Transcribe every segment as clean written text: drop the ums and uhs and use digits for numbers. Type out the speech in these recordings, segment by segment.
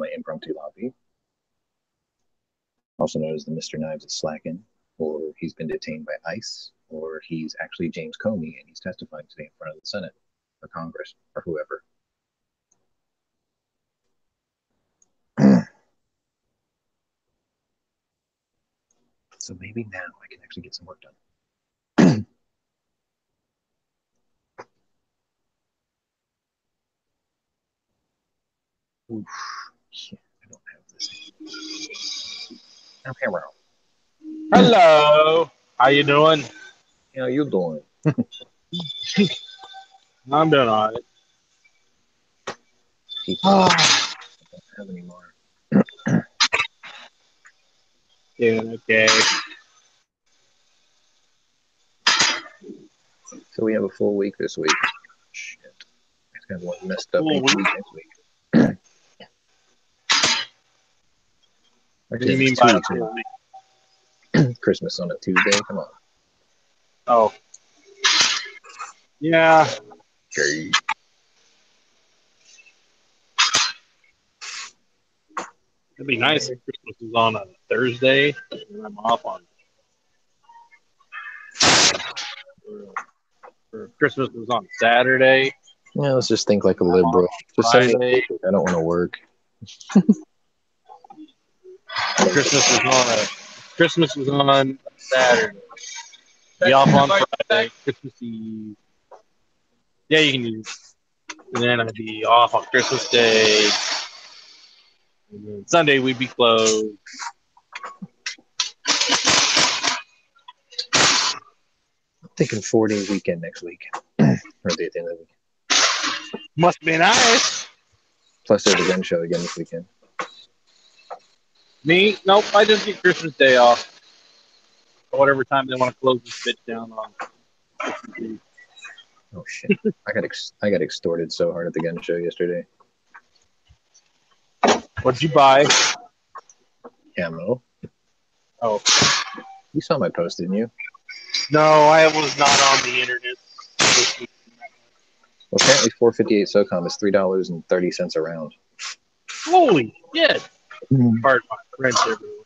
my impromptu lobby, also known as the Mr.Knives is slackin, or he's been detained by ICE, or he's actually James Comey and he's testifying today in front of the Senate or Congress or whoever. So maybe now I can actually get some work done. Oof. Yeah, I don't have this. I'm here. Hello. How you doing? How you doing? I'm doing all right. I don't have any more. Doing okay. So we have a full week this week. Shit. It's gonna have one messed up week next week. What do you mean by a full week? Christmas on a Tuesday? Come on. Oh. Yeah. Okay. It'd be nice if Christmas was on a Thursday and I'm off on. Or Christmas was on Saturday. Yeah, let's just think like a liberal. Just send me. I don't want to work. Christmas was on Saturday. Be off on Friday. Christmas Eve. Yeah, you can use. And then I'd be off on Christmas Day. And then Sunday we'd be closed. I'm thinking 4-day weekend next week. Or at the end of the week. Must be nice. Plus there's a gun show again this weekend. Me? Nope, I just get Christmas Day off. Or whatever time they want to close this bitch down on. Oh shit! I got extorted so hard at the gun show yesterday. What'd you buy? Ammo. Oh. You saw my post, didn't you? No, I was not on the internet. Well, apparently 458 SOCOM is $3.30 a round. Holy shit! Pardon my French, everyone.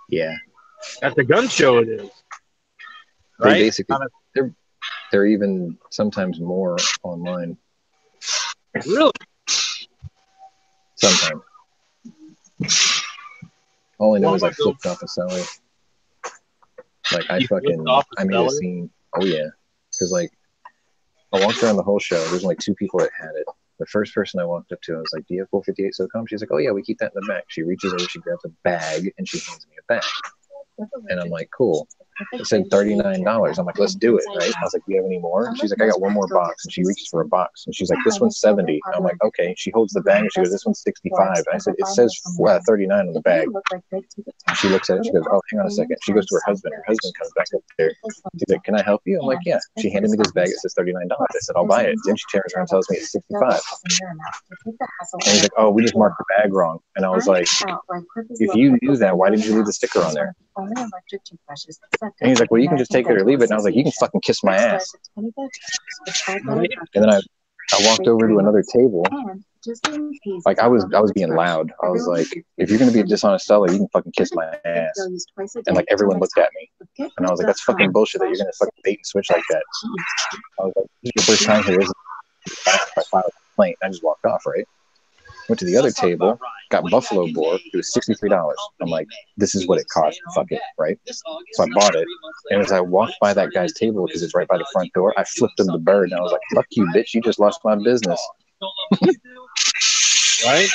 Yeah. At the gun show, it is. They right? basically they're even sometimes more online. Really? Sometimes. All I know is I flipped off a seller. Like I made a scene. Oh yeah, because like I walked around the whole show. There's only 2 people that had it. The first person I walked up to, I was like, "Do you have 458 SOCOM?" She's like, "Oh yeah, we keep that in the back." She reaches over, she grabs a bag, and she hands me a bag. And I'm like, cool. It said $39. I'm like, let's do it, right? I was like, do you have any more? She's like, I got one more box. And she reaches for a box. And she's like, this one's 70. I'm like, okay. She holds the bag and she goes, this one's 65. And I said, it says 39 on the bag. And she looks at it. She goes, oh, hang on a second. She goes to her husband. Her husband comes back up there. She's like, can I help you? I'm like, yeah. She handed me this bag. It says $39. I said, I'll buy it. Then she turns around and tells me it's 65. And he's like, oh, we just marked the bag wrong. And I was like, if you knew that, why did you leave the sticker on there? And he's like, well, you can just take it or leave it. And I was like, you can fucking kiss my ass. And then I walked over to another table. Like I was being loud. I was like, if you're gonna be a dishonest seller, you can fucking kiss my ass. And like everyone looked at me, and I was like, that's fucking bullshit that you're gonna fucking bait and switch like that. I was like, this is your first time here, isn't it? I filed a complaint. I just walked off, right? Went to the other table, got buffalo boar. It was $63. I'm like, this is what it cost. Fuck it, right? So I bought it. And as I walked by that guy's table, because it's right by the front door, I flipped him the bird. And I was like, fuck you, bitch. You just lost my business. Right?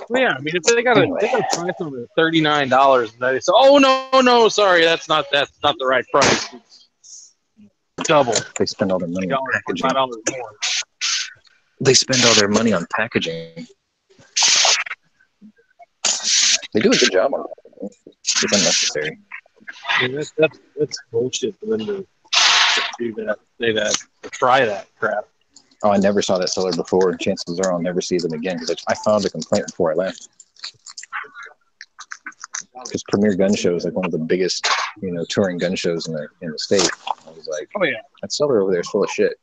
Well, yeah, I mean, if they got to price them at $39, and they say, "Oh no, sorry, that's not the right price. It's double." They spend all their money on packaging. $5 more. They spend all their money on packaging. They do a good job on it. It's unnecessary. I mean, that's bullshit for them to do that, say that, or try that crap. Oh, I never saw that seller before. Chances are I'll never see them again because I filed a complaint before I left. Because Premier Gun Show is like one of the biggest, touring gun shows in the state. I was like, oh yeah, that seller over there is full of shit.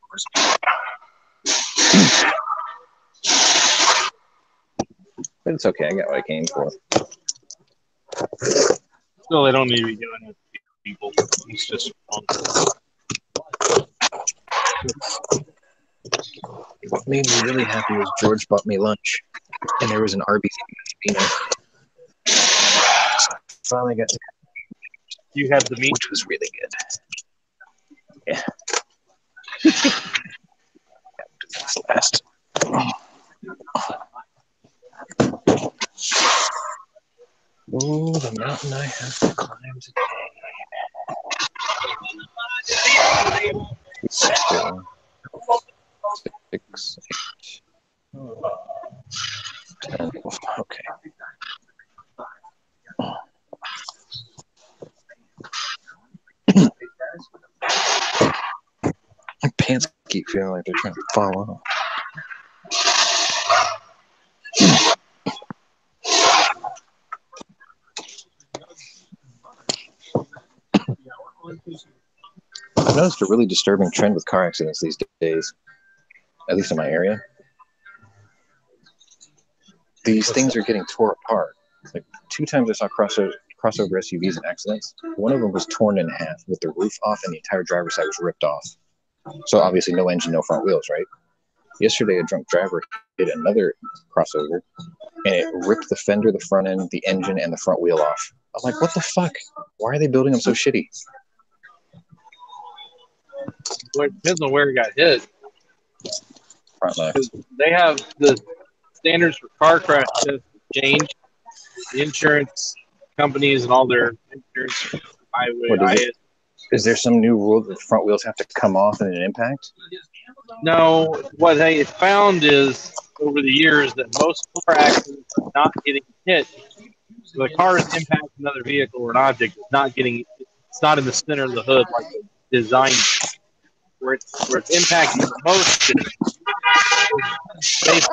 But it's okay. I got what I came for. Still, they don't need to be doing it to people. It's just wrong. What made me really happy was George bought me lunch, and there was an Arby's in finally got to You had the meat, which was really good. Yeah. That's last. Oh, the mountain I have to climb today. 6, 8, 10. Okay. My pants keep feeling like they're trying to fall off. I've noticed a really disturbing trend with car accidents these days, at least in my area. These things are getting tore apart. Like 2 times I saw crossover SUVs in accidents. One of them was torn in half with the roof off and the entire driver's side was ripped off. So obviously no engine, no front wheels, right? Yesterday, a drunk driver hit another crossover and it ripped the fender, the front end, the engine, and the front wheel off. I'm like, what the fuck? Why are they building them so shitty? well, it depends on where it got hit. Front left. They have the standards for car crash tests changed. The insurance companies and all their insurance highway. Is there some new rule that the front wheels have to come off in an impact? No, what they found is over the years that most car accidents are not getting hit. So the car is impacting another vehicle or an object. It's not in the center of the hood like it's designed. Where it's impacting the most is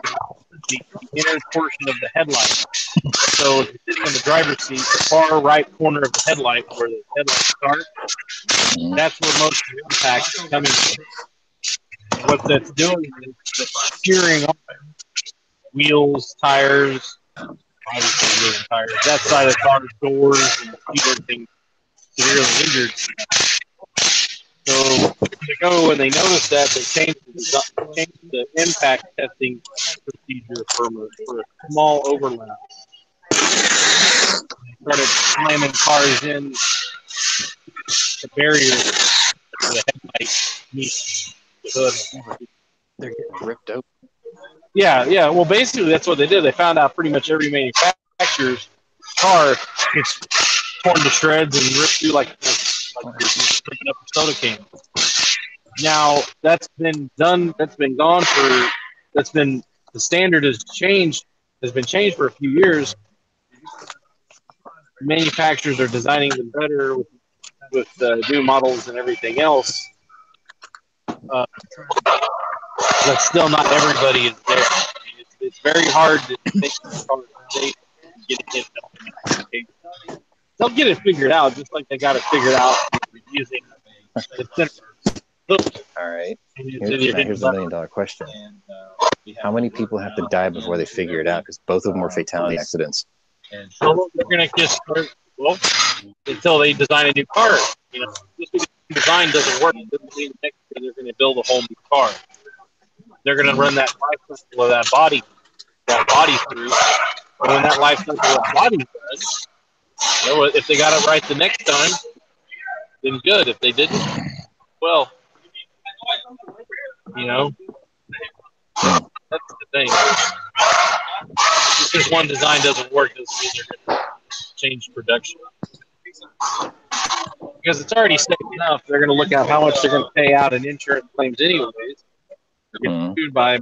the inner portion of the headlight. So if you're sitting in the driver's seat, the far right corner of the headlight, where the headlights start, that's where most of the impact is coming from. What that's doing is it's shearing off wheels, tires, obviously wheels and tires, that side of the car's doors, and people are being severely injured. So when they noticed that, they changed the impact testing procedure for a small overlap. They started slamming cars in the barrier where the headlight meets the hood. They're getting ripped out. Yeah. Well, basically, that's what they did. They found out pretty much every manufacturer's car gets torn to shreds and ripped through like you're picking up a soda can. Now that's been done. The standard has been changed for a few years. Manufacturers are designing them better with new models and everything else. But still, not everybody is there. I mean, it's very hard to make the car safe and get it hit. They'll get it figured out, just like they got it figured out using the center. All right. Here's $1 million question. How many people have to die before they figure it out? Because both of them were fatality accidents. So they're going to just until they design a new car. You know, just because the design doesn't work doesn't mean next year they're going to build a whole new car. They're going to run that life cycle of that body through. And when that life cycle of that body does, if they got it right the next time, then good. If they didn't, well, that's the thing. Just because one design doesn't work doesn't mean they're going to change production. Because it's already safe enough, they're going to look at how much they're going to pay out in insurance claims anyways. They're getting sued by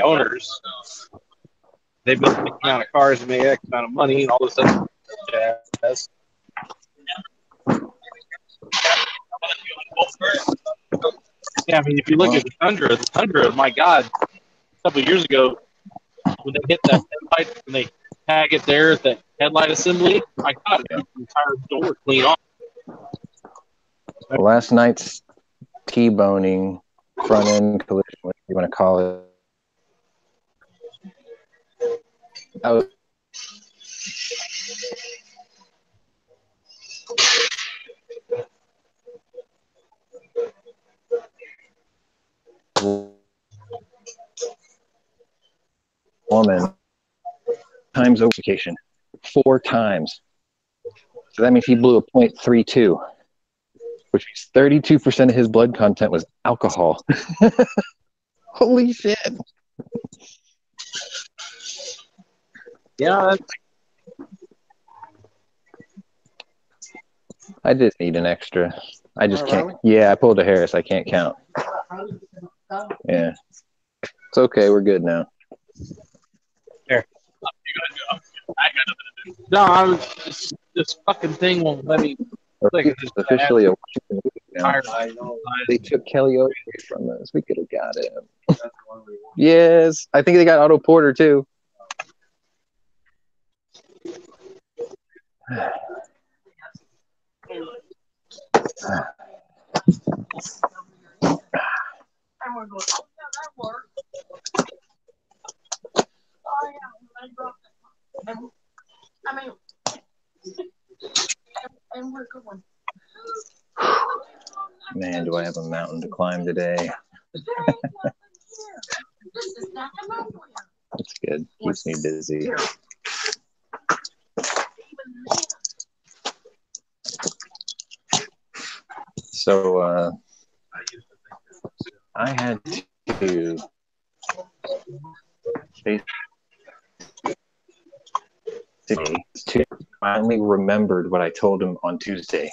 owners. They've been X amount of cars and made X amount of money and all this other jazz. Yeah, I mean, if you look at the Tundra, my God, a couple of years ago, when they hit that headlight, when they tag it there at the headlight assembly, my God, the entire door clean off. Last night's T-boning, front-end collision, whatever you want to call it, woman times over 4 times. So that means he blew a .32, which means 32% of his blood content was alcohol. Holy shit. Yeah. I just need an extra. I just can't. Yeah, I pulled a Harris. I can't count. Yeah. It's okay. We're good now. Here. No, this fucking thing won't let me. It's officially a Washington movie now. They took Kelly away from us. We could have got him. Yes. I think they got Otto Porter, too. Man, do I have a mountain to climb today. That's good. Keeps me busy. So I had to finally remembered what I told him on Tuesday.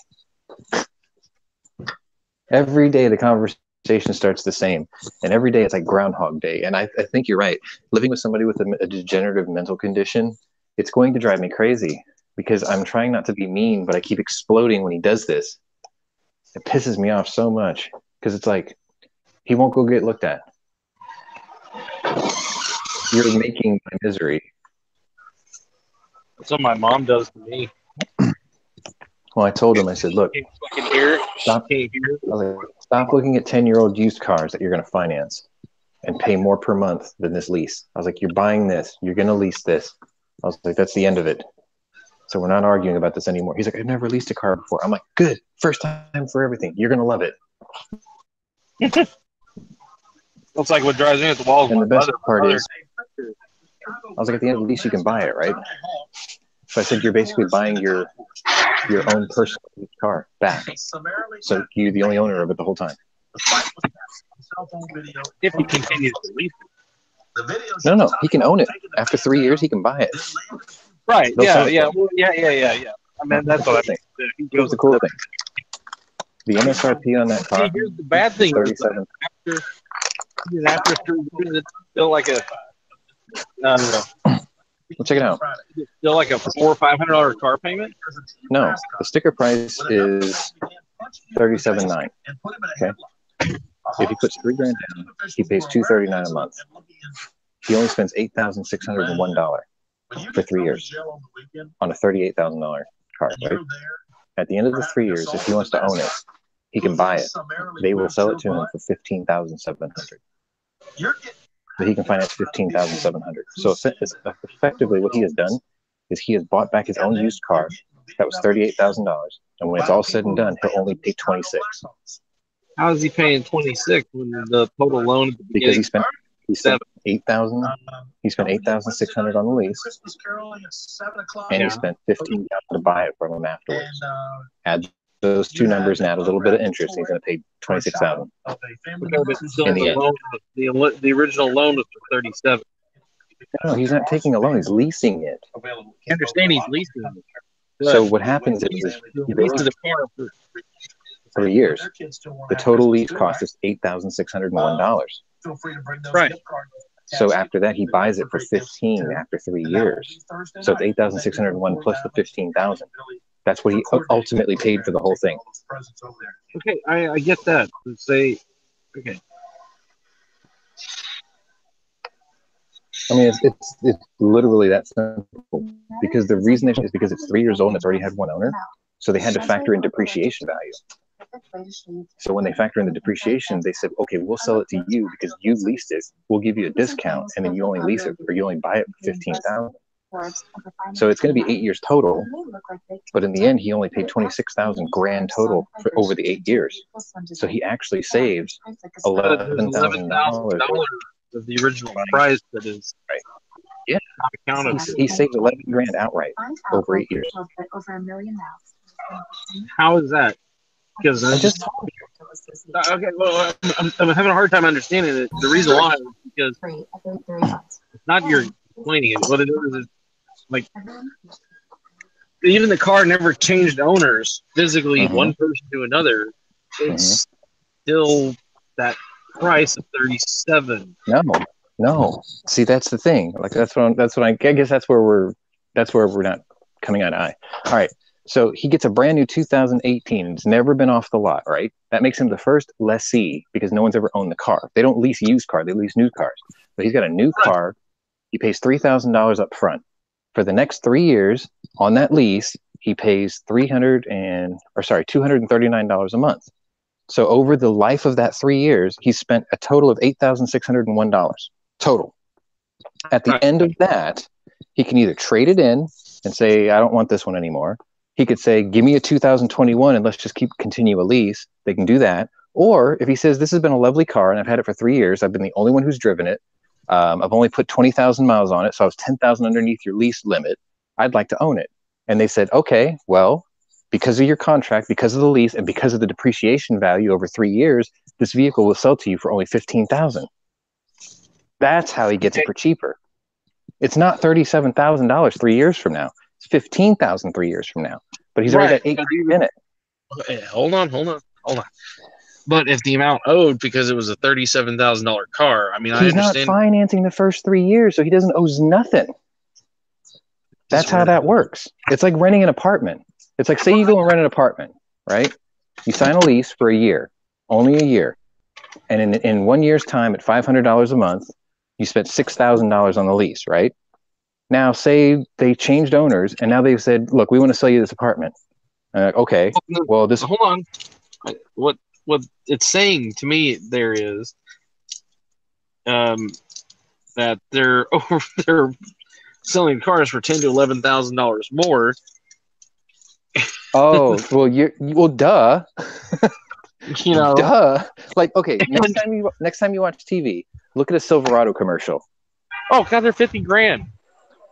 Every day the conversation starts the same, and every day it's like Groundhog Day. And I think you're right. Living with somebody with a degenerative mental condition, it's going to drive me crazy because I'm trying not to be mean, but I keep exploding when he does this. It pisses me off so much because it's like he won't go get looked at. You're making my misery. That's what my mom does to me. Well, I told him, I said, look, stop looking at 10-year-old used cars that you're going to finance and pay more per month than this lease. I was like, you're buying this. You're going to lease this. I was like, that's the end of it. So we're not arguing about this anymore. He's like, I've never leased a car before. I'm like, good. First time for everything. You're going to love it. Looks like what drives me at the walls. And the best part is, I was like, at the end of the lease, you can buy it, right? So I said, you're basically buying your own personal car back. So you're the only owner of it the whole time. If he continues to lease it. No, he can own it. After 3 years, he can buy it. Right? Yeah. I mean, that's what I think. Here's the cool thing. The MSRP on that car. Here's the bad thing. 37. After 3 years, it's still like a. Well, check it out. It's still like a $400 or $500 car payment. No, the sticker price is $37,900. Okay. If he puts $3,000 down, he pays $239 a month. He only spends $8,601 for 3 years on a $38,000 car. Right? At the end of the 3 years, if he wants to own it, he can buy it. They will sell it to him for $15,700. So he can finance $15,700. So effectively, what he has done is he has bought back his own used car that was $38,000, and when it's all said and done, he'll only pay $26,000. How is he paying $26,000 when the total loan at the beginning? Because he spent $8,000. He spent $8,600 on the lease, and he spent $15,000 to buy it from him afterwards. Add those two numbers and add a little bit of interest, and he's going to pay $26,000. The original loan was for $37,000. No, he's not taking a loan; he's leasing it. I understand he's leasing it. So what happens is you lease the car for 3 years. The total lease cost is $8,601. Right. So after that, he buys it for $15,000 after 3 years. So it's $8,601 plus the $15,000. That's what he ultimately paid for the whole thing. Okay, I get that. Okay. I mean, it's literally that simple. Because the reason is because it's 3 years old and it's already had one owner. So they had to factor in depreciation value. So when they factor in the depreciation, they said, okay, we'll sell it to you because you leased it. We'll give you a discount, and then you only lease it or you only buy it for $15,000. So it's going to be 8 years total, but in the end, he only paid $26,000 grand total for over the 8 years. So he actually saves $11,000 of the original price that is right. Yeah, not accounted. He saved 11 grand outright over 8 years. How is that? Because I just told you. Okay, well, I'm having a hard time understanding it. The reason why is because it's not you're explaining it. What it is like even the car never changed owners physically, one person to another. It's still that price of 37. No. See, that's the thing. Like that's what I guess that's where we're not coming eye to eye. All right. So he gets a brand new 2018. It's never been off the lot, right? That makes him the first lessee because no one's ever owned the car. They don't lease used cars; they lease new cars. But he's got a new car. He pays $3,000 up front. For the next 3 years on that lease, he pays $239 a month. So over the life of that 3 years, he's spent a total of $8,601 total. At the end of that, he can either trade it in and say, I don't want this one anymore. He could say, give me a 2021 and let's just continue a lease. They can do that. Or if he says, this has been a lovely car and I've had it for 3 years, I've been the only one who's driven it. I've only put 20,000 miles on it, so I was 10,000 underneath your lease limit. I'd like to own it. And they said, okay, well, because of your contract, because of the lease, and because of the depreciation value over 3 years, this vehicle will sell to you for only $15,000. That's how he gets it for cheaper. It's not $37,000 3 years from now. It's $15,000 3 years from now. But he's already got 8 grand in it. Okay, hold on. But if the amount owed because it was a $37,000 car, I mean, he's not financing the first 3 years, so he doesn't owe nothing. That's how that works. It's like renting an apartment. It's like, say you go and rent an apartment, right? You sign a lease for a year, only a year. And in 1 year's time at $500 a month, you spent $6,000 on the lease, right? Now, say they changed owners and now they've said, look, we want to sell you this apartment. Okay, well, this... Hold on. What it's saying to me there is that they're selling cars for $10,000 to $11,000 more. Oh, well, duh. You know, duh. Like, okay, next time you watch TV, look at a Silverado commercial. Oh God, they're $50,000.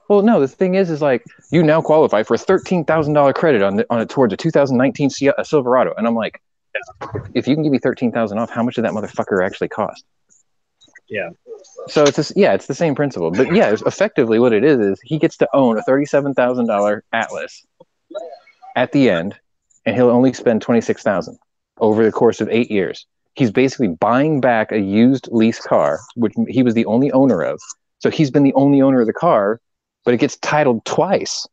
Well, no, the thing is like you now qualify for a $13,000 credit on it towards a 2019 Silverado, and I'm like, if you can give me $13,000 off, how much did that motherfucker actually cost? Yeah. So it's the same principle, but yeah, effectively what it is he gets to own a $37,000 Atlas at the end, and he'll only spend $26,000 over the course of 8 years. He's basically buying back a used lease car, which he was the only owner of. So he's been the only owner of the car, but it gets titled twice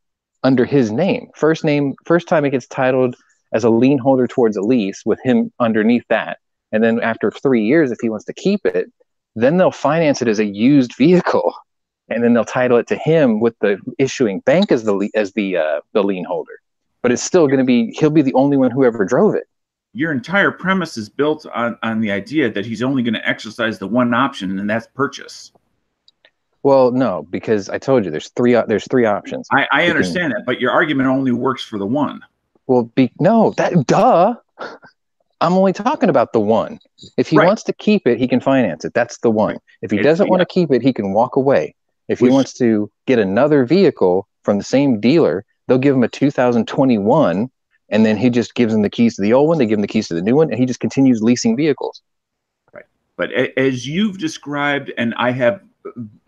under his name. First time it gets titled as a lien holder towards a lease with him underneath that. And then after 3 years, if he wants to keep it, then they'll finance it as a used vehicle. And then they'll title it to him with the issuing bank as the lien holder. But it's still going to be, he'll be the only one who ever drove it. Your entire premise is built on the idea that he's only going to exercise the one option, and that's purchase. Well, no, because I told you there's three options. I understand that, but your argument only works for the one. Well, duh. I'm only talking about the one. If he wants to keep it, he can finance it. That's the one. If he doesn't want to keep it, he can walk away. If he wants to get another vehicle from the same dealer, they'll give him a 2021, and then he just gives them the keys to the old one. They give him the keys to the new one, and he just continues leasing vehicles. Right. But as you've described, and I have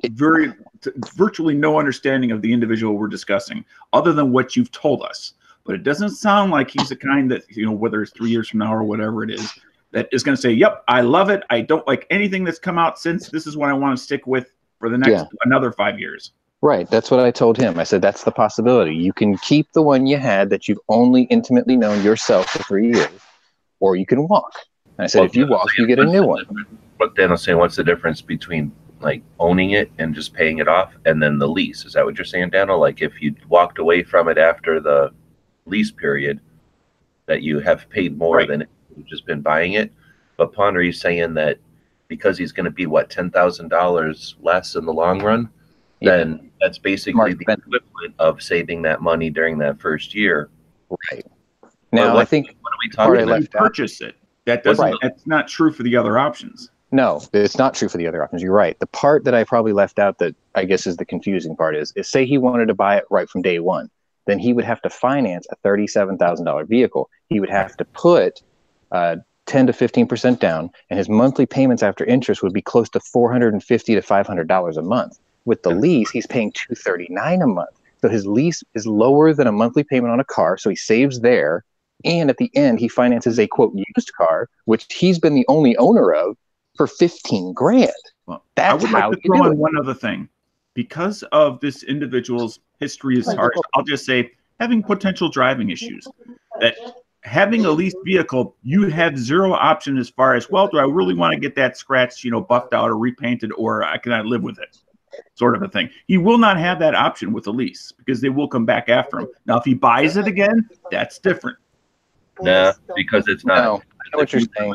virtually no understanding of the individual we're discussing, other than what you've told us. But it doesn't sound like he's the kind that, whether it's 3 years from now or whatever it is, that is going to say, yep, I love it. I don't like anything that's come out since. This is what I want to stick with for the next another 5 years. Right. That's what I told him. I said, that's the possibility. You can keep the one you had that you've only intimately known yourself for 3 years, or you can walk. And I said, if you walk, you get a new one. But then I'll say, what's the difference between like owning it and just paying it off and then the lease? Is that what you're saying, Daniel? Like if you walked away from it after the lease period, that you have paid more than if you've just been buying it. But Pondre's saying that because he's going to be $10,000 less in the long run, then that's basically the equivalent of saving that money during that first year. Right. Now, I think what are we talking about? You purchase it. That doesn't. That's not true for the other options. No, it's not true for the other options. You're right. The part that I probably left out that I guess is the confusing part is say he wanted to buy it right from day one, then he would have to finance a $37,000 vehicle. He would have to put 10 to 15% down, and his monthly payments after interest would be close to $450 to $500 a month. With the lease, he's paying $239 a month. So his lease is lower than a monthly payment on a car, so he saves there. And at the end, he finances a quote used car, which he's been the only owner of, for $15,000. Well, that's I would how like to you throw do in it. one other thing. Because of this individual's history as far as, I'll just say, having potential driving issues, that having a leased vehicle, you have zero option as far as, well, do I really want to get that scratched, buffed out or repainted, or I cannot live with it, sort of a thing. He will not have that option with a lease because they will come back after him. Now, if he buys it again, that's different. Nah, because it's not. No, I know what you're saying.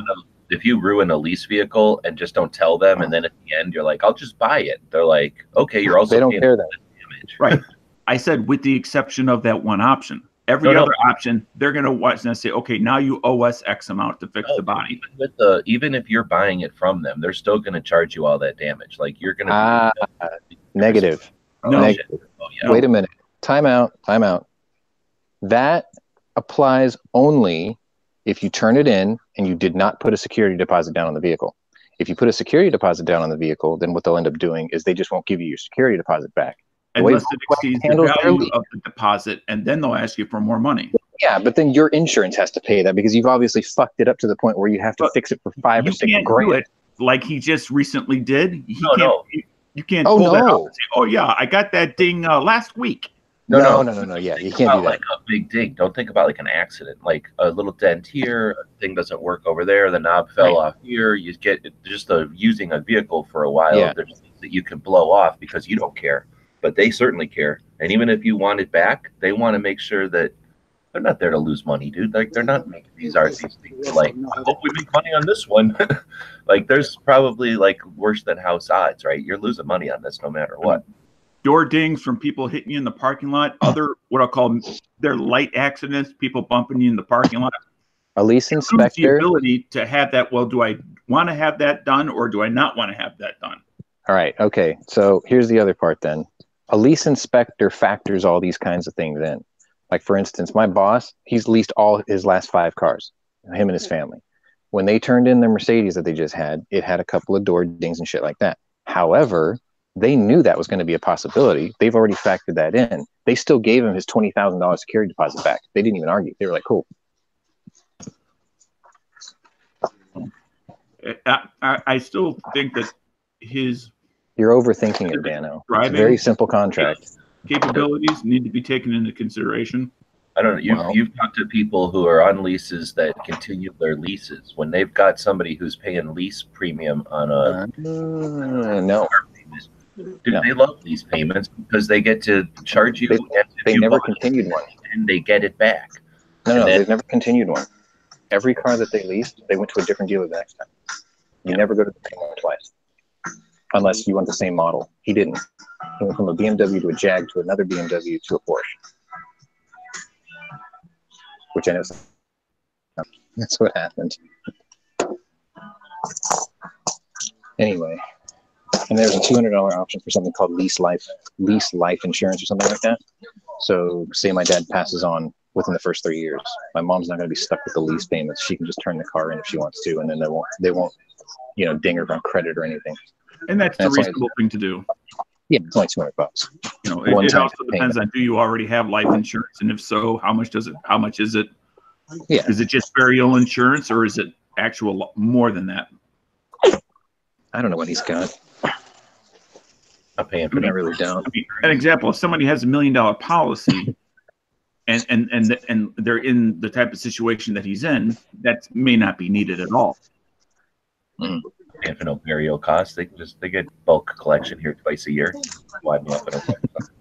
If you ruin a lease vehicle and just don't tell them, and then at the end you're like, "I'll just buy it," they're like, "Okay, you're also they don't paying care that damage." Right. I said with the exception of that one option. Every other option, they're going to watch and say, "Okay, now you owe us X amount to fix the body." Even if you're buying it from them, they're still going to charge you all that damage. Like you're going to be negative. No. Negative. Wait a minute. Time out. That applies only if you turn it in and you did not put a security deposit down on the vehicle. If you put a security deposit down on the vehicle, then what they'll end up doing is they just won't give you your security deposit back. Unless it exceeds the value of the deposit, and then they'll ask you for more money. Yeah, but then your insurance has to pay that because you've obviously fucked it up to the point where you have to fix it for $5 or $6 grand. You can't do it like he just recently did. You can't pull that up and say, "Oh yeah, I got that ding last week." No. Yeah, you can't do that. Like a big ding. Don't think about like an accident, like a little dent here, a thing doesn't work over there, the knob fell off here. You get just using a vehicle for a while. Yeah. There's things that you can blow off because you don't care, but they certainly care. And even if you want it back, they want to make sure that they're not there to lose money, dude. Like they're not making these RC things like, I hope we make money on this one. Like there's probably like worse than house odds, right? You're losing money on this no matter what. Door dings from people hitting you in the parking lot, other what I'll call their light accidents, people bumping you in the parking lot. A lease inspector. The ability to have that. Well, do I want to have that done, or do I not want to have that done? All right. Okay. So here's the other part. Then a lease inspector factors all these kinds of things in. Like for instance, my boss, he's leased all his last 5 cars, him and his family. When they turned in their Mercedes that they just had, it had a couple of door dings and shit like that. However, they knew that was going to be a possibility. They've already factored that in. They still gave him his $20,000 security deposit back. They didn't even argue. They were like, cool. I still think that you're overthinking it, Dano. It's a very simple contract. Capabilities need to be taken into consideration. I don't know. You've talked to people who are on leases that continue their leases when they've got somebody who's paying lease premium on a no. Dude, they love these payments because they get to charge you. They never continued one. And they get it back. No, they've never continued one. Every car that they leased, they went to a different dealer the next time. You never go to the same one twice. Unless you want the same model. He didn't. He went from a BMW to a Jag to another BMW to a Porsche. Which I know that's what happened. Anyway. And there's a $200 option for something called lease life insurance or something like that. So say my dad passes on within the first 3 years, my mom's not going to be stuck with the lease payments. She can just turn the car in if she wants to, and then they won't ding her on credit or anything. And that's a reasonable thing to do. Yeah, it's only $200. It also depends on, do you already have life insurance, and if so, how much is it? Yeah. Is it just burial insurance, or is it actual more than that? I don't know what he's got. I'm paying for that. I really don't. I mean, an example: if somebody has $1 million policy, and they're in the type of situation that he's in, that may not be needed at all. Mm. And for no burial costs, they get bulk collection here twice a year. Why me up? Let's check it out.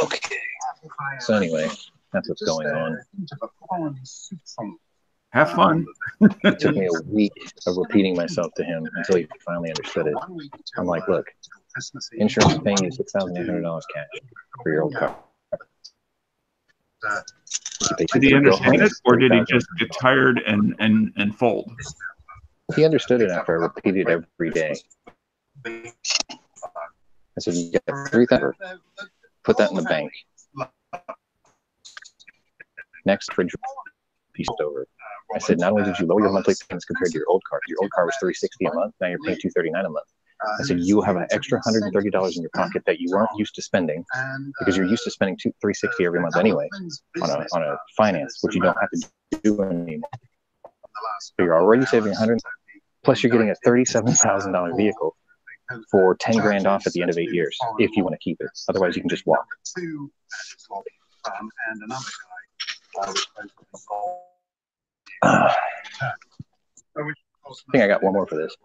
Okay. So anyway, that's what's going on. Have fun. It took me a week of repeating myself to him until he finally understood it. I'm like, look, insurance is paying you $6,800 cash for your old car. Did he understand it, or did he just get tired and fold? He understood it after I repeated it every day. I said, you get $3,000, put that in the bank. Next fridge piece over. I said, not only did you lower your monthly payments compared to your old car was $360 a month, now you're paying $239 a month. I said, you have an extra $130 in your pocket that you weren't used to spending because you're used to spending $360 every month anyway on a finance, which you don't have to do anymore. So you're already saving $100, plus you're getting a $37,000 vehicle for $10,000 off at the end of 8 years if you want to keep it. Otherwise, you can just walk. I think I got one more for this.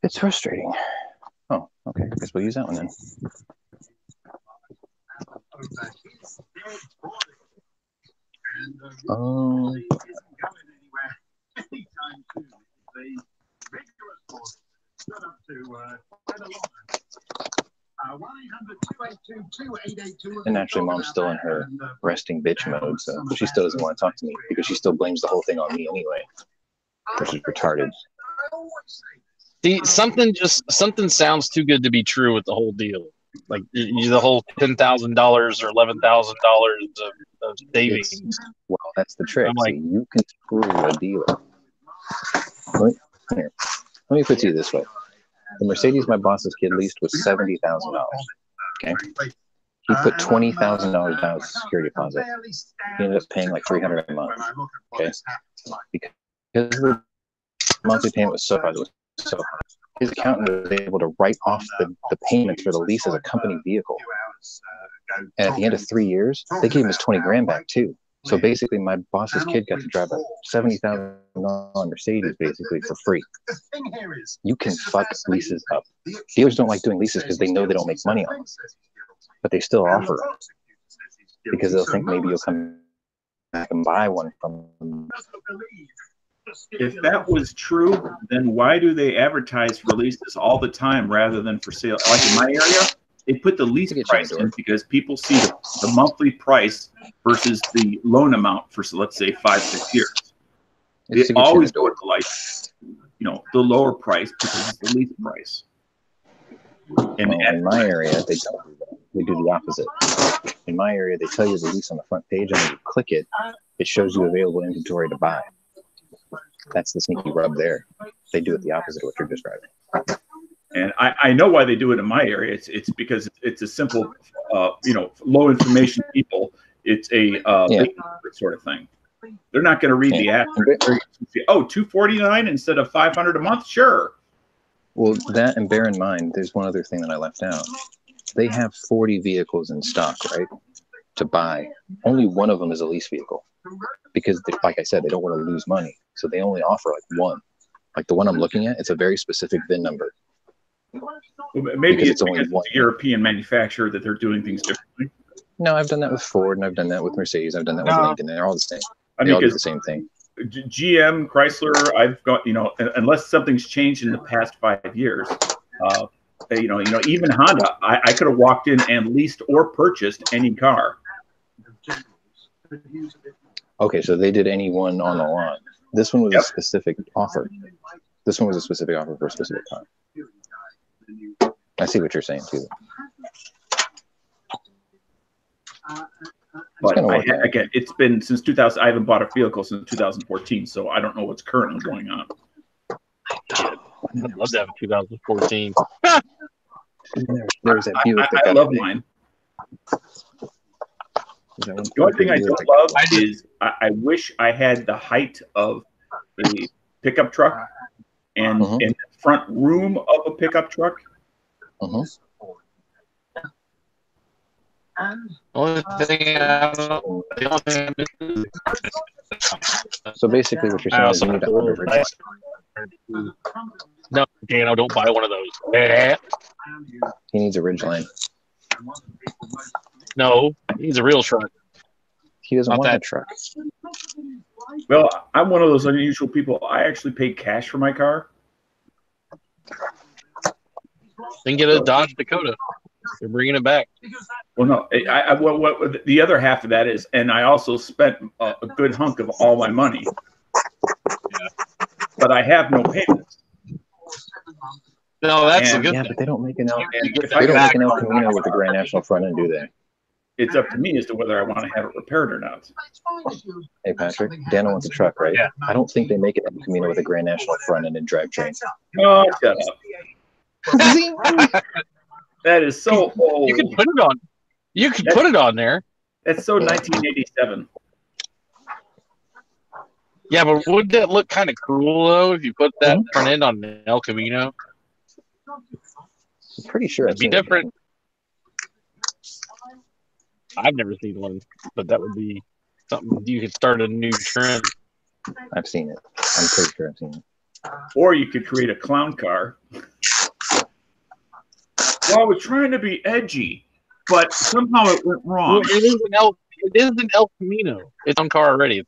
It's frustrating. Oh, okay. I guess we'll use that one then. And naturally, Mom's still in her resting bitch mode, so she still doesn't want to talk to me because she still blames the whole thing on me anyway, which is retarded. See, something sounds too good to be true with the whole deal. Like the whole $10,000 or $11,000 of savings. Well, that's the trick. Like, see, you can screw a dealer. Let me put it to you this way. The Mercedes my boss's kid leased was $70,000. Okay, he put $20,000 down as a security deposit. He ended up paying like $300 a month. Okay, because the monthly payment was so high. His accountant was able to write off the payment for the lease as a company vehicle. And at the end of 3 years, they gave him his $20,000 back too. So basically, my boss's kid got to drive a $70,000 Mercedes basically for free. You can fuck leases up. Dealers don't like doing leases because they know they don't make money on them, but they still offer them because they'll think maybe you'll come back and buy one from them. If that was true, then why do they advertise for leases all the time rather than for sale? Like in my area, they put the lease price in because people see the monthly price versus the loan amount for, let's say, 5-6 years. They always go to like, the lower price because it's the lease price. And in my area, they don't do that. They do the opposite. In my area, they tell you the lease on the front page, and when you click it, it shows you available inventory to buy. That's the sneaky rub there. They do it the opposite of what you're describing. And I know why they do it in my area. It's because it's a simple, low information people. It's a sort of thing. They're not going to read the ad. Oh, $249 instead of $500 a month? Sure. Well, that, and bear in mind, there's one other thing that I left out. They have 40 vehicles in stock, right, to buy. Only one of them is a lease vehicle because, like I said, they don't want to lose money. So they only offer like one. Like the one I'm looking at, it's a very specific VIN number. Well, maybe it's only one European manufacturer that they're doing things differently. No, I've done that with Ford, and I've done that with Mercedes. I've done that with Lincoln. They're all the same. They all do the same thing. GM, Chrysler, I've got, unless something's changed in the past 5 years, even Honda, I could have walked in and leased or purchased any car. Okay, so they did any one on the lot. This one was a specific offer. This one was a specific offer for a specific car. I see what you're saying too. But again, it's been since 2000. I haven't bought a vehicle since 2014, so I don't know what's currently going on. I'd love to have a 2014. There's that Buick. I love mine. The only thing I don't love is I wish I had the height of a pickup truck and the front room of a pickup truck. So basically, what you're saying is you need a No, Dano, don't buy one of those. He needs a Ridgeline. No, he's a real truck. He doesn't want that truck. Well, I'm one of those unusual people. I actually paid cash for my car. Then get a Dodge Dakota. They're bringing it back. Well, no. What the other half of that is, and I also spent a good hunk of all my money. Yeah. But I have no payments. No, that's a good thing. But they don't make an El Camino with the Grand National front end, do they? It's up to me as to whether I want to have it repaired or not. Hey, Patrick, Dana wants a truck, right? Yeah. I don't think they make an El Camino with a Grand National front end and drivetrain. Oh, shut up. That is so old. You can put it on. You can put it on there. That's so 1987. Yeah, but wouldn't that look kind of cool though if you put that front end on an El Camino? I'm pretty sure it'd be different. I've never seen one, but that would be something you could start a new trend. I've seen it. I'm pretty sure I've seen it. Or you could create a clown car. Well, I was trying to be edgy, but somehow it went wrong. Well, it is an El Camino. It's on car already.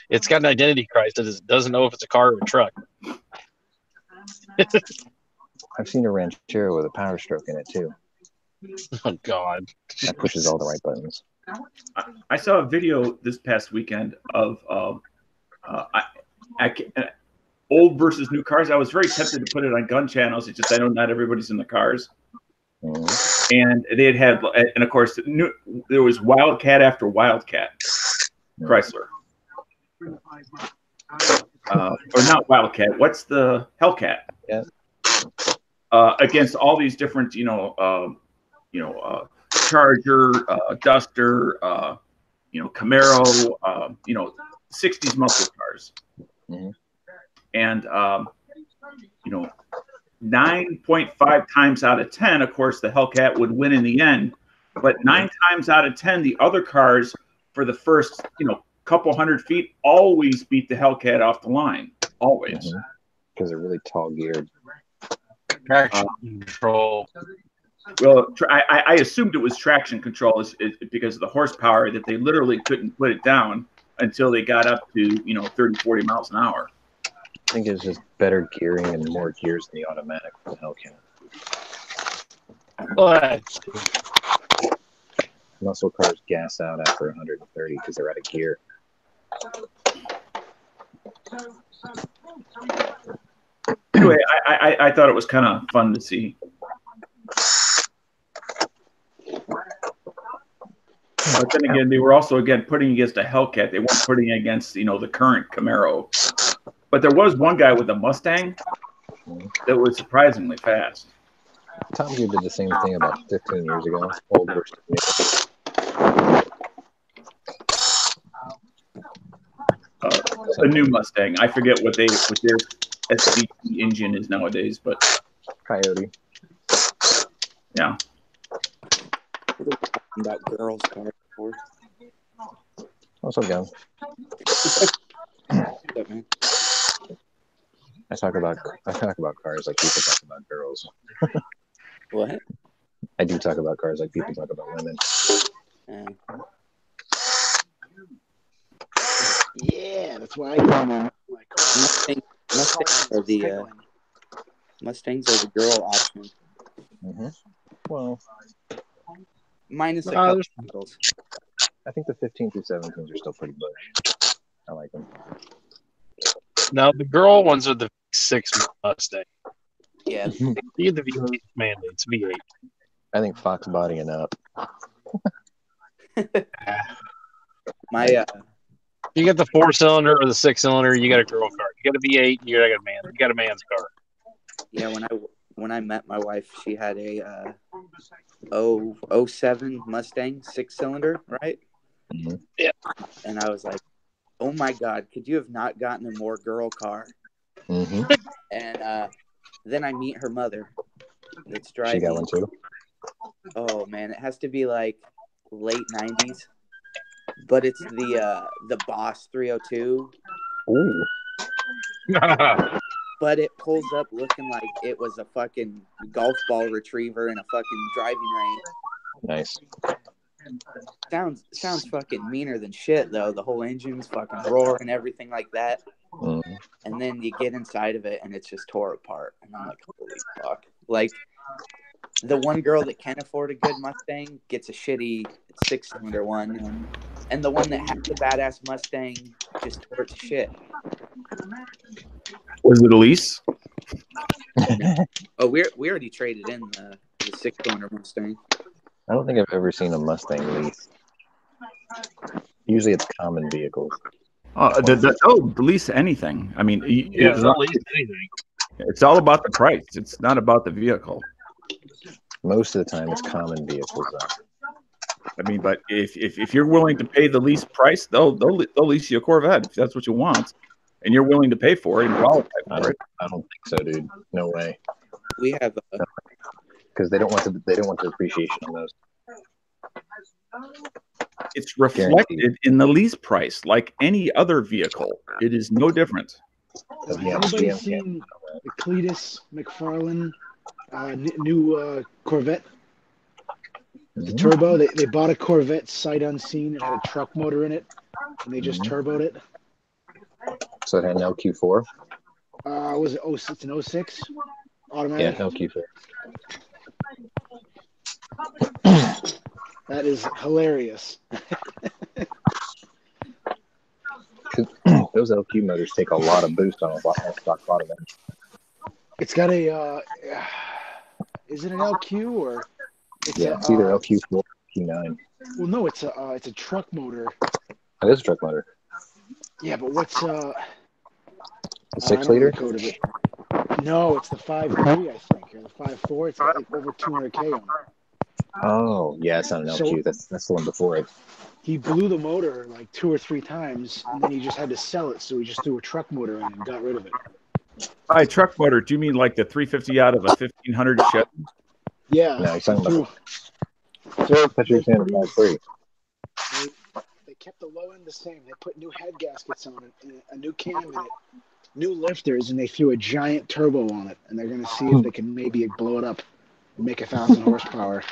It's got an identity crisis. It doesn't know if it's a car or a truck. I've seen a Ranchero with a Power Stroke in it too. Oh God! That pushes all the right buttons. I saw a video this past weekend of old versus new cars. I was very tempted to put it on gun channels. It's just I know not everybody's in the cars. And they had, and of course, there was Wildcat after Wildcat, Chrysler. Or not Wildcat. What's the Hellcat? Yeah. Against all these different, Charger, Duster, Camaro, 60s muscle cars. And 9.5 times out of 10, of course, the Hellcat would win in the end. But 9 times out of 10, the other cars for the first, couple hundred feet always beat the Hellcat off the line. Always. Because they're really tall geared. Traction control. Well, I assumed it was traction control is because of the horsepower that they literally couldn't put it down until they got up to, 30, 40 miles an hour. I think it's just better gearing and more gears than the automatic for the Hellcat. Muscle cars gas out after 130 because they're out of gear. Anyway, I thought it was kind of fun to see. But then again, they were also putting against a Hellcat. They weren't putting against the current Camaro. But there was one guy with a Mustang that was surprisingly fast. Tom Gear did the same thing about 15 years ago. Old versus new. A new Mustang. I forget what their SVT engine is nowadays, but Coyote. Yeah. About girls' cars before. What's up, Gavin? I talk about cars like people talk about girls. What? I do talk about cars like people talk about women. Yeah, that's why I call them. Mustangs are the girl option. Well, minus a couple models. I think the 15 through 17s are still pretty bush. I like them. Now the girl ones are the V6 Mustang. Yeah. You get the V8 mandates, V8. I think Fox bodying up. You get the 4-cylinder or the 6-cylinder, you got a girl car. You got a V8, you got a man's car. Yeah, when I met my wife, she had a 07 Mustang 6-cylinder, right? Yeah. And I was like, oh my God, could you have not gotten a more girl car? And then I meet her mother that's driving. She got one too? Oh man, it has to be like late 90s. But it's the Boss 302. Ooh. But it pulls up looking like it was a fucking golf ball retriever in a fucking driving range. Nice. Sounds fucking meaner than shit though. The whole engine's fucking roar and everything like that. And then you get inside of it and it's just tore apart. And I'm like, holy fuck. Like the one girl that can afford a good Mustang gets a shitty 6-cylinder one. And the one that has the badass Mustang just tore it to shit. Was it a lease? Oh, we already traded in the 6-cylinder Mustang. I don't think I've ever seen a Mustang lease. Usually it's common vehicles. Lease anything. I mean, lease anything. It's all about the price. It's not about the vehicle. Most of the time, it's common vehicles. I mean, but if you're willing to pay the lease price, they'll lease you a Corvette if that's what you want, and you're willing to pay for it and qualify for it. I don't think so, dude. No way. We have because they don't want the appreciation on those. It's reflected in the lease price, like any other vehicle. It is no different. Has anybody seen the Cletus McFarlane new Corvette? The turbo. They bought a Corvette sight unseen. It had a truck motor in it, and they just turboed it. So it had an LQ4? Was it 06? It's an 06 automatic? Yeah, LQ4. That is hilarious. Those LQ motors take a lot of boost on a stock bottom end. It's got a. Is it an LQ or? It's either LQ4 or Q9. Well, no, it's a truck motor. It is a truck motor. Yeah, but what's the 6-liter? Code of it. No, it's the 5.3, I think, or the 5.4. It's got like over 200K on it. Oh, yeah, it's not an LQ. That's the one before it. He blew the motor like 2 or 3 times, and then he just had to sell it, so he just threw a truck motor in and got rid of it. By truck motor, do you mean like the 350 out of a 1500 Chevy? Yeah. No, he's talking about. They kept the low end the same. They put new head gaskets on it, and a new cam in it, new lifters, and they threw a giant turbo on it. And they're going to see if they can maybe blow it up and make 1,000 horsepower.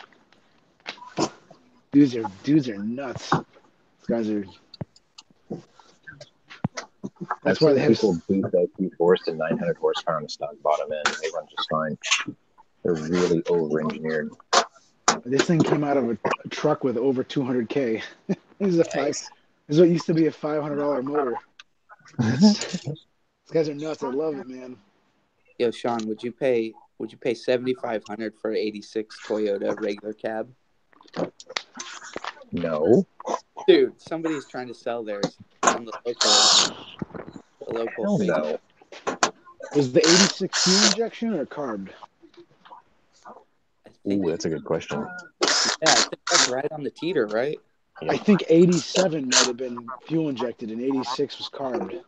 Dudes are nuts. These guys are. That's why people boost LQ4s to 900 horsepower on the stock bottom end. They run just fine. They're really over-engineered. This thing came out of a truck with over 200K. This is what used to be a $500 motor. These guys are nuts. I love it, man. Yo, Sean, would you pay $7,500 for an '86 Toyota regular cab? No. Dude, somebody's trying to sell theirs on the local. No. Was the 86 fuel injection or carbed? Ooh, that's a good question. Yeah, I think that's right on the teeter, right? I think 87 might have been fuel injected and 86 was carbed.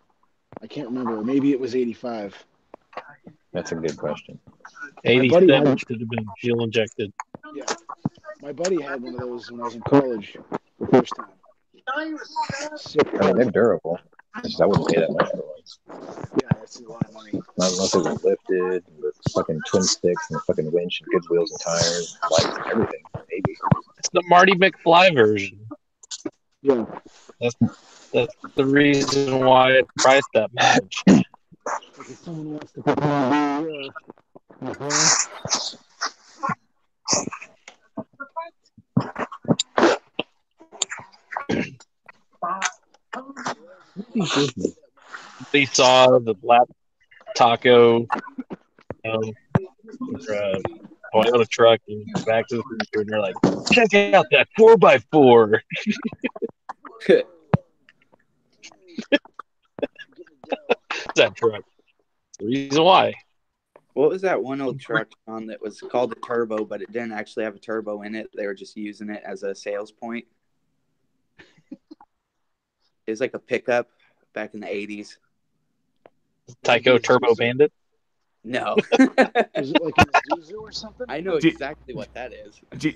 I can't remember. Maybe it was 85. That's a good question. 87 should have been fuel injected. Yeah. My buddy had one of those when I was in college the first time. I mean, they're durable. I wouldn't pay that much for one. Yeah, that's a lot of money. Not unless it was lifted with fucking twin sticks and a fucking winch and good wheels and tires, lights and everything. Maybe. It's the Marty McFly version. Yeah. That's the reason why it's priced that much. Like if someone wants to put They saw the black taco going on a truck and back to the future, and they're like, check out that 4x4. That truck. The reason why. What was that one old truck on that was called a turbo, but it didn't actually have a turbo in it? They were just using it as a sales point. It was like a pickup back in the 80s. Tyco Turbo Bandit? No. Is it like a Zuzu or something? I know exactly what that is. Do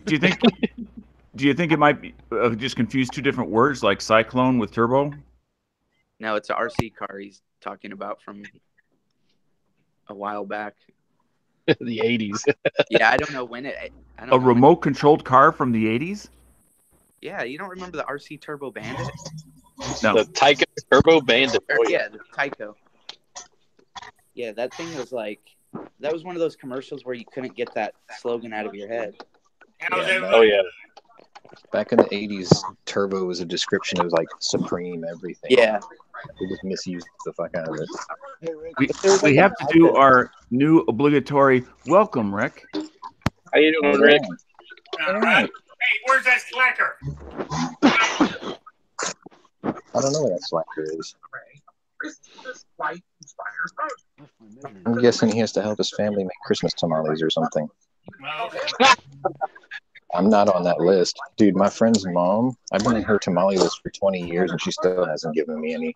you think it might be just confuse two different words like Cyclone with turbo? No, it's an RC car he's talking about from a while back. The 80s. Yeah, I don't know when it. A remote controlled car from the 80s? Yeah, you don't remember the RC Turbo Bandit? No. The Tyco Turbo Bandit. Oh, Yeah, the Tyco. Yeah, that thing was like, that was one of those commercials where you couldn't get that slogan out of your head. Oh, yeah. Back in the 80s, turbo was a description. It was like supreme everything. Yeah. They just misused the fuck out of it. We have to do our new obligatory welcome, Rick. How you doing, Rick? All right. Hey, where's that slacker? I don't know what that slacker is. I'm guessing he has to help his family make Christmas tamales or something. I'm not on that list. Dude, my friend's mom, I've been on her tamale list for 20 years and she still hasn't given me any.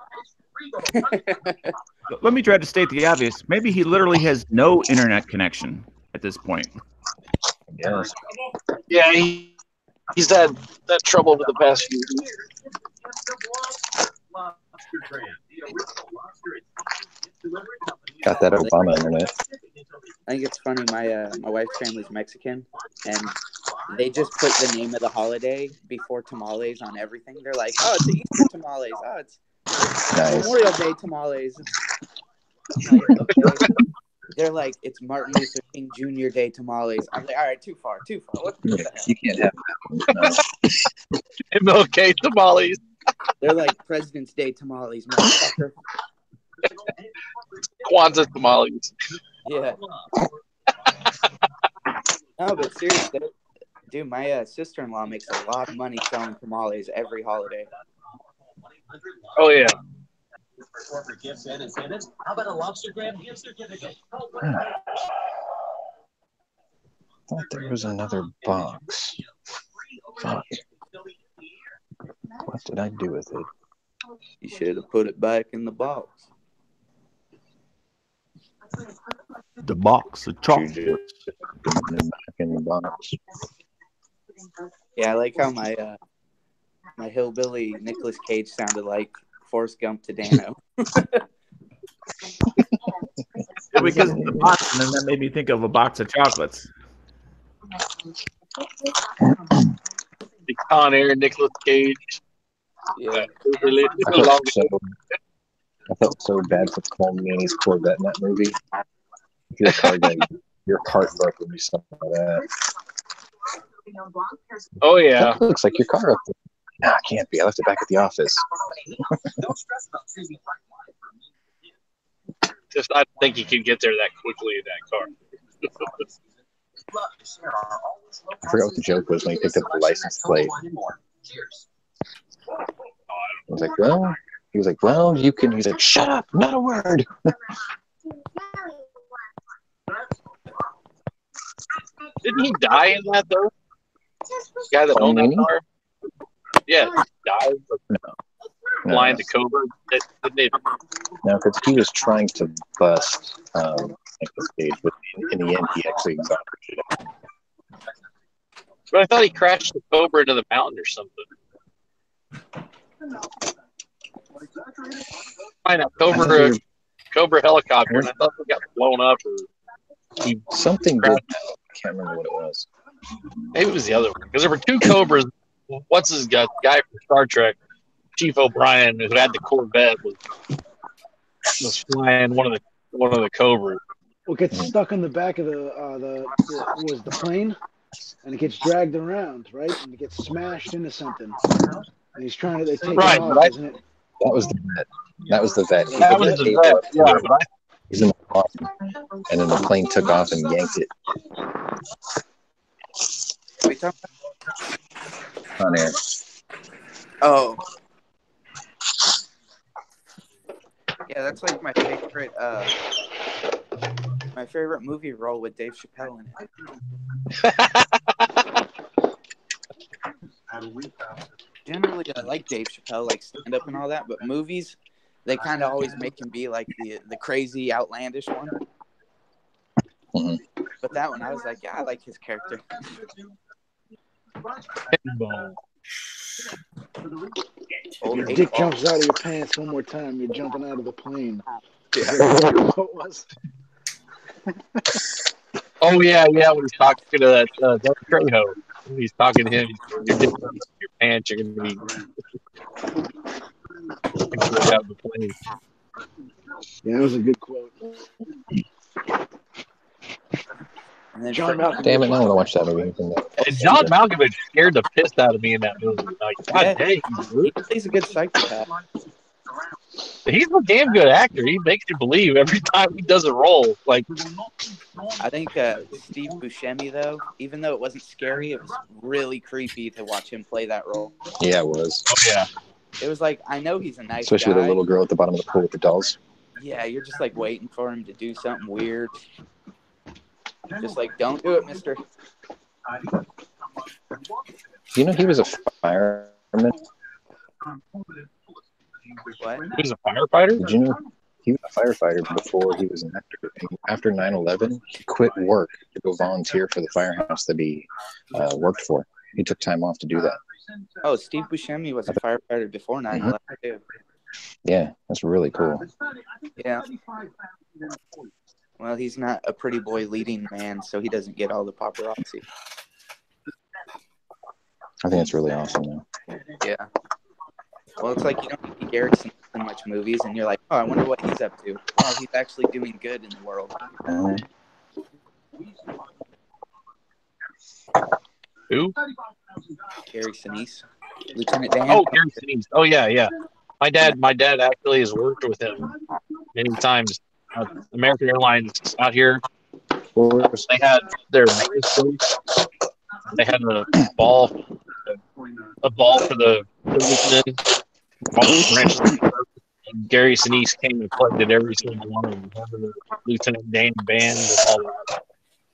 Let me try to state the obvious. Maybe he literally has no internet connection at this point. Yes. Yeah, he's had that trouble over the past few years. Got that Obama internet. I think it's funny. My wife's family's Mexican, and they just put the name of the holiday before tamales on everything. They're like, "Oh, it's the Easter tamales. Oh, it's Nice. Memorial Day tamales." Like, okay. They're like, "It's Martin Luther King Jr. Day tamales." I'm like, "All right, too far. What the hell?" You can't have that. No. MLK tamales. They're like President's Day tamales, motherfucker. Kwanzaa tamales. Yeah. No, but seriously, dude, my sister-in-law makes a lot of money selling tamales every holiday. Oh, yeah. How about a lobster grab gift certificate? I thought there was another box. Fuck. What did I do with it? You should have put it back in the box. The box of chocolates. Back in the box. Yeah, I like how my hillbilly Nicolas Cage sounded like Forrest Gump to Dano. Because of the box, and then that made me think of a box of chocolates. The Con Air Nicolas Cage. Yeah. I felt so bad for Cole Meany's Corvette in that movie. If your cart broke when you saw that. Oh, yeah. That looks like your car up there. Nah, it can't be. I left it back at the office. Just, I think you can get there that quickly in that car. I forgot what the joke was when he picked up the license plate. I was like, well, you can. He's like, shut up, not a word. Didn't he die in that, though? The guy that owned that car? Yeah, he died. Flying the Cobra. No, because he was trying to bust Nicolas Cage, but in the end, he actually exonerated him. But I thought he crashed the Cobra into the mountain or something. Find a Cobra helicopter, and I thought it got blown up. Or something did. I can't remember what it was. Maybe it was the other one. Because there were two Cobras. What's his guy from Star Trek, Chief O'Brien, who had the Corvette, was flying one of the Cobras. Well, it gets stuck in the back of the plane, and it gets dragged around, right? And it gets smashed into something. And he's trying to take it off, right. isn't it? That was the vet. That was the vet. That was the vet. Yeah, right. He's in the car, and then the plane took off and yanked it. What are you talking about? On air. Oh. Yeah, that's like my favorite movie role with Dave Chappelle in it. Generally, I like Dave Chappelle, like stand up and all that, but movies, they kind of always make him be like the crazy, outlandish one. Mm-hmm. But that one, I was like, yeah, I like his character. Your dick jumps out of your pants one more time. You're jumping out of the plane. Yeah. What it was? Oh yeah. When he's talking to that Trejo, when he's talking to him, your dick jumps out of your pants, you're gonna be out of the plane. Yeah, that was a good quote. And then John Malkovich. Damn it! Now I want to watch that movie. And John Malkovich scared the piss out of me in that movie. Like, God dang, he plays a good psychopath. he's a damn good actor. He makes you believe every time he does a role. Like, I think Steve Buscemi, though, even though it wasn't scary, it was really creepy to watch him play that role. Yeah, it was. oh yeah, It was like, I know he's a nice Especially guy. with the little girl at the bottom of the pool with the dolls. Yeah, you're just like waiting for him to do something weird. Just like, don't do it, mister. You know, he was a fireman. What? he was a firefighter. Did you know he was a firefighter before he was an actor? And after 9/11, he quit work to go volunteer for the firehouse that he worked for. He took time off to do that. Oh, Steve Buscemi was a firefighter before 9/11, too. Yeah, that's really cool. Yeah. Well, he's not a pretty boy leading man, so he doesn't get all the paparazzi. I think it's really awesome, though. Yeah. Well, it's like you don't see Garrison in much movies, and you're like, oh, I wonder what he's up to. Well, he's actually doing good in the world. Who? Gary Sinise. Lieutenant Dan. Oh, Gary Sinise. Oh yeah. My dad actually has worked with him many times. American Airlines out here, they had their maintenance base. They had a ball for the lieutenant. And Gary Sinise came and collected every single one of them. The Lieutenant Dan band and all that.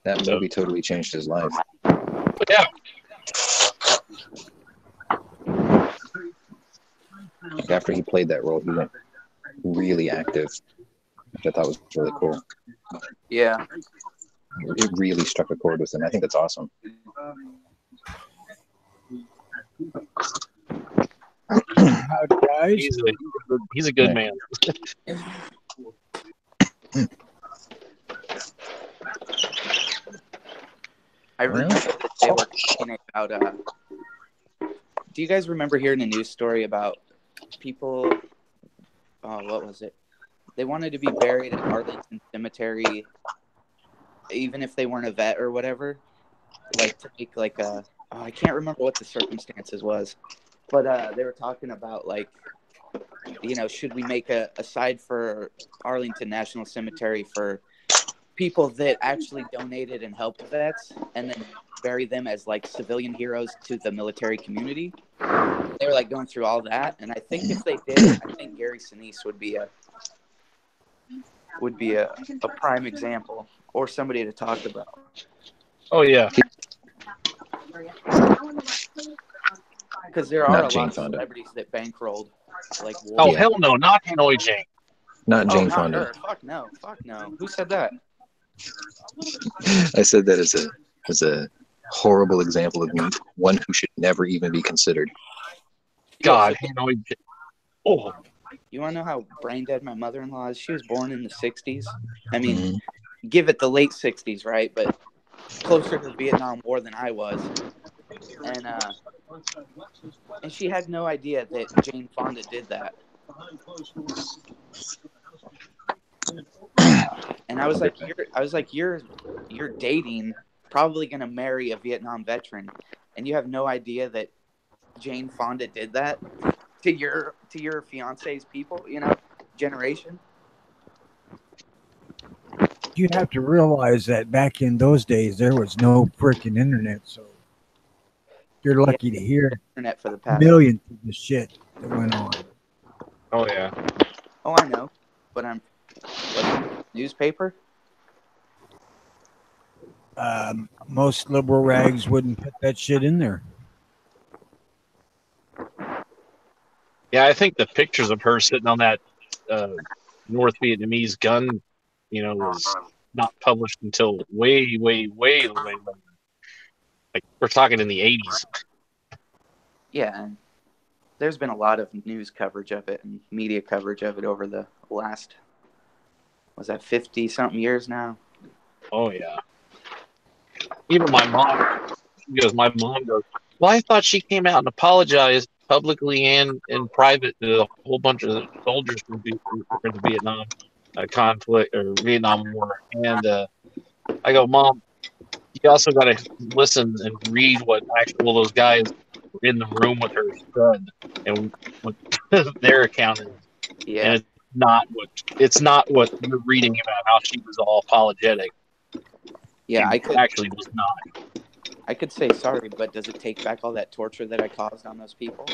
That movie totally changed his life. But yeah. Like after he played that role, he went really active, which I thought was really cool. Yeah. It really struck a chord with him. I think that's awesome. Guys. He's a good man. I remember that they were talking about. Do you guys remember hearing a news story about people? Oh, what was it? They wanted to be buried at Arlington Cemetery, even if they weren't a vet or whatever. Like to make like a. Oh, I can't remember what the circumstances was, but they were talking about like, should we make a side for Arlington National Cemetery for people that actually donated and helped vets, and then bury them as like civilian heroes to the military community. They were like going through all that, and I think if they did, I think Gary Sinise would be a prime example or somebody to talk about. Oh yeah, because there are a lot of celebrities that bankrolled like. Oh hell no, not Hanoi Jane. Not Jane not Fonda. her. Fuck no. Who said that? I said that as a horrible example of one who should never even be considered. God, Hanoi Jane. Oh. You want to know how brain dead my mother-in-law is? She was born in the 60s. I mean, give it the late 60s, right? But closer to the Vietnam War than I was. And she had no idea that Jane Fonda did that. And I was like, you're dating, probably gonna marry a Vietnam veteran, and you have no idea that Jane Fonda did that to your fiance's people, generation. You have to realize that back in those days there was no freaking internet, so you're lucky to hear internet for the past millions of the shit that went on. Oh yeah. Oh, I know, but newspaper. Most liberal rags wouldn't put that shit in there. Yeah, I think the pictures of her sitting on that North Vietnamese gun, was not published until way, way, way, way later. Like we're talking in the 80s. Yeah, and there's been a lot of news coverage of it and media coverage of it over the last, 50-something years now? Oh, yeah. Even my mom, my mom goes, Well, I thought she came out and apologized publicly and in private to a whole bunch of soldiers from the Vietnam conflict or Vietnam War. And I go, Mom, you also got to listen and read what actual those guys were in the room with her said and what their account is. Yeah. And it's not what you're reading about how she was all apologetic. Yeah, She actually was not. I could say sorry, but does it take back all that torture that I caused on those people?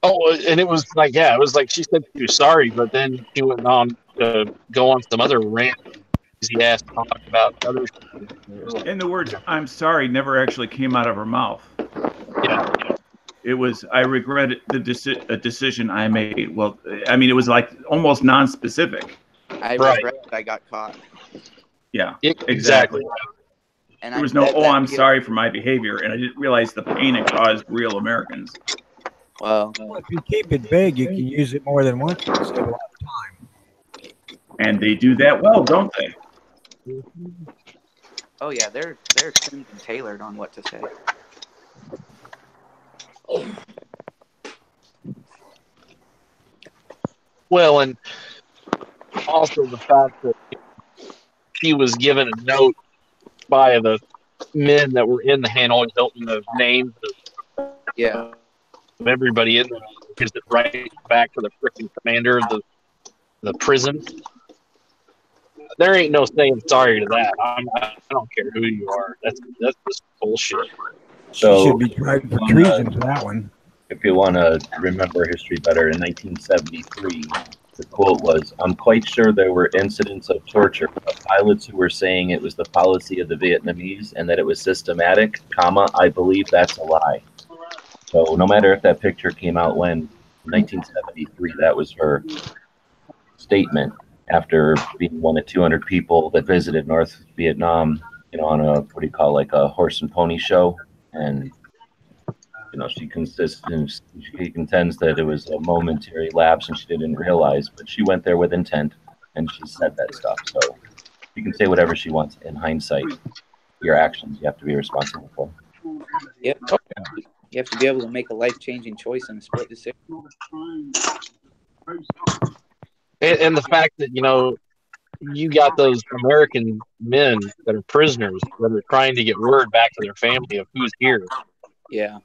Oh, and it was like, yeah, it was like she said she was sorry, but then she went on to go on some other rant, easy ass talk about other shit. In the words, I'm sorry, never actually came out of her mouth. Yeah. It was, I regret the decision I made. Well, I mean, it was like almost non-specific. I regret that I got caught. Yeah, exactly. And there was no, I'm sorry for my behavior, and I didn't realize the pain it caused real Americans. Well, if you keep it vague, you can use it more than once to save a lot of time. And they do that well, don't they? Oh yeah, they're tuned and tailored on what to say. Well, and also the fact that she was given a note by the men that were in the Hanoi Hilton of names of everybody in there, gives it right back to the freaking commander of the prison. There ain't no saying sorry to that. I don't care who you are. That's just bullshit. So she should be tried for treason for that one. If you want to remember history better, in 1973, the quote was, "I'm quite sure there were incidents of torture of pilots who were saying it was the policy of the Vietnamese and that it was systematic, comma, I believe that's a lie." So no matter if that picture came out when, in 1973, that was her statement after being one of 200 people that visited North Vietnam, on a, what do you call, like a horse and pony show. And she contends that it was a momentary lapse and she didn't realize, but she went there with intent and she said that stuff. So you can say whatever she wants. In hindsight, your actions you have to be responsible for. Yep. You have to be able to make a life-changing choice in a split decision. And the fact that, you got those American men that are prisoners that are trying to get word back to their family of who's here. Yeah.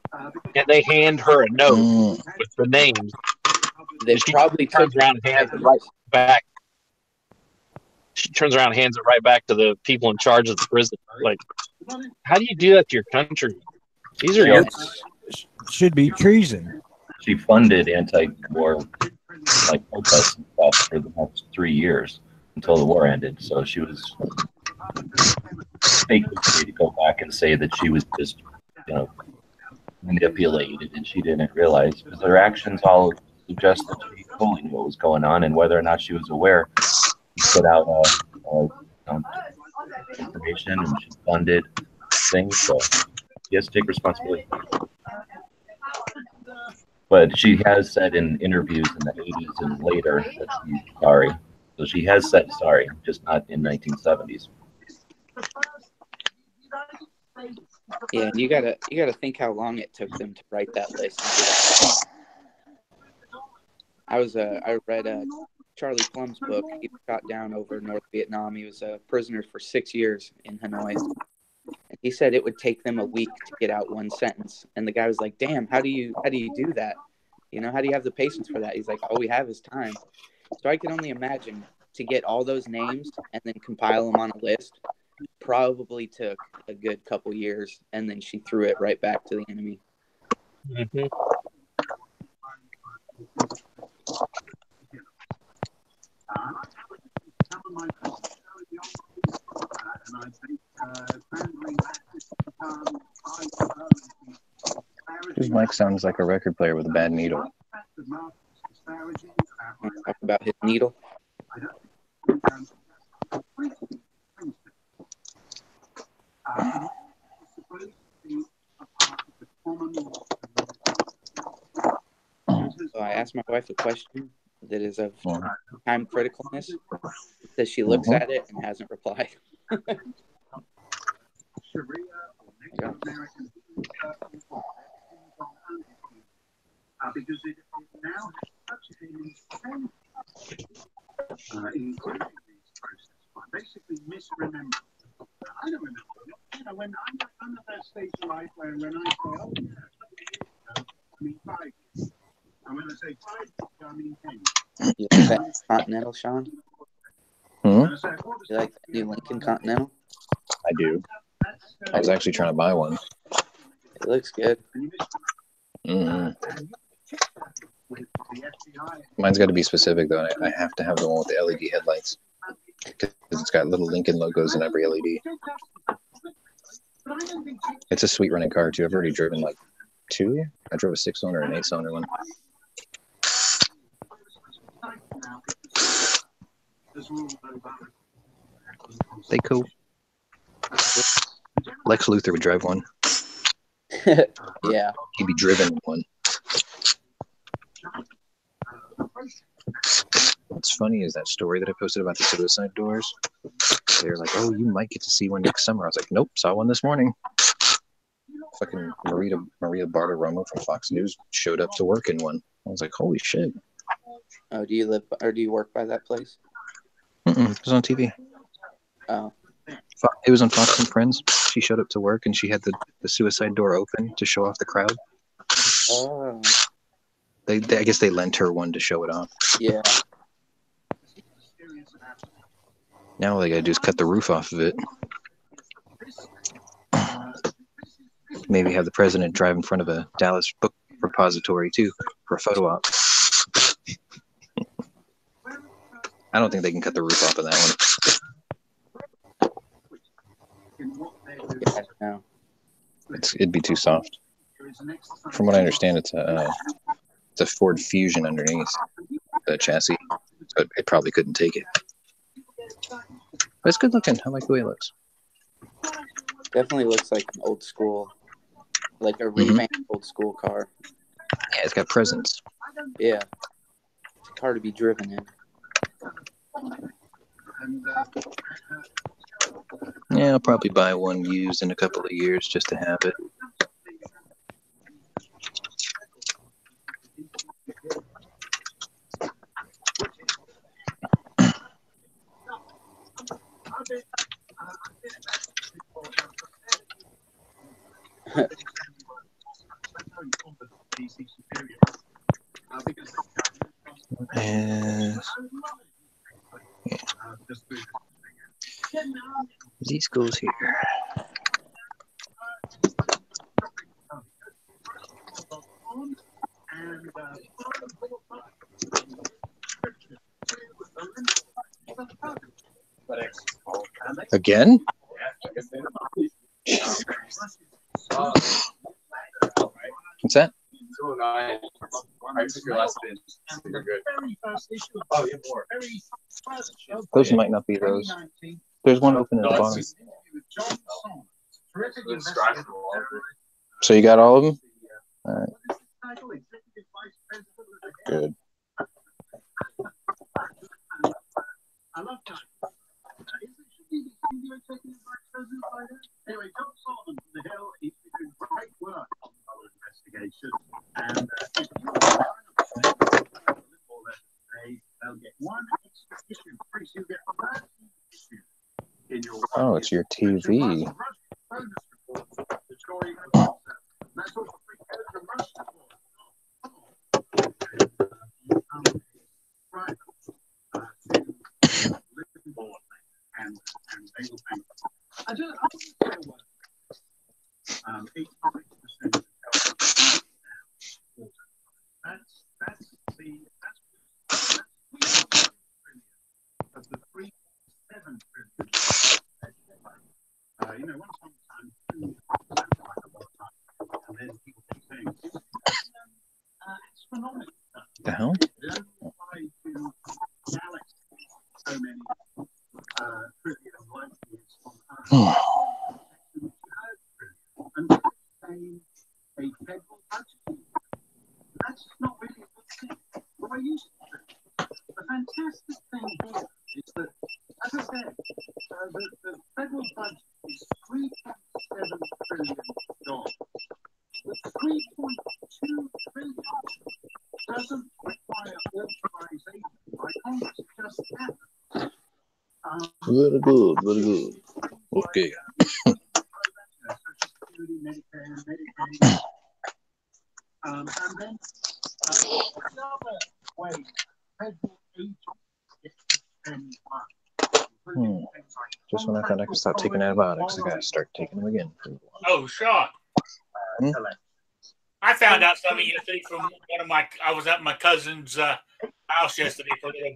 And they hand her a note with the names. They probably turns around and hands it right back. She turns around and hands it right back to the people in charge of the prison. Like, how do you do that to your country? These are your... Should be treason. She funded anti-war protests and stuff for the next 3 years until the war ended. So she was fake to go back and say that she was just, manipulated and she didn't realize, because her actions all suggest that she totally knew what was going on, and whether or not she was aware, she put out information and she funded things. So she has to take responsibility. But she has said in interviews in the 80s and later that she's sorry. So she has said sorry, just not in 1970s. Yeah, and you gotta think how long it took them to write that list. I read Charlie Plum's book. He was shot down over North Vietnam. He was a prisoner for 6 years in Hanoi. And he said it would take them a week to get out one sentence. And the guy was like, "Damn, how do you do that? How do you have the patience for that?" He's like, "All we have is time." So I can only imagine to get all those names and then compile them on a list probably took a good couple years, and then she threw it right back to the enemy. Mm-hmm. His mic sounds like a record player with a bad needle. Talk about his needle. So I asked my wife a question that is of time criticalness. That she looks at it and hasn't replied. basically misremember. I don't remember. You know, when I'm at that stage of life where when I say, oh, yeah, I mean 5 years. And when I say 5 years, I mean 10 years. You like that Continental, Sean? Hmm? You like that new Lincoln Continental? I do. I was actually trying to buy one. It looks good. Mm-hmm. Mine's got to be specific, though. I have to have the one with the LED headlights. Because it's got little Lincoln logos in every LED. It's a sweet running car, too. I've already driven like 2. I drove a 6-cylinder and an 8-cylinder one. They cool. Lex Luthor would drive one. Yeah. He'd be driven in one. What's funny is that story that I posted about the suicide doors. They're like, oh, you might get to see one next summer. I was like, nope, saw one this morning. Fucking Maria Bartiromo from Fox News showed up to work in one. I was like, holy shit. Oh, do you live or do you work by that place? It was on TV. Oh. It was on Fox and Friends. She showed up to work and she had the suicide door open to show off the crowd. Oh. I guess they lent her one to show it off. Yeah. Now all they gotta do is cut the roof off of it. Maybe have the president drive in front of a Dallas book repository too for a photo op. I don't think they can cut the roof off of that one. Yeah, no. It'd be too soft. From what I understand, it's a Ford Fusion underneath the chassis, so it probably couldn't take it. But it's good looking. I like the way it looks. Definitely looks like an old school, like a revamped old school car. Yeah, it's got presence. Yeah. It's a car to be driven in. Yeah, I'll probably buy one used in a couple of years just to have it. These goes here. Again? Jesus Christ. What's that? Those might not be those. There's one open at the bottom. So you got all of them? All right. Good. Anyway, John Solomon from the Hill, he's been doing great work on our investigation. And if you they'll get one extra issue. Chris, you get one issue in your. Oh, it's your TV. The hell? Very good, very good. Okay. And then another way, Just when I thought I could stop taking antibiotics, I gotta start taking them again. Oh, Sean. I found out something yesterday from one of my. I was at my cousin's house yesterday for a little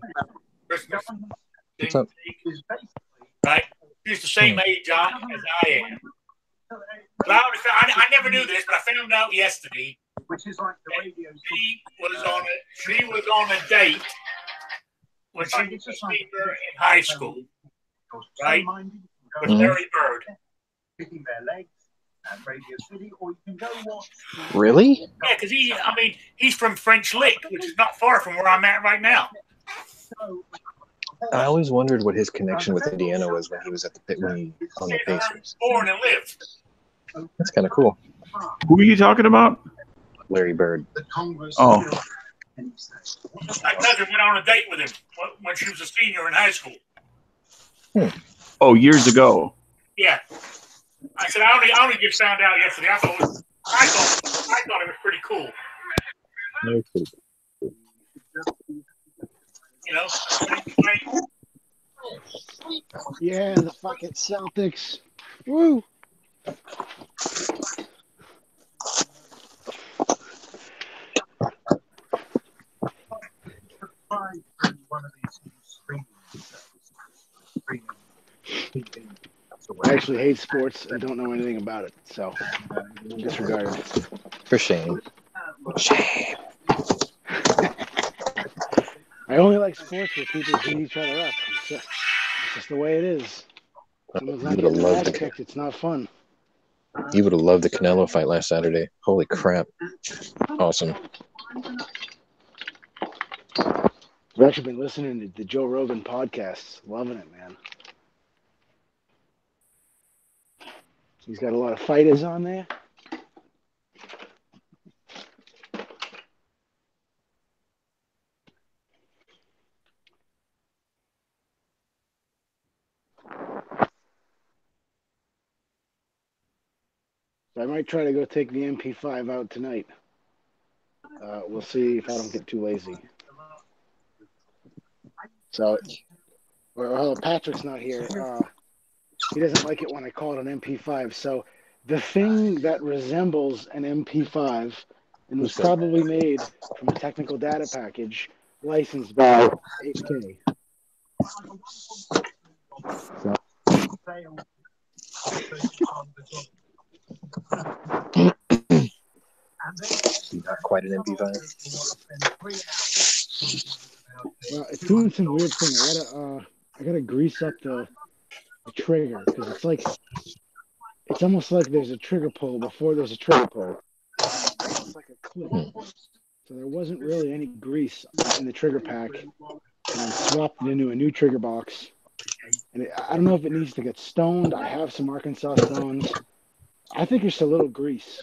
Christmas thing. What's up? Right, he's the same age as I am. I never knew this, but I found out yesterday. which is like the radio. She was on a date when she was a senior in high school, right? With Larry Bird. Picking their legs at Radio City, or you can go watch. Really? Yeah, because he's from French Lick, which is not far from where I'm at right now. I always wondered what his connection with Indiana was when he was at when he on the Pacers. Born and lived. That's kind of cool. Who are you talking about? Larry Bird. Oh. My cousin went on a date with him when she was a senior in high school. Oh, years ago. Yeah. I said I only just found out yesterday. I thought it was pretty cool. You know. Yeah, the fucking Celtics. Woo. I actually hate sports and don't know anything about it, so disregard it. For shame. Shame. I only like sports where people beat each other up. It's just the way it is. Someone's not getting their ass kicked. It's not fun. You would have loved the Canelo fight last Saturday. Holy crap. Awesome. I've actually been listening to the Joe Rogan podcasts. Loving it, man. He's got a lot of fighters on there. I might try to go take the MP5 out tonight. We'll see if I don't get too lazy. So, well, Patrick's not here. He doesn't like it when I call it an MP5. So, the thing that resembles an MP5 and was probably made from a technical data package licensed by HK. So. Not quite an MP5. Well, it's doing some weird thing. I gotta grease up the trigger because it's almost like there's a trigger pull before there's a trigger pull. It's like a clip. So there wasn't really any grease in the trigger pack, and I swapped it into a new trigger box. And I don't know if it needs to get stoned. I have some Arkansas stones. I think just a little grease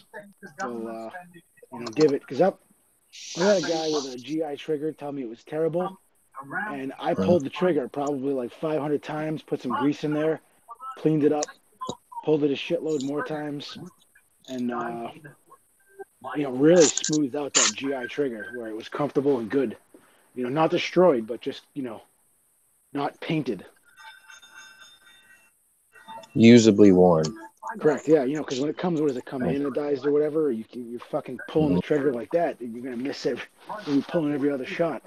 will, give it. Because I had a guy with a GI trigger tell me it was terrible, and I pulled the trigger probably like 500 times, put some grease in there, cleaned it up, pulled it a shitload more times, and really smoothed out that GI trigger where it was comfortable and good. Not destroyed, but just not painted. Usably worn. Correct, yeah, because when it comes, what does it come anodized or whatever? You're fucking pulling the trigger like that, you're gonna miss it. You're pulling every other shot.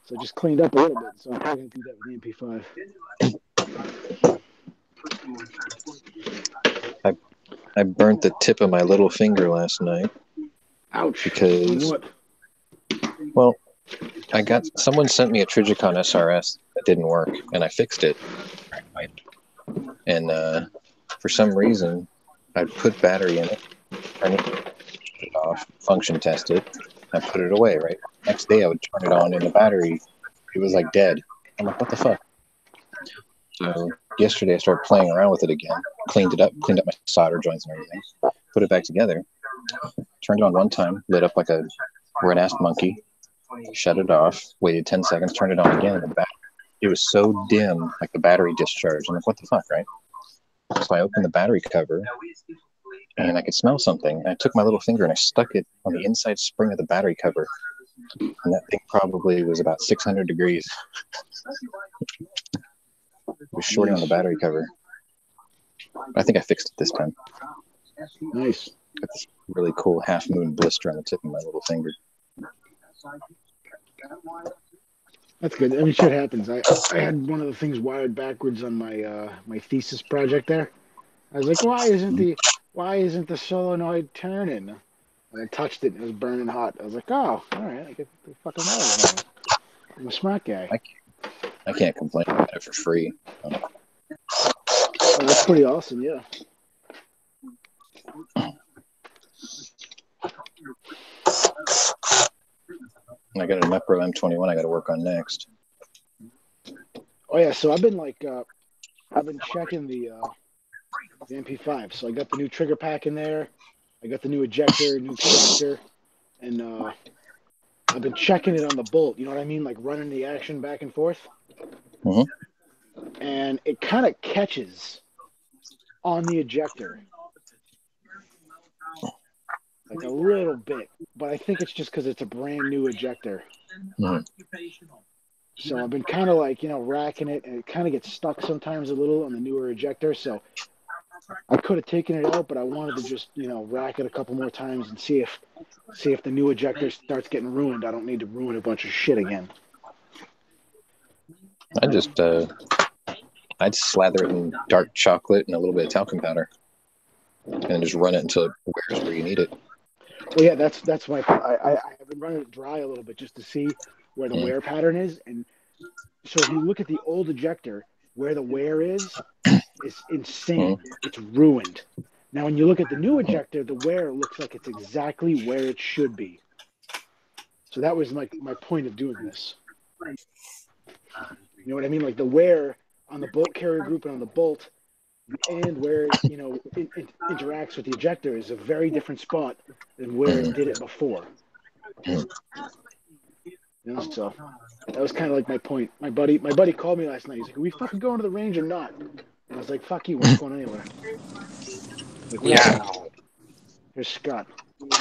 So I just cleaned up a little bit. So I'm probably gonna do that with the MP5. I burnt the tip of my little finger last night. Ouch! Because someone sent me a Trigicon SRS that didn't work, and I fixed it. And for some reason, I put battery in it, turn it off, function test it, I put it away, right? Next day I would turn it on and the battery, it was like dead. I'm like, what the fuck? So yesterday I started playing around with it again, cleaned up my solder joints and everything, put it back together, turned it on one time, lit up like a red-ass monkey, shut it off, waited 10 seconds, turned it on again, and the it was so dim, like the battery discharged. I'm like, what the fuck, right? So I opened the battery cover, and I could smell something. And I took my little finger and I stuck it on the inside spring of the battery cover, and that thing probably was about 600 degrees. It was shorting on the battery cover. I think I fixed it this time. Nice. Got this really cool half moon blister on the tip of my little finger. That's good. I mean, shit happens. I had one of the things wired backwards on my my thesis project there. I was like, why isn't the solenoid turning? And I touched it and it was burning hot. I was like, oh, all right, I get the fucking wire. I'm a smart guy. I can't complain. I got it for free. Oh, that's pretty awesome, yeah. And I got an Mepro M21 I got to work on next. Oh yeah, so I've been checking the MP5. So I got the new trigger pack in there. I got the new ejector, new extractor, and I've been checking it on the bolt. You know what I mean? Like running the action back and forth. Mm-hmm. And it kind of catches on the ejector. Like a little bit, but I think it's just because it's a brand new ejector. Mm-hmm. So I've been kind of like, racking it, and it kind of gets stuck sometimes a little on the newer ejector. So I could have taken it out, but I wanted to just, rack it a couple more times and see if the new ejector starts getting ruined. I don't need to ruin a bunch of shit again. I'd slather it in dark chocolate and a little bit of talcum powder, and just run it until it wears where you need it. Well, yeah, that's my. I've been running it dry a little bit just to see where the wear pattern is, and so if you look at the old ejector, where the wear is insane. It's ruined. Now, when you look at the new ejector, the wear looks like it's exactly where it should be. So that was my point of doing this. You know what I mean? Like the wear on the bolt carrier group and on the bolt, and where it interacts with the ejector is a very different spot than where it did it before. So that was kind of like my point. My buddy called me last night. He's like, "Are we fucking going to the range or not?" And I was like, "Fuck you, we're not going anywhere." Like, yeah. Here's Scott.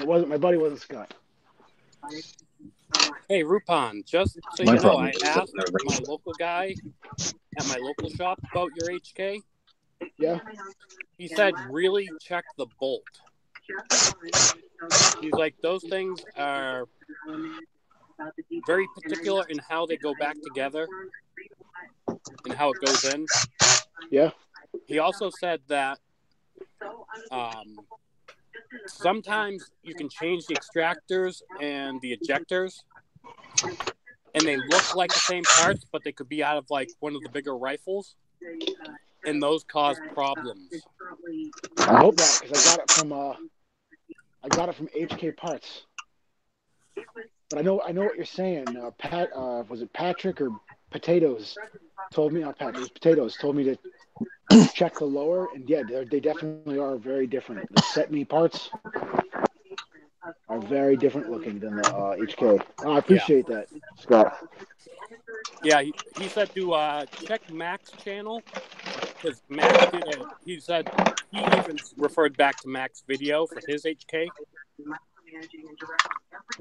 My buddy wasn't Scott. Hey, Rupon, just so you know, I asked my local guy at my local shop about your HK. Yeah. He said, really check the bolt. He's like, those things are very particular in how they go back together and how it goes in. Yeah. He also said that sometimes you can change the extractors and the ejectors, and they look like the same parts, but they could be out of like one of the bigger rifles, and those cause problems. I hope not, because I got it from HK Parts. But I know what you're saying. Was it Patrick or Potatoes told me? Not Patrick, it was Potatoes told me to check the lower, and yeah, they definitely are very different. The set me parts are very different looking than the HK. Oh, I appreciate that, Scott. Yeah, he said to check Mac's channel, because Mac he said he even referred back to Mac's video for his HK.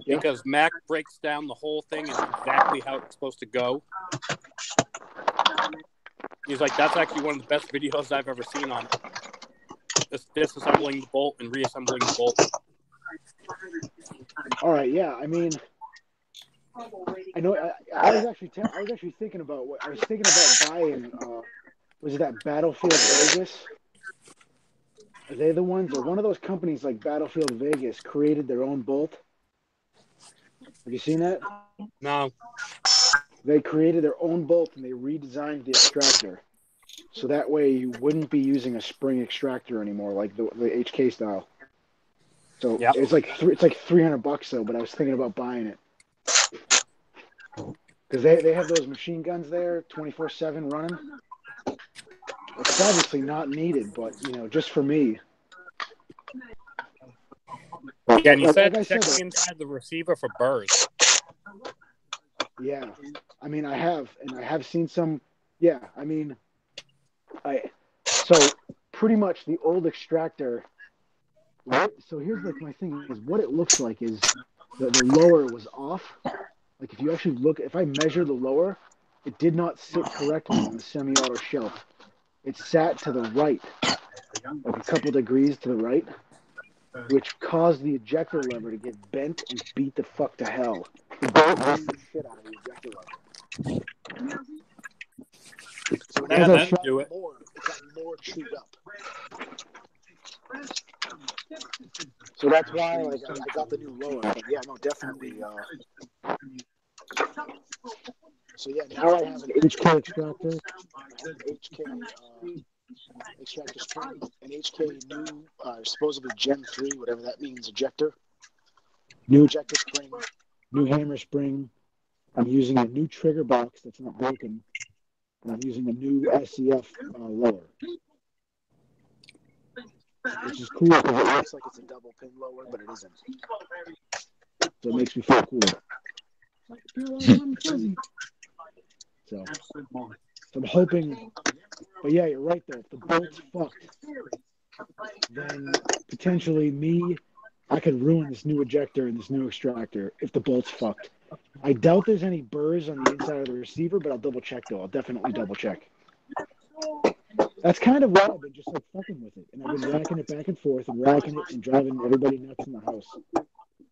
Yeah. Because Mac breaks down the whole thing and exactly how it's supposed to go. He's like, that's actually one of the best videos I've ever seen on disassembling the bolt and reassembling the bolt. All right, yeah. I mean, I know. I was actually thinking about buying. Was it that Battlefield Vegas? Are they the ones, or one of those companies like Battlefield Vegas created their own bolt? Have you seen that? No. They created their own bolt and they redesigned the extractor, so that way you wouldn't be using a spring extractor anymore, like the HK style. So yep. It's like $300 though. But I was thinking about buying it because they have those machine guns there 24/7 running. It's obviously not needed, but just for me. Yeah, and you said checking inside the receiver for burrs. Yeah, I mean, I have seen some. Yeah, I mean, so pretty much the old extractor. So here's like my thing is what it looks like is the lower was off. Like if you actually look, if I measure the lower, it did not sit correctly on the semi-auto shelf. It sat to the right, like a couple degrees to the right, which caused the ejector lever to get bent and beat the fuck to hell. It beat the shit out of the ejector lever. So as I shot more, it got more chewed up. So that's why, like, I got the new lower. But yeah, no, definitely. So yeah, now I have an HK extractor, I have an HK extractor spring, an HK new, supposedly Gen 3, whatever that means, ejector. New ejector spring, new hammer spring. I'm using a new trigger box that's not broken, and I'm using a new SCF lower, which is cool because it looks like it's a double pin lower, but it isn't. So it makes me feel cool. So I'm hoping, but yeah, you're right though. If the bolt's fucked, then potentially I could ruin this new ejector and this new extractor if the bolt's fucked. I doubt there's any burrs on the inside of the receiver, but I'll double check though. I'll definitely double check. That's kind of why I've been just like fucking with it, and I've been racking it back and forth and racking it and driving everybody nuts in the house.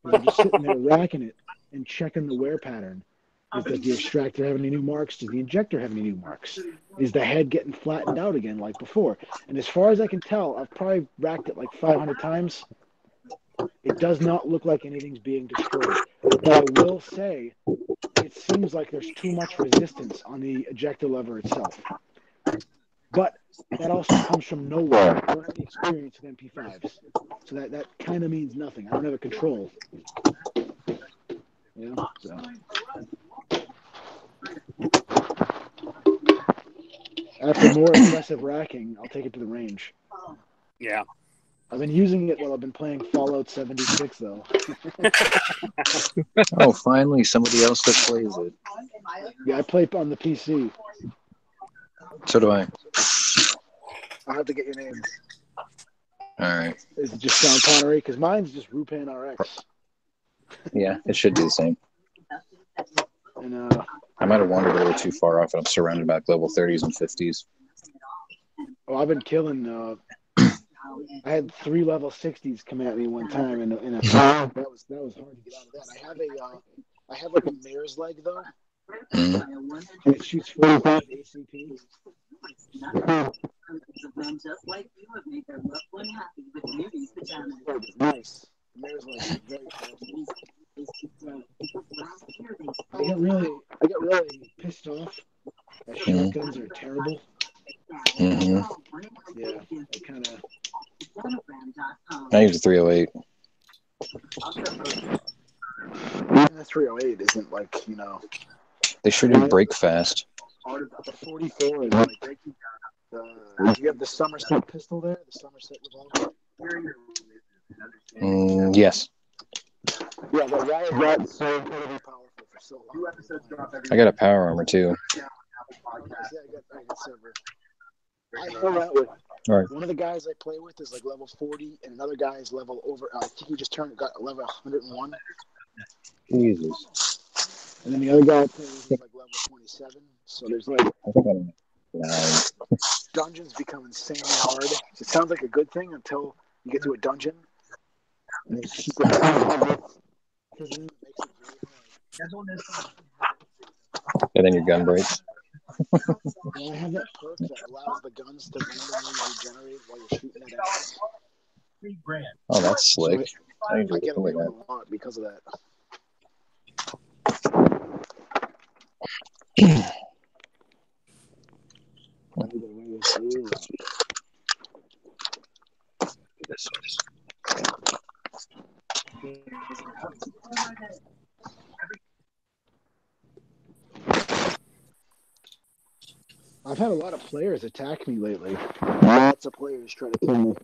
I'm just sitting there racking it and checking the wear pattern. Does the extractor have any new marks? Does the injector have any new marks? Is the head getting flattened out again like before? And as far as I can tell, I've probably racked it like 500 times. It does not look like anything's being destroyed. But I will say, it seems like there's too much resistance on the ejector lever itself. But that also comes from nowhere. I don't have any experience with MP5s. So that kind of means nothing. I don't have a control. Yeah, so. After more aggressive racking, I'll take it to the range. Yeah. I've been using it while I've been playing Fallout 76, though. Oh, finally, somebody else that plays it. Yeah, I play on the PC. So do I. I'll have to get your names. All right. Is it just Sean Connery? Because mine's just Rupan RX. Yeah, it should do the same. And I might have wandered a little too far off, and I'm surrounded by level 30s and 50s. Oh, I've been killing. I had 3 level 60s come at me one time, and that was hard to get out of that. I have like a mare's leg though, and it shoots 45 ACP. Nice. Mare's leg is very powerful. I get really pissed off that shotguns are terrible. Mm-hmm. Yeah, I kind of. I use a 308. Even the 308 isn't like, you know. They sure do break fast. The 44 is like. Do you have the Somerset pistol there? The Somerset revolver? Yes. Yeah, but why is that so incredibly powerful for so long? I got a power armor too. Yeah, I got several. I know that with one of the guys I play with is like level 40, and another guy is level over. I think he just got level 101. Jesus. And then the other guy I play with is like level 27. So there's like. I think I'm 9. Dungeons become insanely hard. It sounds like a good thing until you get to a dungeon. And it makes it very hard. And then your gun breaks. I have that perk that allows the guns to randomly regenerate while you're shooting at enemies. Oh, that's slick. So I get away with a lot because of that. I've had a lot of players attack me lately. Lots of players try to kill me.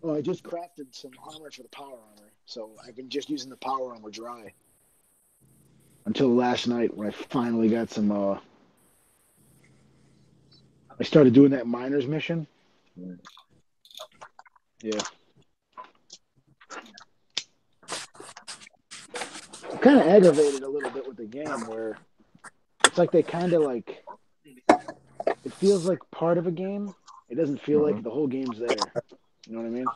Oh, I just crafted some armor for the power armor, so I've been just using the power armor dry until last night when I finally got some. I started doing that miner's mission. Yeah. I'm kind of aggravated a little bit with the game where it's like they kind of like it feels like part of a game. It doesn't feel like the whole game's there. You know what I mean?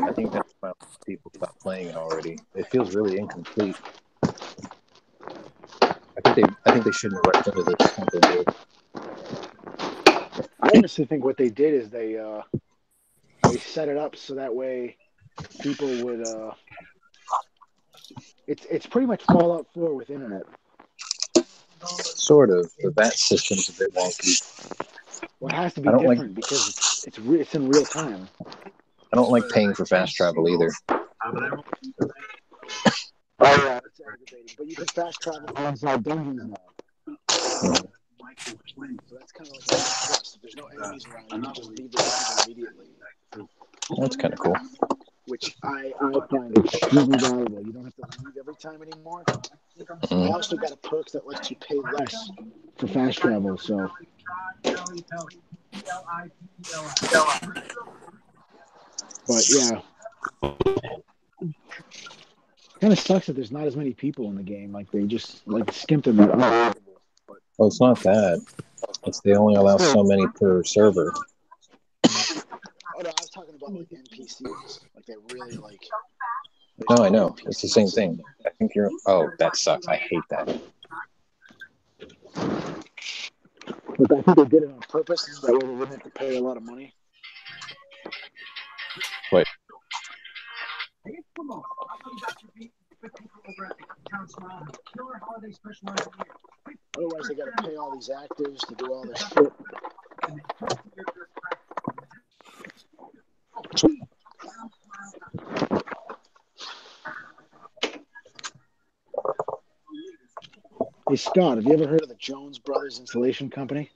I think that's why people stop playing it already. It feels really incomplete. I think they shouldn't have rushed into this like they did. I honestly think what they did is they set it up so that way people would it's pretty much Fallout 4 with internet. Sort of. The bat system's a bit wonky. Well, it has to be different because it's in real time. I don't like paying for fast travel either. Oh yeah, it's aggravating. But you can fast travel inside dungeons now. So that's kind of like a plus. If there's no enemies around, you can just leave the dungeon immediately. That's kind of cool. Which I find extremely valuable. You don't have to leave every time anymore. I also got a perk that lets you pay less for fast travel. So. But yeah, kind of sucks that there's not as many people in the game. Like they just like skimping that. Well, it's not that. It's they only allow so many per server. Oh no, I was talking about like NPCs. Like they really like. No, I know. It's the same thing. I think you're. Oh, that sucks. I hate that. But I think they did it on purpose. That way they wouldn't have to pay a lot of money. Wait. Otherwise, they got to pay all these actors to do all this shit. Hey Scott, have you ever heard of the Jones Brothers Installation Company?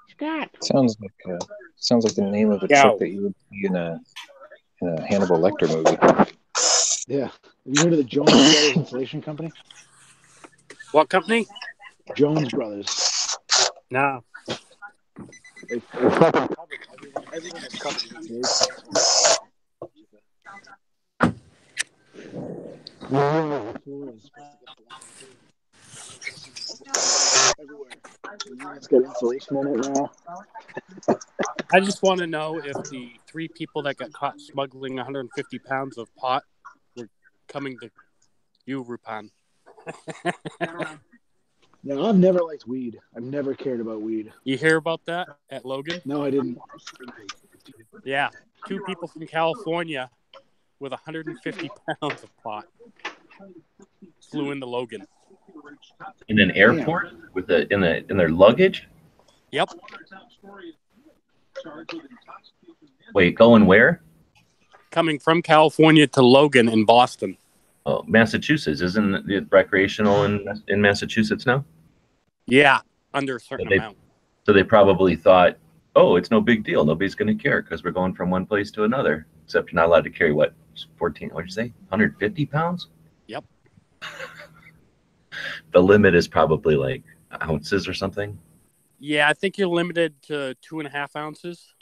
Scott. Sounds like the name of a truck that you would see in a Hannibal Lecter movie. Yeah. Have you heard of the Jones Brothers Installation Company? What company? Jones Brothers. No. They fucking covered everything is covered. It's very successful. It's got insulation in it now. I just want to know if the 3 people that got caught smuggling 150 pounds of pot were coming to you, Rupan. No, I've never liked weed. I've never cared about weed. You hear about that at Logan? No, I didn't. Yeah. 2 people from California with 150 pounds of pot flew into Logan. In an airport with in their luggage? Yep. Wait, going where? Coming from California to Logan in Boston. Oh, Massachusetts. Isn't it recreational in Massachusetts now? Yeah, under a certain amount. So they probably thought, oh, it's no big deal. Nobody's going to care because we're going from one place to another. Except you're not allowed to carry, what, 14, what'd you say, 150 pounds? Yep. The limit is probably like ounces or something. Yeah, I think you're limited to 2.5 ounces.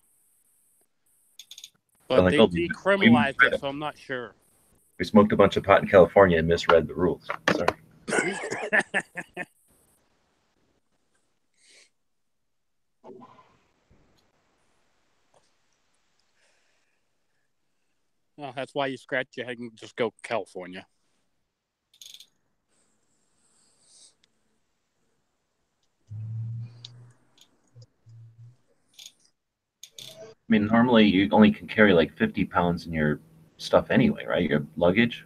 But like, they decriminalized it, so I'm not sure. We smoked a bunch of pot in California and misread the rules. Sorry. Well, that's why you scratch your head and just go California. I mean, normally you only can carry like 50 pounds in your stuff anyway, right? Your luggage.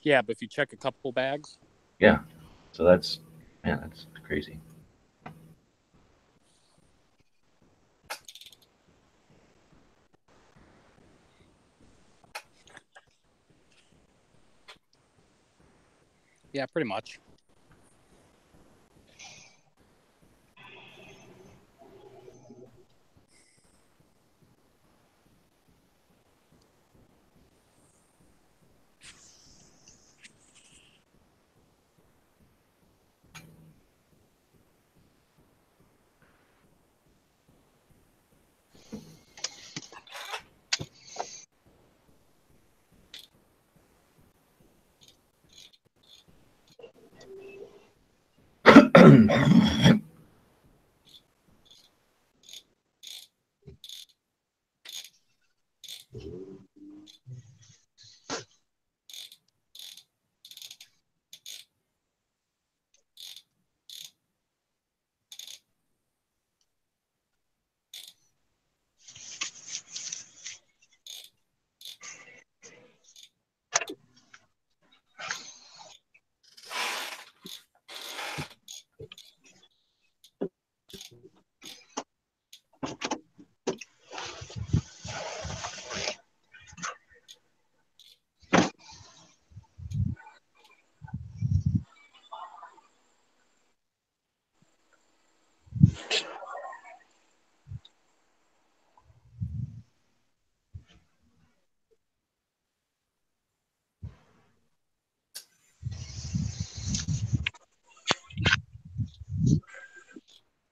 Yeah, but if you check a couple bags. Yeah. So that's crazy. Yeah, pretty much.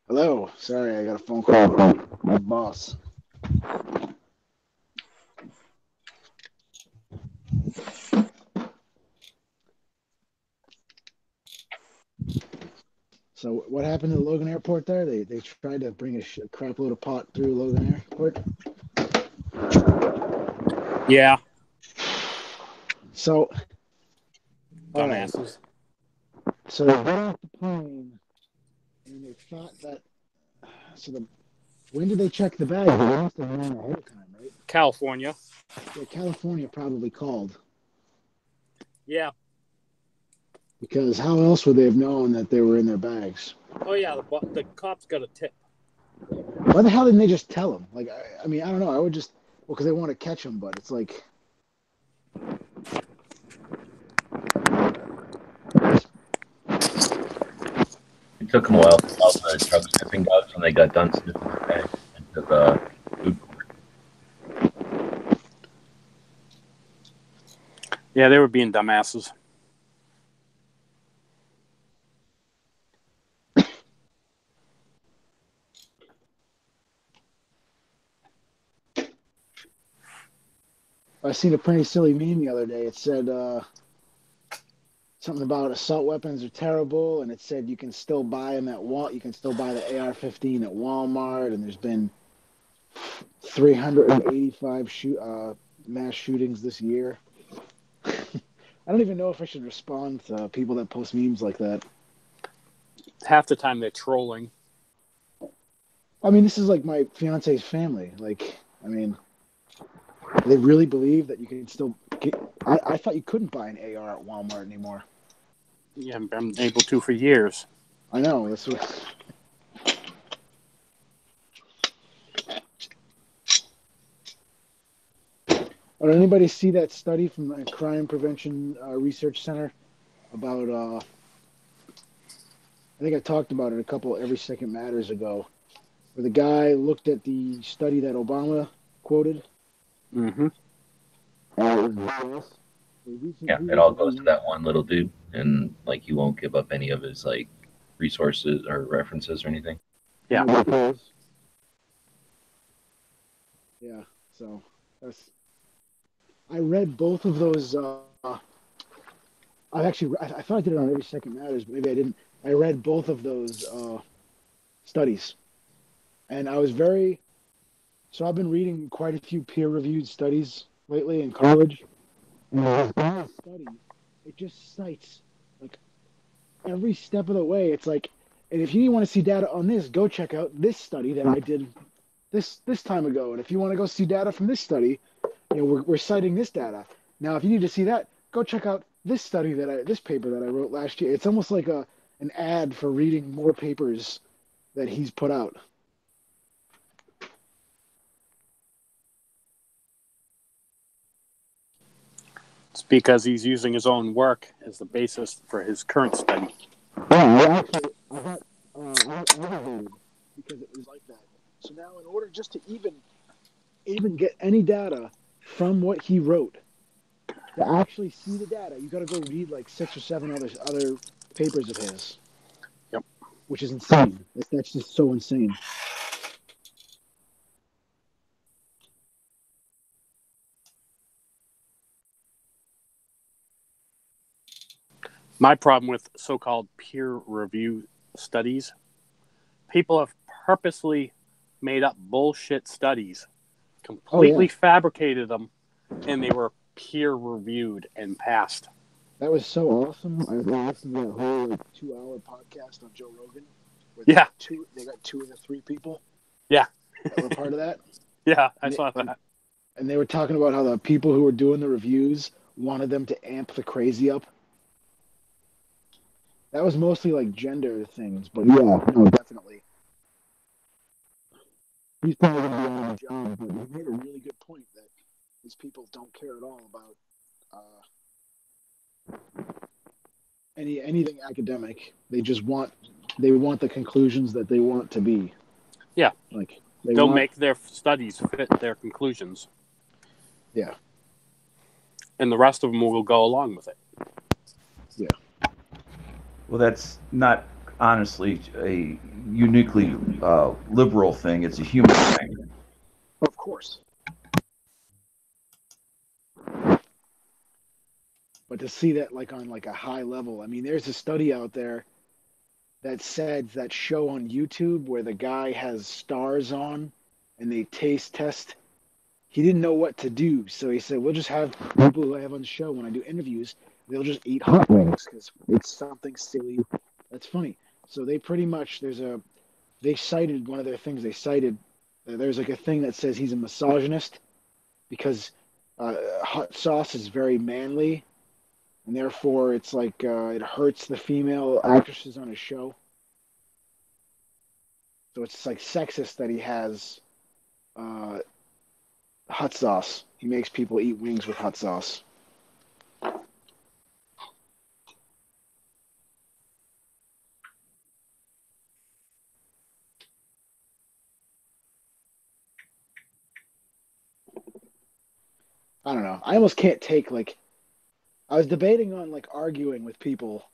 Hello. Sorry, I got a phone call from my boss. So what happened to the Logan Airport there? They tried to bring a crap load of pot through Logan Airport. Yeah. So dumbasses. Right. So they got off the plane and they thought that. When did they check the bag? They must have known ahead of time, right? California. Yeah, California probably called. Yeah. Because how else would they have known that they were in their bags? Oh yeah, the cops got a tip. Why the hell didn't they just tell them? Like, I mean, I don't know. I would just, well, because they want to catch them, but it's like. It took them a while to file the drug sniffing dogs when they got done sniffing the bag into the food court. Yeah, they were being dumbasses. I seen a pretty silly meme the other day. It said something about assault weapons are terrible, and it said you can still buy them at You can still buy the AR-15 at Walmart, and there's been 385 mass shootings this year. I don't even know if I should respond to people that post memes like that. Half the time they're trolling. I mean, this is like my fiance's family. Like, I mean, they really believe that you can still get. I thought you couldn't buy an AR at Walmart anymore. Yeah, I've been able to for years. I know. That's what. Did anybody see that study from the Crime Prevention Research Center about? I think I talked about it a couple Every Second Matters ago, where the guy looked at the study that Obama quoted. Mm-hmm. Yeah, it all goes to that one little dude, and like he won't give up any of his like resources or references or anything. Yeah. Yeah. So that's. I read both of those. I thought I did it on Every Second Matters, but maybe I didn't. I read both of those studies, and I was very. So I've been reading quite a few peer-reviewed studies lately in college. And this guy's study, it just cites like every step of the way. It's like, and if you want to see data on this, go check out this study that I did this time ago. And if you want to go see data from this study, we're citing this data. Now, if you need to see that, go check out this study this paper that I wrote last year. It's almost like an ad for reading more papers that he's put out. It's because he's using his own work as the basis for his current study. Yeah, actually, I got motivated because it was like that. So now, in order just to even get any data from what he wrote, to actually see the data, you got to go read like 6 or 7 other papers of his. Yep. Which is insane. That's just so insane. My problem with so-called peer review studies. People have purposely made up bullshit studies, completely fabricated them, and they were peer reviewed and passed. That was so awesome. I listened to that whole 2-hour podcast on Joe Rogan. Where Yeah. They got 2 of the 3 people. Yeah. That were part of that. Yeah, I saw that. And they were talking about how the people who were doing the reviews wanted them to amp the crazy up. That was mostly like gender things, but yeah, no, definitely. He's probably going to be on the job, but he made a really good point that these people don't care at all about anything academic. They just want the conclusions that they want to be. Yeah, like they'll make their studies fit their conclusions. Yeah, and the rest of them will go along with it. Yeah. Well, that's not honestly a uniquely liberal thing. It's a human thing. Of course. But to see that like on like a high level, I mean, there's a study out there that said that show on YouTube where the guy has stars on and they taste test. He didn't know what to do, so he said, "We'll just have people who I have on the show when I do interviews. They'll just eat hot wings because it's something silly that's funny." So they pretty much they cited one of their things. They cited there's like a thing that says he's a misogynist because hot sauce is very manly. And therefore, it's like it hurts the female actresses on his show. So it's like sexist that he has hot sauce. He makes people eat wings with hot sauce. I don't know. I almost can't take like. I was debating on like arguing with people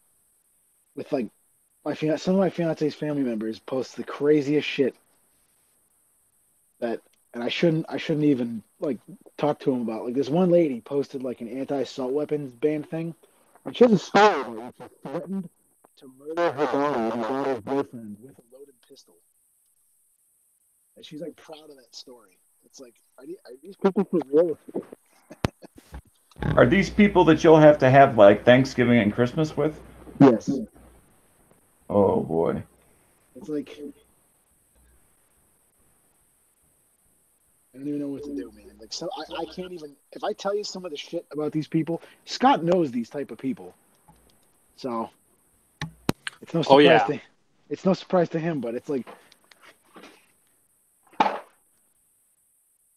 with like some of my fiance's family members post the craziest shit and I shouldn't even like talk to him about. Like this one lady posted like an anti-assault weapons ban thing, and she has a story where she threatened to murder her daughter's boyfriend with a loaded pistol, and she's like proud of that story. It's like, are these people for real? Are these people that you'll have to have like Thanksgiving and Christmas with? Yes. Oh boy. It's like I don't even know what to do, man. Like, so I can't even. If I tell you some of the shit about these people, Scott knows these type of people, so it's no surprise. It's no surprise to him, but it's like,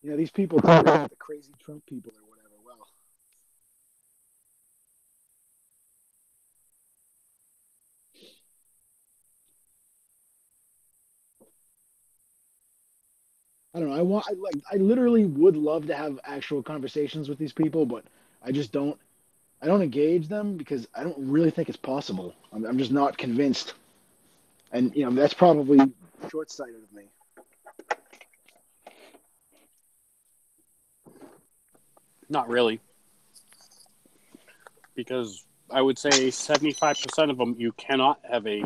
these people talk about the crazy Trump people or whatever. Well, I don't know. I literally would love to have actual conversations with these people, but I just don't. I don't engage them because I don't really think it's possible. I'm just not convinced, and that's probably short-sighted of me. Not really, because I would say 75% of them you cannot have a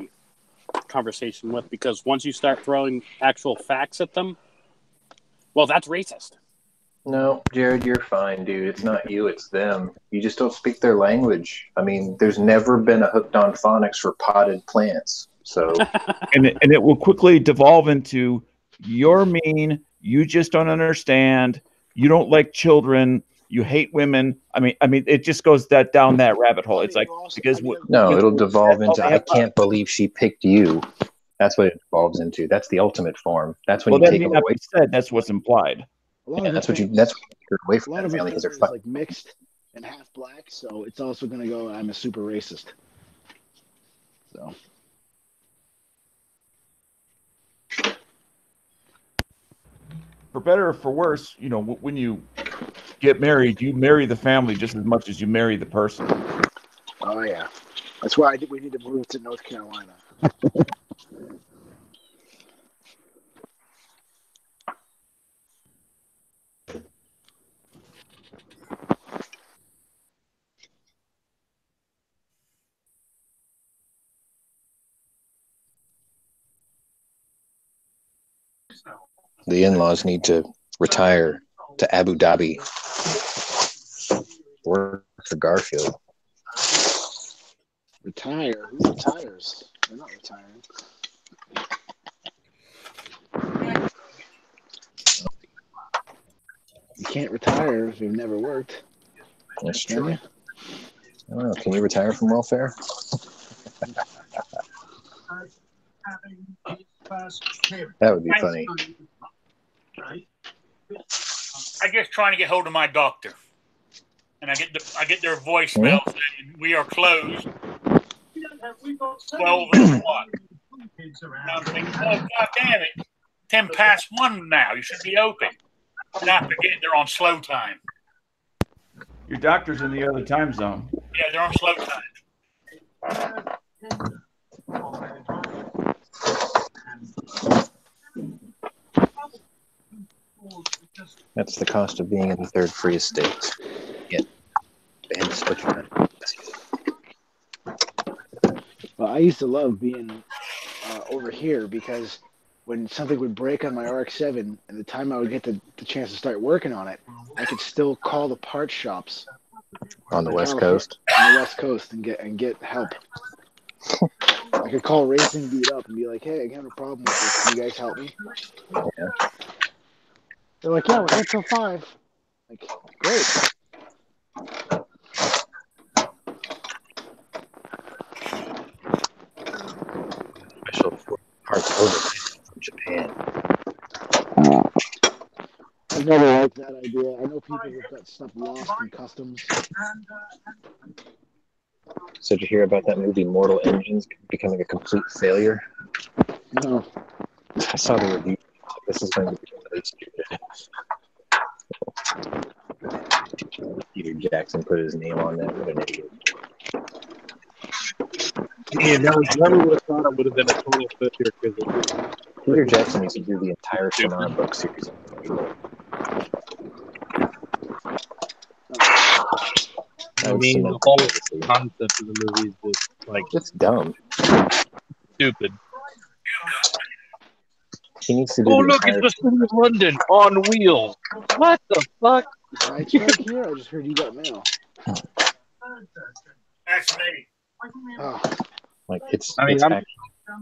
conversation with, because once you start throwing actual facts at them, well, that's racist. No, Jared, you're fine, dude. It's not you, it's them. You just don't speak their language. I mean, there's never been a hooked on phonics for potted plants. So, and it will quickly devolve into you're mean, you just don't understand, you don't like children, you hate women. I mean, it just goes down that rabbit hole. It's like it'll devolve into I can't believe she picked you. That's what it devolves into. That's the ultimate form. That's when you take them away. That's what's implied. That's what you take away from that family because they're like mixed and half black. So it's also going to go. I'm a super racist. So. For better or for worse, when you get married, you marry the family just as much as you marry the person. Oh yeah, that's why I think we need to move to North Carolina. The in-laws need to retire to Abu Dhabi. Work for Garfield. Retire? Who retires? They're not retiring. You can't retire if you've never worked. That's true. I don't know. Can you retire from welfare? That would be funny. I guess trying to get hold of my doctor, and I get their voicemail saying we are closed. 12 o'clock. And I'm thinking, oh, God damn it. 10 past 1 now. You should be open. And I forget they're on slow time. Your doctor's in the other time zone. Yeah, they're on slow time. That's the cost of being in the third free estate. Get banned switchman. Well, I used to love being over here because when something would break on my RX-7 and the time I would get the chance to start working on it, I could still call the parts shops on the West Coast. On the West Coast and get help. I could call Racing Beat up and be like, "Hey, I'm having a problem with this. Can you guys help me?" Yeah. They're like, "Yeah, we're here till 5." Like, great. Special parts over from Japan. I've never liked that idea. I know people have got stuff lost in customs. So did you hear about that movie Mortal Engines becoming a complete failure? No. I saw the review. This is going to be really stupid. Peter Jackson put his name on that. What an idiot. Yeah, never would have thought it would have been a total failure because Peter Jackson used to do the entire Shannara book series. I mean, the whole concept of the movie is just like it's dumb, stupid. He needs to do look, it's the city of London on wheels. What the fuck? I check here. I just heard you got mail. That's me. Oh. Like it's actually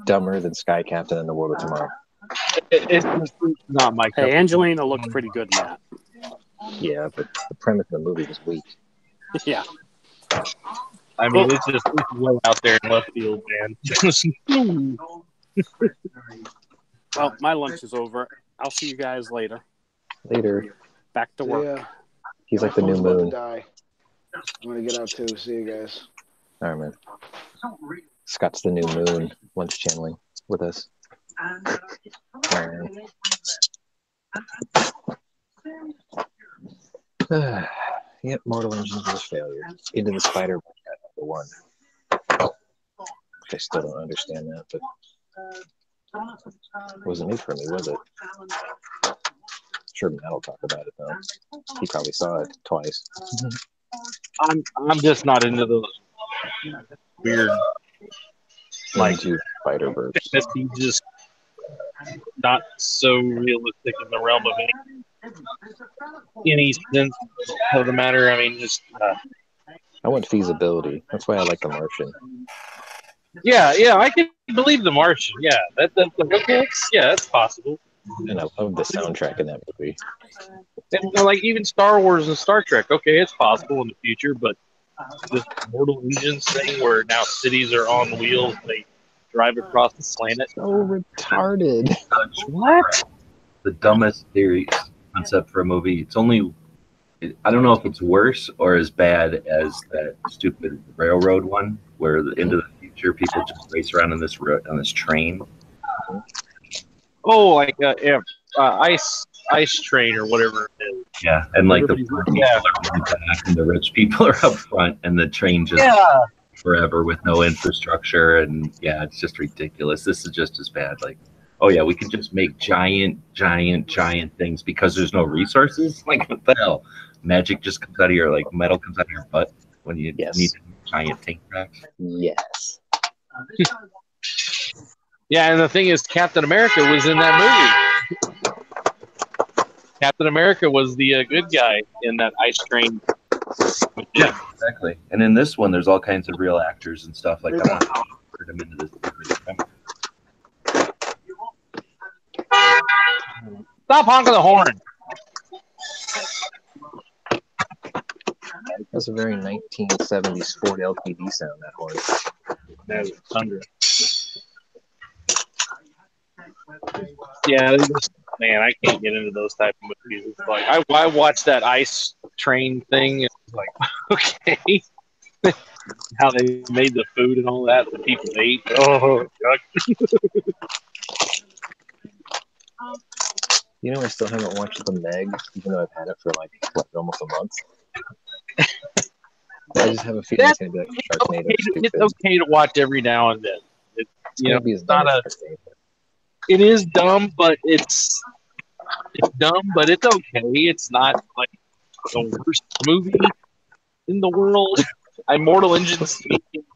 dumber than Sky Captain and the World of Tomorrow. It's not my. Hey, Angelina looks pretty good in that. Yeah, but the premise of the movie was weak. Yeah. I mean, it's way out there in left field, man. Well, my lunch is over. I'll see you guys later. Later. Back to work. Yeah. He's like the new moon. I'm gonna get out too. See you guys. All right, man. Scott's the new moon. Lunch channeling with us. Yep, Mortal Engines was a failure. Into the Spider-Man #1. I still don't understand that, but it wasn't made for me, was it? Sure, Matt will talk about it though. He probably saw it twice. I'm just not into those weird like Spider-Verse. fantasy, just not so realistic in the realm of any sense of the matter. I mean, just I want feasibility. That's why I like The Martian. Yeah, I can believe The Martian. Yeah, that's okay. Yeah, that's possible. And I love the soundtrack in that movie. And like even Star Wars and Star Trek, okay, it's possible in the future, but this Mortal Engines thing where now cities are on wheels, they drive across the planet. So retarded. What? The dumbest theory concept for a movie. It's only, I don't know if it's worse or as bad as that stupid railroad one, where into the future people just race around on this train. Oh, like ice train or whatever it is. Yeah, and like the poor people are in the back and the rich people are up front, and the train just forever with no infrastructure, and it's just ridiculous. This is just as bad. Like, oh yeah, we can just make giant things because there's no resources. Like, what the hell? Magic just comes out of your, like, metal comes out of your butt when you need giant tank tracks. Yes. Yeah, and the thing is, Captain America was in that movie. Captain America was the good guy in that ice train. Yeah, exactly. And in this one, there's all kinds of real actors and stuff like that. Put them into this different. Stop honking the horn. That's a very 1970s Ford LTD sound, that horn. That was thunder. Yeah, man, I can't get into those type of movies. It's like I watched that ice train thing. And it's like, okay, how they made the food and all that people ate. Oh, God. You know, I still haven't watched The Meg, even though I've had it for like almost a month. I just have a feeling it's going to be like Sharknado. It's okay to watch every now and then. It's going to be as dumb as Sharknado. It is dumb, but it's dumb, but it's okay. It's not like the worst movie in the world. Mortal Engines is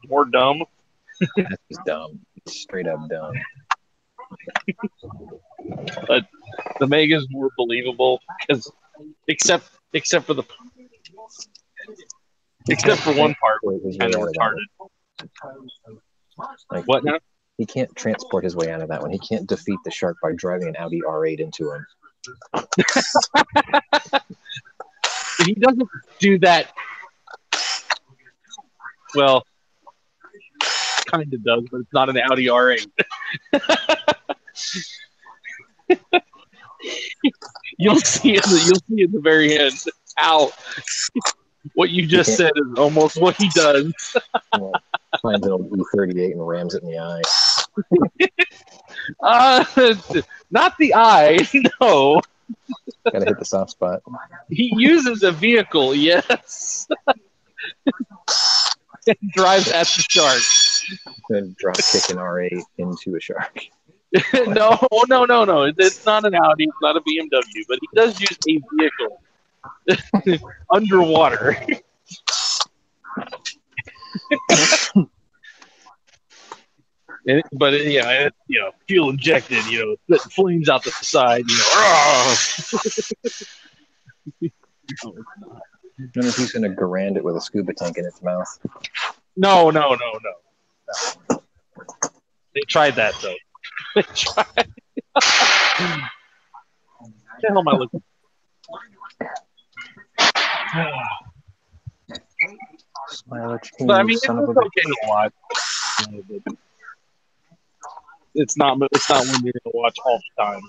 more dumb. That's just dumb. It's straight up dumb. But the Meg is more believable because except for one part, which is kind of retarded. Like, what now? He can't transport his way out of that one. He can't defeat the shark by driving an Audi R8 into him. He doesn't do that. Well, kind of does, but it's not an Audi R8. You'll see at the very end how what you just said is almost what he does. Finds an old E38 and rams it in the eye. Not the eye, no. Gotta hit the soft spot. He uses a vehicle, yes. And drives at the shark. Then drop kick an R8 into a shark. No. It's not an Audi, it's not a BMW, but he does use a vehicle underwater. But fuel injected, spitting flames out the side, I wonder if he's gonna Garand it with a scuba tank in its mouth. No. They tried that though. They tried. What the hell am I looking for? But I mean, it's okay to watch. It's not one you're gonna watch all the time.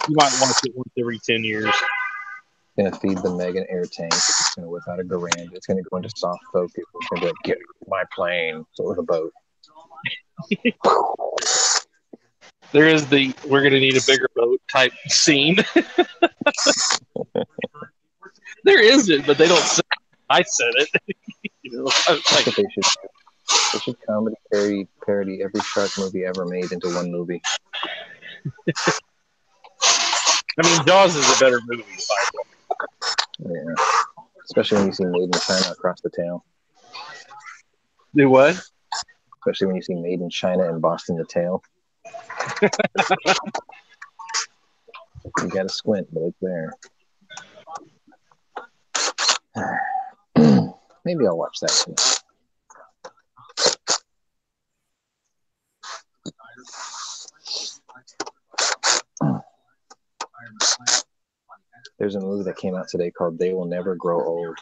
You might watch it once every 10 years. Gonna feed the Meg an air tank. It's gonna whip out a Garand. It's gonna go into soft focus. It's gonna be like, get my plane. So with a boat. There is we're gonna need a bigger boat type scene. There isn't, but they don't say it. I said it. They should comedy parody every shark movie ever made into one movie. I mean, Jaws is a better movie. Yeah, especially when you see Made in China across the tail. Do what? Especially when you see Made in China embossed in the tail. You gotta squint, but it's there. Maybe I'll watch that tonight. There's a movie that came out today called They Will Never Grow Old.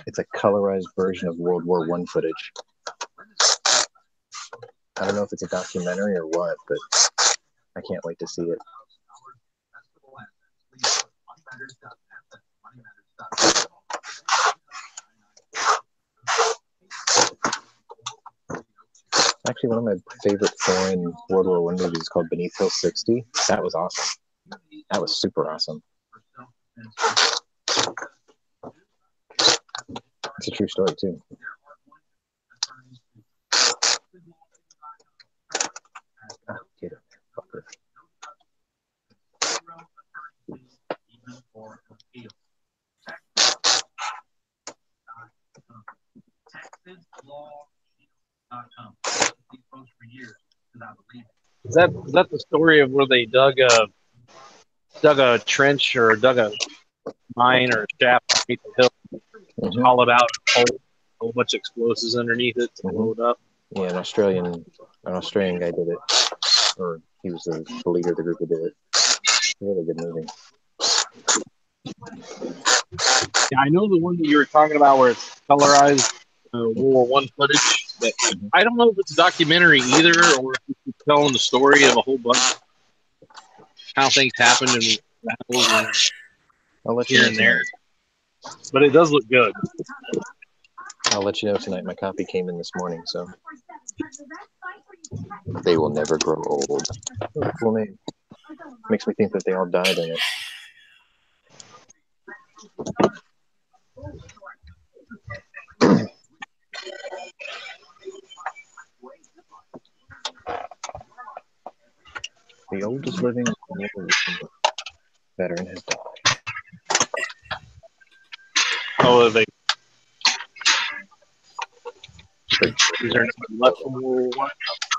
It's a colorized version of World War I footage. I don't know if it's a documentary or what, but I can't wait to see it. Actually, one of my favorite foreign World War I movies is called Beneath Hill 60. That was awesome. That was super awesome. It's a true story, too. Oh, get it, fucker. Is that the story of where they dug dug a trench or dug a mine or a shaft underneath the hill, hollowed out a whole bunch of explosives underneath it to blow it up. Yeah, an Australian guy did it, or he was the leader of the group who did it. Really good movie. Yeah, I know the one that you were talking about where it's colorized World War I footage. But I don't know if it's a documentary either, or if it's telling the story of a whole bunch of how things happened and battles I'll let here you know and there. tonight. But it does look good. I'll let you know tonight. My copy came in this morning, so They Will Never Grow Old. Oh, cool name. Makes me think that they all died in it. The oldest living veteran has died. Oh, they. Is there nothing left from World War I?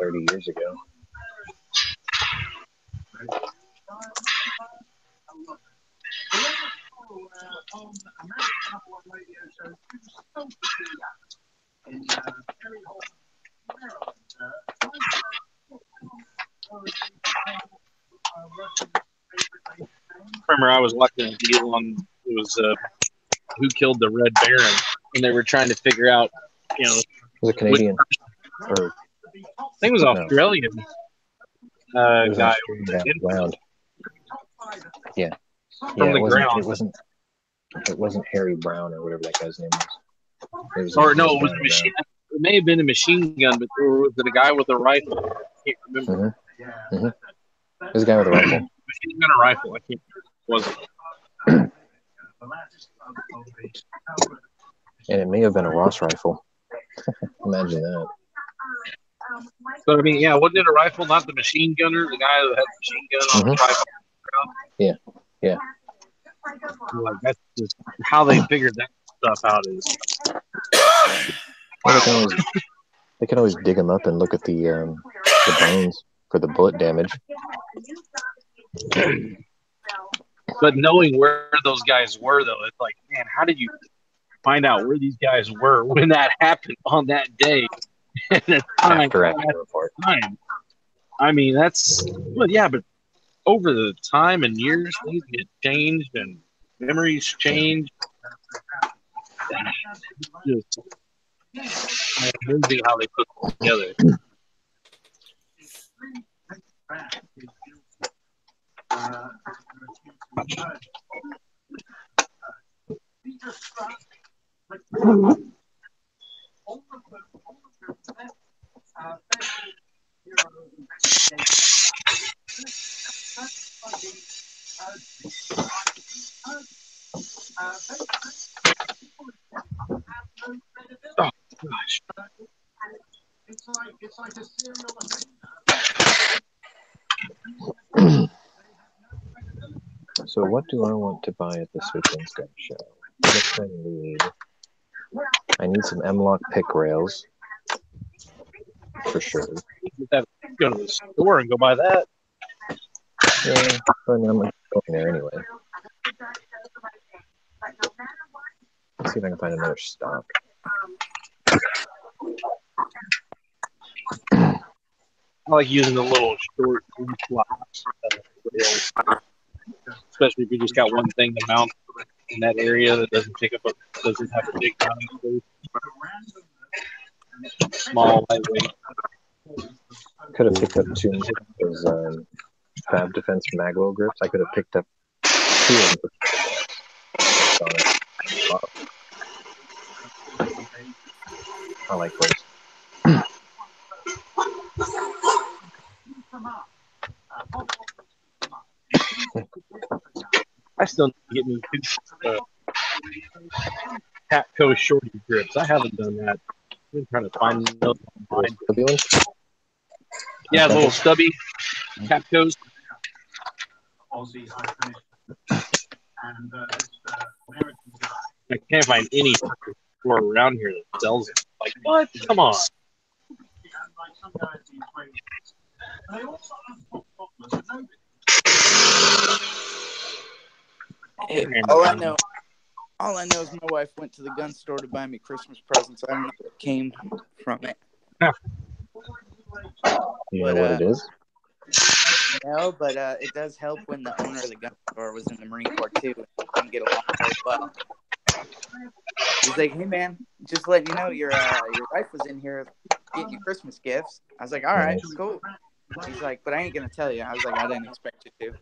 30 years ago. Remember, I was watching a deal on it was Who Killed the Red Baron, and they were trying to figure out, Was it Canadian? Or I think it was Australian. It was Guy Australian guy ground. Yeah. From the ground. It wasn't Harry Brown or whatever that guy's name was. It was a machine. It may have been a machine gun, but or was it a guy with a rifle? I can't remember. It was a guy with a rifle. Machine gun or rifle? I can't remember. Was it? And it may have been a Ross rifle. Imagine that. But I mean, yeah, wasn't it a rifle? Not the machine gunner, the guy that had the machine gun on the rifle. Yeah. Like that's just how they figured that stuff out. Is well, they can always dig them up and look at the bones for the bullet damage. But knowing where those guys were, though, it's like, man, how did you find out where these guys were when that happened on that day? After report. I mean, that's but over the time and years, things get changed and memories change. Just amazing how they put it together. Oh gosh. It's like a serial. So what do I want to buy at the Switching Gun show? What I need? I need some M-Lock pick rails. For sure. Go to the store and go buy that. Yeah, but I mean, I'm going there anyway. Let's see if I can find another stock. I like using the little short slots, especially if you just got one thing to mount in that area that doesn't have a big mounting space. Small, lightweight. Could have picked up two of those Fab Defense Magwell grips. I could have picked up two of them. I like those. I still need to get me two Capco shorty grips. I haven't done that. I've been trying to find those online. Yeah, little stubby Capcos. I can't find any store around here that sells it. Like, what? Come on. Hey, all I know is my wife went to the gun store to buy me Christmas presents. I don't know what came from it. You know what it is? No, but it does help when the owner of the gun store was in the Marine Corps too. We didn't get along very well. He's like, "Hey man, just letting you know your wife was in here getting you Christmas gifts." I was like, "All right, cool." He's like, "But I ain't gonna tell you." I was like, "I didn't expect you to."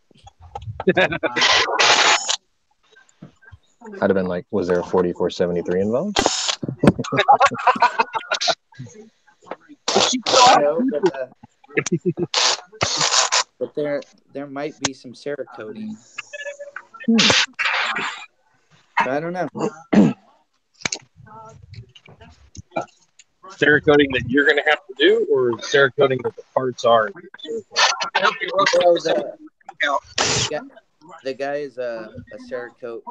I'd have been like, was there a 4473 involved? No, but there might be some Cerakoting. I don't know. Cerakoting that you're going to have to do, or Cerakoting that the parts are? The guy is a Cerakote.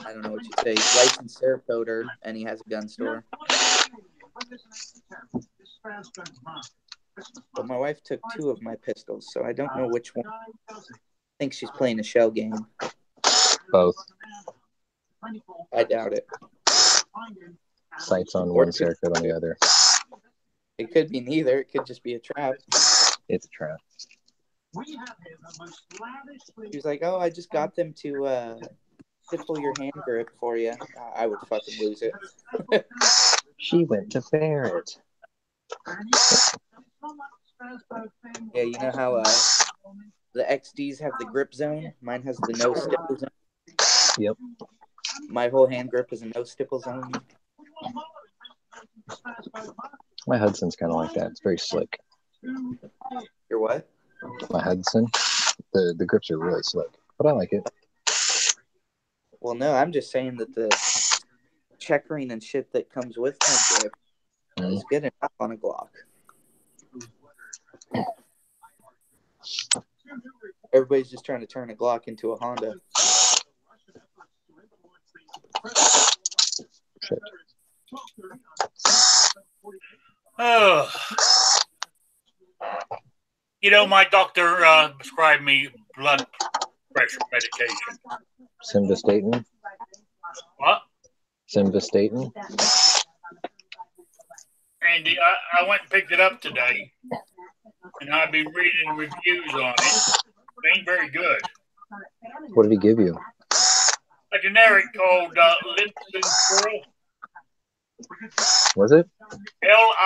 I don't know what you say. Licensed Cerakoter, and he has a gun store. But my wife took 2 of my pistols, so I don't know which one. I think she's playing a shell game. Both. I doubt it. Sights on one, Cerakote on the other. It could be neither. It could just be a trap. It's a trap. He was like, "Oh, I just got them to stipple your hand grip for you." I would fucking lose it. She went to Barrett. Yeah, you know how the XDs have the grip zone? Mine has the no stipple zone. Yep. My whole hand grip is a no stipple zone. My Hudson's kind of like that. It's very slick. Your what? My Hudson. The grips are really slick, but I like it. Well, no, I'm just saying that the checkering and shit that comes with my grip is good enough on a Glock. Everybody's just trying to turn a Glock into a Honda. Shit. Oh. You know, my doctor prescribed me blood pressure medication. Simvastatin? What? Simvastatin? Andy, I went and picked it up today, and I've been reading reviews on it. It ain't very good. What did he give you? A generic called Lisinoppril. Was it? Lisinoppril.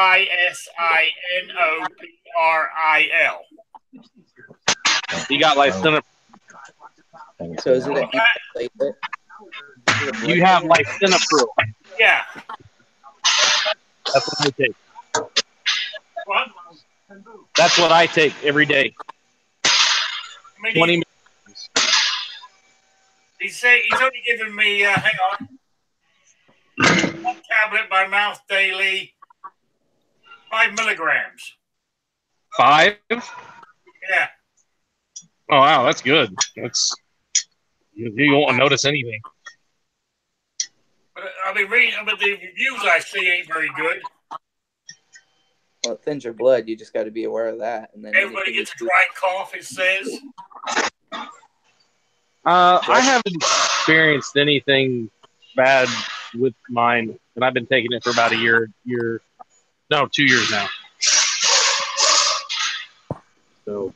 You got Lisinoppril. So is it You have Lisinoppril. Yeah. That's what I take. What? That's what I take every day. 20 minutes. He's only giving me, hang on, 1 tablet by mouth daily, 5 milligrams. 5? Yeah. Oh, wow, that's good. You won't notice anything. But I've been reading, but the reviews I see ain't very good. Well, it thins your blood. You just got to be aware of that. And then Everybody gets a dry cough, it says. I haven't experienced anything bad with mine, and I've been taking it for about 2 years now. So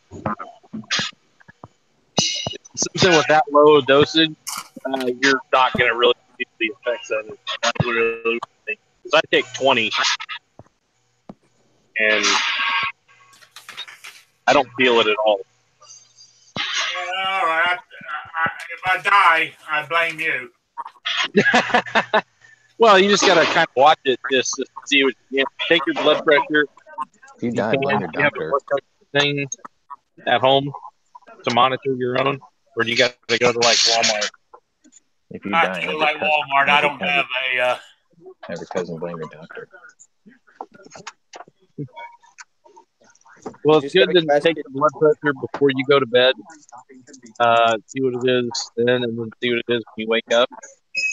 something with that low dosage, you're not going to really feel the effects of it. Because I take 20, and I don't feel it at all. All right. If I die, I blame you. Well, you just got to kind of watch it just to see what you take your blood pressure. If you die, blame your You have a doctor. blood pressure thing at home to monitor your own, or do you got to go to like Walmart? If you I die, feel like Walmart. I don't have a. Have your cousin blame your doctor. Well, it's good to take the blood pressure before you go to bed. See what it is then, and then see what it is when you wake up.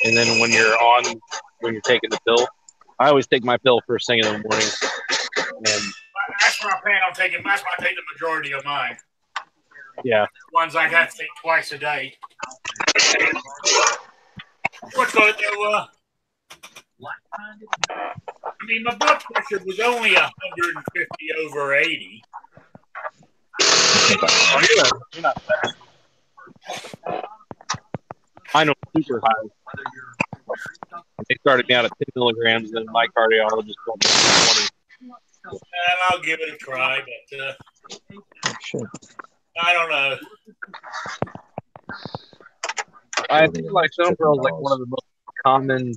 And then when you're taking the pill, I always take my pill first thing in the morning. That's where I plan on taking. That's why I take the majority of mine. Yeah. Ones I got to take twice a day. What's going to do? I mean, my blood pressure was only 150 over 80. Oh, you're not bad. Mine was super high. They started me out at 10 milligrams, and then my cardiologist told me 20. And I'll give it a try, but I don't know. I feel like Stonepro is like one of the most common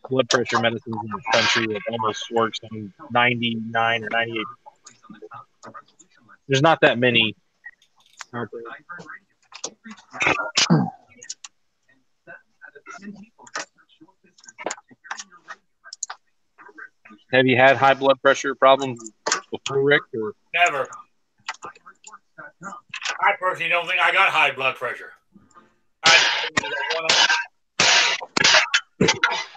blood pressure medicines in the country. It almost works on 99 or 98. There's not that many. Have you had high blood pressure problems before, Rick? Or? Never. I personally don't think I got high blood pressure.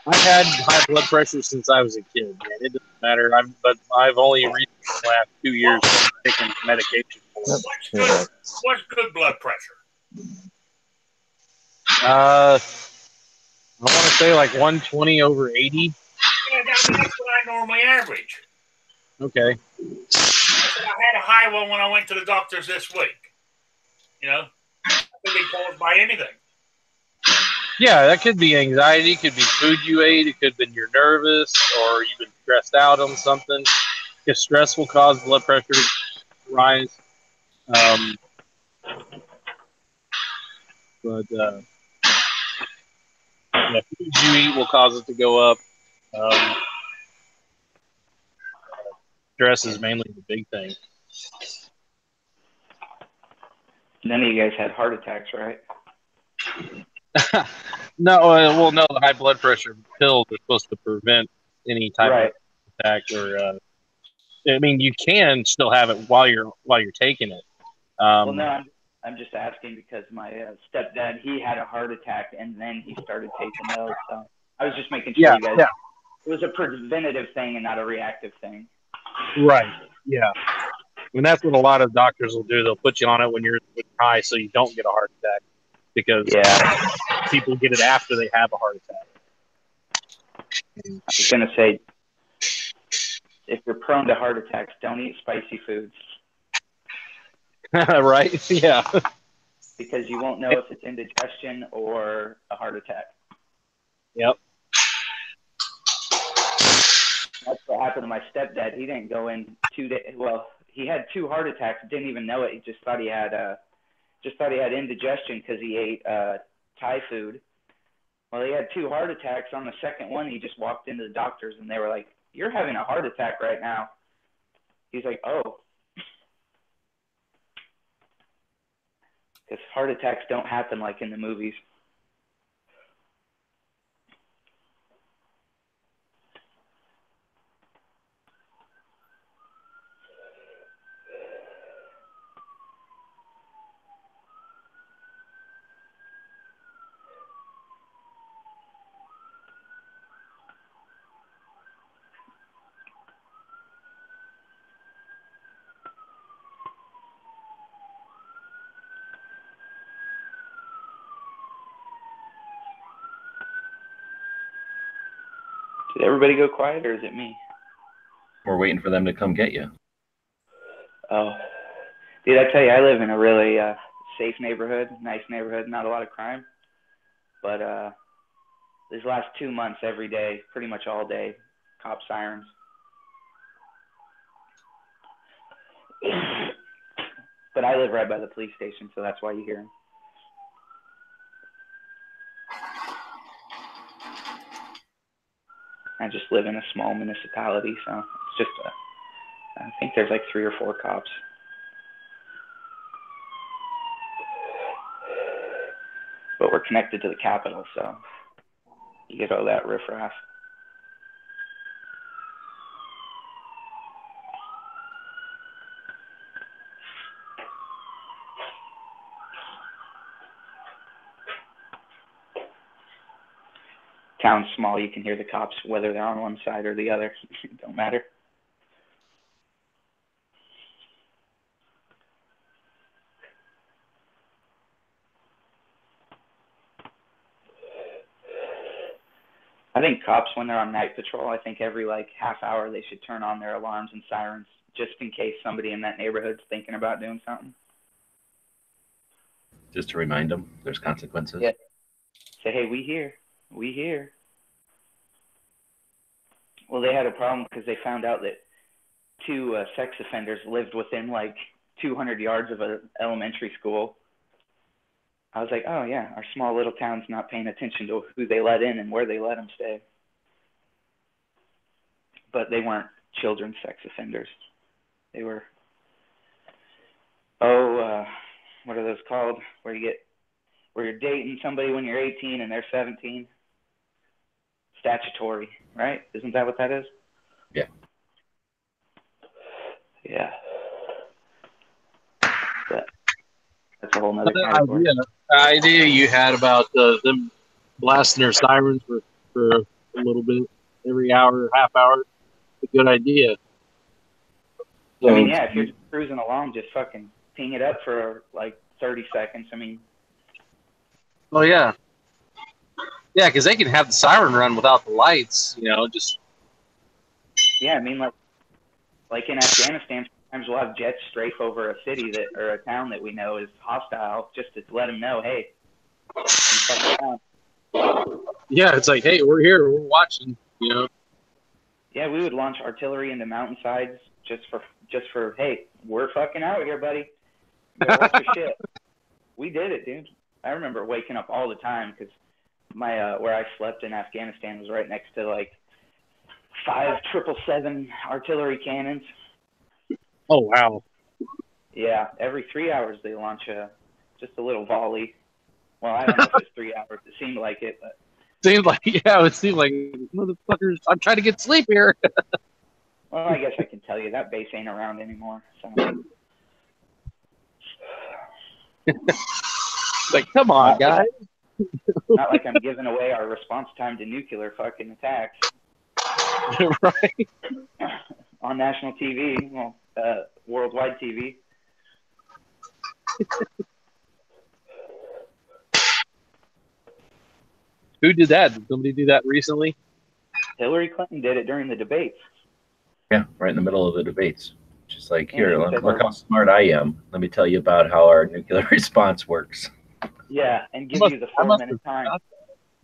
I've had high blood pressure since I was a kid, man. It doesn't matter. But I've only recently, in the last 2 years, taken medication for it. What's good blood pressure? I want to say like 120 over 80. Yeah, that's what I normally average. Okay. I had a high one when I went to the doctors this week. You know, it could be caused by anything. Yeah, that could be anxiety, could be food you ate, it could have been you're nervous or you've been stressed out on something. If stress will cause blood pressure to rise. Yeah, food you eat will cause it to go up. Stress is mainly the big thing. None of you guys had heart attacks, right? No, the high blood pressure pills are supposed to prevent any type of attack or. I mean, you can still have it while you're taking it. Well, no, I'm just asking because my stepdad, he had a heart attack and then he started taking those. So I was just making sure you guys. Yeah. It was a preventative thing and not a reactive thing. Right. Yeah. And that's what a lot of doctors will do. They'll put you on it when you're high so you don't get a heart attack because people get it after they have a heart attack. I was going to say, if you're prone to heart attacks, don't eat spicy foods. Right? Yeah. Because you won't know if it's indigestion or a heart attack. Yep. That's what happened to my stepdad. He didn't go in 2 days. Well, he had 2 heart attacks. Didn't even know it. He just thought he had indigestion because he ate Thai food. Well, he had 2 heart attacks. On the second one, he just walked into the doctors and they were like, "You're having a heart attack right now." He's like, "Oh." Because heart attacks don't happen like in the movies. Did everybody go quiet, or is it me? We're waiting for them to come get you. Oh. Dude, I tell you, I live in a really safe neighborhood, nice neighborhood, not a lot of crime. But these last 2 months, every day, pretty much all day, cop sirens. But I live right by the police station, so that's why you hear them. I just live in a small municipality, so it's just I think there's like 3 or 4 cops. But we're connected to the Capitol, so you get all that riffraff. Town's small, you can hear the cops whether they're on one side or the other. It don't matter. I think cops, when they're on night patrol, I think every like half hour they should turn on their alarms and sirens just in case somebody in that neighborhood's thinking about doing something. Just to remind them there's consequences. Yeah. Say, hey, we here. We here. Well, they had a problem because they found out that 2 sex offenders lived within like 200 yards of an elementary school. I was like, oh, yeah, our small little town's not paying attention to who they let in and where they let them stay. But they weren't children's sex offenders. They were, what are those called? Where you're dating somebody when you're 18 and they're 17. Statutory, right? Isn't that what that is? Yeah. Yeah. But that's a whole nother category. Idea you had about them blasting their sirens for a little bit every hour, half hour. A good idea. So, I mean, yeah, if you're just cruising along, just fucking ping it up for like 30 seconds. I mean. Oh, yeah. Yeah, because they can have the siren run without the lights, just. Yeah, I mean, like in Afghanistan, sometimes we'll have jets strafe over a city or a town that we know is hostile, just to let them know, hey, you fucking down. Yeah, it's like, hey, we're here, we're watching, Yeah, we would launch artillery into mountainsides just for hey, we're fucking out here, buddy. You better watch your shit. We did it, dude. I remember waking up all the time because my where I slept in Afghanistan was right next to like 5 777 artillery cannons. Oh, wow. Yeah, every 3 hours they launch just a little volley. Well, I don't know if it's 3 hours. It seemed like it, but. It seemed like motherfuckers. I'm trying to get sleep here. Well, I guess I can tell you that base ain't around anymore. So. Like, come on, guys. Not like I'm giving away our response time to nuclear fucking attacks. Right. On national TV, well, worldwide TV. Who did that? Did somebody do that recently? Hillary Clinton did it during the debates. Yeah, right in the middle of the debates. Just like, here, look how smart I am. Let me tell you about how our nuclear response works. Yeah, and give you the 4-minute time.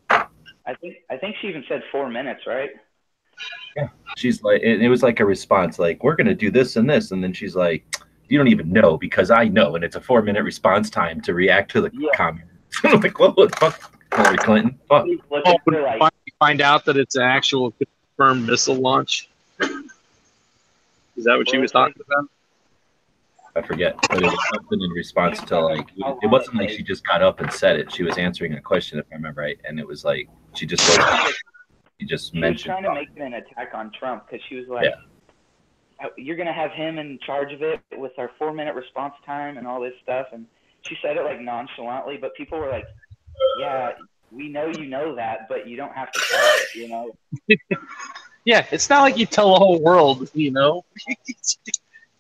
I think she even said 4 minutes, right? Yeah, she's like, it was like a response, like, we're gonna do this and this, and then she's like, you don't even know because I know, and it's a 4-minute response time to react to the comment. I'm like, what the fuck, Hillary Clinton? Fuck. Find out that it's an actual confirmed missile launch. Is that what she was talking about? I forget, but it was something in response to like, it wasn't like she just got up and said it. She was answering a question, if I remember right, and it was like she just mentioned. She was trying to make it an attack on Trump because she was like, "You're gonna have him in charge of it with our 4-minute response time and all this stuff," and she said it like nonchalantly, but people were like, "Yeah, we know you know that, but you don't have to tell it, Yeah, it's not like you tell the whole world,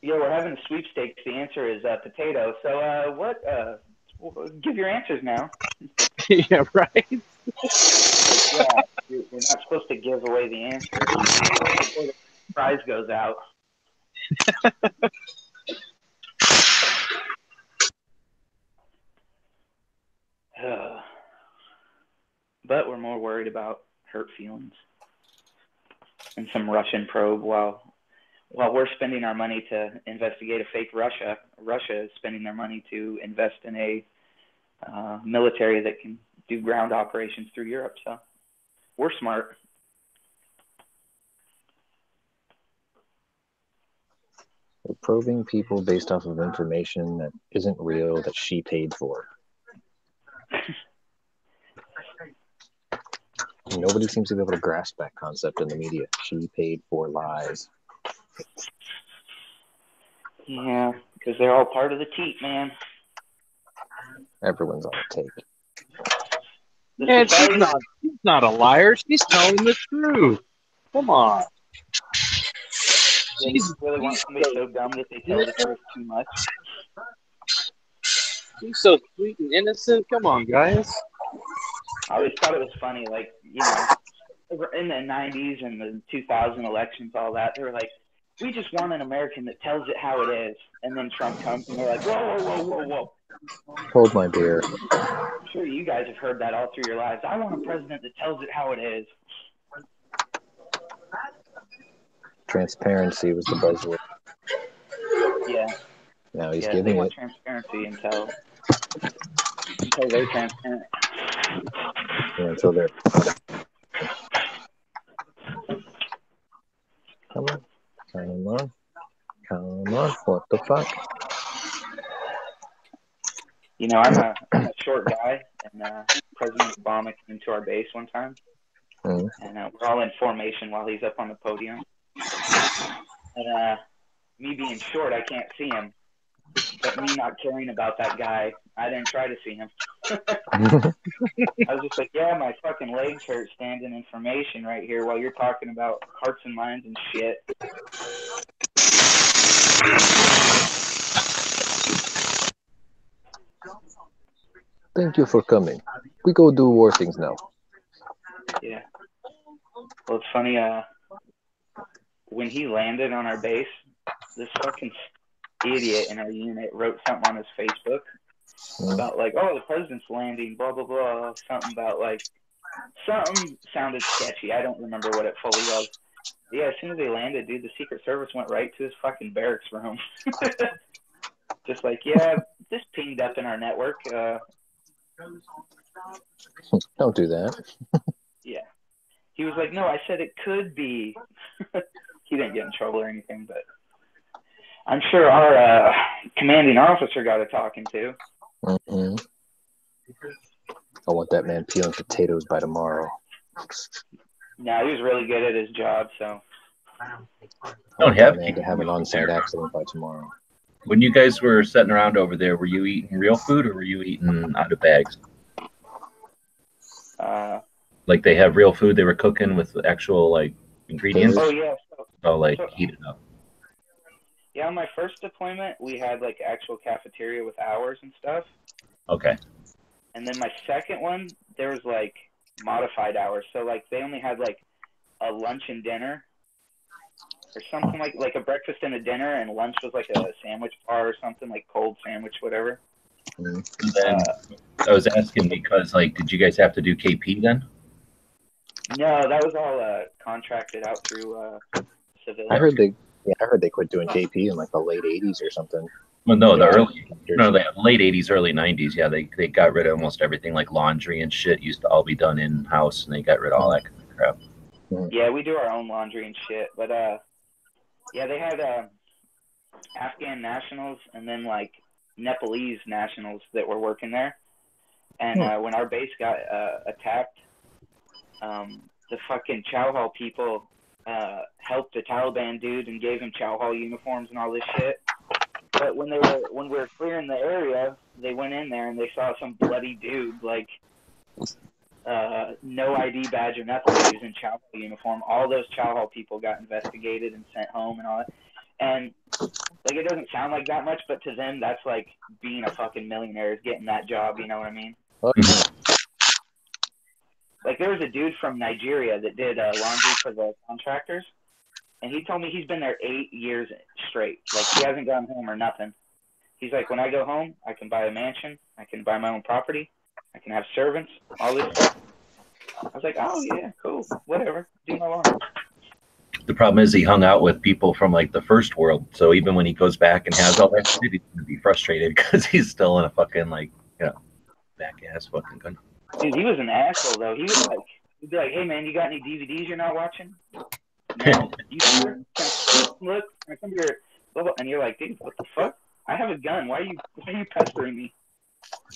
Yeah, we're having a sweepstakes. The answer is potato. So what? Give your answers now. Yeah, right. Yeah, you're not supposed to give away the answer before the prize goes out. But we're more worried about hurt feelings and some Russian probe while we're spending our money to investigate a fake Russia. Russia is spending their money to invest in a military that can do ground operations through Europe. So we're smart. We're probing people based off of information that isn't real, that she paid for. Nobody seems to be able to grasp that concept in the media. She paid for lies. Yeah, because they're all part of the teat, man. Everyone's on the take. Man, she's not a liar. She's telling the truth. Come on. Yeah, you really want somebody so dumb that they tell the truth too much? She's so sweet and innocent. Come on, guys. I always thought it was funny, like, in the 90s and the 2000 elections, all that, they were like, we just want an American that tells it how it is. And then Trump comes and they're like, whoa, whoa, whoa, whoa, whoa. Hold my beer. I'm sure you guys have heard that all through your lives. I want a president that tells it how it is. Transparency was the buzzword. Yeah. Now he's giving they want it. transparency until they're transparent. Yeah, until they're. Come on. What the fuck? You know, I'm a short guy, and President Obama came to our base one time, and we're all in formation while he's up on the podium. And me being short, I can't see him. But me not caring about that guy, I didn't try to see him. I was just like, yeah, my fucking legs hurt standing in formation right here while you're talking about hearts and minds and shit. Thank you for coming. We go do war things now. Yeah. Well, it's funny, when he landed on our base, this fucking idiot in our unit wrote something on his Facebook about like, oh, the president's landing, blah, blah, blah. Something about like, something sounded sketchy. I don't remember what it fully was. Yeah, as soon as they landed, dude, the Secret Service went right to his fucking barracks room. Just like, yeah, this pinged up in our network. Don't do that. Yeah. He was like, no, I said it could be. He didn't get in trouble or anything, but I'm sure our commanding officer got a talking to. Mm-hmm. I want that man peeling potatoes by tomorrow. No, he was really good at his job, so. Don't have man to have an on-site accident by tomorrow. When you guys were sitting around over there, were you eating real food or were you eating out of bags? Like they have real food they were cooking with actual like ingredients? Oh yeah. Heated up. Yeah, on my first deployment, we had like actual cafeteria with hours and stuff. Okay. And then my second one, there was like modified hours. So like they only had like a lunch and dinner or something like a breakfast and a dinner, and lunch was like a sandwich bar or something, like cold sandwich, whatever. And then I was asking because like, did you guys have to do KP then? No, that was all contracted out through civilian. I heard they quit doing KP in like the late '80s or something. Well, no, the late '80s, early '90s. Yeah, they got rid of almost everything. Like laundry and shit used to all be done in house, and they got rid of all that kind of crap. Yeah, we do our own laundry and shit, but yeah, they had Afghan nationals and then like Nepalese nationals that were working there, and when our base got attacked, the fucking chow hall people helped the Taliban dude and gave him chow hall uniforms and all this shit. But when we were clearing the area, they went in there and they saw some bloody dude, like no ID badge or nothing. He was in chow hall uniform. All those chow hall people got investigated and sent home and all that. And like it doesn't sound like that much, but to them that's like being a fucking millionaire, is getting that job. You know what I mean? Like there was a dude from Nigeria that did laundry for the contractors. And he told me he's been there 8 years straight. Like, he hasn't gone home or nothing. He's like, when I go home, I can buy a mansion. I can buy my own property. I can have servants, all this stuff. I was like, oh, yeah, cool. Whatever. Do my laundry. The problem is he hung out with people from, like, the first world. So even when he goes back and has all that shit, he's going to be frustrated because he's still in a fucking, like, you know, back-ass fucking gun. Dude, he was an asshole, though. He was like, he'd be like, hey, man, you got any DVDs you're not watching? No, you sure? Look, I come here, and you're like, dude, what the fuck? I have a gun. Why are you pestering me?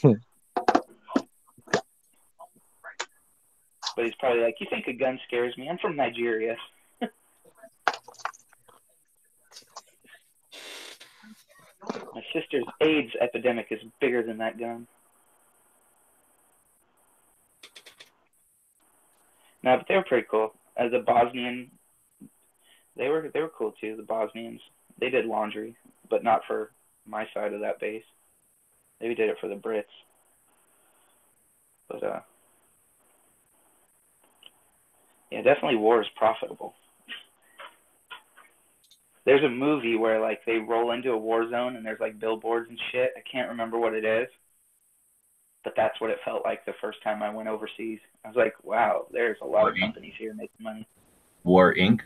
But he's probably like, you think a gun scares me? I'm from Nigeria. My sister's AIDS epidemic is bigger than that gun. No, but they were pretty cool. As a Bosnian, they were cool too. The Bosnians, they did laundry, but not for my side of that base. They did it for the Brits. But Yeah, definitely war is profitable. There's a movie where like they roll into a war zone and there's like billboards and shit. I can't remember what it is, but that's what it felt like the first time I went overseas. I was like, wow, there's a lot of companies here making money. War Inc.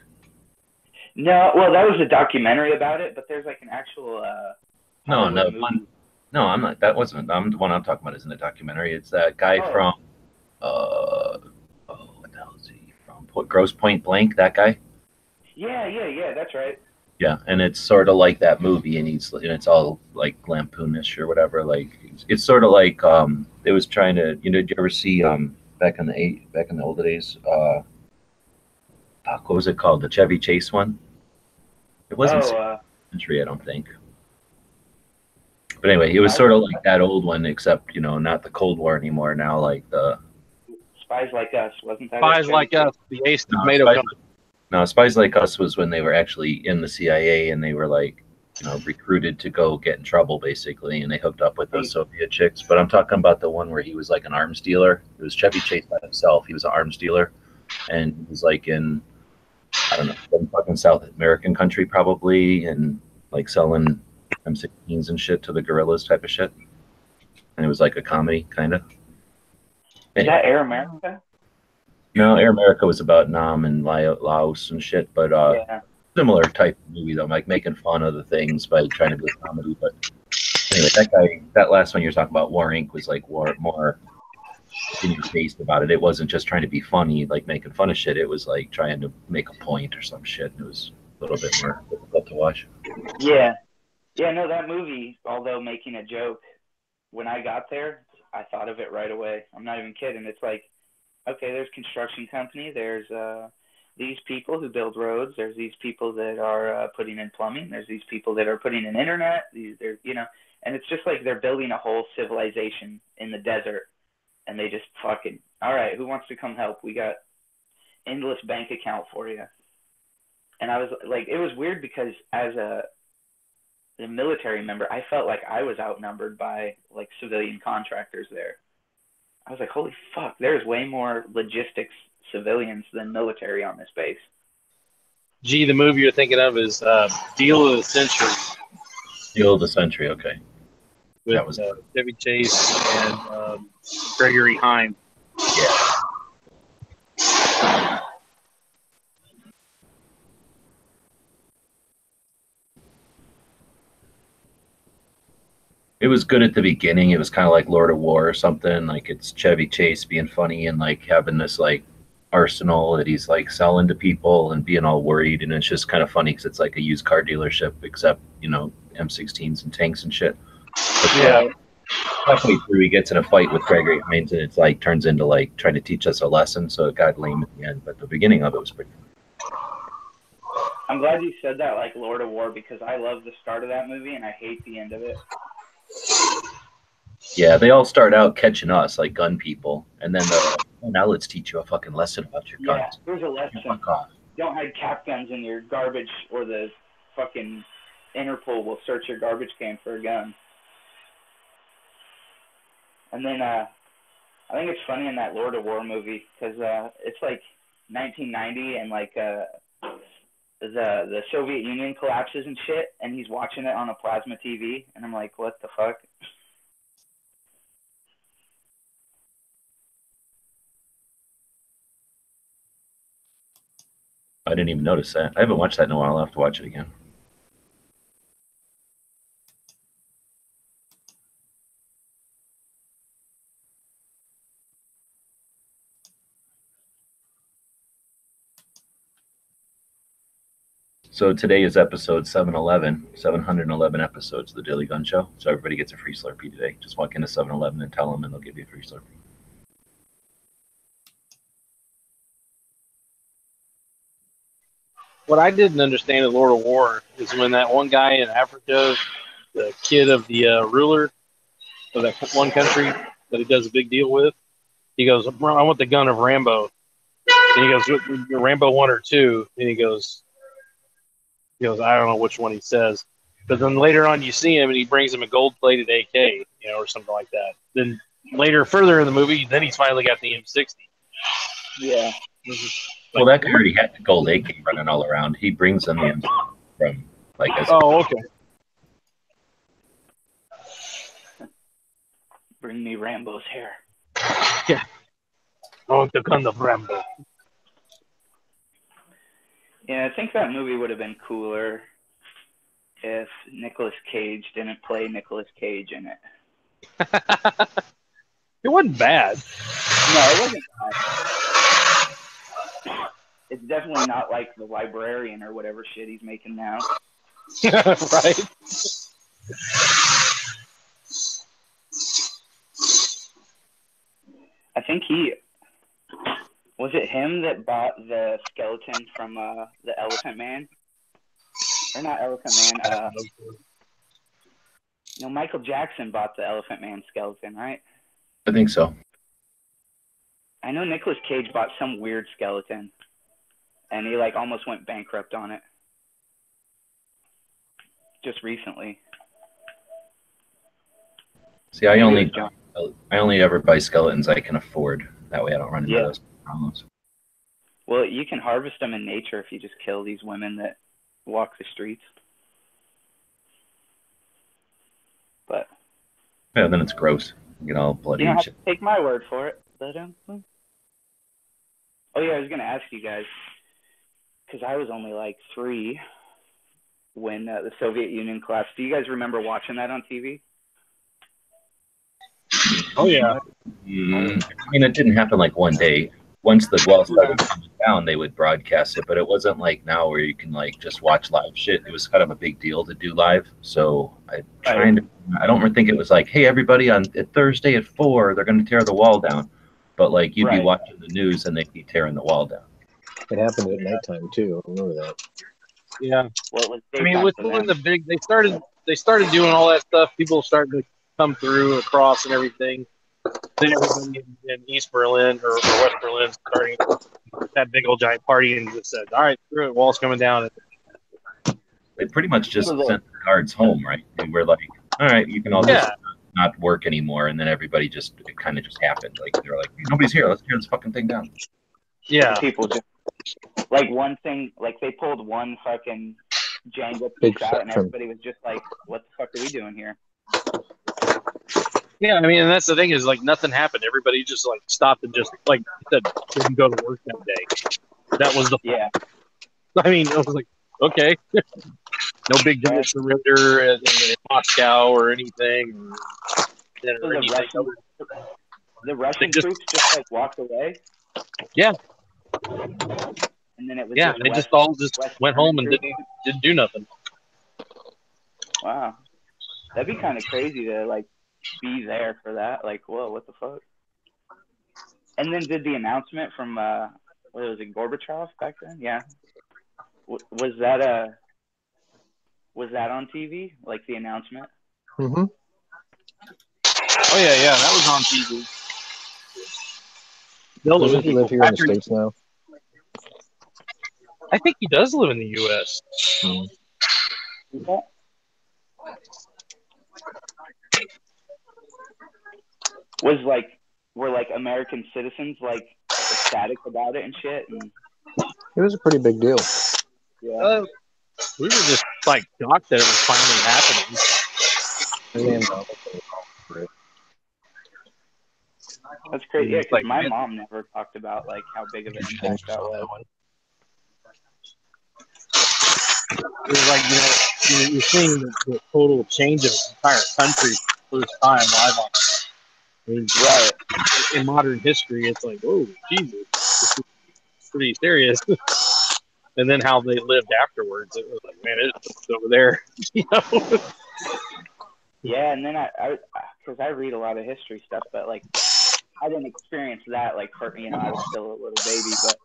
No, well, that was a documentary about it, but there's like an actual. No, I'm not. That wasn't. The one I'm talking about isn't a documentary. It's that guy from. What the hell is he from? Grosse Pointe Blank. That guy. Yeah. That's right. Yeah, and it's sort of like that movie, and it's all like lampoonish or whatever. Like it's sort of like it was trying to. Did you ever see back in the old days? What was it called? The Chevy Chase one. It wasn't century, I don't think. But anyway, it was sort of like that old one, except not the Cold War anymore. Now, like the Spies Like Us, wasn't that? Spies Like Us, the Ace Tomato Company. No, Spies Like Us was when they were actually in the CIA and they were like, recruited to go get in trouble, basically, and they hooked up with those Soviet chicks. But I'm talking about the one where he was like an arms dealer. It was Chevy Chase by himself. He was an arms dealer, and he was like in, I don't know, some fucking South American country probably, and like selling M16s and shit to the guerrillas type of shit. And it was like a comedy, kind of. Is that Air America? No, Air America was about Nam and Laos and shit, but similar type of movie though, like making fun of the things by trying to be a comedy. But anyway, that last one you're talking about, War Inc., was like more in your face about it. It wasn't just trying to be funny, like making fun of shit. It was like trying to make a point or some shit. It was a little bit more difficult to watch. Yeah, no, that movie, although making a joke, when I got there, I thought of it right away. I'm not even kidding. It's like, okay, there's construction company, there's these people who build roads, there's these people that are putting in plumbing, there's these people that are putting in internet, and it's just like they're building a whole civilization in the desert, and they just fucking, all right, who wants to come help? We got endless bank account for you. And I was like, it was weird because as a military member, I felt like I was outnumbered by like civilian contractors there. I was like, holy fuck, there's way more logistics civilians than military on this base. Gee, the movie you're thinking of is Deal of the Century. Deal of the Century, okay. With that was Chevy Chase and Gregory Hines. Yeah. It was good at the beginning. It was kind of like Lord of War or something. Like it's Chevy Chase being funny and like having this like arsenal that he's like selling to people and being all worried. And it's just kind of funny because it's like a used car dealership, except, M16s and tanks and shit. But yeah. Halfway through, he gets in a fight with Gregory Hines and it's like turns into like trying to teach us a lesson. So it got lame at the end, but the beginning of it was pretty funny. I'm glad you said that, like Lord of War, because I love the start of that movie and I hate the end of it. Yeah, they all start out catching us like gun people, and then now let's teach you a fucking lesson about your guns. Yeah, here's a lesson. Don't hide cap guns in your garbage, or the fucking Interpol will search your garbage can for a gun. And then I think it's funny in that Lord of War movie because it's like 1990 and like the Soviet Union collapses and shit, and he's watching it on a plasma TV, and I'm like, what the fuck? I didn't even notice that. I haven't watched that in a while. I'll have to watch it again. So today is episode 711 episodes of the Daily Gun Show. So everybody gets a free Slurpee today. Just walk into 7-Eleven and tell them, and they'll give you a free Slurpee. What I didn't understand in Lord of War is when that one guy in Africa, the kid of the ruler of that one country that he does a big deal with, he goes, I want the gun of Rambo. And he goes, Rambo 1 or 2. And he goes, I don't know which one he says. But then later on you see him and he brings him a gold-plated AK, or something like that. Then later, further in the movie, then he's finally got the M60. Yeah. Well, that guy already had the gold AK running all around. He brings them in from like. Oh, okay. Bring me Rambo's hair. Yeah. Oh, the gun of Rambo. Yeah, I think that movie would have been cooler if Nicolas Cage didn't play Nicolas Cage in it. It wasn't bad. No, it wasn't bad. It's definitely not like The Librarian or whatever shit he's making now. Right. I think was it him that bought the skeleton from the Elephant Man? Or not Elephant Man, no, Michael Jackson bought the Elephant Man skeleton, right? I think so. I know Nicolas Cage bought some weird skeleton, and he like almost went bankrupt on it just recently. See, I only ever buy skeletons I can afford. That way I don't run into those problems. Well, you can harvest them in nature if you just kill these women that walk the streets. But yeah, then it's gross. You know, bloody. You don't have to take my word for it. But, oh yeah, I was gonna ask you guys because I was only like 3 when the Soviet Union collapsed. Do you guys remember watching that on TV? Oh yeah. I mean, it didn't happen like one day. Once the wall started coming down, they would broadcast it, but it wasn't like now where you can like just watch live shit. It was kind of a big deal to do live. So I don't think it was like, hey, everybody on Thursday at 4, they're going to tear the wall down. But like you'd be watching the news and they'd be tearing the wall down. It happened at nighttime too. I remember that. Yeah. Well, I mean, with doing the big, they started doing all that stuff. People started to come through across and everything. Then everybody in East Berlin or West Berlin starting that big old giant party and just said, "All right, screw it, wall's coming down." They pretty much just sent the guards home, right? And we're like, "All right, you can all just not work anymore." And then everybody it kind of just happened. Like they're like, "Nobody's here. Let's tear this fucking thing down." Yeah. People just like one thing, like they pulled one fucking Jenga piece out, and everybody was just like, "What the fuck are we doing here?" Yeah, I mean, and that's the thing is like nothing happened. Everybody just like stopped and just like said didn't go to work that day. That was the I mean, it was like okay, no big giant surrender in Moscow or anything. The Russian troops just like walked away. Yeah. And then it was they just all went home and didn't do nothing. Wow, that'd be kind of crazy to like be there for that. Like, whoa, what the fuck? And then did the announcement from what was it, Gorbachev back then? Yeah. Was that on TV? Like the announcement? Mm-hmm. Oh yeah, that was on TV. Doesn't he live here in the States now? I think he does live in the U.S. Mm-hmm. Were like American citizens like ecstatic about it and shit? And it was a pretty big deal. Yeah. We were just like shocked that it was finally happening. That's great. Yeah, because my mom never talked about like how big of an impact that was. It was like, you're seeing the total change of the entire country for the first time live on. I mean, in modern history, it's like, oh, Jesus, this is pretty serious. And then how they lived afterwards, it was like, man, it's over there, you know? Yeah, and then because I read a lot of history stuff, but like I didn't experience that. Like for I was still a little baby, but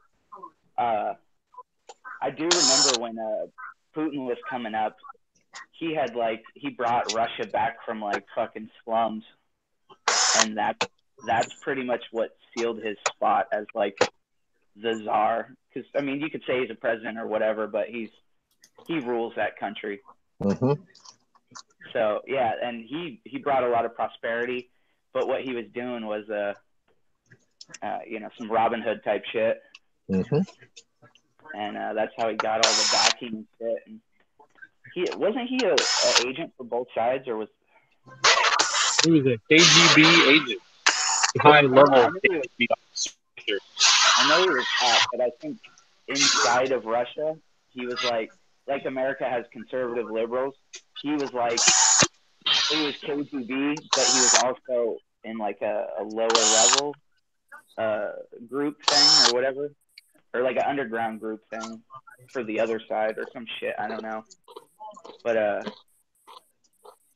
I do remember when Putin was coming up, he brought Russia back from like fucking slums, and that's pretty much what sealed his spot as like the czar. Because I mean, you could say he's a president or whatever, but he rules that country. Mm-hmm. So yeah, and he brought a lot of prosperity, but what he was doing was some Robin Hood type shit. Mm-hmm. And that's how he got all the backing and shit. And wasn't he an agent for both sides, or was he was a KGB agent, high level KGB officer. I know he was hot, but I think inside of Russia, he was like America has conservative liberals. He was KGB, but he was also in like a lower level group thing or whatever, or like an underground group thing for the other side or some shit. I don't know. But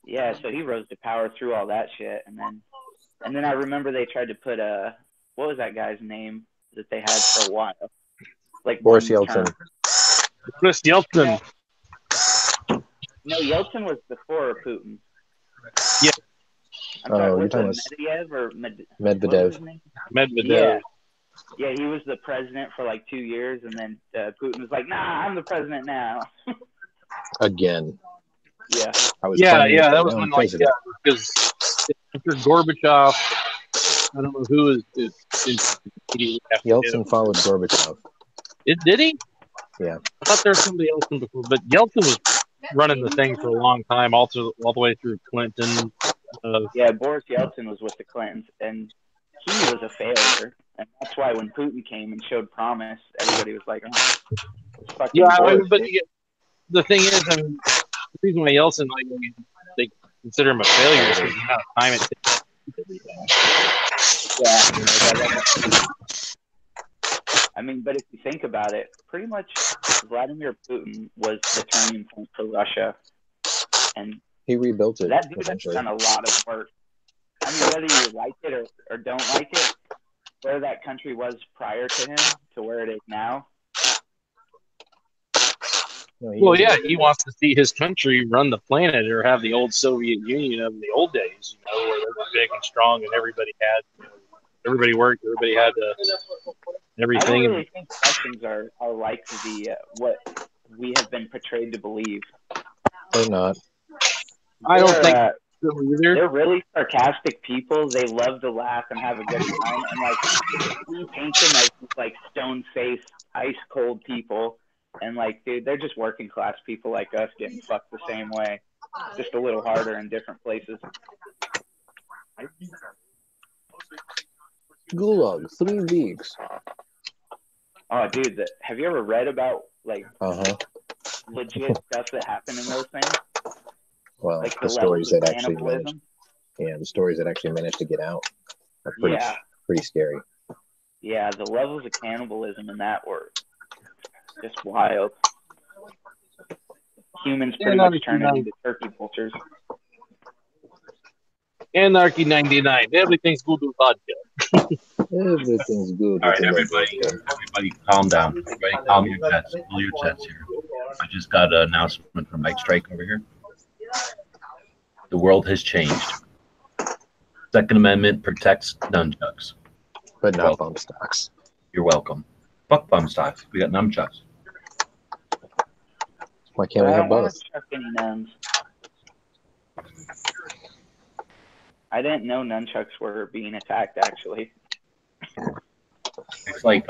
yeah, so he rose to power through all that shit, and then I remember they tried to put what was that guy's name that they had for a while? Like Boris Yeltsin. Boris Yeltsin. No, Yeltsin was before Putin. Yeah. I'm sorry, you're talking Medvedev or Medvedev. Medvedev. Yeah, he was the president for like 2 years, and then Putin was like, "Nah, I'm the president now." Again. Yeah. That was when because after Gorbachev, I don't know who is Yeltsin followed Gorbachev. Did he? Yeah. I thought there was somebody else before, but Yeltsin was running the thing for a long time, all the way through Clinton. Yeah, Boris Yeltsin was with the Clintons, and he was a failure, and that's why when Putin came and showed promise, everybody was like, "Oh, but the thing is, I mean, the reason why Yeltsin, they consider him a failure is because the amount of time it takes everything. Yeah. I mean, but if you think about it, pretty much Vladimir Putin was the turning point for Russia, and he rebuilt it. That dude has done a lot of work. I mean, whether you like it or don't like it, where that country was prior to him to where it is now. He wants to see his country run the planet or have the old Soviet Union of the old days, where they were big and strong and everybody worked, everybody had everything. I don't really think Russians are like what we have been portrayed to believe. They're not. I don't think they're really sarcastic people. They love to laugh and have a good time, and we paint them as like stone-faced, ice-cold people. And dude, they're just working class people like us getting fucked the same way, just a little harder in different places. Gulag, 3 weeks. Oh, dude, have you ever read about legit stuff that happened in those things? Well, the stories that actually managed to get out are pretty scary. Yeah, the levels of cannibalism in that were just wild. Humans pretty much turning into turkey vultures. Anarchy 99. Everything's good with vodka. Everything's good. All right, everybody calm down. Everybody calm your jets. Pull your jets here. I just got an announcement from Mike Strike over here. The world has changed. Second Amendment protects nunchucks. But not bump stocks. You're welcome. Fuck bump stocks. We got nunchucks. Why can't we have both? I didn't know nunchucks were being attacked, actually. It's like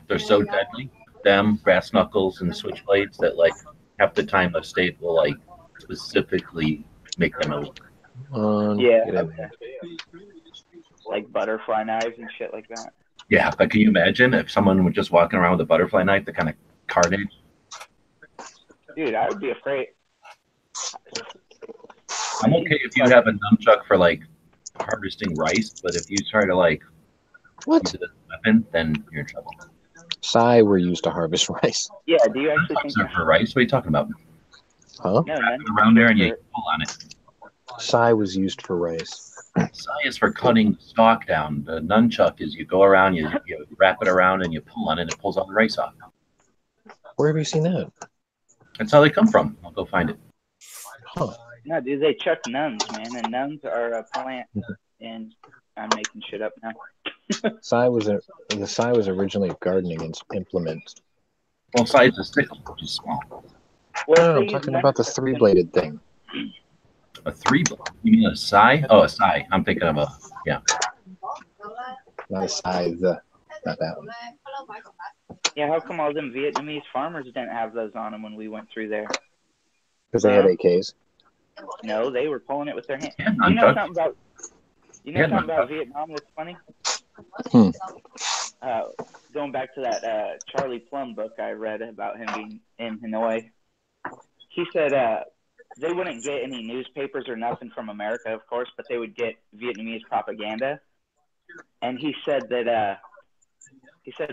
they're so deadly. Them, brass knuckles, and switchblades that half the time the state will specifically make them illegal. Yeah. Like butterfly knives and shit like that. Yeah, but can you imagine if someone was just walking around with a butterfly knife, the kind of carnage? Dude, I would be afraid. I'm okay if you have a nunchuck for harvesting rice, but if you try to use it as a weapon, then you're in trouble. Sai were used to harvest rice. Yeah, do you actually think for rice? What are you talking about? Huh? No, around there and you pull on it. Sai was used for rice. Sai is for cutting the stalk down. The nunchuck is you go around, you wrap it around, and you pull on it, and it pulls all the rice off. Where have you seen that? That's how they come from. I'll go find it. Huh. No, dude, they chuck nuns, man, and nuns are a plant. And I'm making shit up now. The Sai was originally a gardening implement. Well, Sai is a sickle, which is small. Well, no, I'm talking about the 3-bladed thing. A 3-blade? You mean a Sai? Oh, a Sai. I'm thinking of not a scythe. Not that one. Yeah, how come all them Vietnamese farmers didn't have those on them when we went through there? Because they had AKs. No, they were pulling it with their hands. Yeah, You know something about Vietnam that's funny? Going back to that Charlie Plum book I read about him being in Hanoi, he said they wouldn't get any newspapers or nothing from America, of course, but they would get Vietnamese propaganda. And he said that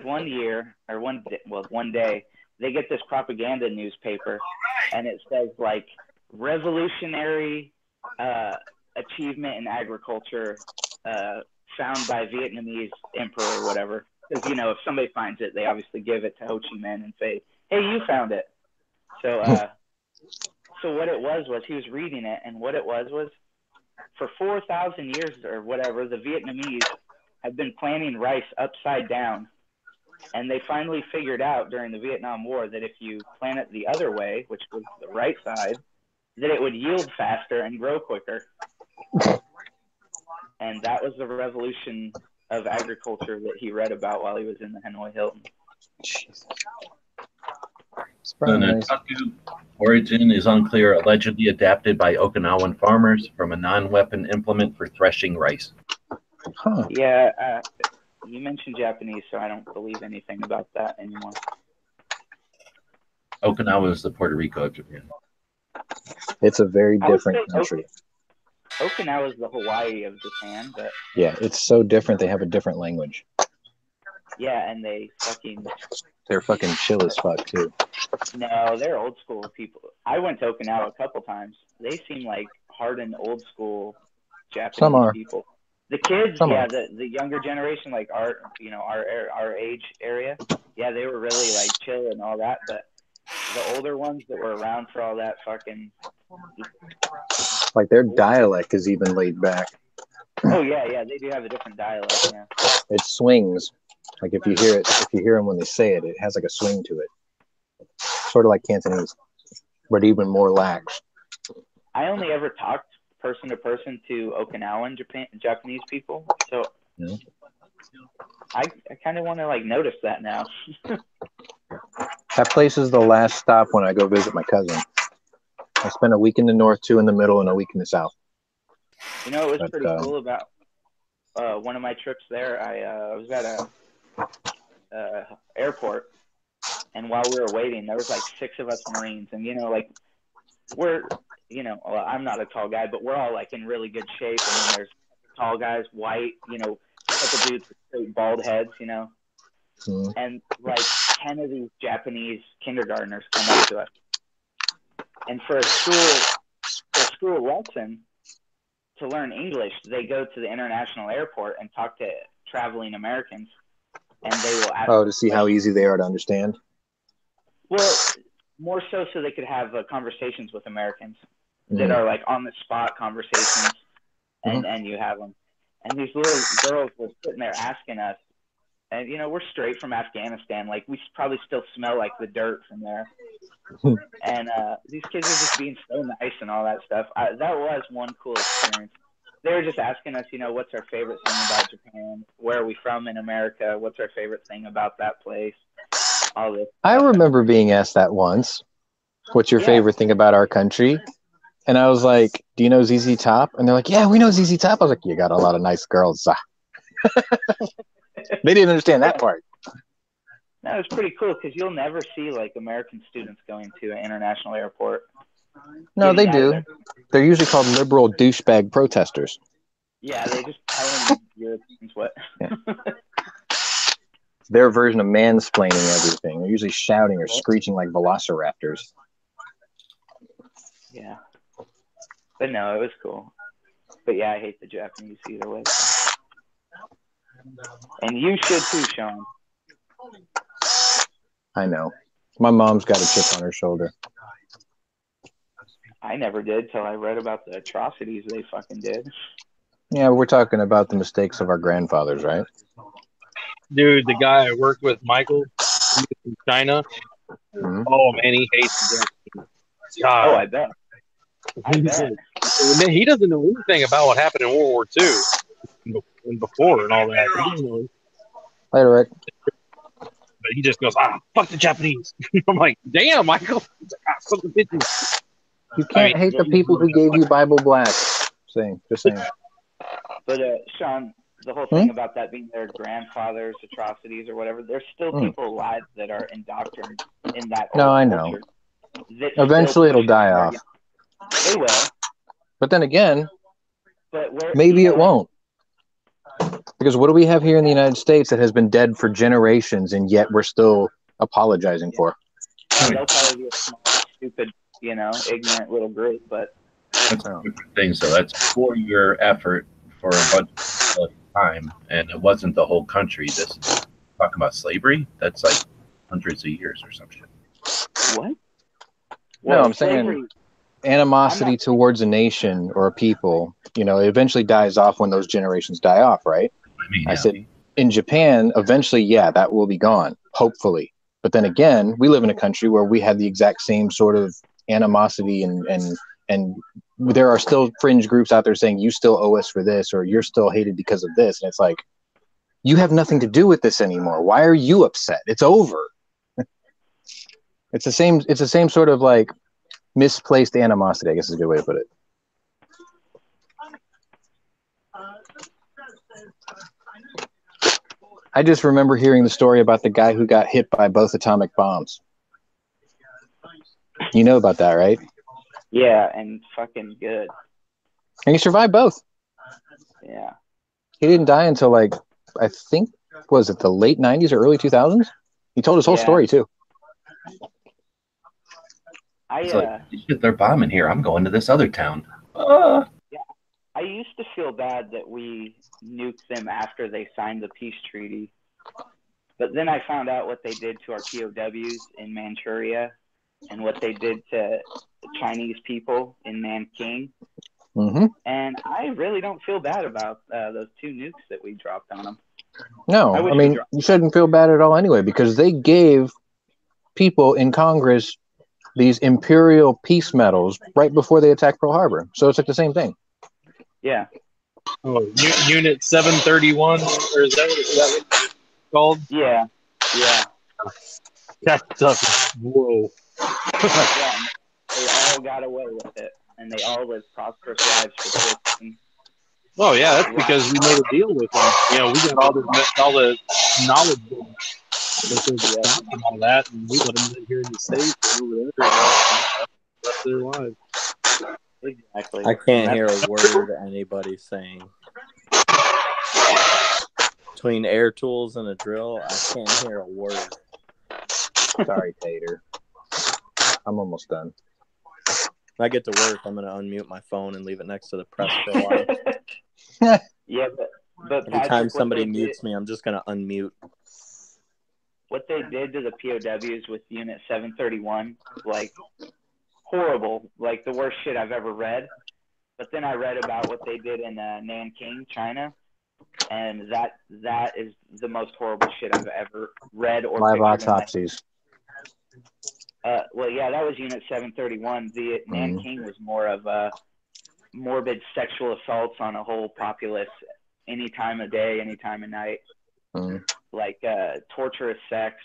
one day they get this propaganda newspaper, and it says like revolutionary achievement in agriculture found by Vietnamese emperor or whatever. Because if somebody finds it, they obviously give it to Ho Chi Minh and say, "Hey, you found it." So what it was he was reading it, and what it was for 4,000 years or whatever, the Vietnamese have been planting rice upside down. And they finally figured out during the Vietnam War that if you plant it the other way, which was the right side, that it would yield faster and grow quicker. And that was the revolution of agriculture that he read about while he was in the Hanoi Hilton. Jesus. The Nataku origin is unclear, allegedly adapted by Okinawan farmers from a non-weapon implement for threshing rice. Huh. Yeah, you mentioned Japanese, so I don't believe anything about that anymore. Okinawa is the Puerto Rico of Japan. It's a very different country. Okinawa is the Hawaii of Japan, but yeah, it's so different. They have a different language. Yeah, and they're fucking chill as fuck too. No, they're old school people. I went to Okinawa a couple times. They seem like hardened old school Japanese people. The kids, the younger generation, like our age area, yeah, they were really like chill and all that. But the older ones that were around for all that fucking, like their dialect is even laid back. Oh yeah, they do have a different dialect. Yeah, it swings. Like if you hear them when they say it, it has like a swing to it. Sort of like Cantonese, but even more lax. I only ever talked person to person to Okinawan Japanese people, so I kind of want to like notice that now. That place is the last stop when I go visit my cousin. I spent a week in the north, 2 in the middle, and a week in the south. You know, it was pretty cool about one of my trips there. I was at a airport, and while we were waiting, there was like 6 of us Marines, and I'm not a tall guy, but we're all like in really good shape. And then there's tall guys, white, a couple dudes with straight bald heads, and like 10 of these Japanese kindergartners come up to us, and for a school lesson to learn English, they go to the international airport and talk to traveling Americans, and they will ask to see how easy they are to understand. Well, more so they could have conversations with Americans that are like on the spot conversations, and you have them. And these little girls were sitting there asking us, and we're straight from Afghanistan, like we probably still smell like the dirt from there. And these kids are just being so nice and all that stuff. That was one cool experience. They were just asking us, what's our favorite thing about Japan? Where are we from in America? What's our favorite thing about that place? All this. I remember being asked that once. What's your favorite thing about our country? And I was like, do you know ZZ Top? And they're like, yeah, we know ZZ Top. I was like, you got a lot of nice girls. They didn't understand that part. No, it's pretty cool because you'll never see like American students going to an international airport. No, they do. They're usually called liberal douchebag protesters. Yeah, they just telling Europeans what. Their version of mansplaining everything. They're usually shouting or screeching like velociraptors. Yeah. But no, it was cool. But yeah, I hate the Japanese either way. And you should too, Sean. I know. My mom's got a chip on her shoulder. I never did till I read about the atrocities they fucking did. Yeah, we're talking about the mistakes of our grandfathers, right? Dude, the guy I worked with, Michael, he was from China. Oh, man, he hates the Japanese. God. Oh, I bet. He doesn't know anything about what happened in World War II and before and all that. Later, Rick. but he just goes, fuck the Japanese. I'm like, damn, Michael. Fuck the bitches. You can't hate the people who gave you Bible Black. Just saying. But Sean, the whole thing about that being their grandfather's atrocities or whatever, there's still people alive that are indoctrinated in that old I culture. know. Eventually it'll die off. They will. But then again, maybe it won't. Because what do we have here in the United States that has been dead for generations and yet we're still apologizing for? They'll probably be a small, stupid, ignorant little group, but that's a different thing. So that's 4-year effort for a bunch of time, and it wasn't the whole country. This is talking about slavery. That's like hundreds of years or some shit. What? No, I'm saying animosity towards a nation or a people, it eventually dies off when those generations die off, right? I said in Japan, eventually, that will be gone, hopefully. But then again, we live in a country where we have the exact same sort of animosity and there are still fringe groups out there saying you still owe us for this or you're still hated because of this. And it's like, you have nothing to do with this anymore. Why are you upset? It's over. It's the same sort of like misplaced animosity, I guess is a good way to put it. I just remember hearing the story about the guy who got hit by both atomic bombs. You know about that, right? Yeah, and fucking good. And he survived both. Yeah. He didn't die until I think, was it the late 90s or early 2000s? He told his whole story too. Shit, they're bombing here. I'm going to this other town. Yeah, I used to feel bad that we nuked them after they signed the peace treaty. But then I found out what they did to our POWs in Manchuria and what they did to the Chinese people in Nanking. Mm-hmm. And I really don't feel bad about those 2 nukes that we dropped on them. No, I mean, you shouldn't feel bad at all anyway, because they gave people in Congress these imperial peace medals right before they attacked Pearl Harbor. So it's like the same thing. Yeah. Oh, Unit 731, or is that what it's called? Yeah. That stuff. Whoa. Yeah, they all got away with it, and they all lived prosperous lives for 15. Oh yeah, that's because we made a deal with them. We got all the knowledge and all that, and we let them live here in the States and over there the rest of their lives. Exactly. I can't hear a word anybody's saying. Between air tools and a drill, I can't hear a word. Sorry, Tater. I'm almost done. When I get to work, I'm going to unmute my phone and leave it next to the press for a while. Yeah, but every time somebody mutes me, I'm just going to unmute. What they did to the POWs with Unit 731, horrible, the worst shit I've ever read. But then I read about what they did in Nanking, China, and that is the most horrible shit I've ever read or live autopsies. Well, yeah, that was Unit 731. The Nanking was more of morbid sexual assaults on a whole populace, any time of day, any time of night. Torturous sex,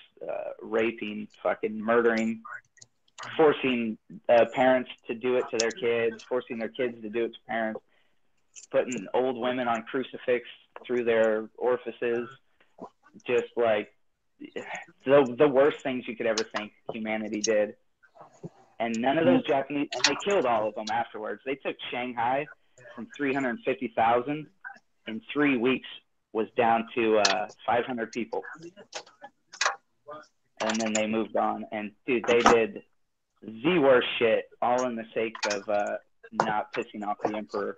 raping, fucking murdering, forcing parents to do it to their kids, forcing their kids to do it to parents, putting old women on crucifix through their orifices, just the worst things you could ever think humanity did. And none of those Japanese, and they killed all of them afterwards. They took Shanghai from 350,000 in 3 weeks was down to 500 people. And then they moved on. And, dude, they did the worst shit, all in the sake of not pissing off the emperor.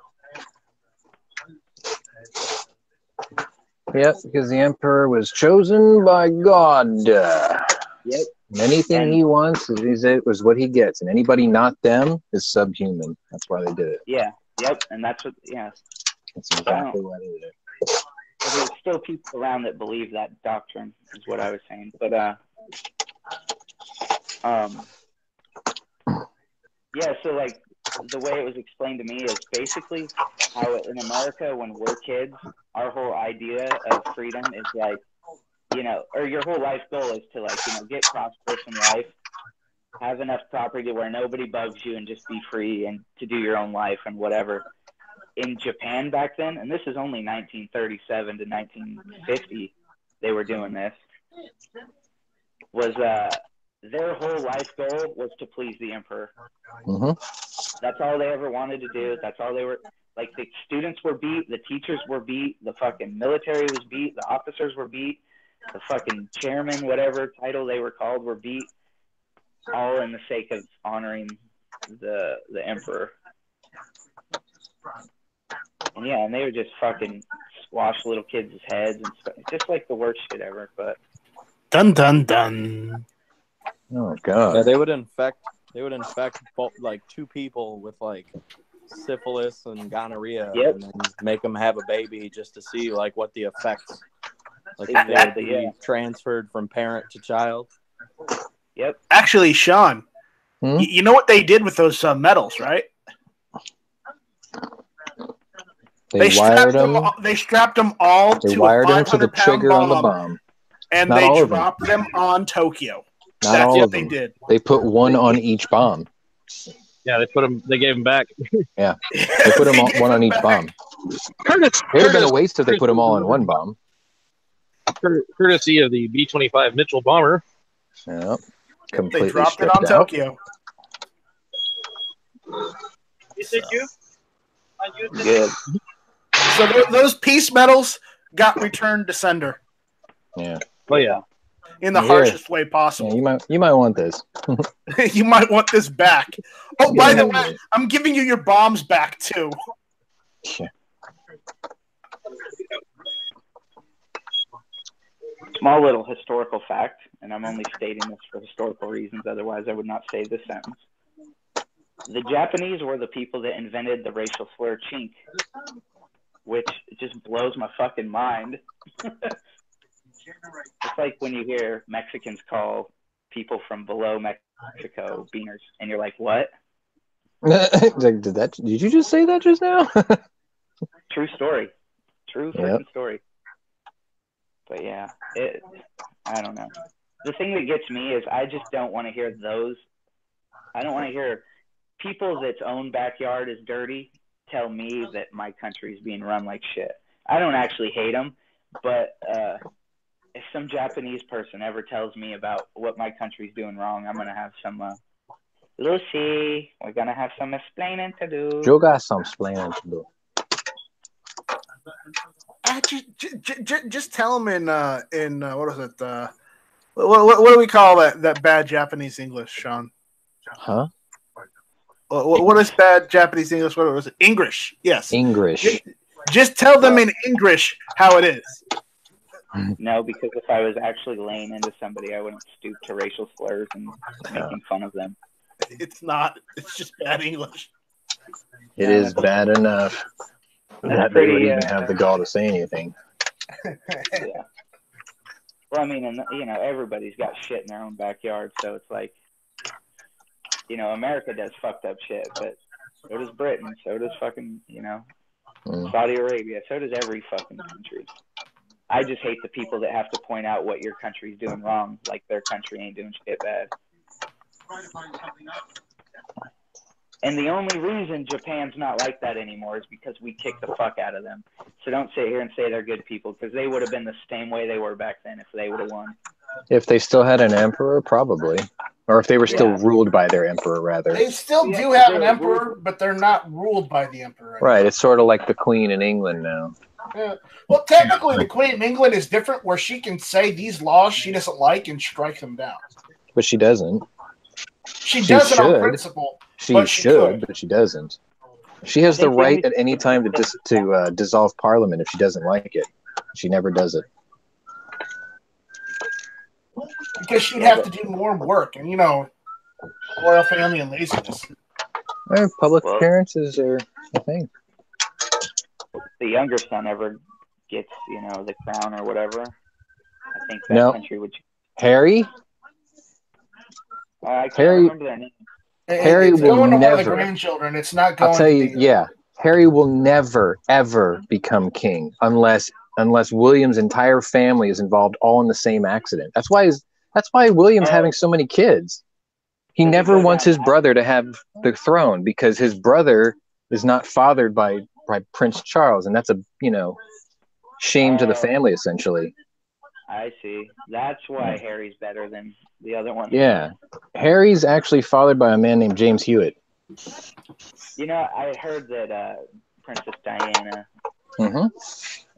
Yep, because the emperor was chosen by God. Yep. And anything he wants it was what he gets. And anybody not them is subhuman. That's why they did it. Yeah. Yep. And that's what, yeah. That's exactly why they did it. There's still people around that believe that doctrine, is what I was saying. But, yeah, so, the way it was explained to me is basically how in America, when we're kids, our whole idea of freedom is or your whole life goal is to get prosperous in life, have enough property where nobody bugs you, and just be free and to do your own life and whatever. In Japan back then, and this is only 1937 to 1950, they were doing this, was their whole life goal was to please the emperor. That's all they ever wanted to do. That's all they were, like, the students were beat, the teachers were beat, the fucking military was beat, the officers were beat, the fucking chairman, whatever title they were called, were beat, all in the sake of honoring the emperor. And yeah, and they would just fucking squash little kids' heads and stuff. Just like the worst shit ever. But dun dun dun. Oh god. Yeah, they would infect like 2 people with like syphilis and gonorrhea, and then make them have a baby just to see like what the effects, like if they would be transferred from parent to child. Yep. Actually, Sean, you know what they did with those medals, right? They strapped them all to a 500-pound to the trigger bomb, on the bomb. And Not they all dropped them on Tokyo. Not That's all what of them. they did. They put one on each bomb. Yeah, they gave them back. Yeah, they put them one on each bomb. It would have been a waste if they put them all on one bomb. Courtesy of the B-25 Mitchell bomber. Yeah, completely they dropped it on out. Tokyo. Good. So those peace medals got returned to sender. Yeah. Oh yeah. In the harshest way possible. Yeah, you might want this. You might want this back. Oh, by the way, I'm giving you your bombs back too. Yeah. Small little historical fact, and I'm only stating this for historical reasons, otherwise I would not say this sentence. The Japanese were the people that invented the racial slur chink, which just blows my fucking mind. It's like when you hear Mexicans call people from below Mexico beaners, and you're like, what? Did you just say that just now? True story. True freaking story. But yeah, I don't know. The thing that gets me is I just don't want to hear those. I don't want to hear people that's own backyard is dirty tell me that my country is being run like shit. I don't actually hate them, but if some Japanese person ever tells me about what my country's doing wrong, I'm going to have some, Lucy, we're going to have some explaining to do. You got some explaining to do. Just tell them in what is it? What do we call that bad Japanese English, Sean? Huh? What is bad Japanese English? What was it? English. Yes. English. Just tell them in English how it is. No, because if I was actually laying into somebody, I wouldn't stoop to racial slurs and making fun of them. It's not. It's just bad English. It is bad enough that they would even have the gall to say anything. Yeah. Well, I mean, and everybody's got shit in their own backyard, so it's like, America does fucked up shit, but so does Britain, so does fucking, Saudi Arabia, so does every fucking country. I just hate the people that have to point out what your country's doing wrong, like their country ain't doing shit bad. And the only reason Japan's not like that anymore is because we kicked the fuck out of them. So don't sit here and say they're good people, because they would have been the same way they were back then if they would have won. If they still had an emperor, probably. Or if they were still ruled by their emperor, rather. They still do have an emperor, but they're not ruled by the emperor. Right, it's sort of like the Queen in England now. Yeah. Well, technically, the Queen in England is different, where she can say these laws she doesn't like and strike them down. But she doesn't. She doesn't on principle. She should, but she doesn't. She has the right at any time to dissolve Parliament if she doesn't like it. She never does it. Because she'd have to do more work, and royal family and laziness. Public appearances are a thing. The younger son ever gets, the crown or whatever, I think that country would. Harry? I can't remember their name. Harry it's will going to never. One of the grandchildren. It's not going. I'll tell you, Harry will never ever become king unless unless William's entire family is involved all in the same accident. That's why William's having so many kids. He never wants his brother to have the throne because his brother is not fathered by Prince Charles, and that's a shame to the family essentially. I see. That's why Harry's better than the other one. Yeah, Harry's actually fathered by a man named James Hewitt. You know, I heard that Princess Diana. Mm-hmm.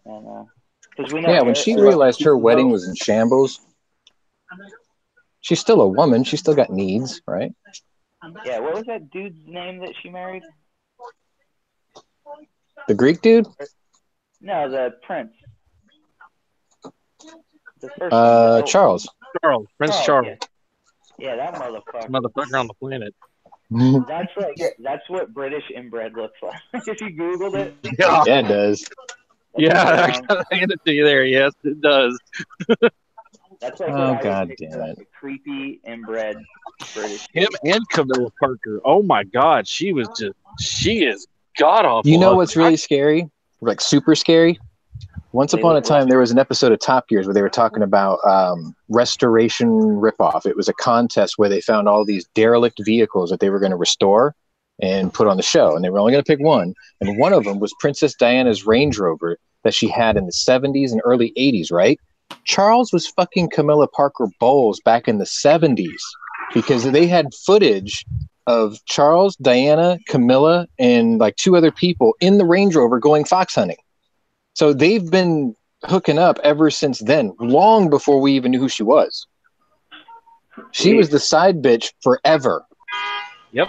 And, 'cause we know yeah, when she realized her wedding was in shambles, she's still a woman. She's still got needs, right? Yeah, what was that dude's name that she married? The Greek dude? No, the prince. The first one, Charles. Prince Charles. Yeah, that motherfucker. Motherfucker on the planet. That's what British inbred looks like. If you Googled it. Yeah, it does. Yeah, I get it to you there. Yes, it does. That's like God damn it. A creepy inbred British. Him and Camilla Parker. Oh my God, she is god awful. You know what's really scary? Like super scary? Once upon a time, there was an episode of Top Gears where they were talking about restoration ripoff. It was a contest where they found all these derelict vehicles that they were going to restore and put on the show. And they were only going to pick one. And one of them was Princess Diana's Range Rover that she had in the 70s and early 80s, right? Charles was fucking Camilla Parker Bowles back in the 70s because they had footage of Charles, Diana, Camilla, and like 2 other people in the Range Rover going fox hunting. So they've been hooking up ever since then, long before we even knew who she was. She was the side bitch forever. Yep.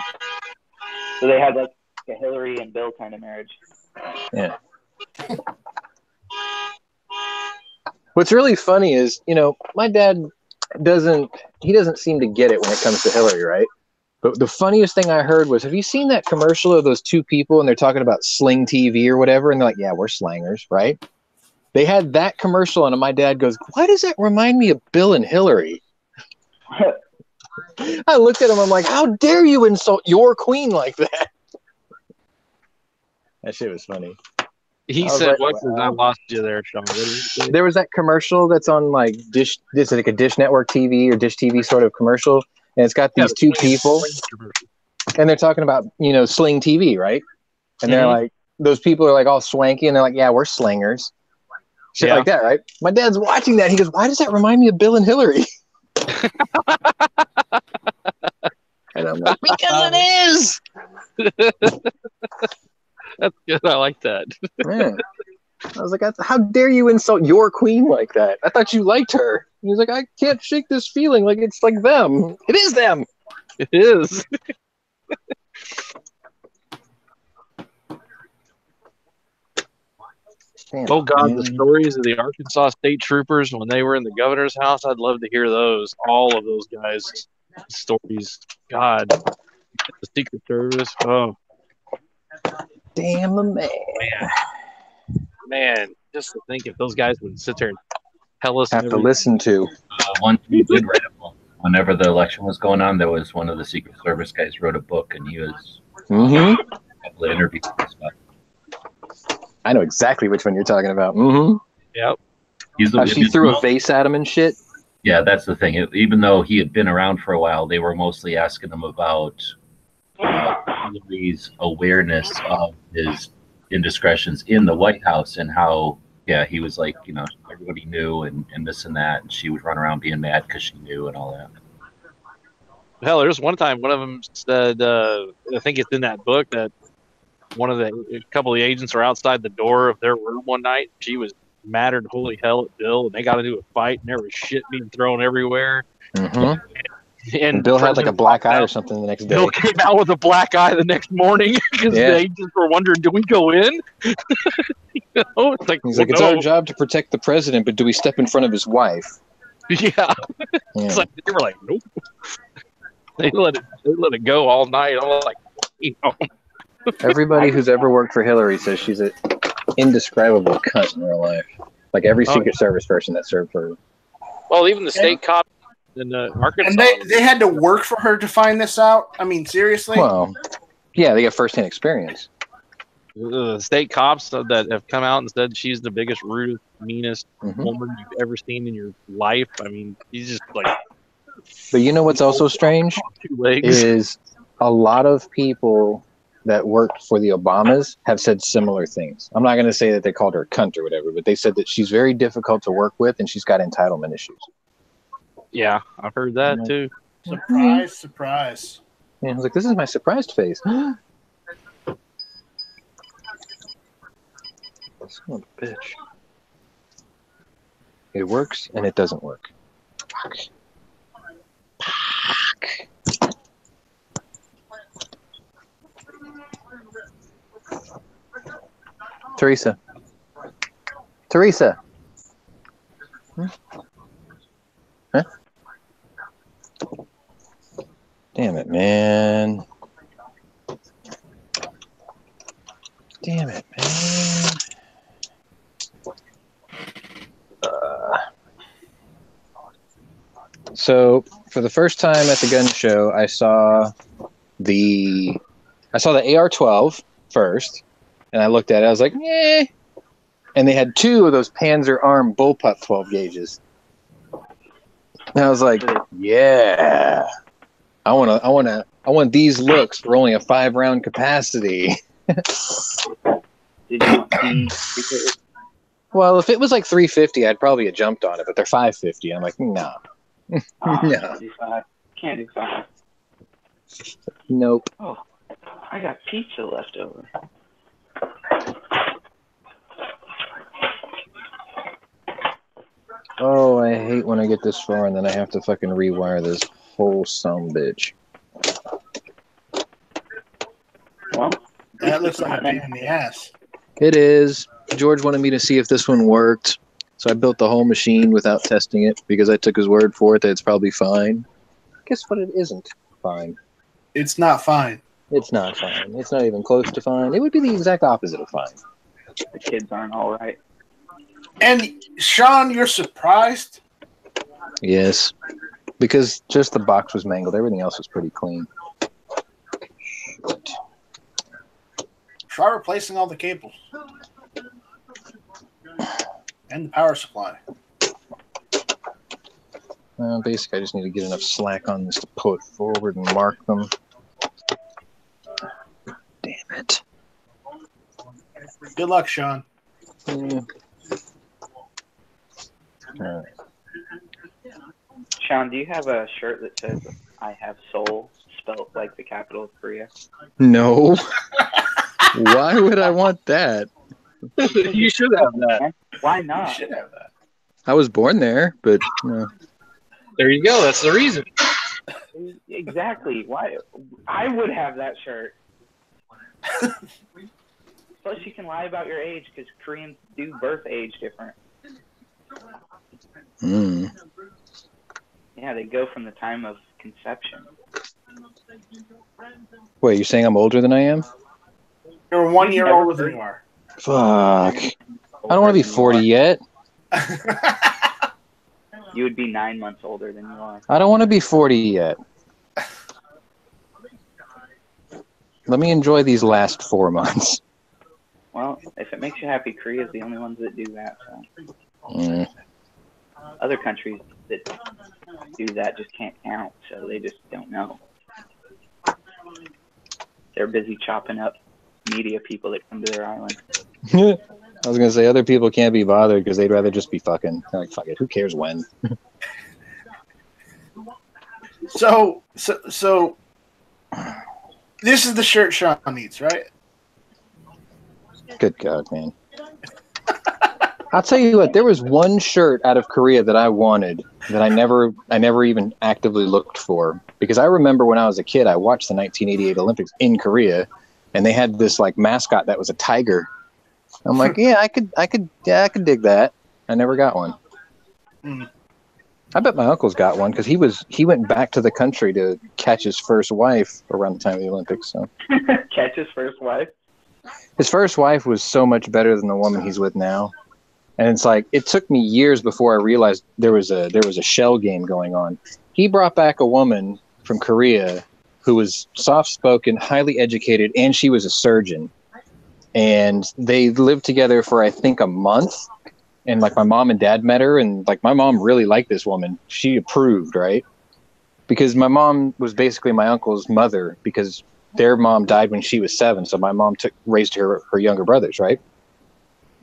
So they had like a Hillary and Bill kind of marriage. Yeah. What's really funny is, my dad doesn't seem to get it when it comes to Hillary, right? But the funniest thing I heard was, have you seen that commercial of those 2 people and they're talking about Sling TV or whatever? And they're like, yeah, we're slangers, right? They had that commercial and my dad goes, why does that remind me of Bill and Hillary? I looked at him, I'm like, how dare you insult your queen like that? That shit was funny. He said, like, "What? Wow. I lost you there, Sean." There was that commercial that's on like Dish. This is like a Dish Network TV or Dish TV sort of commercial, and it's got these 2 people, and they're talking about Sling TV, right? And they're like, those people are like all swanky, and they're like, "Yeah, we're slingers," shit like that, right? My dad's watching that. He goes, "Why does that remind me of Bill and Hillary?" And I'm like, because it is. That's good. I like that. Man. I was like, how dare you insult your queen like that? I thought you liked her. He was like, I can't shake this feeling like it's like them. It is them. It is. Oh, God, the stories of the Arkansas State Troopers when they were in the governor's house, I'd love to hear those. All of those guys' stories. God. The Secret Service. Oh. Damn, man. Man, just to think if those guys would sit there and tell us. Have to listen to. One we did write a book. Whenever the election was going on, there was one of the Secret Service guys wrote a book, and he was the interview and stuff. I know exactly which one you're talking about. Mm-hmm. Yep. She threw a vase at him and shit. Yeah, that's the thing. Even though he had been around for a while, they were mostly asking him about Hillary's awareness of his indiscretions in the White House and how, he was like, everybody knew and this and that, and she would run around being mad because she knew and all that. Hell, there's one time one of them said, I think it's in that book, that a couple of the agents were outside the door of their room one night. She was madder than holy hell at Bill, and they got into a fight, and there was shit being thrown everywhere. Mm-hmm. And Bill had like a black eye or something the next day. Bill came out with a black eye the next morning because the agents were wondering, do we go in? It's like, he's like, it's our job to protect the president, but do we step in front of his wife? Yeah. It's like, they were like, nope. They let it go all night. I'm like, Everybody who's ever worked for Hillary says she's an indescribable cunt in real life. Like every Secret Service person that served for her. Well, even the state cop in Arkansas. And they had to work for her to find this out? I mean, seriously? Well, yeah, they got first-hand experience. state cops that have come out and said she's the biggest, rudest, meanest woman you've ever seen in your life. I mean, she's just like. But you know what's also strange is a lot of people that worked for the Obamas have said similar things. I'm not going to say that they called her a cunt or whatever, but they said that she's very difficult to work with and she's got entitlement issues. Yeah, I've heard that too. Surprise, surprise. Yeah, I was like, this is my surprised face. Son of a bitch. It works and it doesn't work. Fuck. Teresa. Huh? Damn it, man. So for the first time at the gun show, I saw the AR-12 first, and I looked at it. I was like, "Eh." And they had two of those Panzer Arm bullpup 12 gauges. And I was like, "Yeah, I want these looks for only a 5-round capacity." Well, if it was like 350, I'd probably have jumped on it, but they're 550. I'm like, no. No. Can't do 5. Nope. Oh, I got pizza left over. Oh, I hate when I get this far and then I have to fucking rewire this whole bitch. Well, that looks like a pain in the ass. It is. George wanted me to see if this one worked, so I built the whole machine without testing it because I took his word for it that it's probably fine. Guess what? It isn't fine. It's not fine. It's not fine. It's not even close to fine. It would be the exact opposite of fine. The kids aren't all right. And Sean, you're surprised? Yes, because just the box was mangled. Everything else was pretty clean. Try replacing all the cables and the power supply. Basically, I just need to get enough slack on this to pull it forward and mark them. Damn it. Good luck, Sean. Yeah. All right. Sean, do you have a shirt that says "I have soul" spelled like the capital of Korea? No. Why would I want that? You should have that. Why not? You should have that. I was born there, but there you go. That's the reason. Exactly. Why? I would have that shirt. Plus, you can lie about your age because Koreans do birth age different. Yeah, they go from the time of conception. Wait, you're saying I'm older than I am? You're 1 year older than you are. Fuck. I don't want to be 40 yet. You would be 9 months older than you are. I don't want to be 40 yet. Let me enjoy these last 4 months. Well, if it makes you happy, Korea's the only ones that do that. So. Other countries that do that just can't count, so they just don't know. They're busy chopping up media people that come to their island. I was going to say, other people can't be bothered because they'd rather just be fucking. Like, fuck it, who cares when? So, this is the shirt Sean needs, right? Good God, man. I'll tell you what, there was one shirt out of Korea that I wanted that I never even actively looked for, because I remember when I was a kid, I watched the 1988 Olympics in Korea, and they had this like mascot that was a tiger. I'm like, yeah, I could dig that. I never got one. I bet my uncle's got one because he went back to the country to catch his first wife around the time of the Olympics. So catch his first wife. His first wife was so much better than the woman he's with now. And it's like, it took me years before I realized there was a shell game going on. He brought back a woman from Korea who was soft-spoken, highly educated, and she was a surgeon. and they lived together for I think a month. And like my mom and dad met her, and like my mom really liked this woman. She approved, right? Because my mom was basically my uncle's mother, because their mom died when she was 7, so my mom raised her younger brothers, right?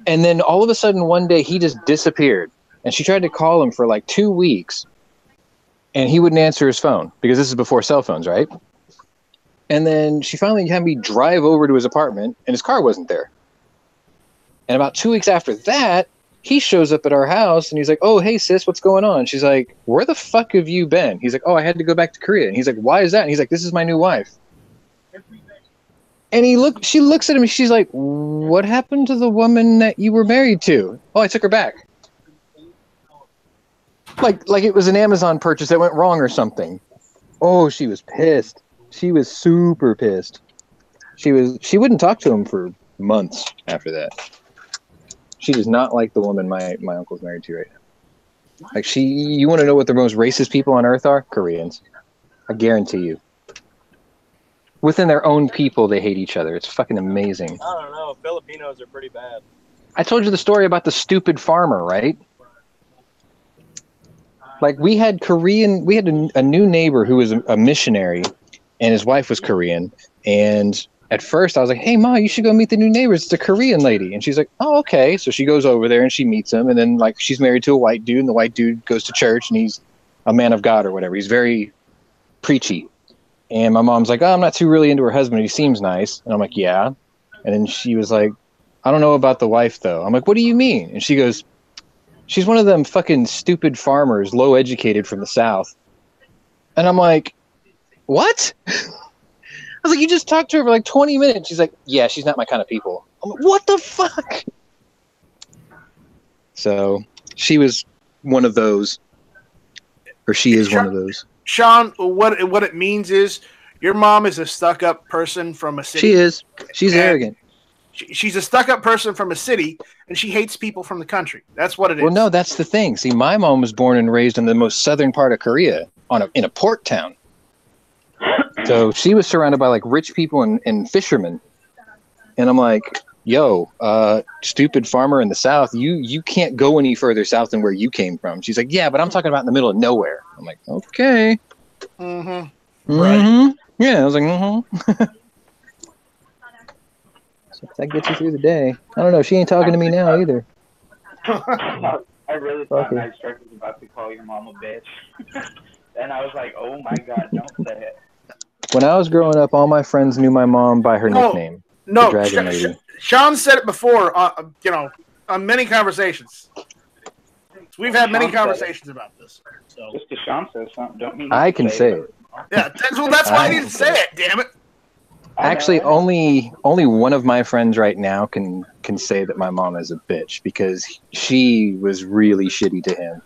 And then all of a sudden one day he just disappeared, and she tried to call him for like 2 weeks, and he wouldn't answer his phone, because this is before cell phones, right? And then she finally had me drive over to his apartment, and his car wasn't there. And about 2 weeks after that, he shows up at our house, and he's like, "Oh, hey, sis, what's going on?" She's like, "Where the fuck have you been?" He's like, "Oh, I had to go back to Korea." And he's like, "Why is that?" And he's like, "This is my new wife." And she looks at him, and she's like, "What happened to the woman that you were married to?" "Oh, I took her back." Like it was an Amazon purchase that went wrong or something. Oh, she was pissed. She was super pissed. She wouldn't talk to him for months after that. She does not like the woman my uncle's married to right now. Like you want to know what the most racist people on earth are? Koreans. I guarantee you. Within their own people, they hate each other. It's fucking amazing. I don't know. Filipinos are pretty bad. I told you the story about the stupid farmer, right? Like we had a new neighbor who was a missionary, and his wife was Korean. And at first I was like, "Hey, Ma, you should go meet the new neighbors. It's a Korean lady." And she's like, "Oh, okay." So she goes over there and she meets him. And then like she's married to a white dude, and the white dude goes to church, and he's a man of God or whatever. He's very preachy. And my mom's like, "Oh, I'm not too really into her husband. He seems nice." And I'm like, "Yeah." And then she was like, "I don't know about the wife though." I'm like, "What do you mean?" And she goes, "She's one of them fucking stupid farmers, low educated from the South." And I'm like, "What?" I was like, "You just talked to her for like 20 minutes. She's like, "Yeah, she's not my kind of people." I'm like, "What the fuck?" So she was one of those, or she is one of those. Sean, what it means is your mom is a stuck-up person from a city. She is. She's arrogant. She's a stuck-up person from a city, and she hates people from the country. That's what it is. Well, no, that's the thing. See, my mom was born and raised in the most southern part of Korea, in a port town. So she was surrounded by like rich people and fishermen. And I'm like, "Yo, stupid farmer in the South, you can't go any further south than where you came from." She's like, "Yeah, but I'm talking about in the middle of nowhere." I'm like, "Okay." Mm-hmm. Right. Yeah, I was like, "Mm-hmm." So if that gets you through the day. I don't know. She ain't talking to me now either. I really thought Night Strike was about to call your mom a bitch. And I was like, "Oh my God, don't say it." When I was growing up, all my friends knew my mom by her nickname. No, the Dragon Lady. Sean said it before, on many conversations. So we've had many conversations about this. So just because Sean says something, don't mean I can say it. Yeah, that's why I didn't say it. Damn it. Actually, only one of my friends right now can say that my mom is a bitch, because she was really shitty to him.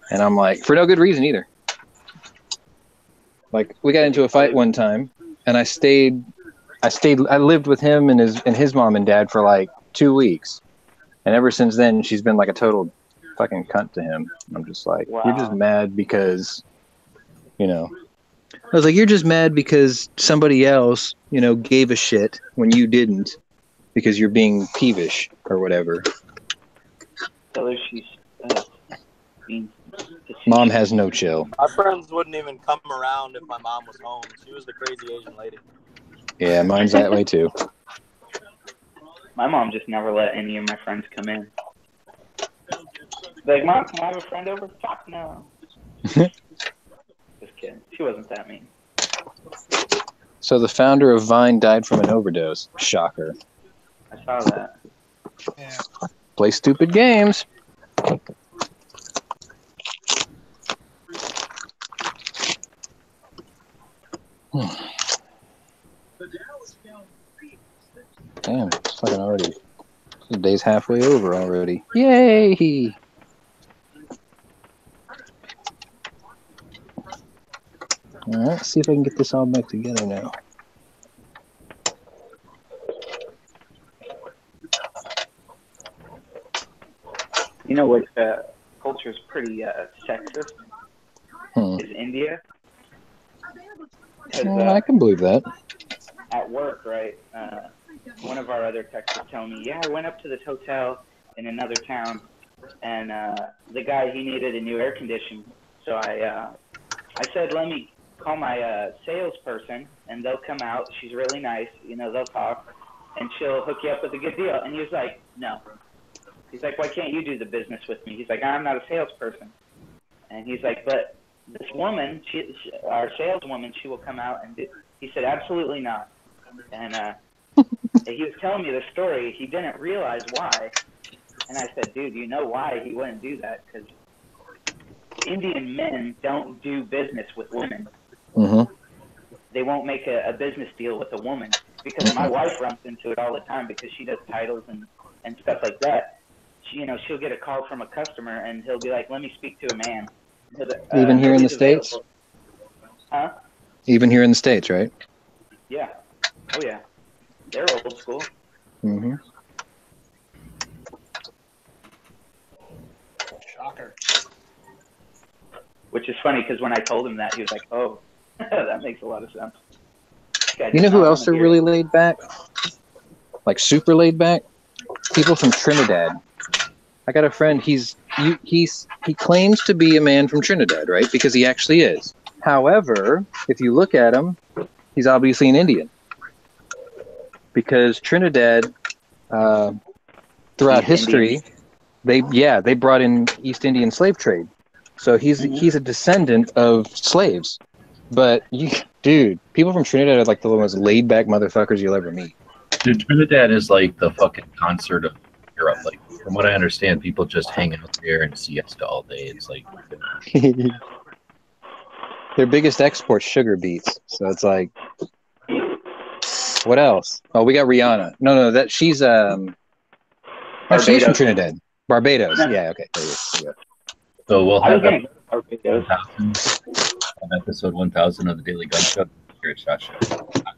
And I'm like, for no good reason either. Like, we got into a fight one time, and I lived with him and his mom and dad for like 2 weeks. And ever since then, she's been like a total fucking cunt to him. I'm just like, wow. You're just mad because, I was like, you're just mad because somebody else, gave a shit when you didn't, because you're being peevish or whatever. Tell her she's Mom has no chill. My friends wouldn't even come around if my mom was home. She was the crazy Asian lady. Yeah, mine's that way too. My mom just never let any of my friends come in. Like, "Mom, can I have a friend over?" Fuck no. Just kidding. She wasn't that mean. So the founder of Vine died from an overdose. Shocker. I saw that. Yeah. Play stupid games. Damn, it's fucking already. The day's halfway over already. Yay! Alright, see if I can get this all back together now. You know what culture is pretty sexist? Is India. I can believe that. At work, right? one of our other techs was telling me, yeah, I went up to this hotel in another town, and the guy, he needed a new air conditioner. So I said, let me call my salesperson, and they'll come out. She's really nice. They'll talk, and she'll hook you up with a good deal. And he was like, no. He's like, why can't you do the business with me? He's like, I'm not a salesperson. And he's like, but this woman, our saleswoman, she will come out and do. He said, absolutely not. And he was telling me the story. He didn't realize why. And I said, dude, you know why he wouldn't do that? Because Indian men don't do business with women. Mm-hmm. They won't make a business deal with a woman. Because my wife runs into it all the time because she does titles and stuff like that. She'll get a call from a customer and he'll be like, let me speak to a man. Even here in the States? Available. Huh? Even here in the States, right? Yeah. Oh, yeah. They're old school. Mm-hmm. Shocker. Which is funny because when I told him that, he was like, oh, that makes a lot of sense. You know who else are really laid back? Like super laid back? People from Trinidad. I got a friend, he claims to be a man from Trinidad, right? Because he actually is. However, if you look at him, he's obviously an Indian. Because Trinidad, throughout history, they brought in East Indian slave trade. So he's a descendant of slaves. But dude, people from Trinidad are like the most laid back motherfuckers you'll ever meet. Dude, Trinidad is like the fucking concert of Europe. Like, from what I understand, people just hang out there and siesta all day. It's like their biggest export's sugar beets. So it's like, what else? Oh, we got Rihanna. No, she's she's from Trinidad. Barbados. Yeah, okay. There you go. So we'll have episode 1000 of the Daily Gun Show. Shot show.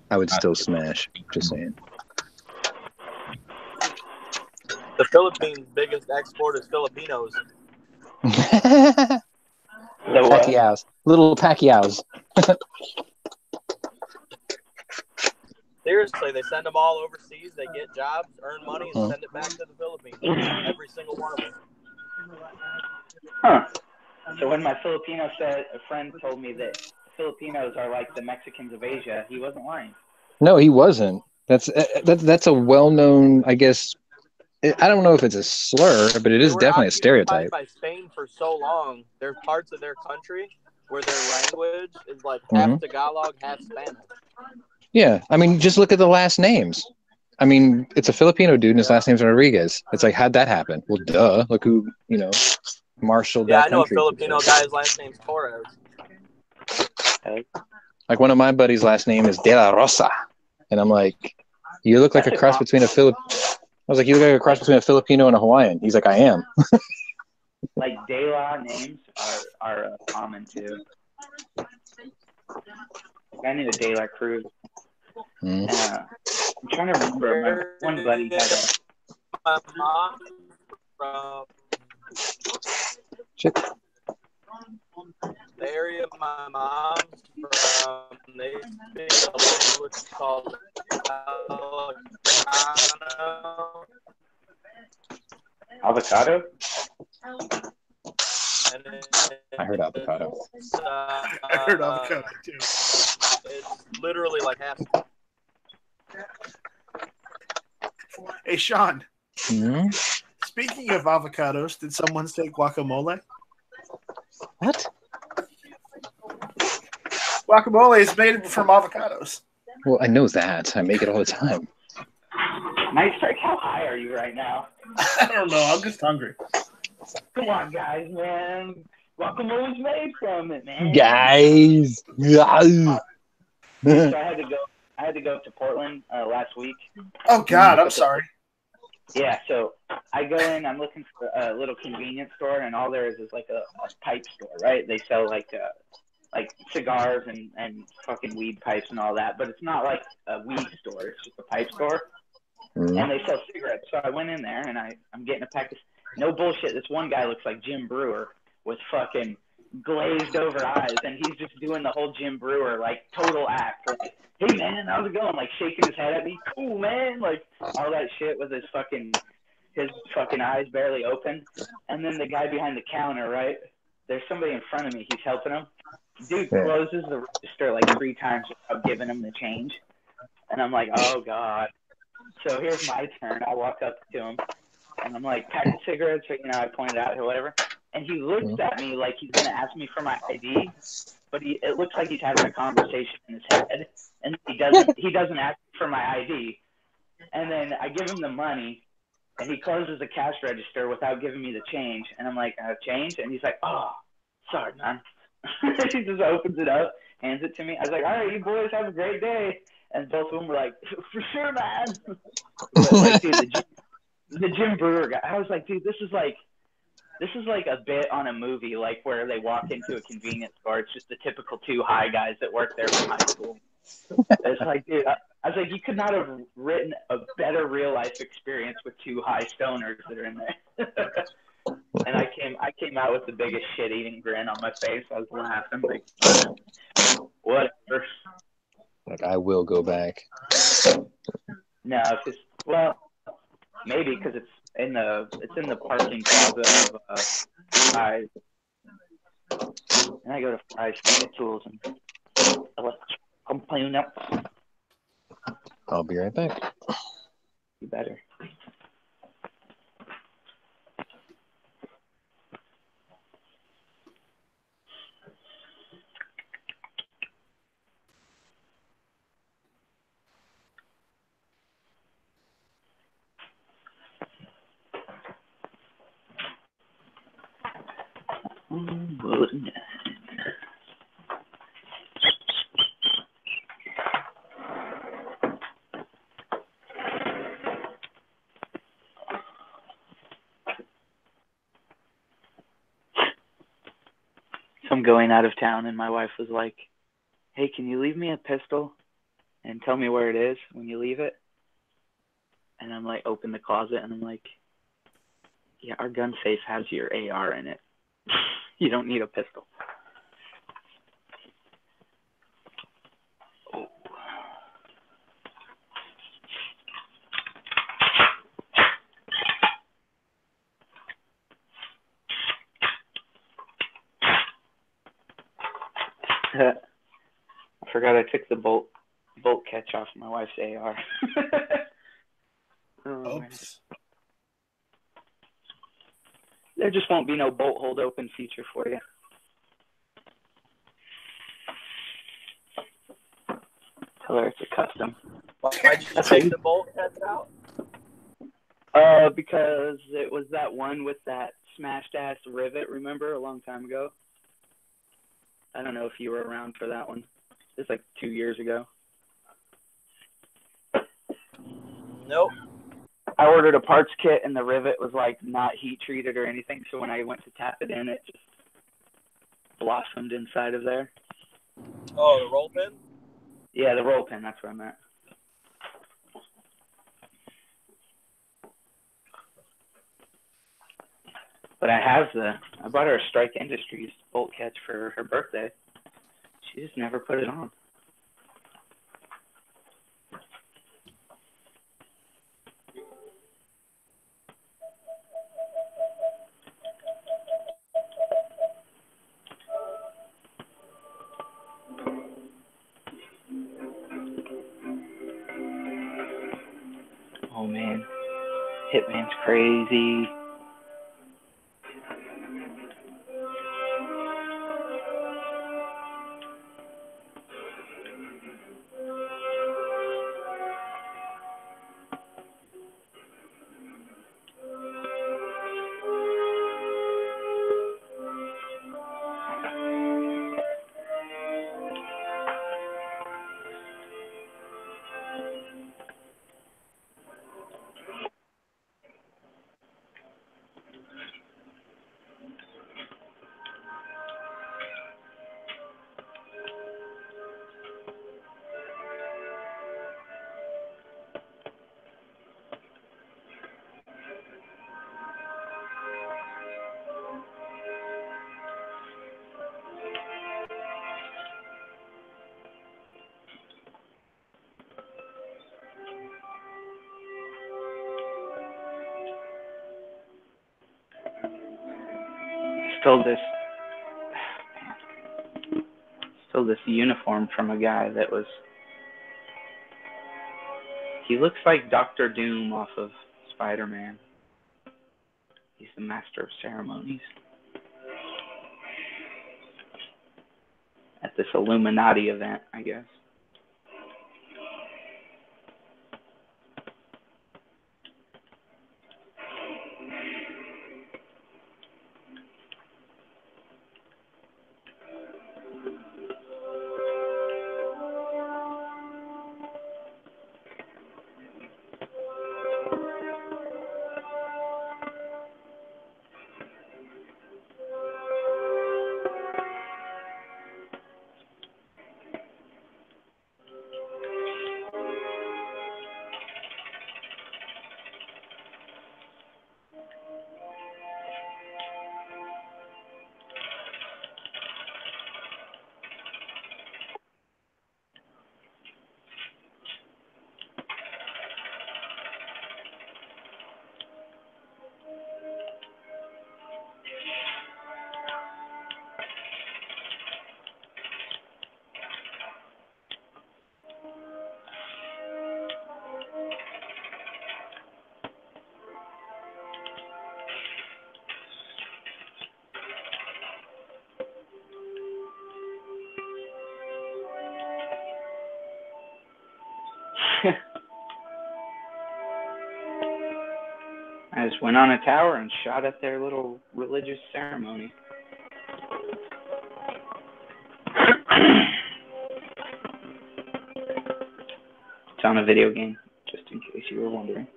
I would still smash. Just saying. The Philippines' biggest export is Filipinos. Pacquiao's. Little Pacquiao's. Seriously, they send them all overseas. They get jobs, earn money, and send it back to the Philippines. Every single one of them. Huh. So when my Filipino friend told me that Filipinos are like the Mexicans of Asia, he wasn't lying. No, he wasn't. That's a well-known, I guess. I don't know if it's a slur, but it is definitely a stereotype. By Spain for so long, there's parts of their country where their language is like half Tagalog, half Spanish. Yeah, I mean, just look at the last names. I mean, it's a Filipino dude, and his last name's Rodriguez. It's like, how'd that happen? Well, duh. Look who, marshaled that country. Yeah, I know a Filipino guy's last name's Torres. Like, one of my buddies' last name is De La Rosa. And I'm like, you look like a cross between a I was like, you look like a cross between a Filipino and a Hawaiian. He's like, I am. Like, De La names are common, too. I knew a De La Cruz. I'm trying to remember. My one buddy had my mom from the area my mom's from. They speak a language called avocado. I heard avocado. I heard avocado too. It's literally like half. Hey, Sean. Mm-hmm. Speaking of avocados, did someone say guacamole? What? Guacamole is made from avocados. Well, I know that. I make it all the time. Nice trick. How high are you right now? I don't know. I'm just hungry. Come on, guys, man. Guacamole's made from it, man. Guys. So I had to go to Portland last week. Oh God, I'm sorry. Yeah, so I go in. I'm looking for a little convenience store, and all there is like a pipe store, right? They sell like cigars and fucking weed pipes and all that, but it's not like a weed store. It's just a pipe store, and they sell cigarettes. So I went in there, and I'm getting a pack of no bullshit. This one guy looks like Jim Brewer with fucking glazed over eyes, and he's just doing the whole Jim Brewer like total act, like, hey man, how's it going? Like shaking his head at me, cool man, like all that shit with his fucking eyes barely open. And then the guy behind the counter, right? There's somebody in front of me. He's helping him. Dude closes the register like 3 times without giving him the change. And I'm like, oh God. So here's my turn. I walk up to him and I'm like, pack of cigarettes, or, I pointed out or whatever. And he looks at me like he's gonna ask me for my ID, but it looks like he's having a conversation in his head, and he doesn't ask for my ID. And then I give him the money, and he closes the cash register without giving me the change. And I'm like, change? And he's like, oh, sorry, man. He just opens it up, hands it to me. I was like, all right, you boys have a great day. And both of them were like, for sure, man. But like, dude, the Jim Brewer guy, I was like, dude, this is like a bit on a movie, like where they walk into a convenience store. It's just the typical 2 high guys that work there from high school. It's like, dude, I was like, you could not have written a better real life experience with 2 high stoners that are in there. And I came out with the biggest shit eating grin on my face. I was laughing, like, whatever. Like, I will go back. No, it's just, well, maybe because it's in the parking plaza of Fry's. And I go to Fry's to get tools and I'm cleaning up. I'll be right back. You better. I'm going out of town, and my wife was like, hey, can you leave me a pistol and tell me where it is when you leave it? And I'm like, open the closet, and I'm like, yeah, our gun safe has your AR in it. You don't need a pistol. Oh. I forgot I took the bolt catch off my wife's AR. Oops. There just won't be no bolt hold open feature for you. Tell her it's a custom. Why'd you take the bolt catch out? Because it was that one with that smashed ass rivet, remember, a long time ago? I don't know if you were around for that one. It's like 2 years ago. Nope. I ordered a parts kit and the rivet was like not heat treated or anything, so when I went to tap it in, it just blossomed inside of there. Oh, the roll pin? Yeah, the roll pin, that's what I meant. But I bought her a Strike Industries bolt catch for her birthday. She just never put it on. Oh man, Hitman's crazy. Stole this. Stole this uniform from a guy that was. He looks like Doctor Doom off of Spider-Man. He's the master of ceremonies. At this Illuminati event, I guess. I just went on a tower and shot at their little religious ceremony. It's on a video game, just in case you were wondering.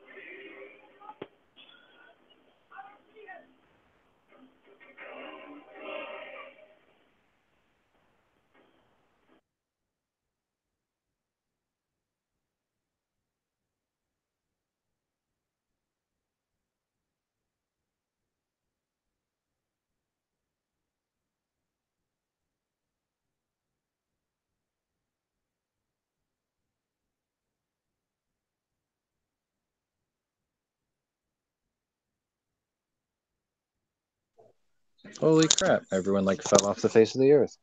Holy crap, everyone like fell off the face of the earth.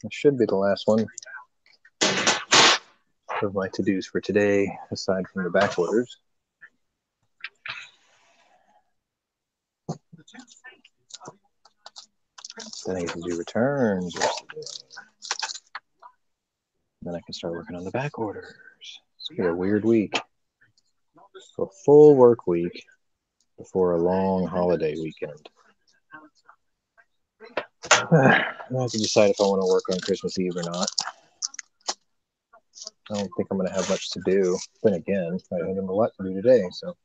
This should be the last one of my to-dos for today, aside from the back orders. Then I get to do returns. Then I can start working on the back orders. It's gonna be a weird week. A full work week before a long holiday weekend. I have to decide if I want to work on Christmas Eve or not. I don't think I'm going to have much to do. Then again, I don't have a lot to do today, so.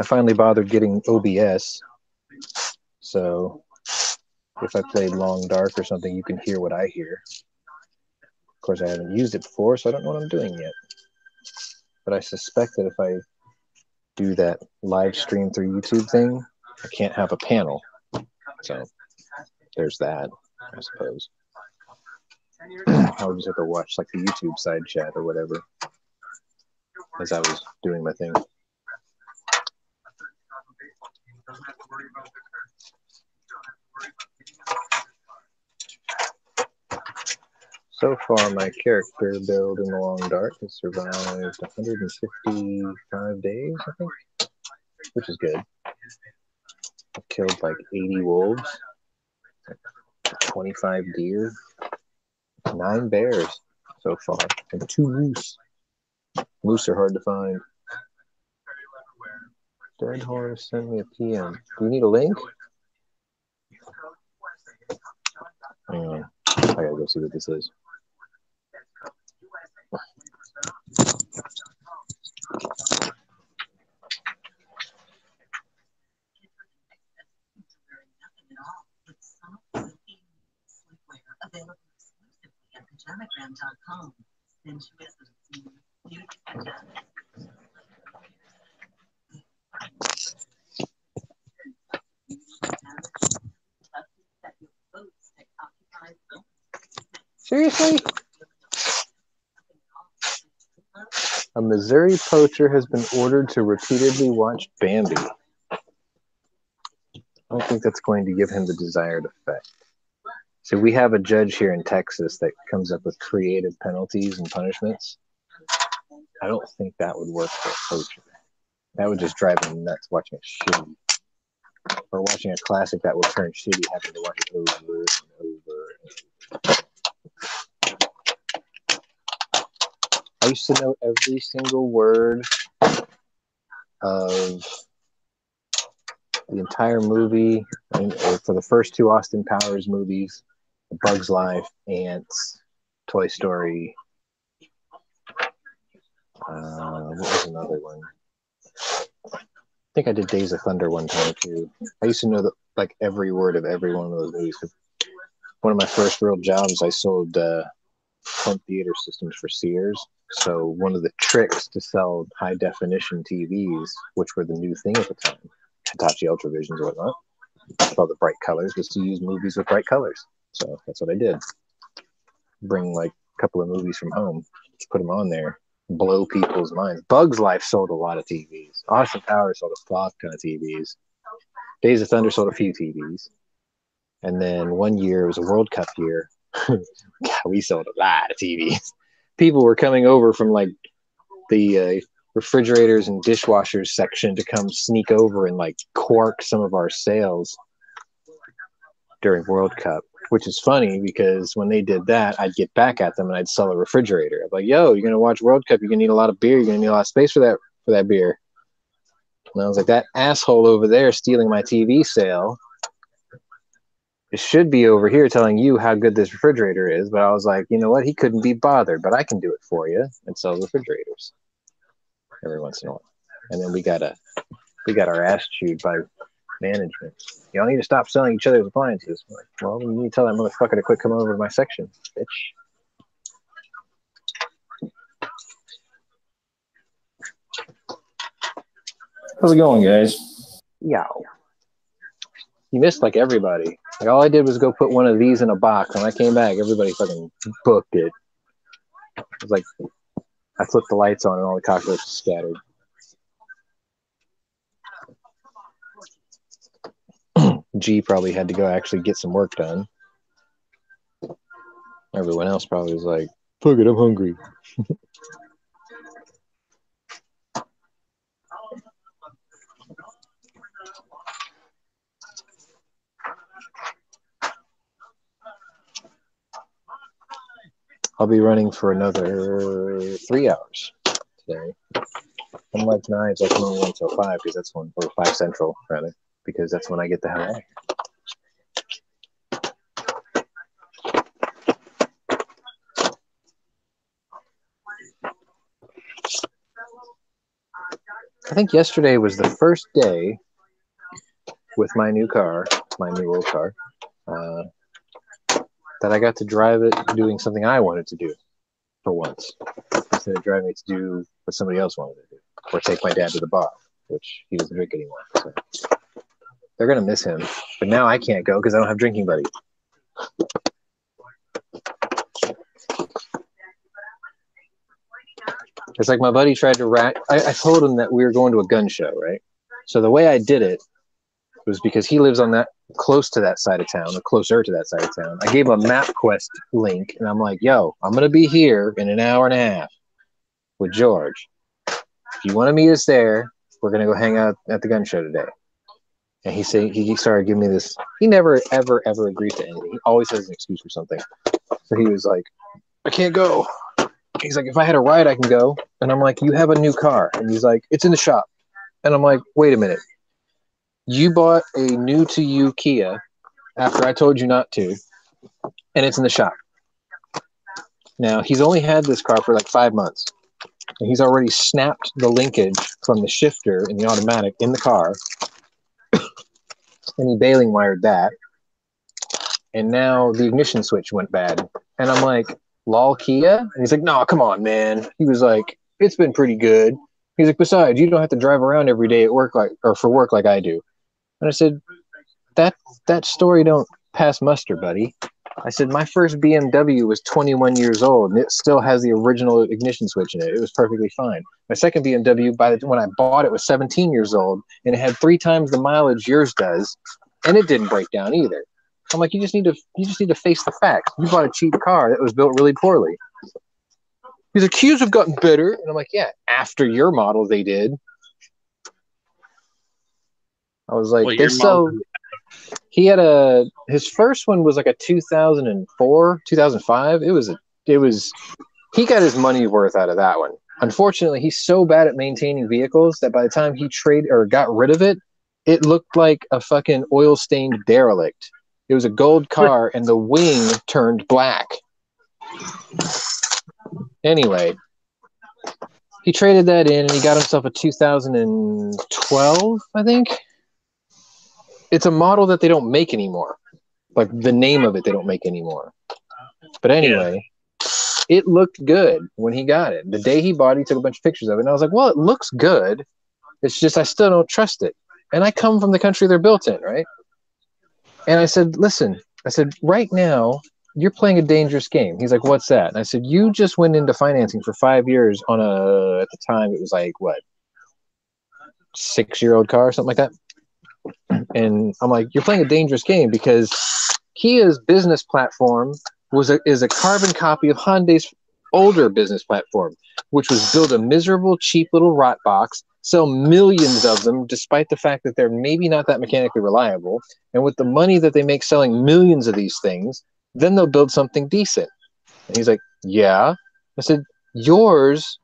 I finally bothered getting OBS, so if I played Long Dark or something, you can hear what I hear. Of course, I haven't used it before, so I don't know what I'm doing yet. But I suspect that if I do that live stream through YouTube thing, I can't have a panel. So there's that, I suppose. I would just have to watch like the YouTube side chat or whatever as I was doing my thing. So far, my character build in the Long Dark has survived 155 days, I think, which is good. I've killed like 80 wolves, 25 deer, 9 bears so far, and 2 moose. Moose are hard to find. Dead Horse, send me a PM. Do you need a link? Hang on. I gotta go see what this is. Seriously? A Missouri poacher has been ordered to repeatedly watch Bambi. I don't think that's going to give him the desired effect. So we have a judge here in Texas that comes up with creative penalties and punishments. I don't think that would work for a poacher. That would just drive him nuts watching it shitty. Or watching a classic that will turn shitty, having to watch it over and over. I used to know every single word of the entire movie, or for the first two Austin Powers movies, Bug's Life, Ants, Toy Story. What was another one? I think I did Days of Thunder one time too. I used to know like every word of every one of those movies. One of my first real jobs, I sold home theater systems for Sears. So one of the tricks to sell high definition TVs, which were the new thing at the time, Hitachi Ultravisions and whatnot, with all the bright colors, was to use movies with bright colors. So that's what I did. Bring like a couple of movies from home, just put them on there, blow people's minds. Bug's Life sold a lot of TVs. Austin Powers sold a fuck ton of TVs. Days of Thunder sold a few TVs. And then one year, it was a World Cup year. God, we sold a lot of TVs. People were coming over from like the refrigerators and dishwashers section to come sneak over and like cork some of our sales during World Cup, which is funny because when they did that, I'd get back at them and I'd sell a refrigerator. I'm like, yo, you're going to watch World Cup. You're going to need a lot of beer. You're going to need a lot of space for that beer. And I was like, that asshole over there stealing my TV sale. It should be over here telling you how good this refrigerator is, but I was like, you know what? He couldn't be bothered, but I can do it for you and sell refrigerators every once in a while. And then we got our ass chewed by management. Y'all need to stop selling each other's appliances. I'm like, well, you need to tell that motherfucker to quit coming over to my section, bitch. How's it going, guys? Yeah. You missed like everybody. Like all I did was go put one of these in a box. When I came back, everybody fucking booked it. It was like I flipped the lights on and all the cockroaches scattered. G probably had to go actually get some work done. Everyone else probably was like, fuck it, I'm hungry. I'll be running for another 3 hours today. Unlike Knives, I can only run until 5 because that's when, or 5 Central, rather, because that's when I get the hell out. I think yesterday was the first day with my new car, my new old car, that I got to drive it doing something I wanted to do for once, instead of driving it to do what somebody else wanted to do, or take my dad to the bar, which he doesn't drink anymore. So they're going to miss him. But now I can't go because I don't have drinking buddy. It's like my buddy tried to I told him that we were going to a gun show, right? So the way I did it was because he lives on that close to that side of town, or closer to that side of town. I gave him a MapQuest link, and I'm like, yo, I'm going to be here in an hour and a half with George. If you want to meet us there, we're going to go hang out at the gun show today. And he started giving me this. He never, ever, ever agrees to anything. He always has an excuse for something. So he was like, I can't go. He's like, if I had a ride, I can go. And I'm like, you have a new car. And he's like, it's in the shop. And I'm like, wait a minute. You bought a new to you Kia after I told you not to, and it's in the shop. Now, he's only had this car for like 5 months, and he's already snapped the linkage from the shifter in the automatic in the car, and he baling wired that, and now the ignition switch went bad. And I'm like, lol Kia? And he's like, no, come on, man. He was like, it's been pretty good. He's like, besides, you don't have to drive around every day at work for work like I do. And I said, that story don't pass muster, buddy. I said, my first BMW was 21 years old, and it still has the original ignition switch in it. It was perfectly fine. My second BMW, when I bought it, was 17 years old, and it had 3 times the mileage yours does, and it didn't break down either. I'm like, you just need to face the facts. You bought a cheap car that was built really poorly. He's like, Kias have gotten better, and I'm like, yeah, after your model, they did. I was like, they sell. He had his first one was like a 2004, 2005. It was he got his money worth out of that one. Unfortunately, he's so bad at maintaining vehicles that by the time he got rid of it, it looked like a fucking oil-stained derelict. It was a gold car and the wing turned black. Anyway, he traded that in and he got himself a 2012, I think. It's a model that they don't make anymore. Like the name of it, they don't make anymore. But anyway, it looked good when he got it. The day he bought it, he took a bunch of pictures of it. And I was like, well, it looks good. It's just I still don't trust it. And I come from the country they're built in, right? And I said, listen, right now, you're playing a dangerous game. He's like, what's that? And I said, you just went into financing for 5 years on at the time, it was like, what, 6-year-old car or something like that? And I'm like, you're playing a dangerous game because Kia's business platform is a carbon copy of Hyundai's older business platform, which was build a miserable, cheap little rot box, sell millions of them, despite the fact that they're maybe not that mechanically reliable. And with the money that they make selling millions of these things, then they'll build something decent. And he's like, yeah. I said, yours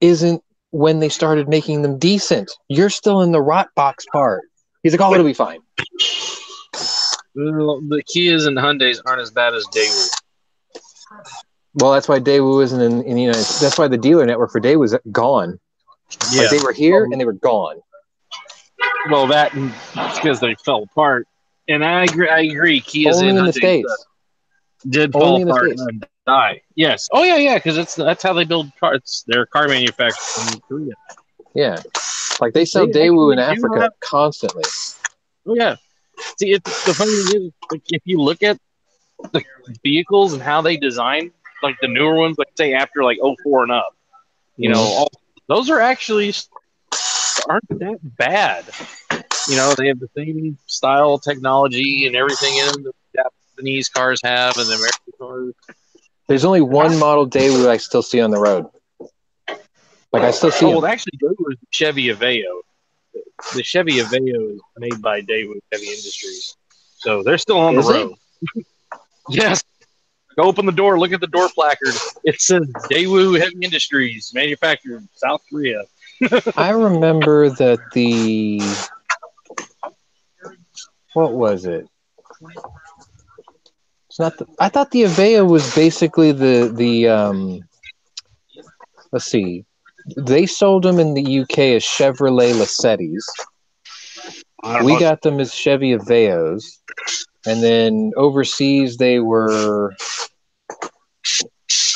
isn't when they started making them decent. You're still in the rot box part. He's like, oh, it'll be fine. Well, the Kias and Hyundais aren't as bad as Daewoo. Well, that's why Daewoo isn't in the United States. That's why the dealer network for Daewoo was gone. Yeah. Like they were here and they were gone. Well, that's because they fell apart. And I agree. Kias only and in Hyundais the States did fall apart and die. Yes. Oh, yeah, because that's how they build parts. They're car manufacturers in Korea. Yeah. Like they sell Daewoo in Africa constantly. Oh, yeah. See, the funny thing is, like, if you look at the vehicles and how they design, like the newer ones, like say after like 04 and up, you know, those are actually aren't that bad. You know, they have the same style, technology, and everything in them that Japanese cars have and the American cars. There's only one model Daewoo I still see on the road. Like I still see. Well, actually, Daewoo is the Chevy Aveo. The Chevy Aveo is made by Daewoo Heavy Industries, so they're still on the road. Yes. Go open the door. Look at the door placard. It says Daewoo Heavy Industries, manufactured South Korea. I remember that what was it? It's not. I thought the Aveo was basically the. Let's see. They sold them in the UK as Chevrolet Lassettis. We got them as Chevy Aveos. And then overseas, they were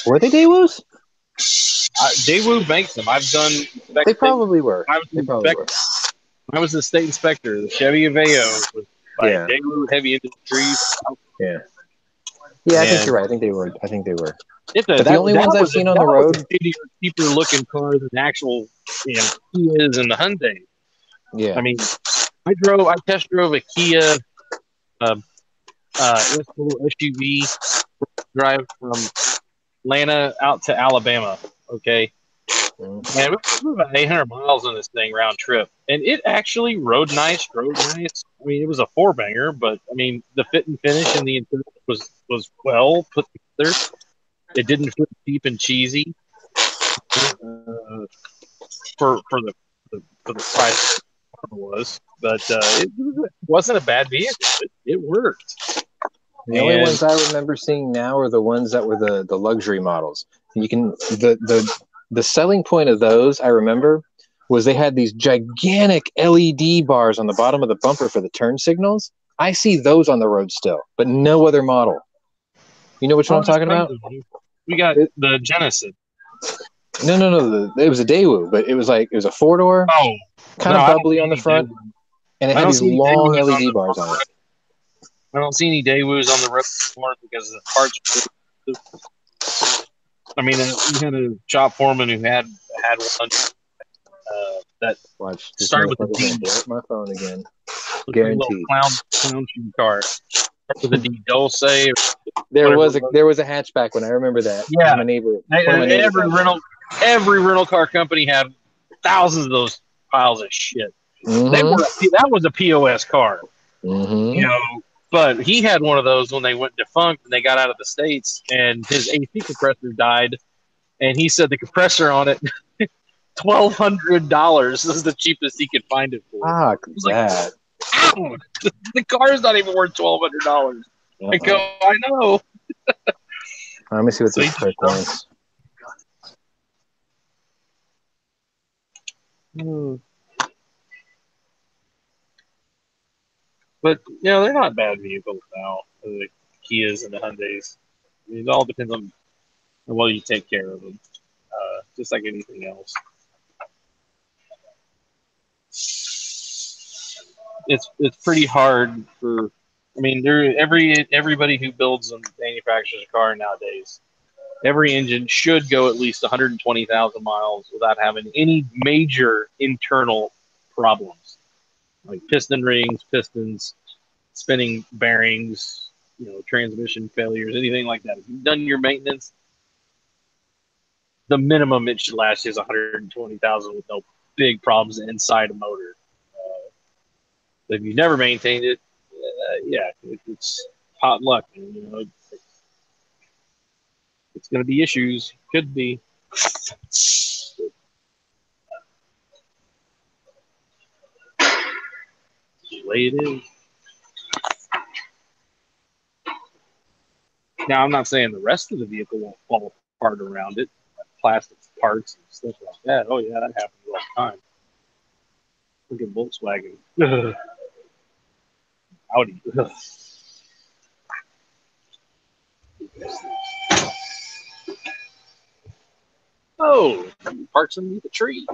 they Daewoos? Daewoo makes them. I've done. They probably were. I was the state inspector. The Chevy Aveo was by Daewoo Heavy Industries. Yeah. Yeah, I think you're right. I think they were. But the only ones I've seen on the road, cheaper looking cars than actual, Kias and the Hyundai. Yeah. I mean, I test drove a Kia. SUV drive from Atlanta out to Alabama. Okay, and it was about 800 miles on this thing round trip, and it actually rode nice, drove nice. I mean, it was a 4-banger, but I mean, the fit and finish and the interior was well put together. It didn't feel cheap and cheesy for the price it was, but it wasn't a bad vehicle. It worked. The only ones I remember seeing now are the ones that were the luxury models. You can the selling point of those I remember was they had these gigantic LED bars on the bottom of the bumper for the turn signals. I see those on the road still, but no other model. You know which one I'm talking about? We got the Genesis. No. It was a Daewoo, but it was a 4-door, kind of bubbly on the front, and it had these long LED bars on it. I don't see any Daewoos on the road anymore because the parts. I mean, we had a shop foreman who had one that started with a D. Blow up my phone again. Guaranteed. Clown shoe car. With a D Dulce. There was a hatchback when I remember that. Yeah, my neighbor. Every rental car company had thousands of those piles of shit. Mm-hmm. That was a POS car. Mm-hmm. You know, but he had one of those when they went defunct and they got out of the States, and his AC compressor died, and he said the compressor on it, $1,200. This is the cheapest he could find it for. Fuck that. Ow! The car is not even worth $1,200. I go, I know. Let me see what this prick wants. But they're not bad vehicles now. The Kias and the Hyundais. I mean, it all depends on how well you take care of them. Just like anything else. It's pretty hard for. I mean, everybody who builds and manufactures a car nowadays, every engine should go at least 120,000 miles without having any major internal problems, like piston rings, pistons, spinning bearings, transmission failures, anything like that. If you've done your maintenance, the minimum it should last is 120,000 with no big problems inside a motor. If you've never maintained it, it's hot luck. It's going to be issues. Could be. The way it is. Now, I'm not saying the rest of the vehicle won't fall apart around it, like plastic parts and stuff like that. Oh yeah, that happens all the time. Look at Volkswagen. Audi. Oh, parks underneath the tree.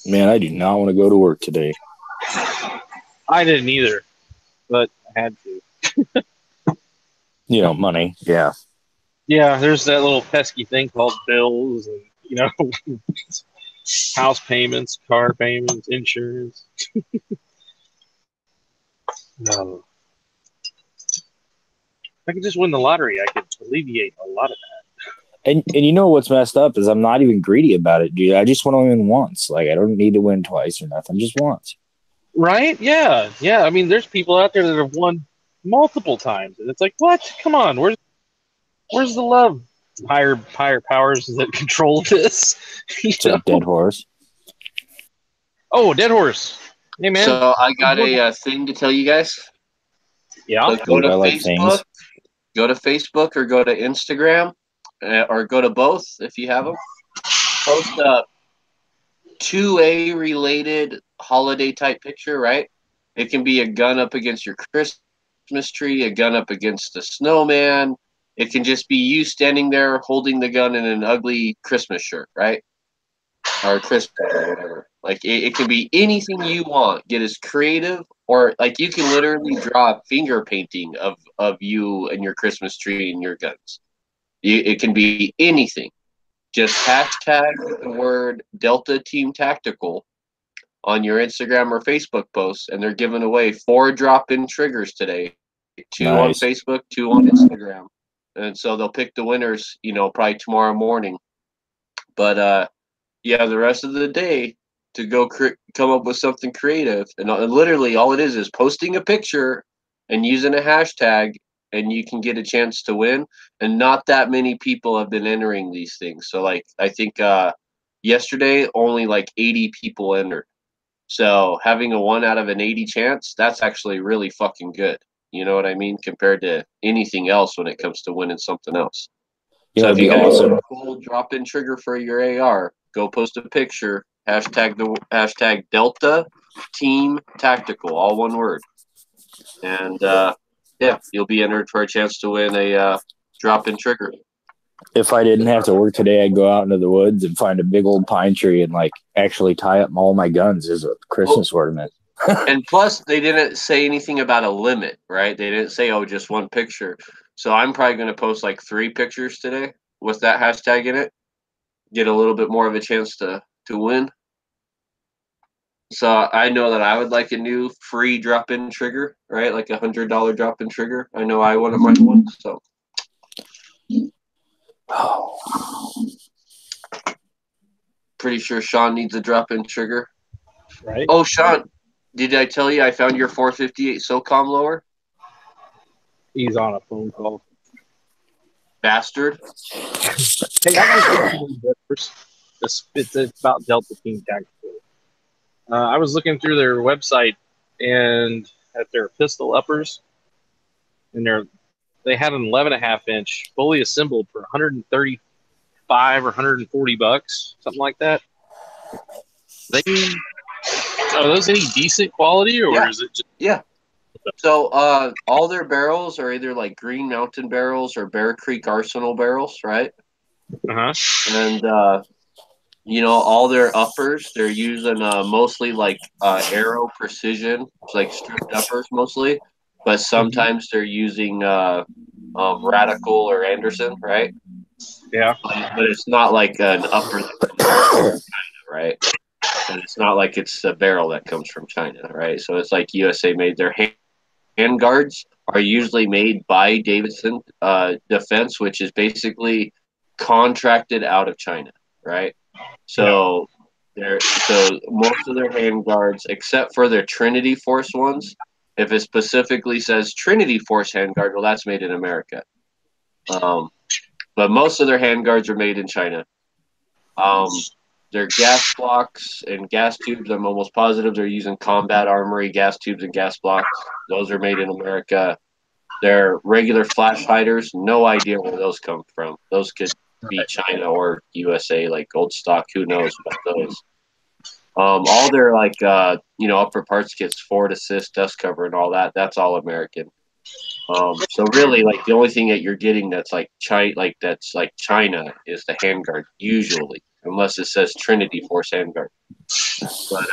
Man, I do not want to go to work today. I didn't either, but I had to. Money. Yeah. Yeah, there's that little pesky thing called bills and, house payments, car payments, insurance. No. If I could just win the lottery, I could alleviate a lot of that. And you know what's messed up is I'm not even greedy about it, dude. I just want to win once. Like, I don't need to win twice or nothing, just once. Right? Yeah. Yeah. I mean, there's people out there that have won multiple times, and it's like, what? Come on, where's the love? Higher powers that control this. It's a dead horse. Oh, dead horse. Hey, man. So I got a thing to tell you guys. Yeah. So go to Facebook. Go to Facebook or go to Instagram or go to both if you have them. Post a 2A related holiday type picture, right? It can be a gun up against your Christmas Christmas tree, a gun up against a snowman. It can just be you standing there holding the gun in an ugly Christmas shirt, right? Or Christmas or whatever. Like it can be anything you want. Get as creative, or like you can literally draw a finger painting of you and your Christmas tree and your guns. It can be anything. Just hashtag the word Delta Team Tactical on your Instagram or Facebook posts, and they're giving away 4 drop-in triggers today. 2 on Facebook, 2 on Instagram. And so they'll pick the winners, probably tomorrow morning. But you have the rest of the day to go come up with something creative. And literally all it is posting a picture and using a hashtag, and you can get a chance to win. And not that many people have been entering these things. So like I think yesterday only like 80 people entered. So having a 1 out of an 80 chance, that's actually really fucking good. You know what I mean? Compared to anything else when it comes to winning something else. Yeah, so that'd if you be got awesome. a cool drop-in trigger for your AR, go post a picture, hashtag Delta Team Tactical, all one word. And yeah, you'll be entered for a chance to win a drop-in trigger. If I didn't have to work today, I'd go out into the woods and find a big old pine tree and like actually tie up all my guns as a Christmas ornament. And plus, they didn't say anything about a limit, right? They didn't say, oh, just 1 picture. So I'm probably going to post like 3 pictures today with that hashtag in it. Get a little bit more of a chance to win. So I know that I would like a new free drop-in trigger, right? Like $100 drop-in trigger. I know I want to find one. So. Pretty sure Sean needs a drop-in trigger. Right. Oh, Sean, did I tell you I found your 458 SOCOM lower? He's on a phone call. Bastard. Hey, I got it's about Delta Team Tactical. I was looking through their website and at their pistol uppers, and they had an 11.5 inch fully assembled for $135 or $140, something like that. Are those any decent quality, or is it just? Yeah. So all their barrels are either like Green Mountain barrels or Bear Creek Arsenal barrels, right? Uh-huh. And all their uppers, they're using mostly like Aero Precision, it's like stripped uppers mostly, but sometimes they're using Radical or Anderson, right? Yeah. But it's not like an upper that comes from China, right? And it's not like it's a barrel that comes from China, right? So it's like USA made. Their hand guards are usually made by Davidson Defense, which is basically contracted out of China, right? So so most of their hand guards, except for their Trinity Force ones, if it specifically says Trinity Force hand guard, well, that's made in America. But most of their hand guards are made in China. Their gas blocks and gas tubes, I'm almost positive they're using Combat Armory gas tubes and gas blocks. Those are made in America. Their regular flash hiders, no idea where those come from. Those could be China or USA, like Gold Stock. Who knows about those? All their upper parts kits, forward assist, dust cover, and all that. That's all American. So really, like the only thing that you're getting that's like China is the handguard usually, unless it says Trinity Force handguard. But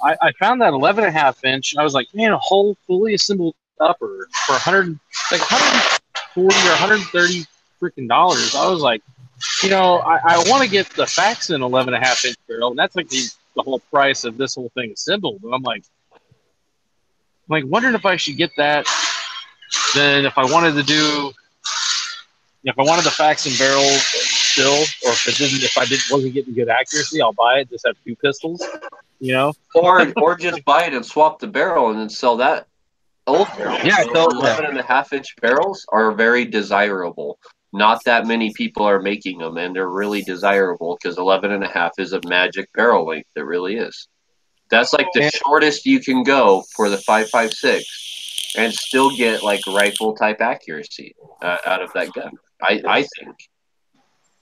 I found that 11.5 inch. I was like, man, a whole fully assembled upper for $140 or $130 freaking dollars. I was like, I want to get the Faxon 11.5 inch barrel, and that's like the whole price of this whole thing assembled. And I'm like wondering if I should get that. Then if I wanted the Faxon barrel still, or if I wasn't getting good accuracy, I'll buy it. Just have 2 pistols, or just buy it and swap the barrel and then sell that old barrel. Yeah, so 11.5 inch barrels are very desirable. Not that many people are making them, and they're really desirable because 11.5 is a magic barrel length. It really is. That's like the shortest you can go for the 5.56. And still get like rifle type accuracy out of that gun, I think.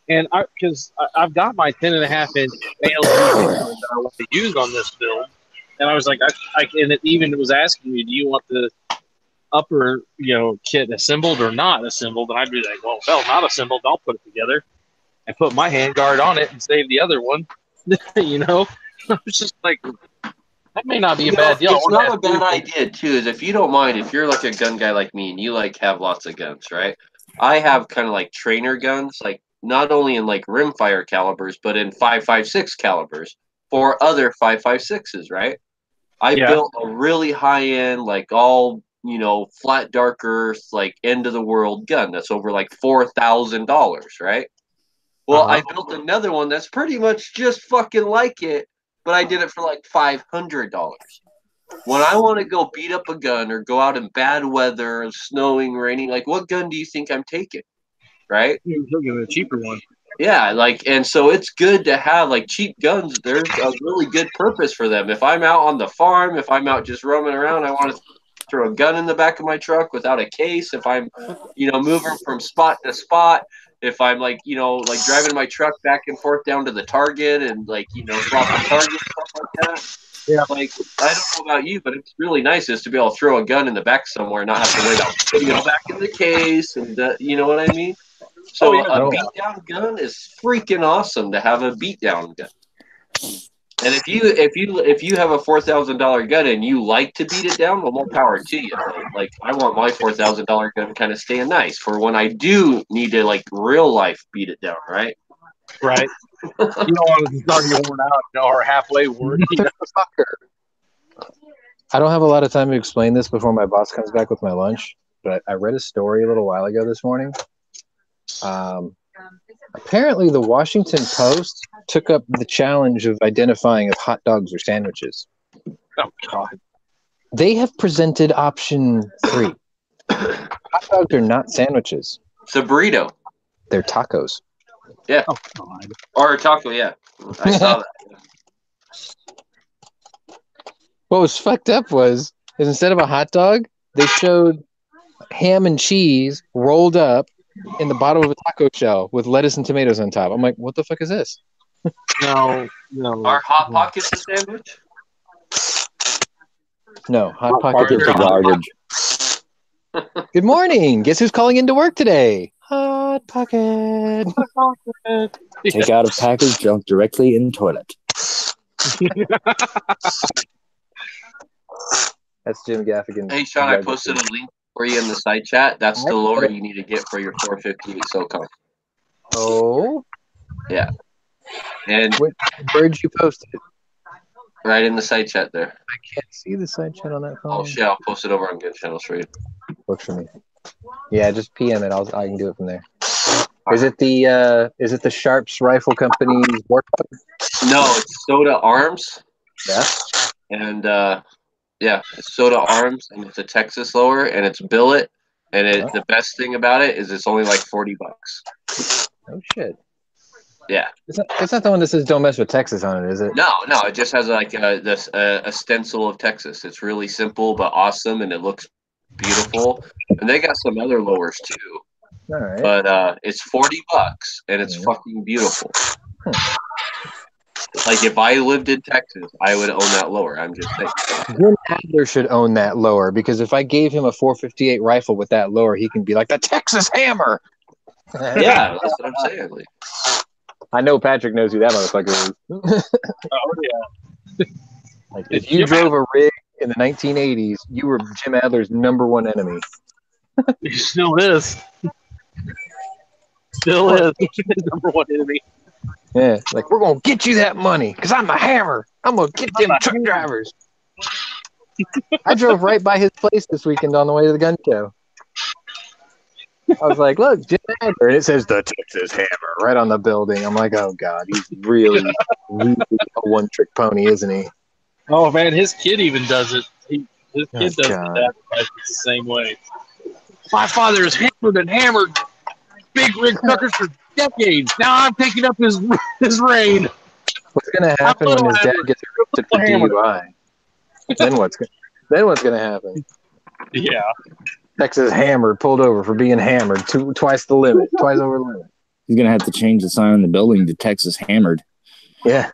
And because I've got my 10.5 inch ALG that I want to use on this build, and I was like, and it even was asking me, do you want the upper, kit assembled or not assembled, and I'd be like, well, not assembled. I'll put it together and put my handguard on it and save the other one. It's just like that may not be a bad deal. It's not a bad idea too. Is if you don't mind, if you're like a gun guy like me and you like have lots of guns, right? I have kind of like trainer guns, like not only in like rimfire calibers, but in 5.56 calibers for other 5.56s, right? I built a really high end, like all flat dark earth, like end of the world gun that's over like $4,000, right? Well, I built another one that's pretty much just fucking like it, but I did it for like $500. When I want to go beat up a gun or go out in bad weather, snowing, raining, like what gun do you think I'm taking? Right? You're taking a cheaper one. Yeah, and so it's good to have like cheap guns. There's a really good purpose for them. If I'm out on the farm, if I'm out just roaming around, I want to throw a gun in the back of my truck without a case. If I'm, moving from spot to spot, if I'm like driving my truck back and forth down to the Target and swapping targets, stuff like that. Yeah. Like, I don't know about you, but it's really nice just to be able to throw a gun in the back somewhere and not have to worry about putting it back in the case. And you know what I mean? So a beatdown gun is freaking awesome to have a beatdown gun. And if you have a $4,000 gun and you like to beat it down, well, more power to you. Like I want my $4,000 gun kind of staying nice for when I do need to like real life beat it down, right? Right. You don't want to start getting worn out, or halfway worn. I don't have a lot of time to explain this before my boss comes back with my lunch, but I read a story a little while ago this morning. Apparently, the Washington Post took up the challenge of identifying if hot dogs are sandwiches. Oh, God. They have presented option 3. Hot dogs are not sandwiches. It's a burrito. They're tacos. Yeah. Oh, God. Or a taco, yeah. I saw that. What was fucked up is instead of a hot dog, they showed ham and cheese rolled up in the bottom of a taco shell with lettuce and tomatoes on top. I'm like, what the fuck is this? No. Are Hot Pockets a sandwich? No, Hot Pockets are garbage. Good morning. Guess who's calling into work today? Hot Pocket. Take out a package, jump directly in the toilet. That's Jim Gaffigan. Hey, Sean, I posted a link for you in the side chat. That's the lure you need to get for your 458 SoCon. Oh? Yeah. And where'd you post it? Right in the side chat there. I can't see the side chat on that phone. Oh, shit, I'll post it over on Good Channels for you. Works for me. Yeah, just PM it. I can do it from there. Is it the Sharps Rifle Company's Warthog? No, it's Soda Arms. Yeah. And yeah, it's Soda Arms, and it's a Texas lower, and it's billet. And the best thing about it is it's only like $40. Oh shit. Yeah. It's not the one that says "Don't mess with Texas" on it, is it? No, it just has like a stencil of Texas. It's really simple but awesome, and it looks beautiful. And they got some other lowers too. All right. But it's $40, and it's fucking beautiful. Like if I lived in Texas, I would own that lower. I'm just saying. Jim Adler should own that lower because if I gave him a 458 rifle with that lower, he can be like the Texas Hammer. Yeah, that's what I'm saying. Like, I know Patrick knows who that motherfucker is. Oh yeah. Like if you drove a rig in the 1980s, you were Jim Adler's #1 enemy. He still is. Still is #1 enemy. Yeah, like we're gonna get you that money because I'm a hammer. I'm gonna get them truck drivers. I drove right by his place this weekend on the way to the gun show. I was like, "Look, Jim Adler," and it says the Texas Hammer right on the building. I'm like, "Oh God, he's really a one-trick pony, isn't he?" Oh man, his kid even does it. His kid does God. that the same way. My father has hammered big rig truckers for decades. Now I'm taking up his reign. What's gonna happen when his dad gets arrested for DUI? Then what's gonna happen? Yeah. Texas Hammer pulled over for being hammered twice the limit, twice over the limit. He's gonna have to change the sign on the building to Texas Hammered. Yeah.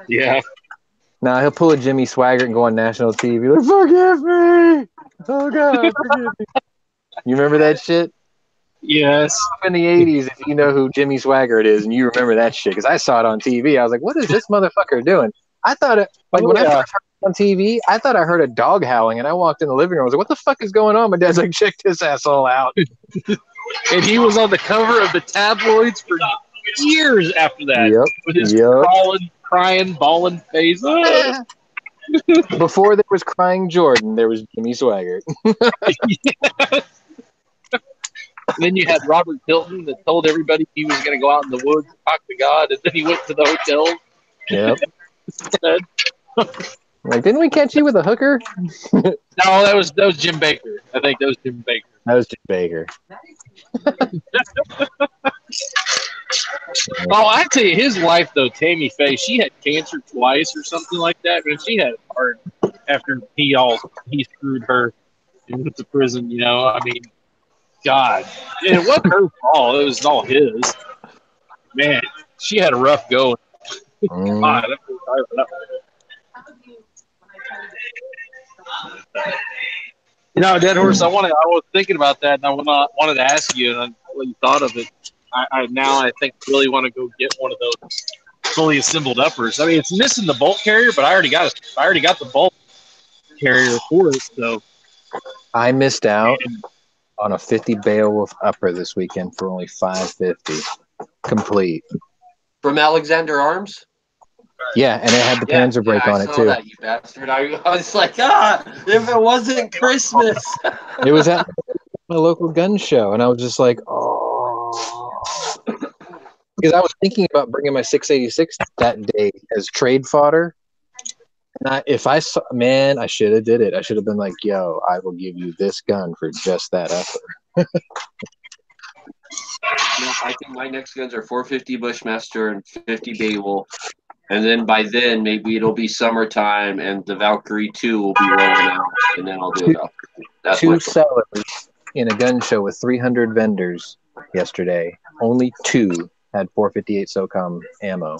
Yeah. Now he'll pull a Jimmy Swaggart and go on national TV. Like, forgive me. Oh God, forgive me. You remember that shit? Yes. In the 80s, if you know who Jimmy Swaggart is and you remember that shit, because I saw it on TV, I was like, what is this motherfucker doing? I thought it, like, when I first heard it on TV, I thought I heard a dog howling, and I walked in the living room. I was like, what the fuck is going on? My dad's like, check this asshole out. And he was on the cover of the tabloids for years after that. Yep. With his crying, bawling face. Before there was Crying Jordan, there was Jimmy Swaggart. Then you had Robert Hilton that told everybody he was going to go out in the woods and talk to God, and then he went to the hotel. Yep. Like, didn't we catch you with a hooker? No, that was Jim Baker. I think that was Jim Baker. That was Jim Baker. Oh, I tell you, his wife though, Tammy Faye, she had cancer twice or something like that, but she had it hard after he screwed her and went to prison. You know, I mean, God, and it wasn't her fault; it was all his. Man, she had a rough go. God, you know, Dead Horse. I was thinking about that, and I wanted to ask you what you thought of it. I really want to go get one of those fully assembled uppers. I mean, it's missing the bolt carrier, but I already got the bolt carrier for it. So I missed out on a 50 Beowulf upper this weekend for only $550 complete from Alexander Arms. Yeah, and it had the Panzer brake on it too. I saw that, you bastard. I was like, if it wasn't Christmas. It was at my local gun show, and I was just like, oh. Because I was thinking about bringing my 686 that day as trade fodder. And I should have did it. I should have been like, yo, I will give you this gun for just that upper. I think my next guns are 450 Bushmaster and 50 Beowulf. And then by then, maybe it'll be summertime and the Valkyrie 2 will be rolling out, and then I'll do it up. That's two sellers in a gun show with 300 vendors yesterday. Only 2 had 458 SOCOM ammo.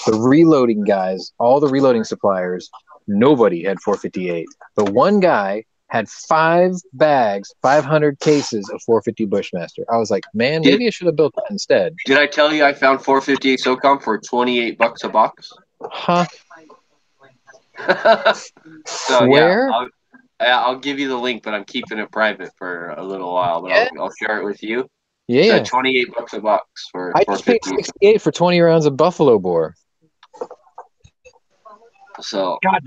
The reloading guys, all the reloading suppliers, nobody had 458. But one guy had 5 bags, 500 cases of 450 Bushmaster. I was like, man, maybe I should have built that instead. Did I tell you I found 458 SOCOM for $28 a box? Huh? So, where? Yeah, I'll give you the link, but I'm keeping it private for a little while. But I'll share it with you. Yeah. So $28 a box for. I just paid $68 for 20 rounds of buffalo bore. So. God.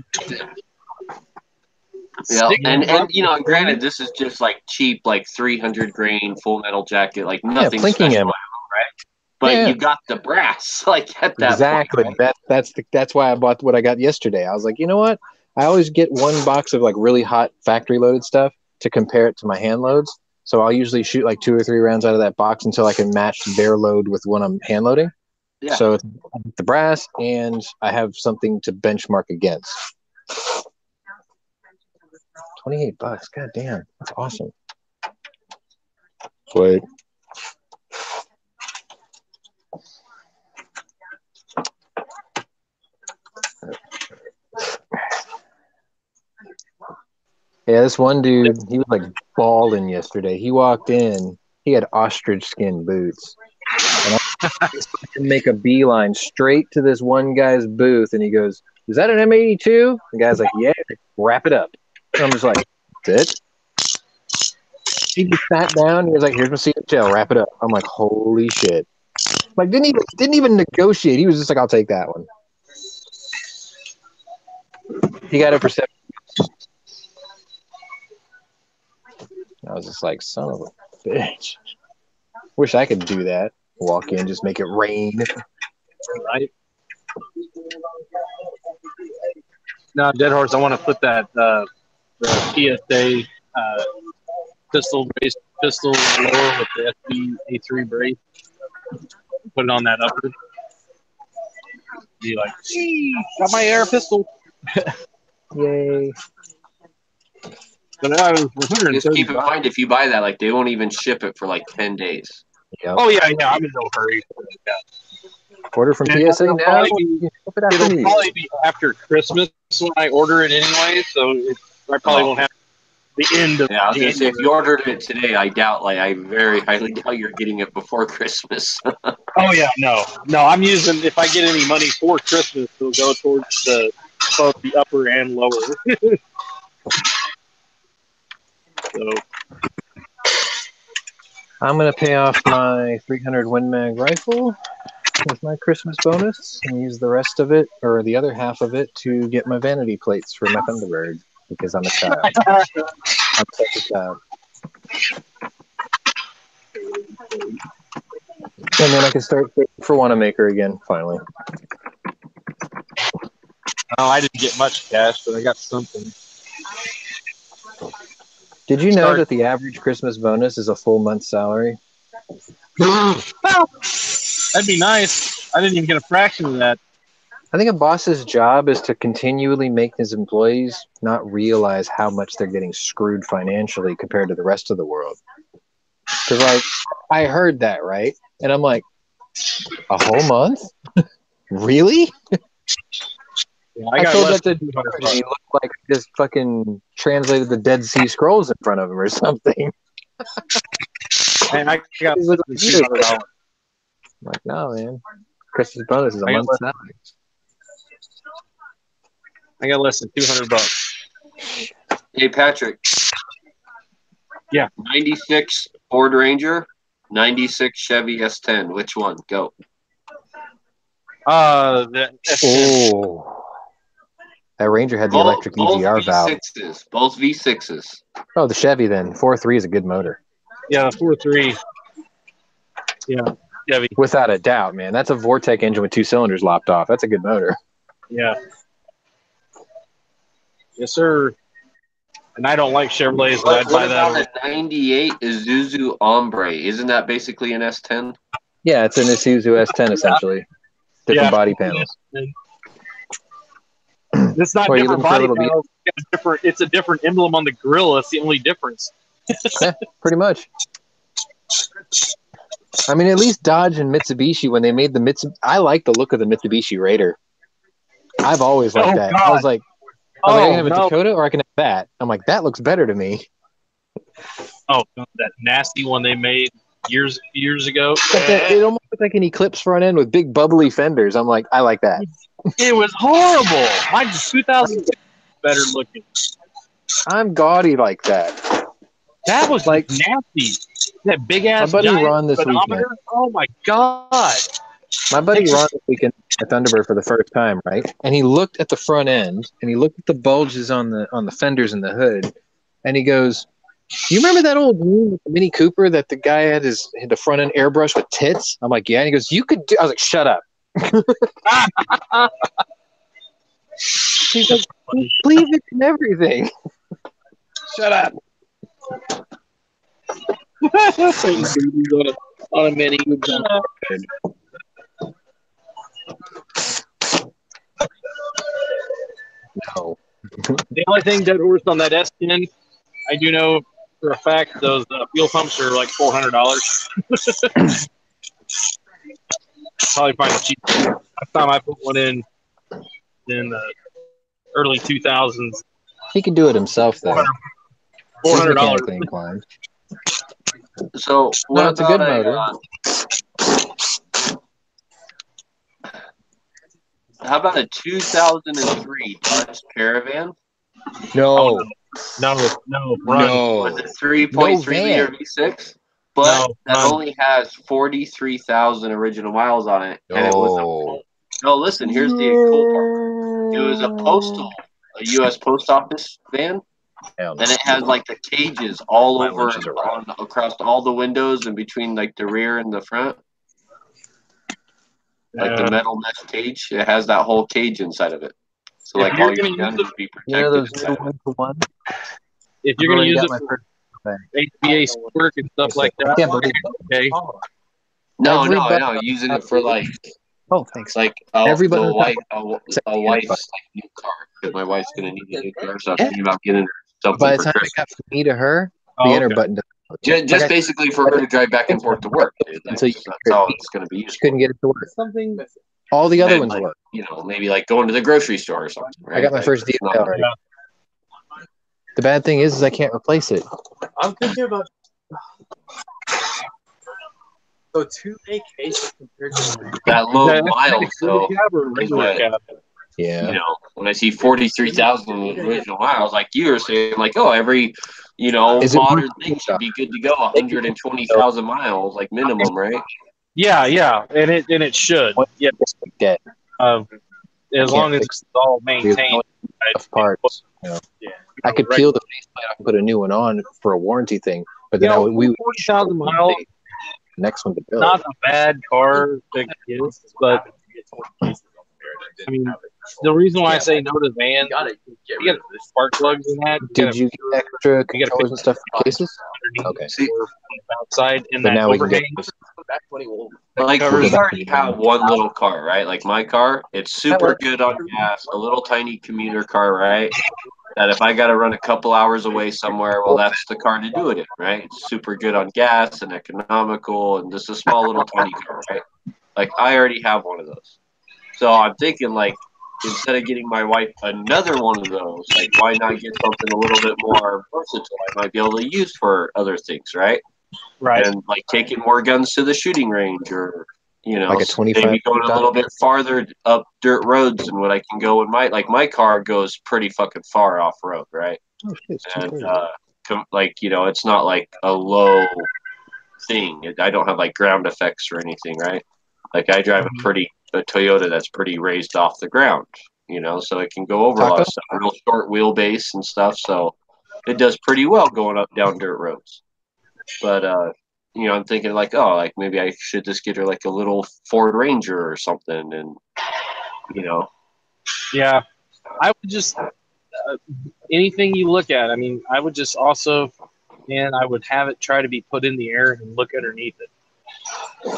Yeah, and granted, this is just like cheap, like 300 grain full metal jacket, like nothing special, ammo. Right? But you got the brass, like at that exactly. point, right? That's why I bought what I got yesterday. I was like, you know what? I always get one box of like really hot factory loaded stuff to compare it to my hand loads. So I'll usually shoot like 2 or 3 rounds out of that box until I can match their load with when I'm hand loading. Yeah. So it's the brass, and I have something to benchmark against. $28. God damn, that's awesome. Wait. Yeah, this one dude, he was like balling yesterday. He walked in, he had ostrich skin boots. And I make a beeline straight to this one guy's booth, and he goes, "Is that an M82?" The guy's like, "Yeah." Wrap it up. And I'm just like, "That's it?" He just sat down. He was like, "Here's my CHL. Wrap it up." I'm like, "Holy shit!" Like, didn't even negotiate. He was just like, "I'll take that one." He got it for $7. I was just like, son of a bitch. Wish I could do that. Walk in, just make it rain. Right. Now, Dead Horse, I want to put that the PSA pistol-based pistol lower with the SB-A3 brace. Put it on that upper. Be like, gee, got my air pistol. Yay. But I was just keep in mind, if you buy that, like, they won't even ship it for like 10 days. Yep. Oh, yeah, I'm in no hurry. Order from And PSA it'll now. probably be after Christmas when I order it anyway, so I probably won't have the end of. Yeah, I was gonna say if you ordered it today, I doubt. Like, I very highly doubt you're getting it before Christmas. Oh yeah, no. I'm using if I get any money for Christmas, it'll go towards both the upper and lower. So I'm gonna pay off my 300 Win Mag rifle with my Christmas bonus and use the rest of it, or the other half of it, to get my vanity plates for my Thunderbird because I'm a child. I'm such a child. And then I can start for Wanamaker again, finally. Oh, I didn't get much cash, but I got something. Did you know that the average Christmas bonus is a full month's salary? That'd be nice. I didn't even get a fraction of that. I think a boss's job is to continually make his employees not realize how much they're getting screwed financially compared to the rest of the world. Because, like, I heard that, right? And I'm like, a whole month? Really? Yeah, I told that to and he looked like I just fucking translated the Dead Sea Scrolls in front of him or something. And I got $200. I'm like, no, man. Christmas bonus is a month's salary. I got less than $200. Hey, Patrick. Yeah. 96 Ford Ranger, 96 Chevy S10. Which one? Go. The S10. Oh. That Ranger had the electric EGR valve. Both V6s. Oh, the Chevy then. 4.3 is a good motor. Yeah, the 4.3. Yeah, Chevy. Without a doubt, man. That's a Vortec engine with 2 cylinders lopped off. That's a good motor. Yeah. Yes, sir. And I don't like Chevrolets, but I'd buy that. What about a 98 Isuzu Ombre? Isn't that basically an S10? Yeah, it's an Isuzu S10 essentially. Different body panels. It's not different body panels. It's a different emblem on the grill. That's the only difference. Yeah, pretty much. I mean, at least Dodge and Mitsubishi, when they made the Mitsubishi, I like the look of the Mitsubishi Raider. I've always liked that. God. I was like, I can have a Dakota or I can have that. I'm like, that looks better to me. Oh, that nasty one they made years ago. It almost looked like an Eclipse front end with big bubbly fenders. I'm like, I like that. It was horrible. Mine's 2000 better looking. I'm gaudy like that. That was like nasty. That big ass. My buddy Ron this weekend. Oh my god. My buddy Ron this weekend at Thunderbird for the first time, right? And he looked at the front end and he looked at the bulges on the fenders and the hood, and he goes, "You remember that old Mini Cooper that the guy had the front end airbrush with tits?" I'm like, "Yeah." And he goes, "You could do." I was like, "Shut up." He's like, "Leave it and everything." Shut up. on a Mini. No. The only thing dead horse on that S10, I do know for a fact those fuel pumps are like $400. Probably find it cheap. Last time I put one in the early 2000s. He can do it himself, though. $400. Inclined. So, no, it's a good motor. How about a 2003 Dodge Caravan? No. No. With a 3.3 liter V6, but that only has 43,000 original miles on it, and it was. No, listen. Here's the cool part. It was a U.S. Post Office van. And it has like the cages all over across all the windows and between like the rear and the front. Like the metal mesh cage, it has that whole cage inside of it. So like all your guns would be protected. If you're gonna use it for HVAC work and stuff like that, okay. No, using it for like. Oh, thanks. Like a wife's new car. Because my wife's gonna need a new car, so I'm thinking about getting her something. By the time it got from me to her, the inner button doesn't Just basically for her to drive back and forth to work. Dude. That's all it's going to be used. Couldn't get it to work. Something. All the other And, ones like, work. you know, maybe like going to the grocery store or something. Right? I got my Like, first it's DSL not- already. The bad thing is I can't replace it. I'm thinking about. So 2 vacations compared to That low Yeah, miles though cab or is regular what, cab? Yeah. you know, when I see 43,000 original miles, like you were saying, like, oh, every, you know, Is it modern worth thing should be good to go 120,000 miles, like minimum, right? Yeah, and it should. What Yeah, get? as long as fix it's all maintained. Parts. You know. Yeah, I could peel the faceplate off and put a new one on for a warranty thing, but then we would 40,000 miles. Next one to build. Not a bad car to get, but I mean, the reason why I say no to vans, you get spark plugs in that. Did you get extra controllers and stuff for cases? Okay. See, outside in but that now we can overhang. get like We'll we go back already have one little car, right? Like my car, it's super good on gas, a little tiny commuter car, right? That if I got to run a couple hours away somewhere, well, that's the car to do it in, right? It's super good on gas and economical, and just a small little tiny car, right? Like I already have one of those, so I'm thinking like instead of getting my wife another one of those, like why not get something a little bit more versatile? I might be able to use for other things, right? Right. And like taking more guns to the shooting range, or you know, like a 25 maybe going a little bit farther up dirt roads than what I can go in my car goes pretty fucking far off road, right? Oh, shit, And like, you know, it's not like a low thing. I don't have like ground effects or anything, right? Like I drive a Toyota that's pretty raised off the ground, you know, so it can go over a lot of stuff, real short wheelbase and stuff. So it does pretty well going up down dirt roads. But you know, I'm thinking like, oh, like maybe I should just get her like a little Ford Ranger or something, and you know. Yeah, I would just anything you look at. I mean, I would just also, and I would have it try to be put in the air and look underneath it.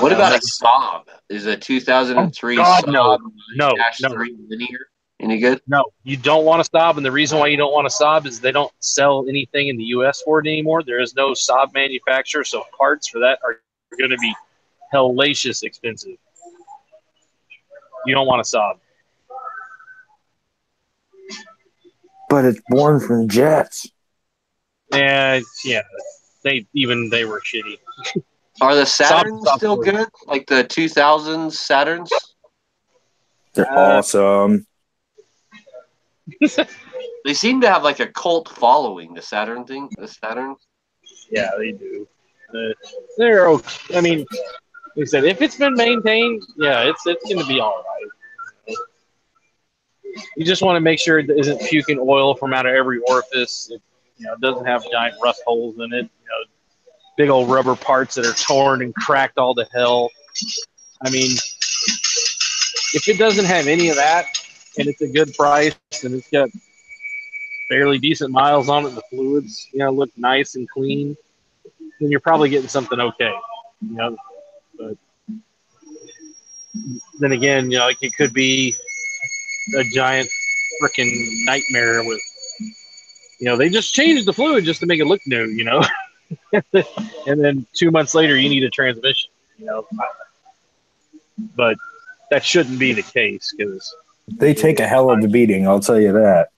What about a Saab? Is a 2003 God, Saab no. 3 linear any good? No, you don't want to Saab, and the reason why you don't want to Saab is they don't sell anything in the U.S. for it anymore. There is no Saab manufacturer, so parts for that are going to be hellacious expensive. You don't want a Saab. But it's born from jets. And yeah, they were shitty. Are the Saturns still good? Like the 2000s Saturns? They're awesome. They seem to have like a cult following. The Saturn thing, the Saturn. Yeah, they do. They're okay. I mean, like I said, if it's been maintained, yeah, it's going to be all right. You just want to make sure it isn't puking oil from out of every orifice. It, you know, it doesn't have giant rust holes in it. You know, big old rubber parts that are torn and cracked all to hell. I mean, if it doesn't have any of that and it's a good price and it's got fairly decent miles on it, the fluids, you know, look nice and clean, then you're probably getting something okay. You know, but then again, you know, like it could be a giant freaking nightmare with, you know, they just changed the fluid just to make it look new, you know, and then 2 months later you need a transmission, you know, but that shouldn't be the case because they take a hell of a beating, I'll tell you that.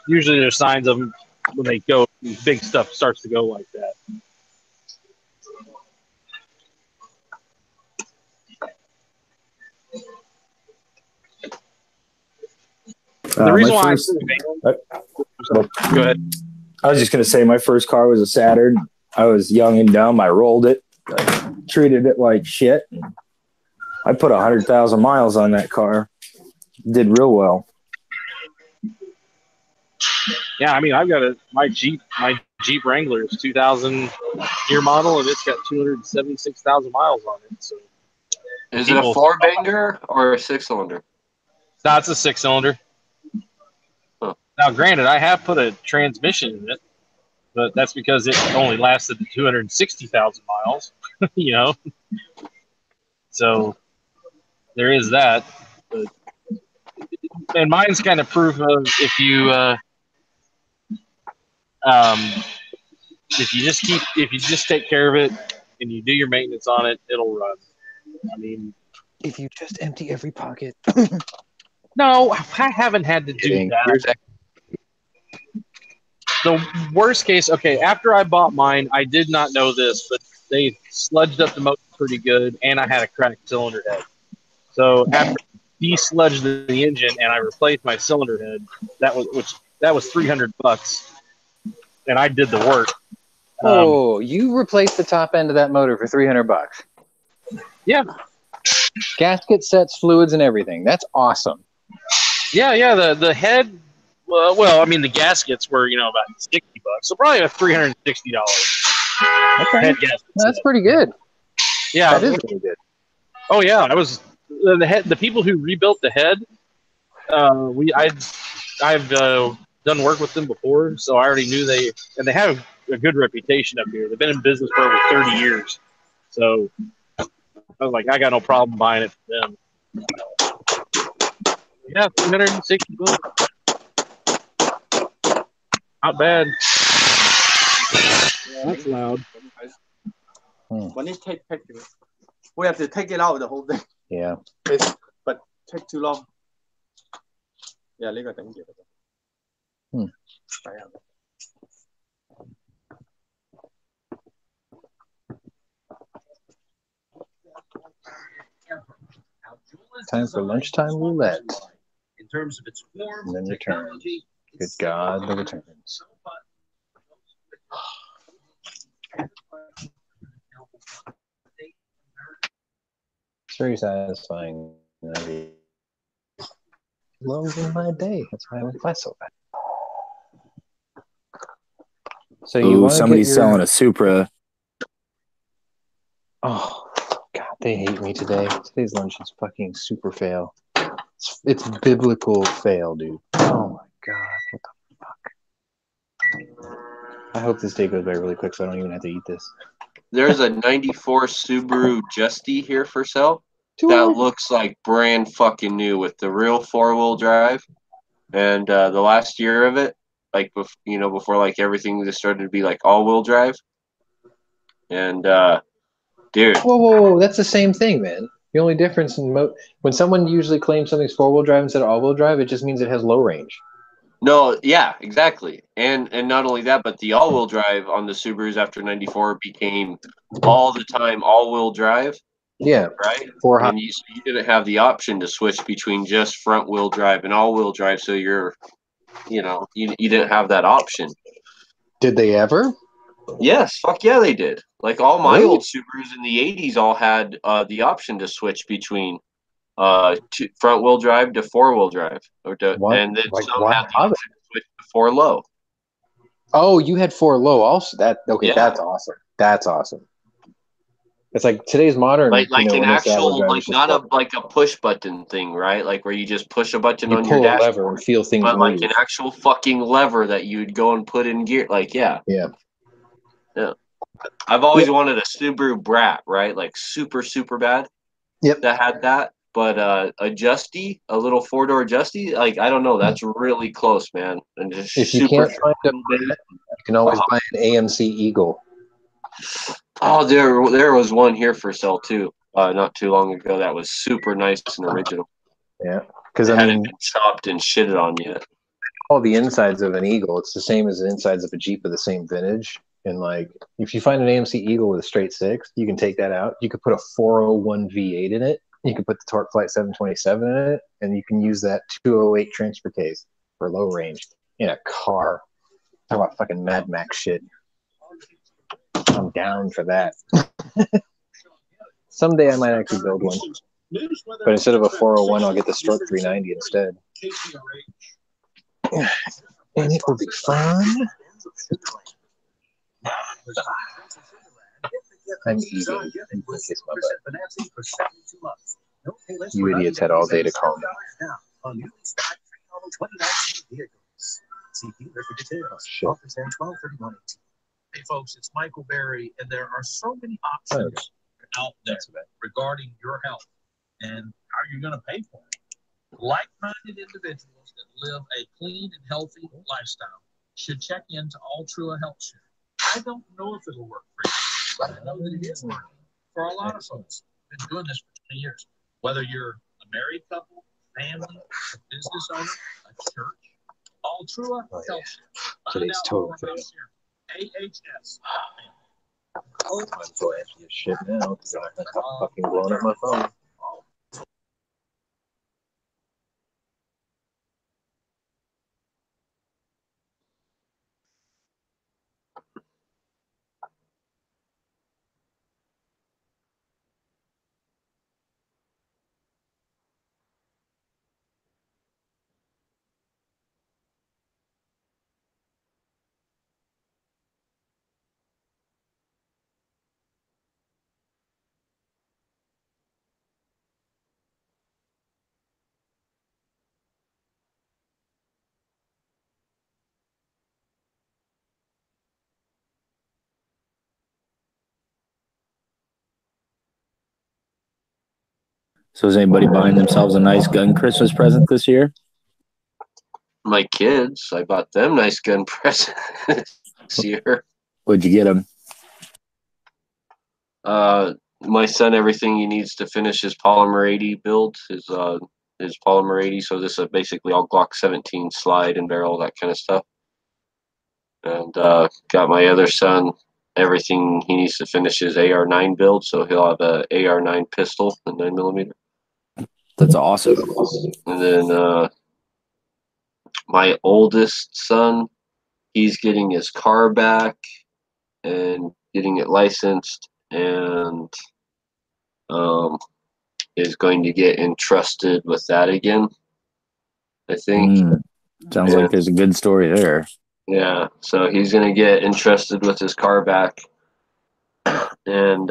Usually there's signs of them when they go, big stuff starts to go like that. The reason why go ahead. I was just going to say my first car was a Saturn. I was young and dumb. I rolled it, I treated it like shit. I put 100,000 miles on that car. Did real well. Yeah, I mean, I've got my Jeep Wrangler is 2000 year model, and it's got 276,000 miles on it. So, is it a 4-banger or a 6-cylinder? No, it's a 6-cylinder. Huh. Now, granted, I have put a transmission in it, but that's because it only lasted 260,000 miles. You know, so there is that. But, and mine's kind of proof of if you if you just take care of it and you do your maintenance on it, it'll run. I mean, if you just empty every pocket. No, I haven't had to do that. The worst case, okay, after I bought mine, I did not know this, but they sludged up the motor pretty good, and I had a cracked cylinder head. So after I de-sludged the engine and I replaced my cylinder head, that was $300, and I did the work. You replaced the top end of that motor for $300. Yeah. Gasket sets, fluids, and everything. That's awesome. Yeah. The head. Well, I mean, the gaskets were about $60, so probably $360. Okay, head gasket. That's pretty good. Yeah, that is really good. Oh yeah, I was the head. The people who rebuilt the head. I've done work with them before, so I already knew they have a good reputation up here. They've been in business for over 30 years, so I was like, I got no problem buying it from them. Yeah, $360. Not bad. That's loud. When you take pictures, we have to take it out the whole thing. Yeah. But take too long. Yeah, leave it. Time for lunchtime roulette. In terms of its form, And then returns. Good God, the returns. It's very satisfying. Lows in my day. That's why I went by so bad. So you want somebody's selling a Supra. Oh God, they hate me today. Today's lunch is fucking super fail. It's biblical fail, dude. Oh my God, what the fuck? I hope this day goes by really quick so I don't even have to eat this. There's a 94 Subaru Justy here for sale. That looks like brand fucking new with the real 4-wheel drive. And the last year of it, like, before like everything just started to be like all-wheel drive. And, dude. Whoa, that's the same thing, man. The only difference in when someone usually claims something's 4-wheel drive instead of all-wheel drive, it just means it has low range. No, yeah, exactly. And not only that, but the all-wheel drive on the Subarus after 94 became all the time all-wheel drive. Yeah. Right? And you didn't have the option to switch between just front-wheel drive and all-wheel drive, so you didn't have that option. Did they ever? Yes, fuck yeah, they did. Like all my old Subarus in the 80s all had the option to switch between front-wheel drive to 4-wheel drive, and then some had the option to switch to 4-low. Oh, you had 4-low also. Yeah. That's awesome. That's awesome. It's like today's modern, like an actual, like not a push button thing, right? Like where you just push a button on your dashboard, lever and feel things but move. like an actual fucking lever that you'd go and put in gear. Like yeah. I've always wanted a Subaru Brat, right? Like super bad. Yep. That had that, but a Justy, a little 4-door Justy, like I don't know, that's really close, man. And just if you can't find a Brat, you can always buy an AMC Eagle. Oh, there was one here for sale too, not too long ago. That was super nice and original. Yeah, because it hadn't been chopped and shitted on yet. All the insides of an Eagle, it's the same as the insides of a Jeep of the same vintage. And like, if you find an AMC Eagle with a straight 6, you can take that out. You could put a 401 V8 in it. You can put the Torque Flight 727 in it, and you can use that 208 transfer case for low range in a car. Talk about fucking Mad Max shit. I'm down for that. Someday I might actually build one. But instead of a 401, I'll get the Stroke 390 instead. And it will be fun. I'm eating. Kiss my butt. You idiots had all day to call me. Shit. Hey folks, it's Michael Berry, and there are so many options out there regarding your health and how you're going to pay for it. Like-minded individuals that live a clean and healthy lifestyle should check into All Trua Health Share. I don't know if it'll work for you, but I know that it is working for a lot of folks. I've been doing this for 20 years. Whether you're a married couple, family, a business owner, a church, all Trua helps you. Today's total fail. AHS. Might as well answer this shit now because I'm fucking blowing up my phone. So is anybody buying themselves a nice gun Christmas present this year? My kids, I bought them nice gun presents this year. What'd you get them? My son, everything he needs to finish his polymer 80 build, his polymer 80. So this is basically all Glock 17 slide and barrel, that kind of stuff. And got my other son everything he needs to finish his AR9 build. So he'll have a AR9 pistol, a 9mm. That's awesome. And then my oldest son, he's getting his car back and getting it licensed, and is going to get entrusted with that again, I think. Sounds like there's a good story there. Yeah, so he's going to get entrusted with his car back, and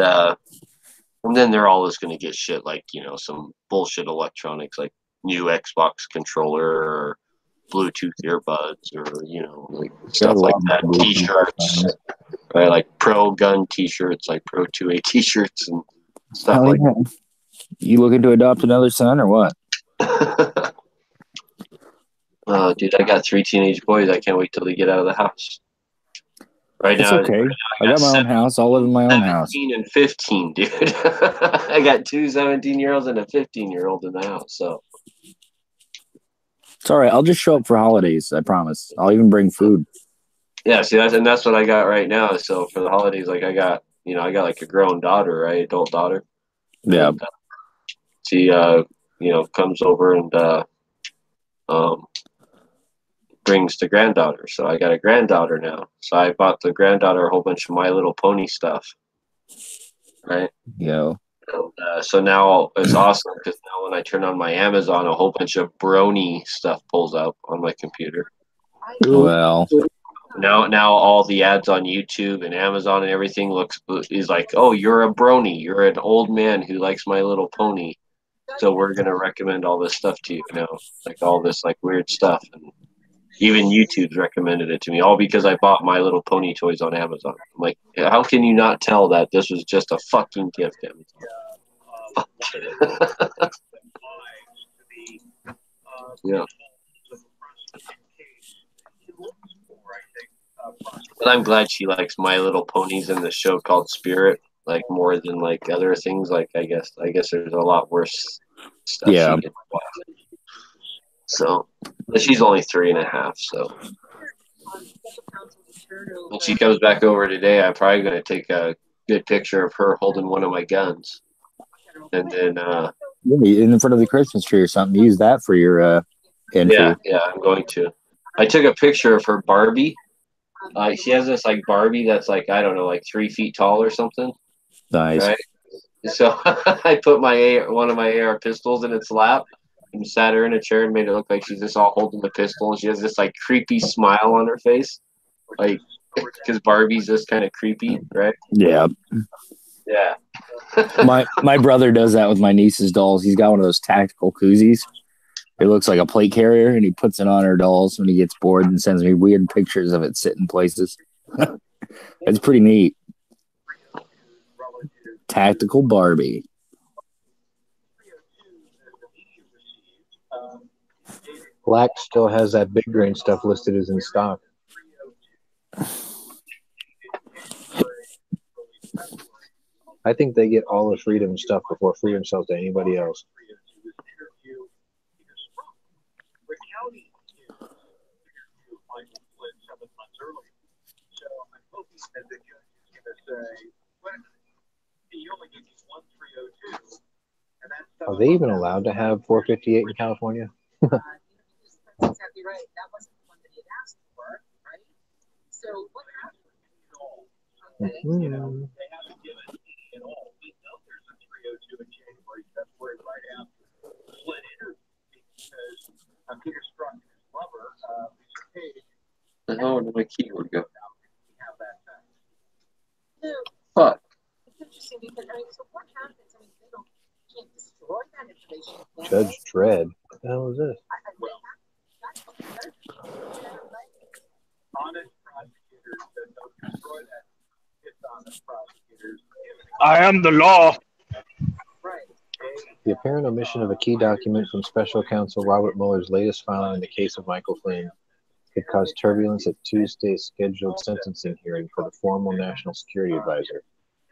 then they're always going to get shit like, some bullshit electronics like new Xbox controller or Bluetooth earbuds or, like stuff like that. T-shirts, right? Like pro gun T-shirts, like pro 2A T-shirts and stuff like that. You looking to adopt another son or what? Dude, I got 3 teenage boys. I can't wait till they get out of the house. Right It's now, okay. I got my own house. I'll live in my own house. 17 and 15, dude. I got 2 17-year-olds and a 15-year-old in the house. So it's all right. I'll just show up for holidays. I promise. I'll even bring food. Yeah, see, that's what I got right now. So for the holidays, like I got like a grown daughter, right, adult daughter. Yeah. And, she comes over and brings the granddaughter. So I got a granddaughter now. So I bought the granddaughter a whole bunch of My Little Pony stuff. Right? Yeah. And, so now it's awesome because now when I turn on my Amazon, a whole bunch of Brony stuff pulls up on my computer. Well, now all the ads on YouTube and Amazon and everything is like, oh, you're a brony. You're an old man who likes My Little Pony. So we're going to recommend all this stuff to you now. Like all this like weird stuff. And even YouTube's recommended it to me, all because I bought My Little Pony toys on Amazon. I'm like, how can you not tell that this was just a fucking gift, Amazon? Yeah. But I'm glad she likes My Little Ponies in the show called Spirit, like more than like other things. Like I guess there's a lot worse stuff. Yeah. She can watch. So, but she's only 3.5. So, when she comes back over today, I'm probably going to take a good picture of her holding one of my guns, and then in front of the Christmas tree or something. Use that for your entry. Yeah, I'm going to. I took a picture of her Barbie. She has this like Barbie that's like, I don't know, like 3 feet tall or something. Nice. Right? So I put one of my AR pistols in its lap and sat her in a chair and made it look like she's just all holding the pistol, and she has this like creepy smile on her face, like because Barbie's just kind of creepy, right? Yeah. Yeah. my brother does that with my niece's dolls. He's got one of those tactical koozies. It looks like a plate carrier, and he puts it on her dolls when he gets bored and sends me weird pictures of it sitting places. It's pretty neat. Tactical Barbie. Black still has that big grain stuff listed as in stock. I think they get all the Freedom stuff before Freedom sells to anybody else. Are they even allowed to have 458 in California? That's exactly right. That wasn't the one that he had asked for, right? So what happened? Okay. Mm-hmm. You know, they haven't given any at all. We know there's a 302 in January, February, right after Flynn interviewed because Peter Strzok and his lover, Lisa Page, Oh, where did my keyboard go? have that fact. No, Fuck. it's interesting because I mean, so what happens? I mean, they can't destroy that information. Judge Dredd. What the hell is this? Honest prosecutors that don't destroy that. Dishonest prosecutors. I am the law. The apparent omission of a key document from Special Counsel Robert Mueller's latest filing in the case of Michael Flynn could cause turbulence at Tuesday's scheduled sentencing hearing for the former National Security Advisor.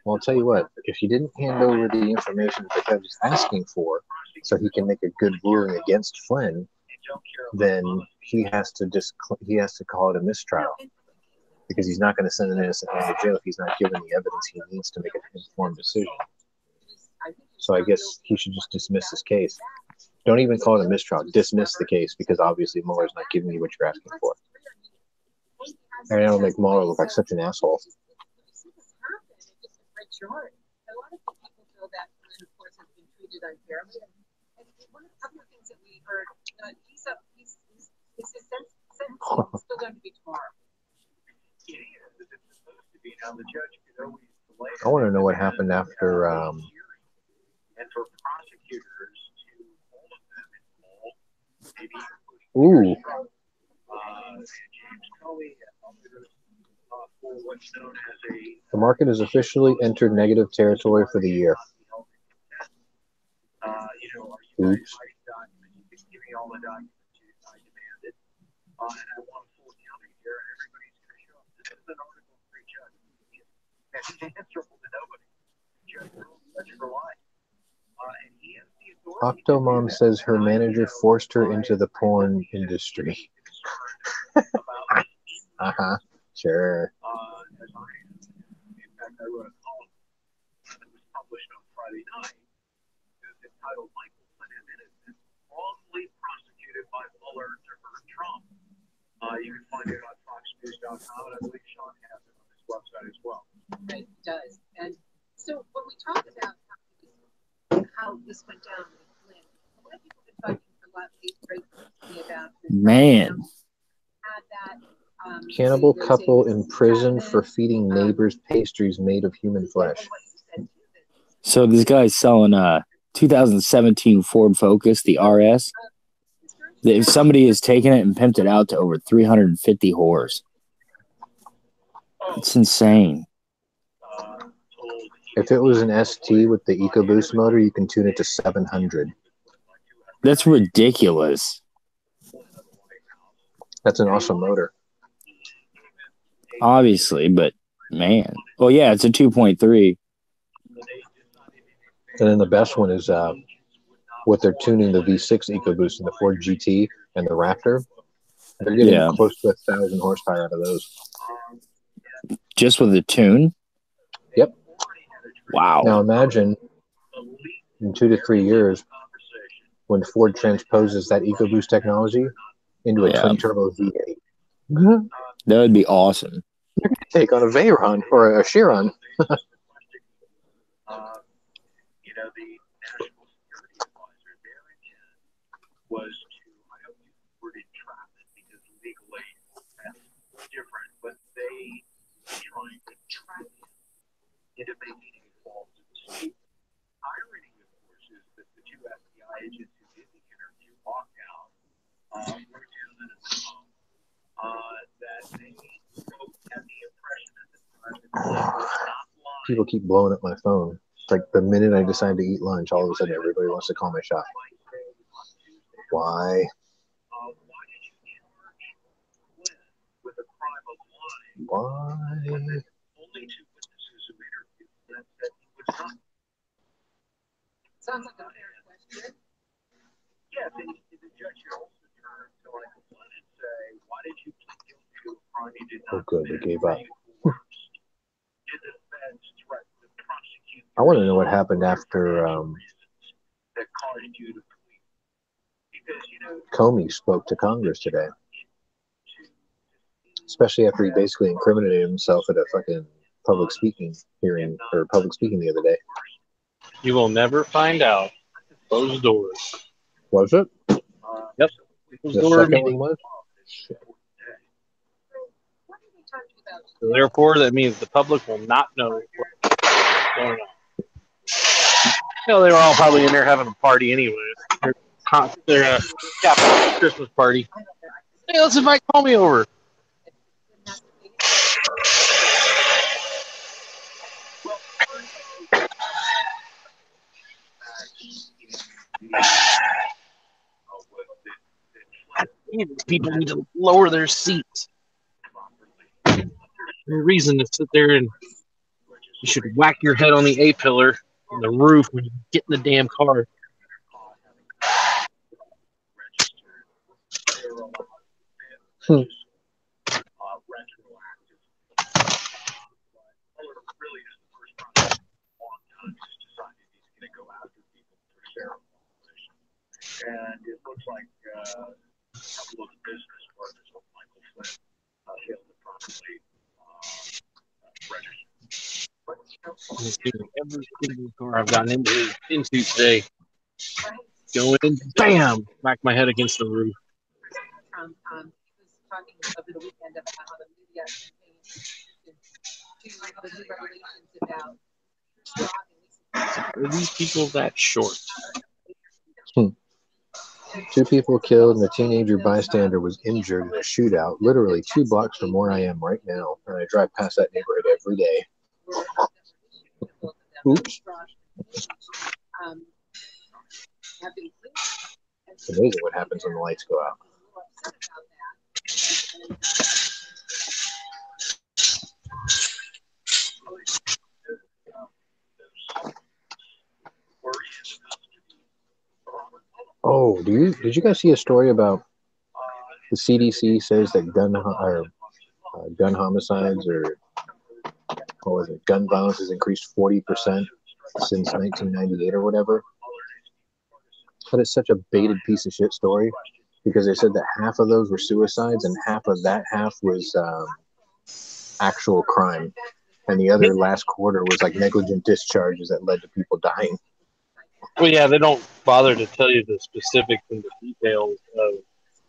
Well, I'll tell you what, if he didn't hand over the information that the judge is asking for so he can make a good ruling against Flynn, then he has to call it a mistrial. Because he's not going to send an innocent man to jail if he's not given the evidence he needs to make an informed decision. So I guess he should just dismiss his case. Don't even call it a mistrial. Dismiss the case because obviously Mueller's not giving you what you're asking for. And it'll make Mueller look like such an asshole. A lot of people feel that Flynn, of course, has been treated unfairly. And one of the other things that we heard, his sentence is still going to be tomorrow. I want to know what happened after. And for prosecutors to all of them involved, maybe Ooh. James Comey and others for what's known as a. The market has officially entered negative territory for the year. Oops. Give me all the documents I demanded. And I want a full accounting here, and everybody's going to show up. This is an article for judge. And he's answerable to nobody. Judge for life. And he has the authority. Octomom says her manager forced her into the porn industry. Sure. In fact, I wrote a column that was published on Friday night. It was entitled "Michael Flynn is Innocent, Wrongly Prosecuted by Mueller to Hurt Trump." You can find it on FoxNews.com, and I believe Sean has it on his website as well. Right, it does. And so when we talk about how this went down with Flynn, a lot of people have been talking a lot lately about Man. that. Cannibal couple in prison for feeding neighbors pastries made of human flesh. So this guy's selling a 2017 Ford Focus, the RS. If somebody has taken it and pimped it out to over 350 whores. It's insane. If it was an ST with the EcoBoost motor, you can tune it to 700. That's ridiculous. That's an awesome motor. Obviously, but man. Well, yeah, it's a 2.3. And then the best one is what they're tuning the V6 EcoBoost in the Ford GT and the Raptor. They're getting close to 1,000 horsepower out of those. Just with a tune? Yep. Wow. Now imagine in 2 to 3 years when Ford transposes that EcoBoost technology into a twin-turbo V8. That would be awesome. You're going to take on a Veyron or a Chiron. The national security advisor, their intent was to, I don't use the word entrapment because legally that's different, but they were trying to trap him into making a false statement. Irony, of course, is that the two FBI agents who did the interview walked out, were down in a memo that they had the impression at the time that the was not lying. People keep blowing up my phone. It's like the minute I decide to eat lunch, all of a sudden everybody wants to call my shot. Why? With a crime of lying. Why? Only two witnesses who interviewed Sounds like a fair question. Yes, and the judge should also turn to like the one and say, why did you plead guilty to a crime you did not good, they gave up. Did the feds threaten to prosecute I want to know what happened after that caused you to plead? Because, you know, Comey spoke to Congress today. Especially after he basically incriminated himself at a fucking public speaking hearing, or public speaking the other day. You will never find out. Closed doors. Was it? Yep. The second one was? So therefore, that means the public will not know what's going on. You know, they were all probably in there having a party anyways. Their Christmas party. Hey, let's invite Comey over. People need to lower their seats. No reason to sit there and you should whack your head on the A-pillar on the roof when you get in the damn car. And it looks like a couple of business partners of Michael Flynn failed to properly register. Every single car I've gotten into today, going in, bam, smack my head against the roof. Trump was talking over the weekend about how the media to the new regulations about Are these people that short? 2 people killed and a teenager bystander was injured in a shootout literally 2 blocks from where I am right now. And I drive past that neighborhood every day. Oops. It's amazing what happens when the lights go out. Oh, did you guys see a story about the CDC says that gun homicides or what was it? Gun violence has increased 40% since 1998 or whatever. But it's such a baited piece of shit story because they said that half of those were suicides and half was actual crime, and the other last quarter was like negligent discharges that led to people dying. Well, yeah, they don't bother to tell you the specifics and the details of.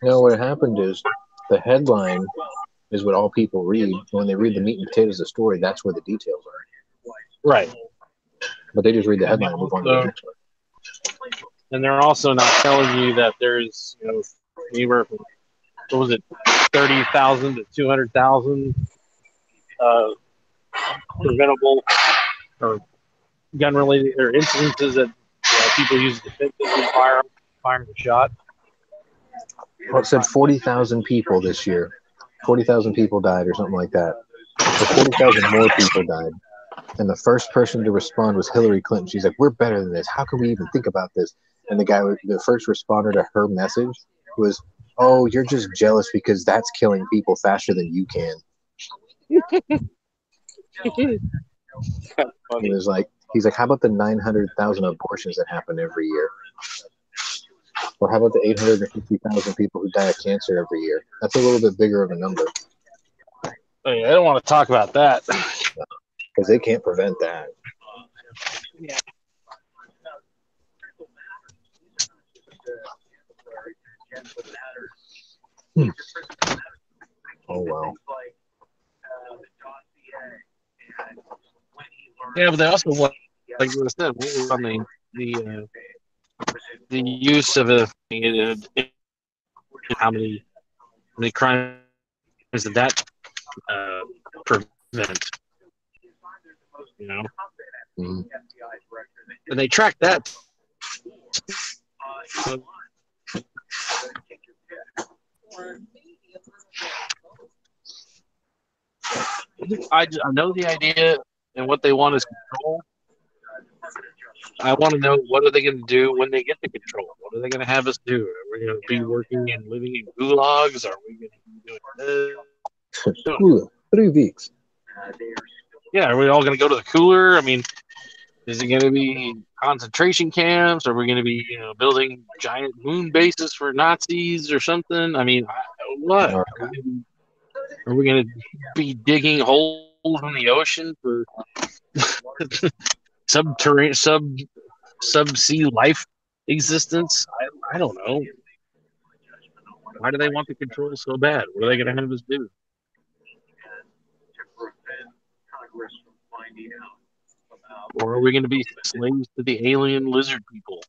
No, what happened is the headline is what all people read. When they read the meat and potatoes of the story, that's where the details are. Right. But they just read the headline and move on to the next one. And they're also not telling you that there's, anywhere from, what was it, 30,000 to 200,000 preventable or gun-related or incidences that people use defensively firing a shot. Well, it said 40,000 people this year. 40,000 people died or something like that. So 40,000 more people died. And the first person to respond was Hillary Clinton. She's like, we're better than this. How can we even think about this? And the first responder to her message was, oh, you're just jealous because that's killing people faster than you can. He's like, how about the 900,000 abortions that happen every year? Or how about the 850,000 people who die of cancer every year? That's a little bit bigger of a number. Hey, I don't want to talk about that. Because they can't prevent that. Yeah. Oh, wow. Yeah, but they also want, like I said, the use of how many crimes did that prevent? Mm-hmm. And they track that. I know the idea, and what they want is control. I want to know, what are they going to do when they get the control? What are they going to have us do? Are we going to be working and living in gulags? Are we going to be doing this? Cooler. 3 weeks. Yeah, are we all going to go to the cooler? I mean, is it going to be concentration camps? Are we going to be, building giant moon bases for Nazis or something? I mean, what? Are we going to be digging holes in the ocean for subsea life existence? I don't know. Why do they want the control so bad? What are they going to have us do? Or are we going to be slaves to the alien lizard people?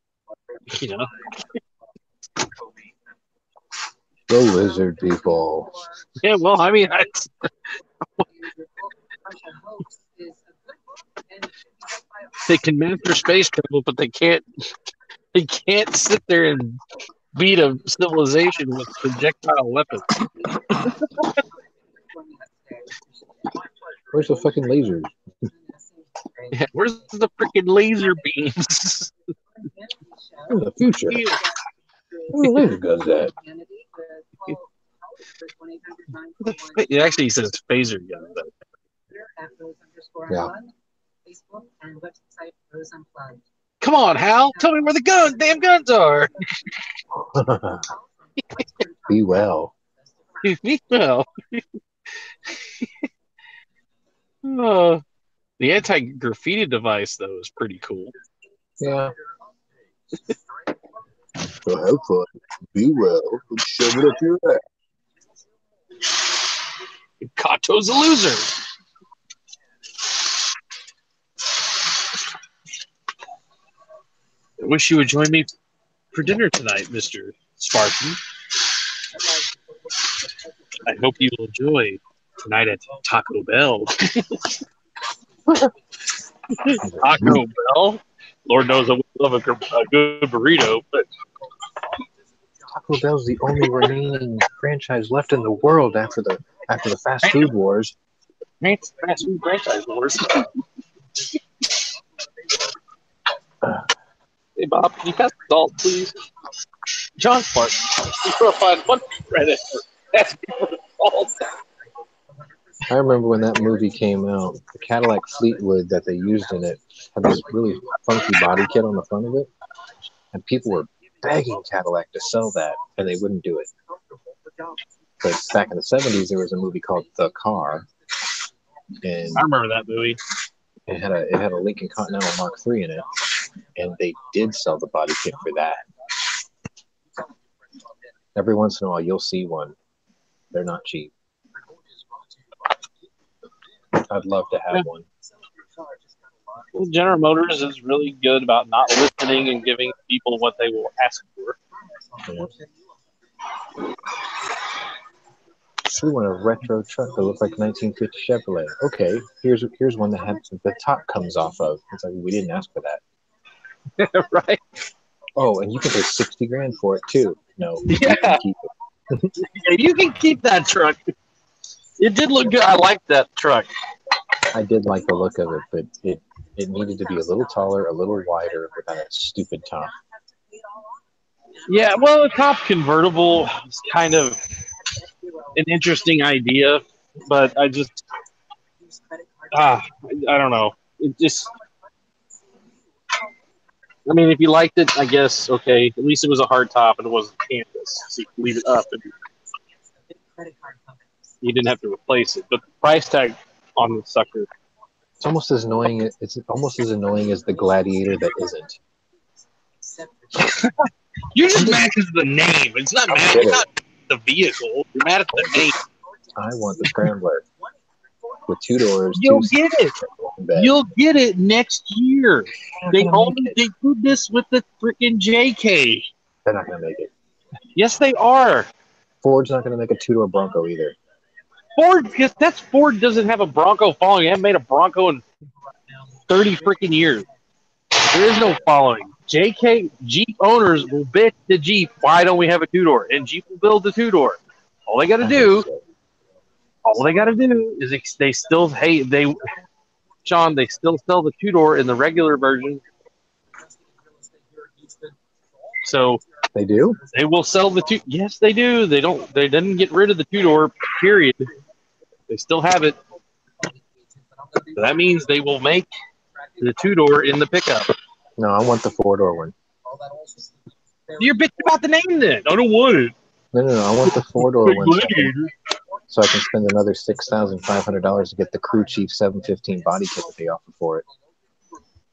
The lizard people. Yeah, well, I mean, they can master space travel, but they can't sit there and beat a civilization with projectile weapons. Where's the fucking lasers? Yeah, where's the freaking laser beams? In the future. Where the laser guns at? It actually says phaser gun. Yeah. Come on, Hal. Tell me where the damn guns are. Be well. Be well. The anti-graffiti device, though, is pretty cool. Yeah. So have fun. Be well. Shove it up your ass. Kato's a loser. I wish you would join me for dinner tonight, Mr. Sparky. I hope you will enjoy tonight at Taco Bell. Taco Bell? Lord knows I would love a good burrito, but Taco Bell's the only remaining franchise left in the world after the fast food wars. Fast food franchise wars. Hey Bob, can you pass the salt, please? John Spark, you will find one credit for asking for the salt. I remember when that movie came out, the Cadillac Fleetwood that they used in it had this really funky body kit on the front of it, and people were begging Cadillac to sell that, and they wouldn't do it. But back in the 70s, there was a movie called The Car, and I remember that movie. It had a Lincoln Continental Mark III in it, and they did sell the body kit for that. Every once in a while, you'll see one. They're not cheap. I'd love to have one. Well, General Motors is really good about not listening and giving people what they will ask for. Yeah. We want a retro truck that looks like a 1950 Chevrolet. Okay, here's one that the top comes off of. It's like, we didn't ask for that. Right. Oh, and you can pay $60,000 for it too. No, yeah. You can keep it. Yeah, you can keep that truck. It did look good. I liked that truck. I did like the look of it, but it needed to be a little taller, a little wider, without a stupid top. Yeah, well, the top convertible is kind of an interesting idea, but I just, I don't know. It just, I mean, if you liked it, I guess, okay. At least it was a hard top and it wasn't canvas, so you could leave it up and you didn't have to replace it. But the price tag on the sucker, it's almost as annoying. It's almost as annoying as the Gladiator that isn't. You're just mad because of the name. It's not mad. It's not the vehicle. You're mad at the name. I want the Scrambler with 2 doors. You'll get it. You'll get it next year. They did this with the freaking JK. They're not going to make it. Yes, they are. Ford's not going to make a 2-door Bronco either. Ford doesn't have a Bronco following. They haven't made a Bronco in 30 freaking years. There is no following. JK Jeep owners will bitch to Jeep, why don't we have a 2-door? And Jeep will build the 2-door. All they got to do is they still sell the 2-door in the regular version, So they do. They will sell the two. Yes, they do. They don't. They didn't get rid of the 2-door. Period. They still have it. So that means they will make the 2-door in the pickup. No, I want the 4-door one. You're bitching about the name then. I don't want it. No, I want the 4-door one. So I can spend another $6,500 to get the Crew Chief 715 body kit that they offer for it.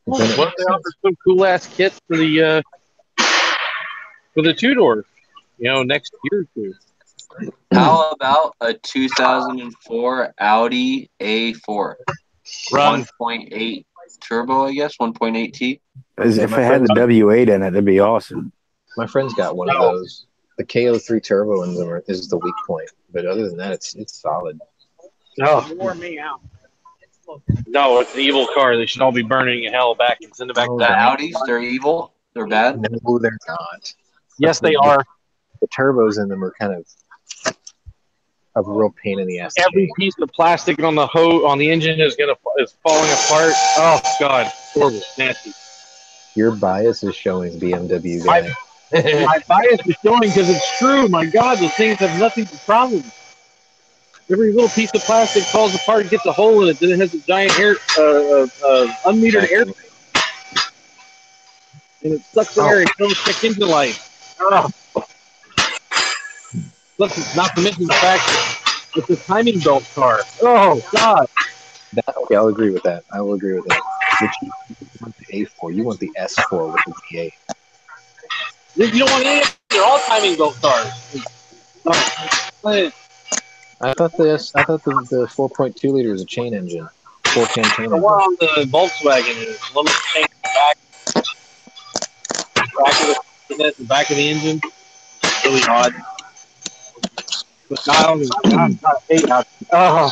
What if they offer some cool ass kit for the 2-door? Next year or two. How about a 2004 Audi A4? Run 1.8 turbo, I guess, 1.8T. If it had the W8 in it, that'd be awesome. My friend's got one of those. The KO3 turbo in them is the weak point, but other than that, it's solid. Oh, wore me out. no, it's an evil car. They should all be burning in hell back and send it back. The Audis, they're evil. They're bad. No, they're not. Yes, they are. The turbos in them are kind of a real pain in the ass. Every piece of plastic on the engine is falling apart. Oh God, horrible, nasty. Your bias is showing, BMW guy. My bias is showing because it's true. My God, those things have nothing but problems. Every little piece of plastic falls apart and gets a hole in it. Then it has a giant unmetered air, and it sucks air and goes back into life. Oh. Plus, not to mention the fact that it's a timing belt car. Oh God. Okay, I'll agree with that. I will agree with that. But you want the A4. You want the S4 with the V8. You don't want any of them. They're all timing belt cars. I thought the 4.2 liter is a chain engine. 4-can chain engine. The one on the Volkswagen is a little chain back of the engine. It's really odd. But not hate out. Oh.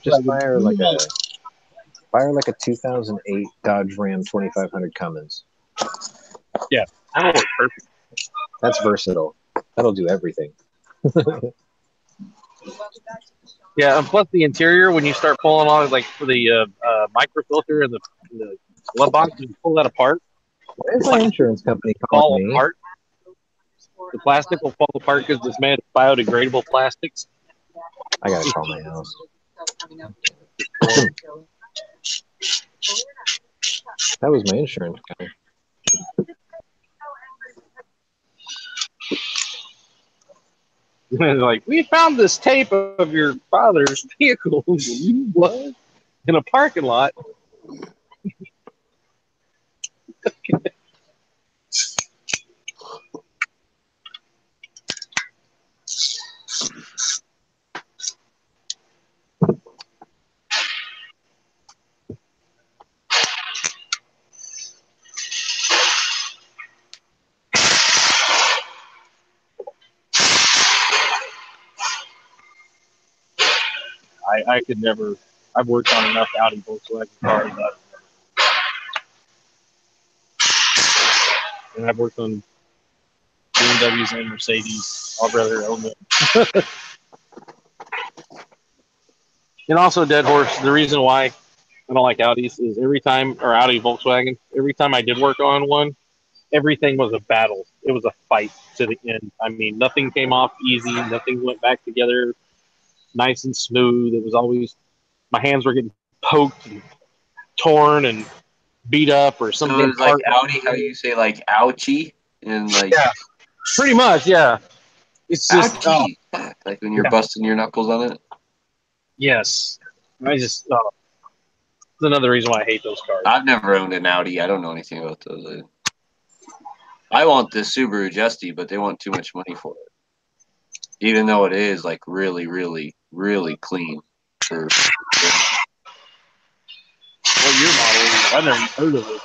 Just fire like a 2008 Dodge Ram 2500 Cummins. Yeah, that'll work perfect. That's versatile. That'll do everything. Yeah, and plus the interior, when you start pulling on like for the microfilter and the glove box, you pull that apart. Why is my insurance company fall calling me? apart? The plastic will fall apart because it's made of biodegradable plastics. I gotta call my house. That was my insurance guy. Like, we found this tape of your father's vehicle. What? In a parking lot. I could never. I've worked on enough Audi Volkswagen cars. And I've worked on BMWs and Mercedes. I'd rather own them. And also, Dead Horse, the reason why I don't like Audis is Audi Volkswagen, every time I did work on one, everything was a battle. It was a fight to the end. I mean, nothing came off easy. Nothing went back together nice and smooth. It was always, my hands were getting poked and torn and beat up or something. So it was like Audi, how you say like ouchie? And like, yeah, pretty much, yeah. It's just like when you're busting your knuckles on it. Yes. It's another reason why I hate those cars. I've never owned an Audi. I don't know anything about those. I want the Subaru Justy, but they want too much money for it. Even though it is like really, really, really clean. What year model is it? I've never heard of it.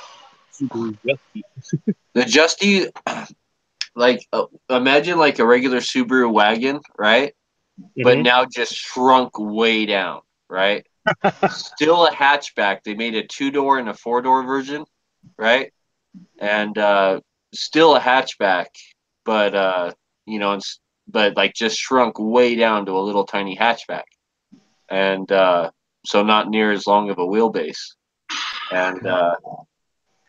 Subaru Justy. The Justy, like, imagine like a regular Subaru wagon, right? Mm-hmm. But now just shrunk way down, right? Still a hatchback. They made a 2-door and a 4-door version, right? And still a hatchback, but but like just shrunk way down to a little tiny hatchback, and so not near as long of a wheelbase. And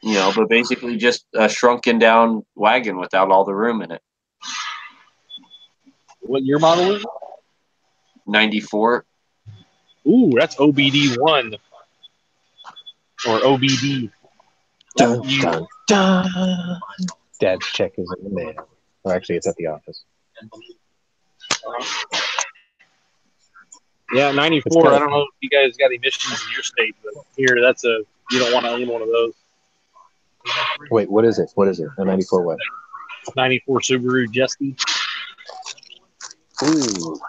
but basically just a shrunken down wagon without all the room in it. What year model is it? 94. Ooh, that's OBD1 or OBD. Dun, dun, dun. Dad's check is in the mail. Or actually, it's at the office. Yeah, 94. I don't know if you guys got emissions in your state, but here, you don't want to own one of those. Wait, what is it? What is it? A 94 what? 94 Subaru Justy. Ooh.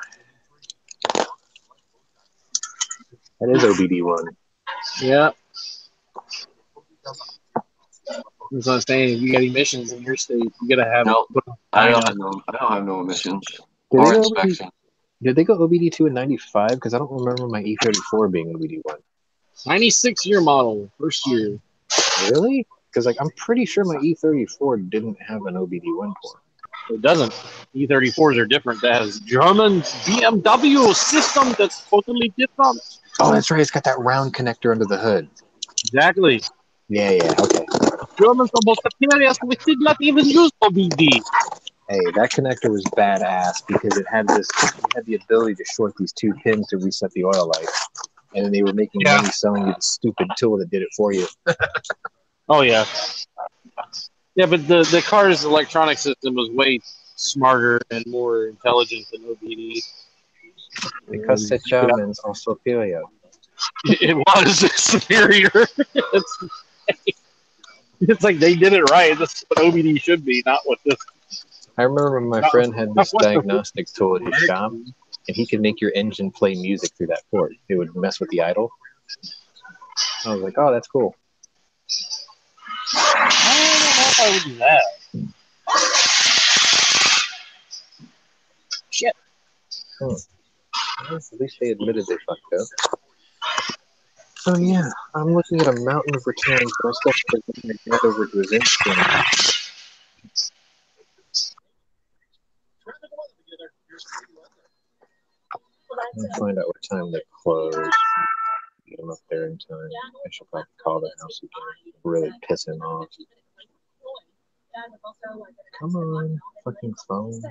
That is OBD1. Yeah. That's what I'm saying. If you got emissions in your state, you got to have Nope. it. I don't have no emissions Did or they go inspection. Did they go OBD2 in 95? Because I don't remember my E34 being OBD1. 96 year model, first year. Really? Because I'm pretty sure my E34 didn't have an OBD1 port. It doesn't. E34s are different. That has German BMW system that's totally different. Oh, that's right. It's got that round connector under the hood. Exactly. Yeah, okay. Germans are most superior. We did not even use OBD. Hey, that connector was badass because it had the ability to short these two pins to reset the oil light. And then they were making money selling you the stupid tool that did it for you. Oh, yeah. Yeah, but the car's electronic system was way smarter and more intelligent than OBD. Because the Germans are superior. It was superior. It's like they did it right. This is what OBD should be, not what this. I remember my friend had this diagnostic tool at his shop, and he could make your engine play music through that port. It would mess with the idle. I was like, oh, that's cool. I don't know if I would do that. Shit. Well, at least they admitted they fucked up. So yeah, I'm looking at a mountain of returns, but I still have to get my dad over to his instinct. I'll find out what time they close. Get him up there in time. I should probably call the house again. Really piss him off. Come on, fucking phone.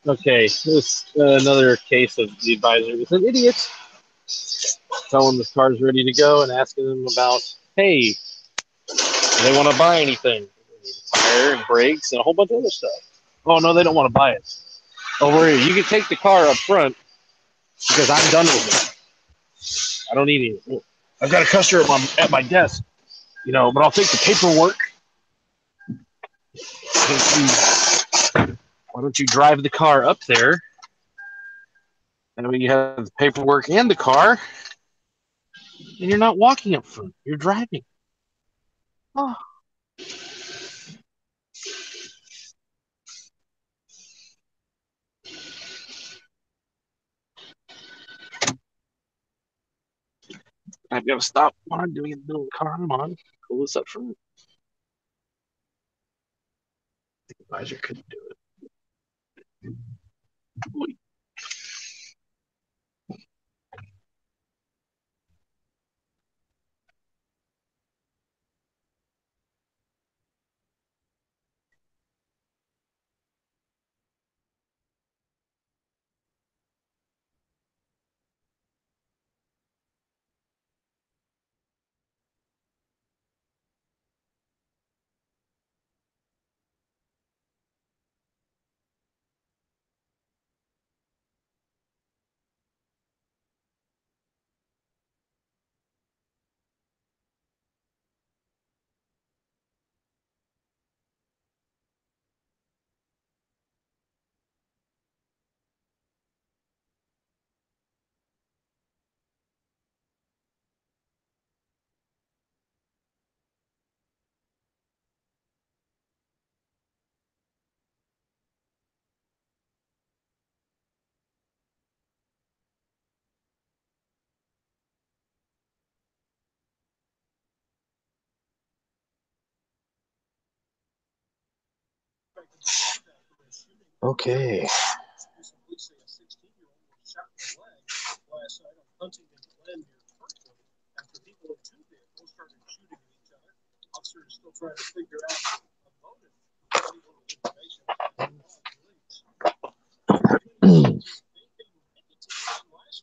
Okay, this another case of the advisor was an idiot. Telling the car's ready to go and asking them about, hey, do they want to buy anything? Tire and brakes and a whole bunch of other stuff. Oh, no, they don't want to buy it. Oh, worry, you can take the car up front because I'm done with it. I don't need it. I've got a customer at my desk, but I'll take the paperwork. Why don't you drive the car up there? And when you have the paperwork and the car, and you're not walking up front, you're driving. Oh. I've got to stop what I'm doing in the middle of the car I'm on. Pull this up front. The advisor couldn't do it. Boy. Okay.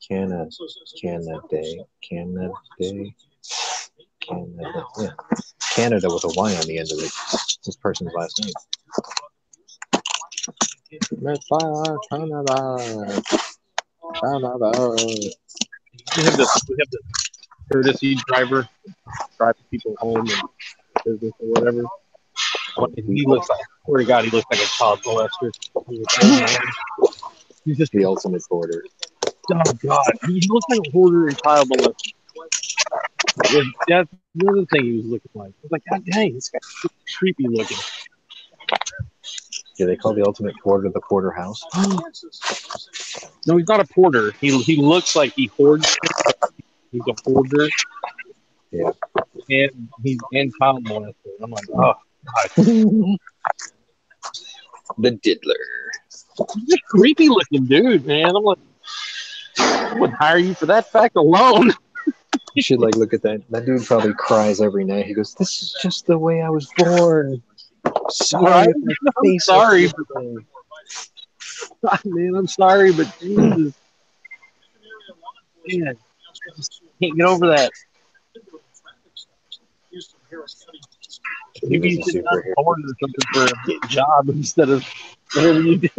Canada Day. Yeah. Canada with a Y on the end of it. This person's last name. Let's fly our Canada. We have the courtesy driver driving people home and business or whatever. He looks like, swear to God, he looks like a child molester. He's just the ultimate hoarder. Oh God, he looks like a hoarder and child molester. That's another thing he was looking like. I was like, God dang, this guy's creepy looking. Yeah, they call the ultimate hoarder the porterhouse. No, he's not a porter. He looks like he hoards. He's a hoarder. Yeah. And he's child molester. I'm like, oh God. The diddler. He's a creepy looking dude, man. I'm like, I would hire you for that fact alone. You should look at that. That dude probably cries every night. He goes, "This is just the way I was born. Sorry, I'm sorry. Man, I'm sorry, but Jesus, man, I just can't get over that. Maybe you should not born or something for a job instead of whatever you did.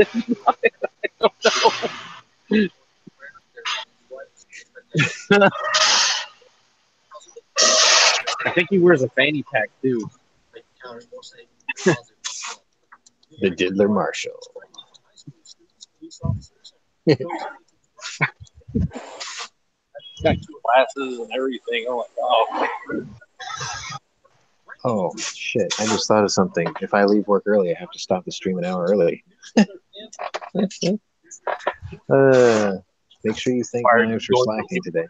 I don't know. I think he wears a fanny pack too. The Diddler Marshall. Got glasses and everything. Oh my God. Oh shit! I just thought of something. If I leave work early, I have to stop the stream an hour early. Make sure you thank Knives for slacking today.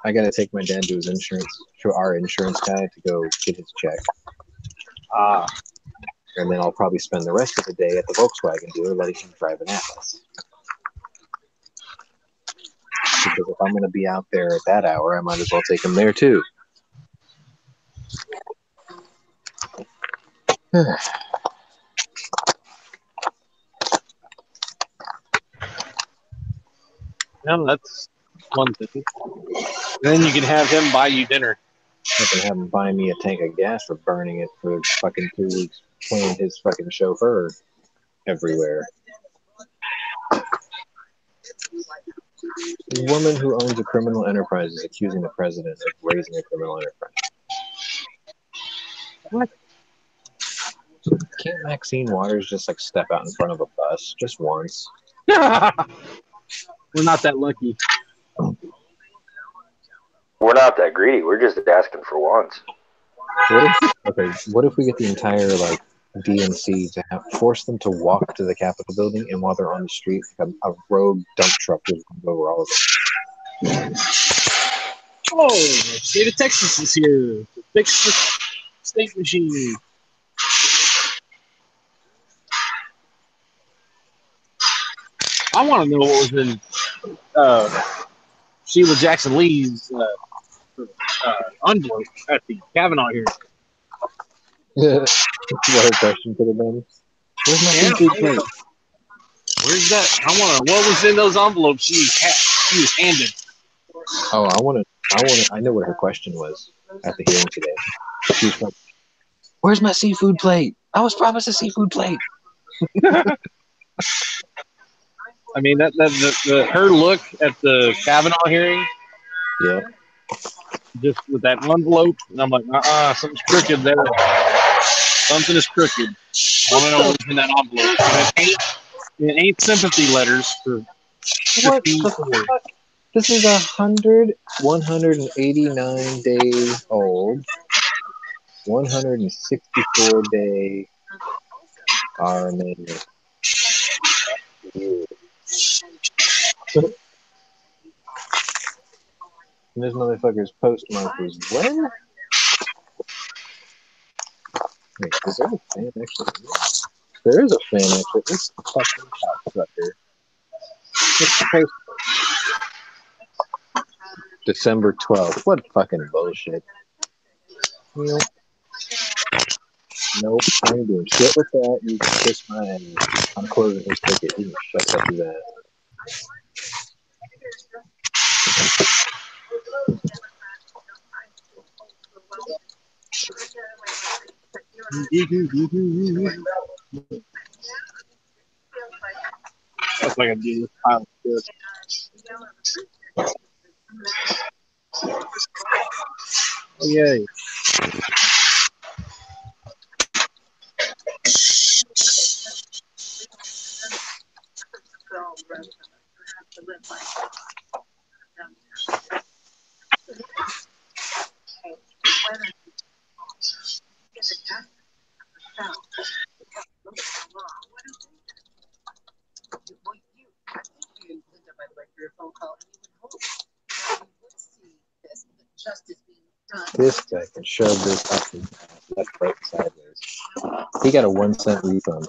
I gotta take my dad to his insurance, to our insurance guy, to go get his check. And then I'll probably spend the rest of the day at the Volkswagen dealer letting him drive an Atlas. Because if I'm gonna be out there at that hour, I might as well take him there too. No, that's one thing. Then you can have him buy you dinner. I can have him buy me a tank of gas for burning it for fucking 2 weeks, playing his fucking chauffeur everywhere. A woman who owns a criminal enterprise is accusing the president of raising a criminal enterprise. What? Can't Maxine Waters just step out in front of a bus just once? We're not that lucky. We're not that greedy. We're just asking for once. What if we get the entire DNC to force them to walk to the Capitol building, and while they're on the street, a rogue dump truck just runs over all of them. Oh, the state of Texas is here to fix the state machine. I want to know what was in Sheila Jackson Lee's envelope at the Kavanaugh hearing. What her question could have been. Where's my seafood plate? Where's that? What was in those envelopes she was handed? Oh, I know what her question was at the hearing today. She was like, "Where's my seafood plate? I was promised a seafood plate." I mean, her look at the Kavanaugh hearing. Yeah. Just with that envelope, and I'm like, something's crooked there. Something is crooked. I want to know what's in that envelope. It ain't sympathy letters for. What the fuck? This is 189 days old, 164 day RNA. And this motherfucker's postmark was where? Wait, is there a fan actually? There is a fan exit. This fucking cocksucker. It's supposed to December 12th. What fucking bullshit. Nope. Nope. I ain't doing shit with that. You can kiss my ass. I'm closing his ticket. You can shut up his ass. That's like I do this pile of shit. Oh, yay. This guy can shove this up his ass left, right, sideways. He got a 1 cent refund.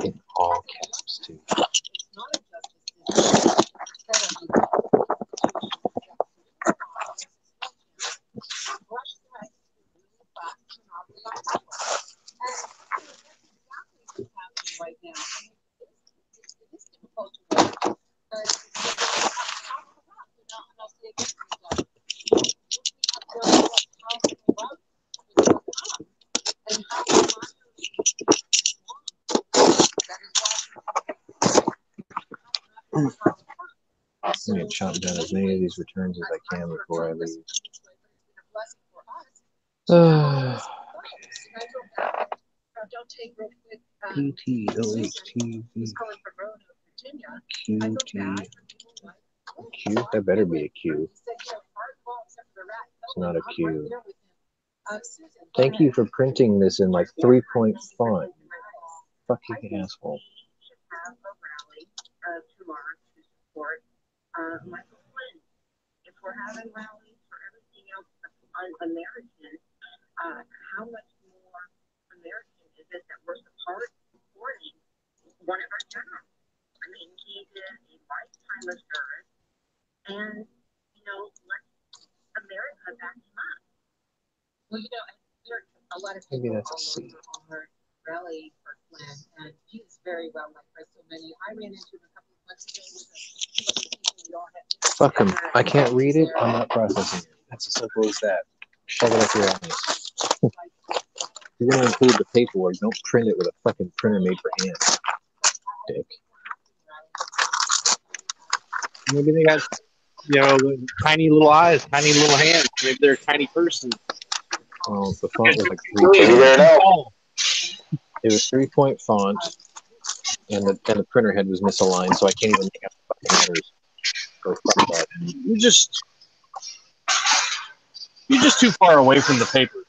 In all caps, too. I'm going to chop down as many of these returns as I can before I leave. PTOHTV. QT. Q? That better be a Q. It's not a Q. Thank you for printing this in like 3-point font. Fucking asshole. Maybe that's a C. Fuck him. I can't read it. I'm not processing it. That's as simple as that. Shove it up your ass. You're going to include the paperwork. Don't print it with a fucking printer made for hand. Dick. Maybe they got, tiny little eyes, tiny little hands. Maybe they're a tiny person. Oh, the font was like 3-point. It was 3-point font, and the printer head was misaligned, so I can't even make out the fucking letters. Or fuck that. You're just too far away from the paper.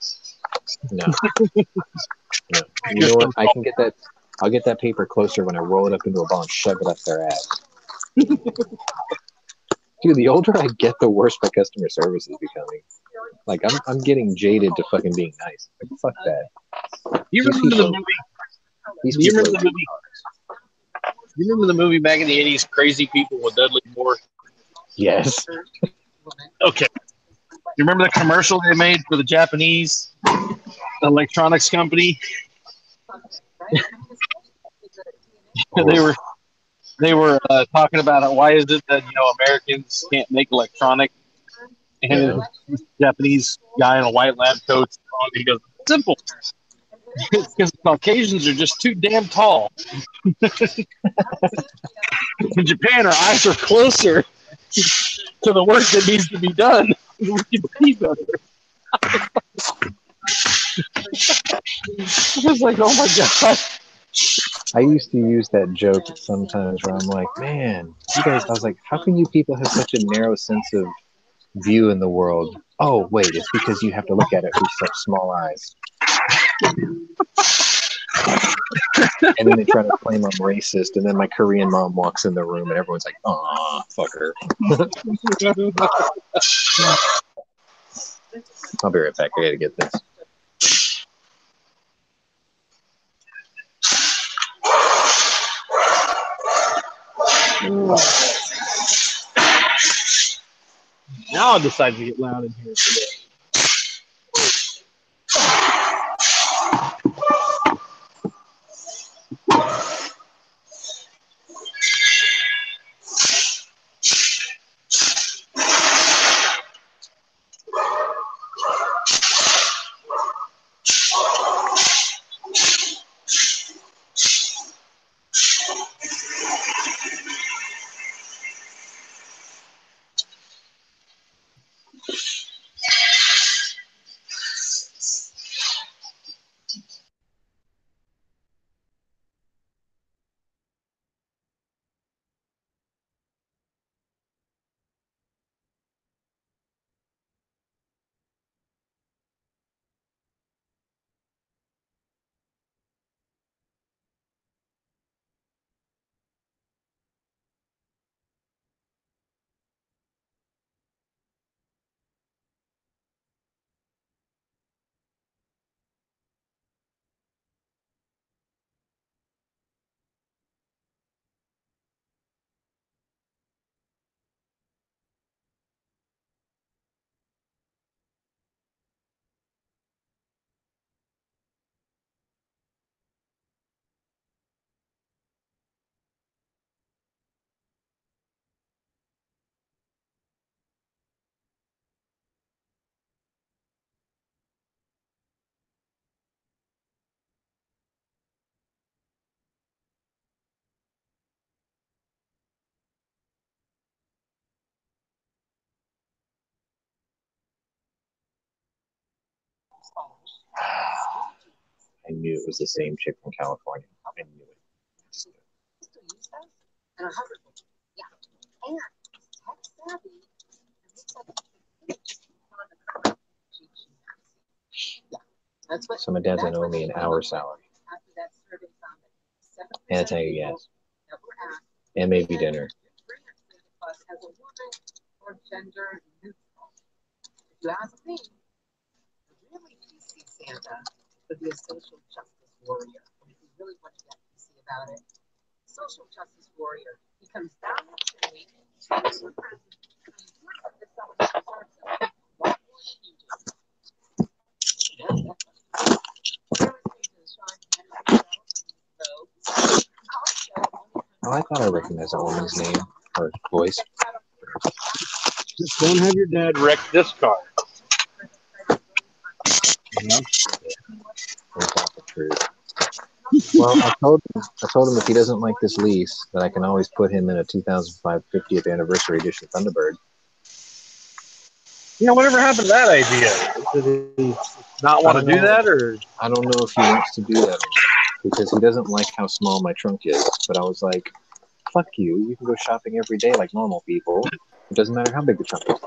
No. No. You know what? I can get that. I'll get that paper closer when I roll it up into a ball and shove it up their ass. Dude, the older I get, the worse my customer service is becoming. Like, I'm getting jaded to fucking being nice. Like, fuck that. You remember the movie? You remember the movie back in the 80s, Crazy People with Dudley Moore? Yes. Okay. You remember the commercial they made for the Japanese electronics company? They were talking about it. Why is it that Americans can't make electronic? And this Japanese guy in a white lab coat, he goes, "Simple. It's because Caucasians are just too damn tall. In Japan, our eyes are closer to the work that needs to be done. We can see better." I was like, oh my god. I used to use that joke sometimes where I'm like, man, you guys, I was like, how can you people have such a narrow sense of view in the world? Oh, wait, it's because you have to look at it through such small eyes. And then they try to claim I'm racist, and then my Korean mom walks in the room, and everyone's like, "Aw, fuck her." I'll be right back. I gotta get this. Now I'll decide to get loud in here today. I knew it was the same chick from California. I knew it. So my dad's gonna owe me an hour salary. And a tank of gas. And maybe dinner. Santa would be a social justice warrior. If you really want to get PC about it, social justice warrior. He comes down the chimney, takes your present, and he looks at someone who serves him a lot more than you do. Oh, I thought I recognized that woman's name or voice. Just don't have your dad wreck this car. Yeah. Well, I told him if he doesn't like this lease, that I can always put him in a 2005 50th anniversary edition Thunderbird. Yeah, whatever happened to that idea? Did he not want to do that, or I don't know if he wants to do that because he doesn't like how small my trunk is. But I was like, "Fuck you! You can go shopping every day like normal people. It doesn't matter how big the trunk is."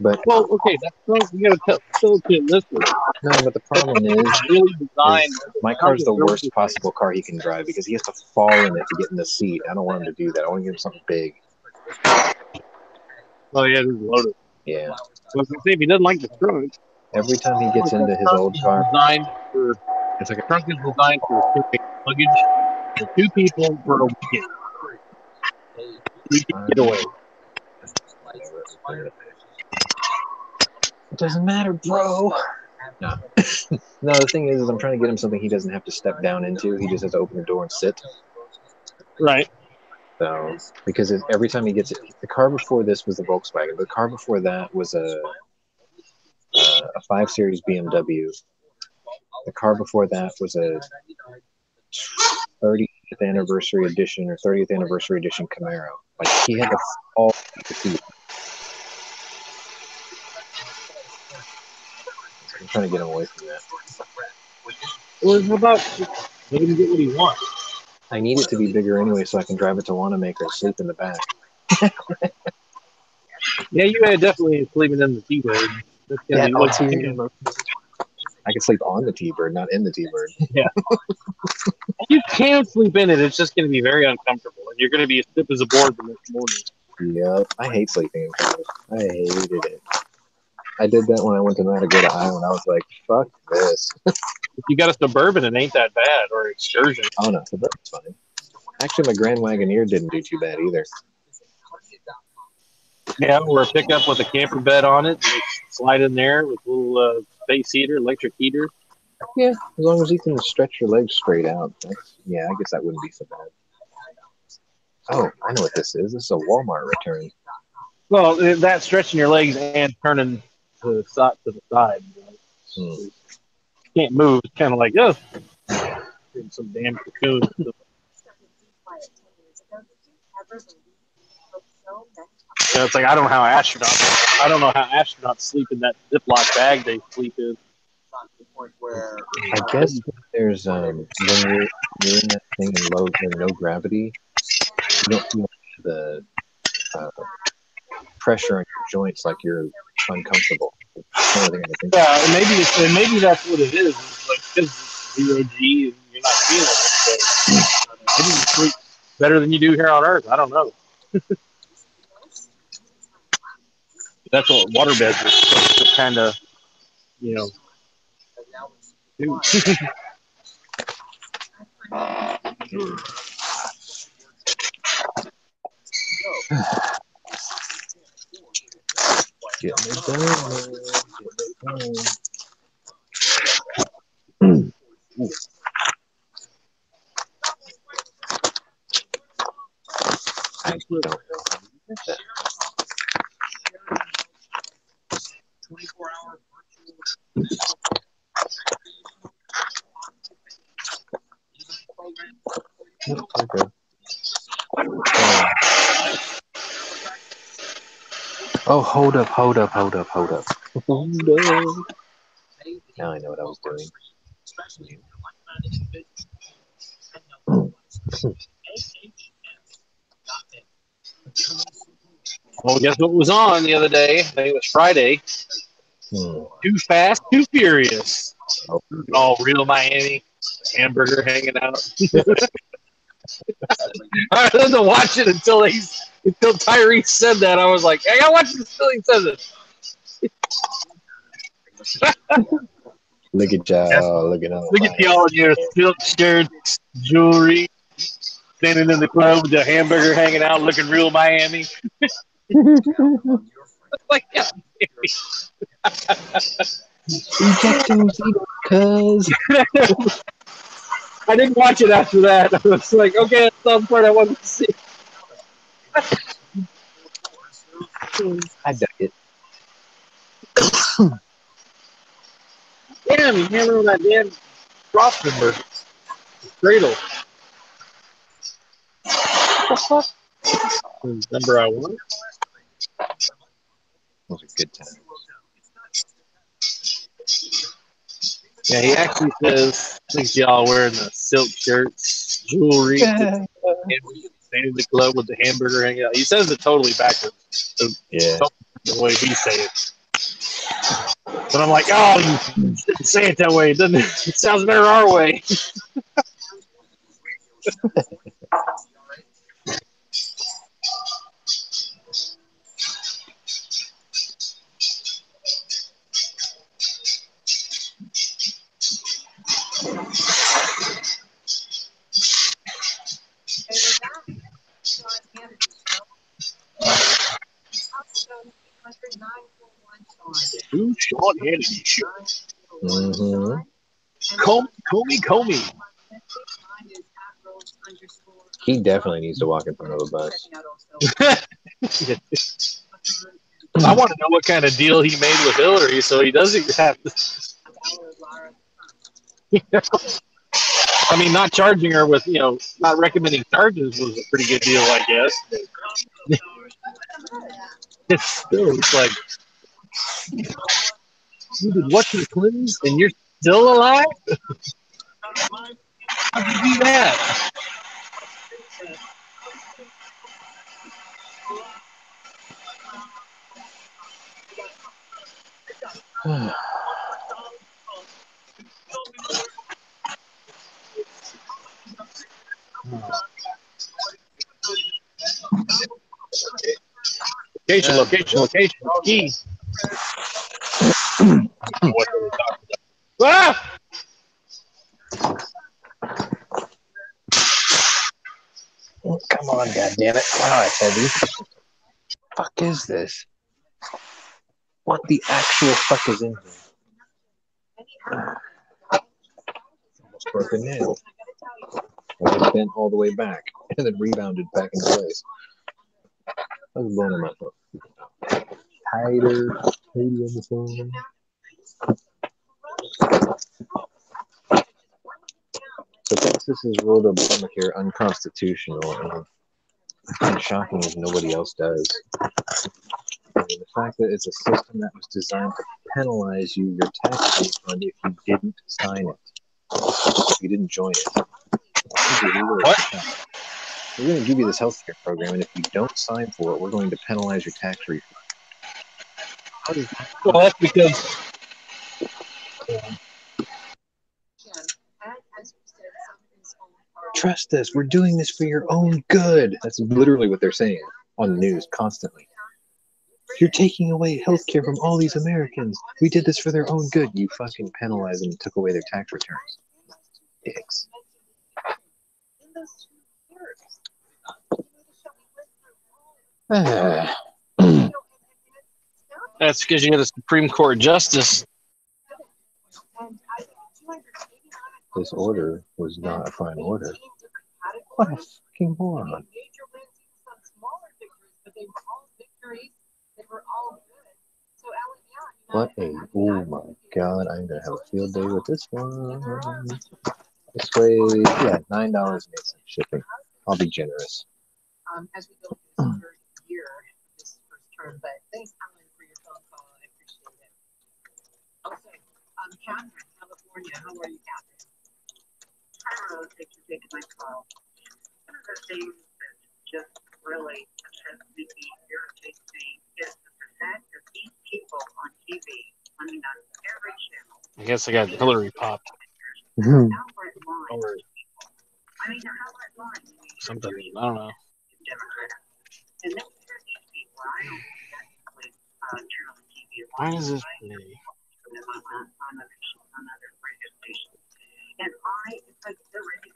But well, okay, that's you got to tell it to him this way. No, but the problem is really designed. My car's the worst possible car he can drive because he has to fall in it to get in the seat. I don't want him to do that. I want to give him something big. Oh yeah, this is loaded. Yeah. Well, I was gonna say if he doesn't like the trunk. Every time he gets into his old car, it's like a trunk is designed for luggage for two people for a weekend. We can get away. It doesn't matter, bro. No. No, the thing is I'm trying to get him something he doesn't have to step down into. He just has to open the door and sit. Right. So, because every time he gets it, the car before this was the Volkswagen. The car before that was a 5 Series BMW. The car before that was a 30th anniversary edition or 30th anniversary edition Camaro. Like, he had all the seat. I'm trying to get him away from that. Well, it's about let him get what he wants. I need it to be bigger anyway so I can drive it to Wanamaker and sleep in the back. Yeah, you are definitely sleeping in the T-Bird. Yeah, I can sleep on the T-Bird, not in the T-Bird. Yeah. You can sleep in it. It's just going to be very uncomfortable, and you're going to be as stiff as a board the next morning. Yep, I hate sleeping in cars. I hated it. I did that when I went to Matagorda Island. I was like, fuck this. If you got a Suburban, it ain't that bad, or Excursion. Oh, no, Suburban's fine. Actually, my Grand Wagoneer didn't do too bad either. Yeah, or a pickup with a camper bed on it. And slide in there with a little space heater, electric heater. Yeah, as long as you can stretch your legs straight out. Yeah, I guess that wouldn't be so bad. Oh, I know what this is. This is a Walmart return. Well, that's stretching your legs and turning to the side. You can't move. It's kind of like, oh, in some damn cocoon. So it's like I don't know how astronauts sleep in that Ziploc bag they sleep in. I guess there's when you're in that thing in no gravity, you don't feel the pressure on your joints like you're uncomfortable. Yeah, and maybe that's what it is. Like because it's 0 G and you're not feeling it. So maybe you sleep better than you do here on Earth. I don't know. That's what waterbeds are supposed to kind of, do. Get me done. I don't know. 24-hour Okay. Oh, hold up. Now I know what I was doing. Well, guess what was on the other day? I think it was Friday. Too Fast, Too Furious. Oh, real Miami. Hamburger hanging out. I had to watch it until Tyrese said that. I was like, I gotta watch this until he says it. Look at y'all. Look at y'all in your silk shirts, jewelry, standing in the club with the hamburger hanging out, looking real Miami. Like, yeah. Eject those cuz. I didn't watch it after that. I was like, okay, that's the part I wanted to see. I dug it. Damn, he hammered on that damn cross member. Cradle. What the fuck? Remember I won? Those are good times. Yeah, he actually says, I think y'all wearing the silk shirts, jewelry, standing in the club with the hamburger hanging out. He says it totally backwards. Yeah. The way he say it. But I'm like, oh, you didn't say it that way. It sounds better our way. Who Sean Hannity show? Mm-hmm. Comey. He definitely needs to walk in front of a bus. I want to know what kind of deal he made with Hillary, so he doesn't have to. I mean, not charging her with, not recommending charges was a pretty good deal, I guess. It's like, you did what to the Clintons and you're still alive? How'd you do that? Location. Key. What are we talking about? Ah! Come on, goddammit. Wow, it's heavy. Fuck is this? What the actual fuck is in here? Almost broke a nail. I just bent all the way back and then rebounded back into place. I was blowing my foot. Tighter on the phone. So Texas has ruled Obamacare unconstitutional, and I find shocking if nobody else does. I mean, the fact that it's a system that was designed to penalize you, your tax refund, if you didn't sign it, if you didn't join it. What? We're going to give you this healthcare program, and if you don't sign for it, we're going to penalize your tax refund. Well, that's because. Trust us, we're doing this for your own good. That's literally what they're saying on the news constantly. You're taking away health care from all these Americans. We did this for their own good. You fucking penalized them and took away their tax returns. Dicks. That's because you got a Supreme Court justice. This order was not a final order. What a fucking moron. What a, oh my god, I'm going to have a field day with this one. This way, yeah, $9.08 shipping. I'll be generous. As we go through this third year of this first term, but thanks, Alan, for your phone call. I appreciate it. Okay, Catherine, California. How are you, Catherine? Hello, thank you for taking my call. One of the things that just really upsets me, irritates me, is the fact that these people on TV, I mean, on every channel. I guess I got Hillary popped. Outright lying. Or I mean, they're outright lying. something. I don't know. And then here's these people. I don't technically turn on the TV. Why is this? On other radio stations. And it's like they're ready.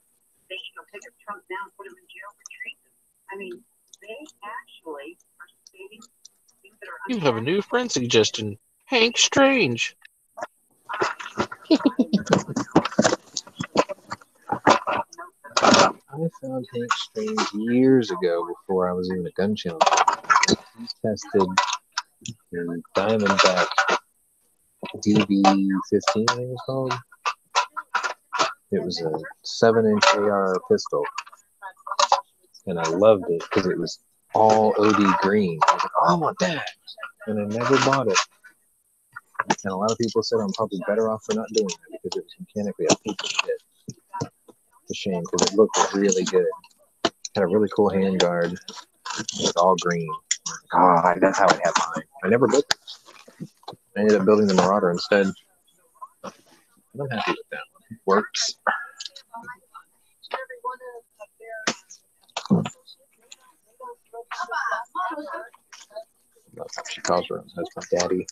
They should go pick up Trump down, put him in jail for treason. I mean, they actually are stating things that are. You have a new friend suggestion. Hank Strange. I found Hank Strange years ago before I was even a gun channel. He tested the Diamondback DB-15, I think it was called. It was a 7-inch AR pistol. And I loved it because it was all OD green. I was like, oh, I want that. And I never bought it. And a lot of people said I'm probably better off for not doing it because it was mechanically a piece of shit. It's a shame because it looked really good. Had a really cool handguard. It was all green. God, that's how I had mine. I never built it. I ended up building the Marauder instead. And I'm happy with that one. It works. She calls her. That's my daddy.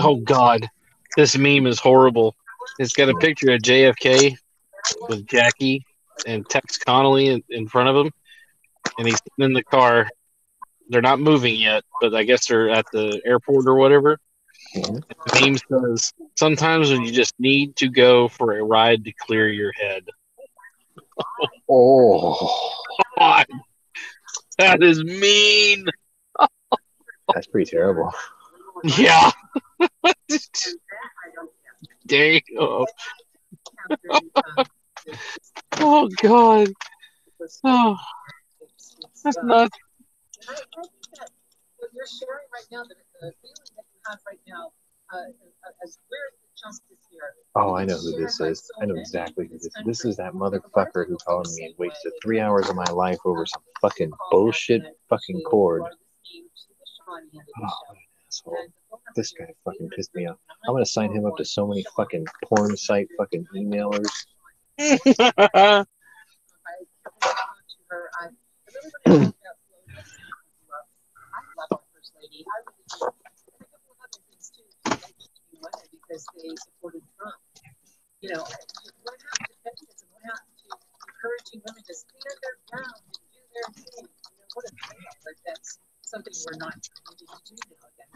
Oh God, this meme is horrible. It's got a picture of JFK with Jackie and Tex Connolly in front of him, and he's sitting in the car. They're not moving yet, but I guess they're at the airport or whatever. Mm-hmm. The meme says, sometimes when you just need to go for a ride to clear your head. Oh, God. That is mean. That's pretty terrible. Yeah. There you go. Oh, God. Oh, that's nuts. What you're sharing right now, the feeling that you have right now, as weird justice here. Oh, I know who this is. I know exactly who this is. This is that motherfucker who called me and wasted 3 hours of my life over some fucking bullshit fucking cord. Oh, what an asshole. This guy fucking pissed me off. I'm gonna sign him up to so many fucking porn site fucking emailers. Because they supported Trump. You know, what happened to feminism? What happened to encouraging women to stand their ground and do their thing? You know, what a fail. But that's something we're not permitted to do now again.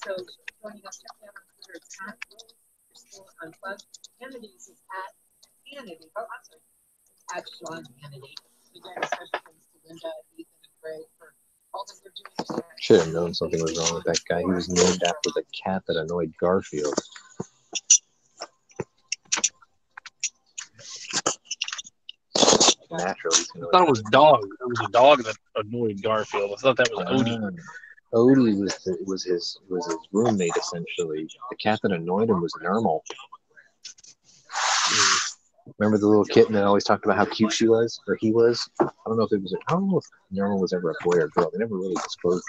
So joining us check out on Twitter, it's at Rose, you're still unplugged. Hannity's is at Hannity. Oh, I'm sorry. At Sean Hannity. Again, special thanks to Linda, Ethan, and Greg for all that they're doing. Should have known something was wrong with that guy. He was named after the cat that annoyed Garfield. Naturally, I thought it was dog. It was a dog that annoyed Garfield. I thought that was Odie. Odie was his roommate essentially. The cat that annoyed him was Nermal. Remember the little kitten that always talked about how cute she was, or he was? I don't know if Nermal was ever a boy or girl. They never really disclosed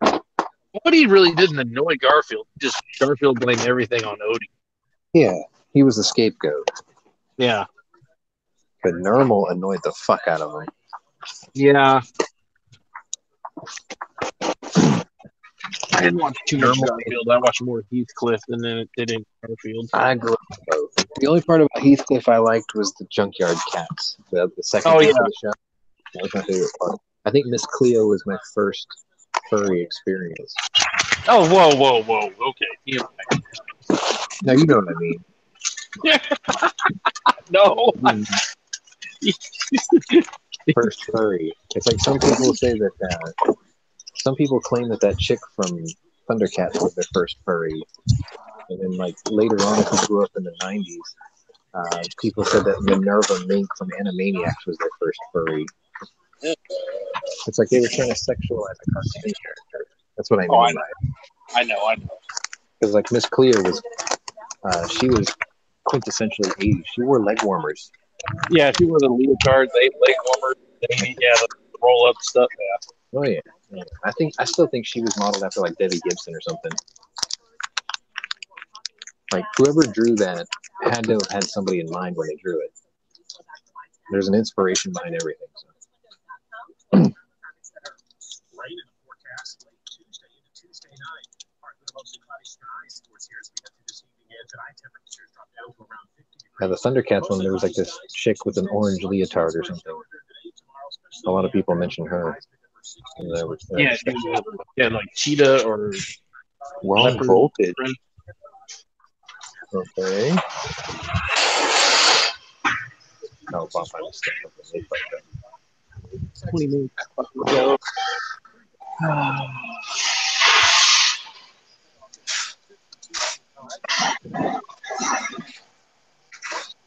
that. Odie really didn't annoy Garfield. Just Garfield blamed everything on Odie. Yeah, he was the scapegoat. Yeah. But Nermal annoyed the fuck out of him. Yeah. I didn't watch too much Garfield. I watched more Heathcliff than it did in Garfield. I grew up with both. The only part about Heathcliff I liked was the junkyard cats. The second half of the show. That was my favorite part. I think Miss Cleo was my first furry experience. Oh, whoa. Okay. Yeah. Now you know what I mean. No. First furry. It's like some people say that. Some people claim that chick from Thundercats was their first furry, and then like later on, if you grew up in the '90s, people said that Minerva Mink from Animaniacs was their first furry. It's like they were trying to sexualize a cartoon character. That's what I mean by it. I know. Because like Miss Cleo was, she was quintessentially 80s. She wore leg warmers. Yeah, she wore the leotards, the leg warmers, the roll up stuff. Yeah. Oh yeah. I still think she was modeled after like Debbie Gibson or something. Like whoever drew that had to have had somebody in mind when they drew it. There's an inspiration behind everything. So. Rain in the forecast late Tuesday into Tuesday night. Partly mostly cloudy skies towards here as we head through this evening, and tonight temperatures drop down to around 50 degrees. Now the Thundercats one, there was like this chick with an orange leotard or something. A lot of people mention her. Like cheetah or wrong voltage. Okay. Oh, Bob, I just stepped up the late bike. 20 minutes ago.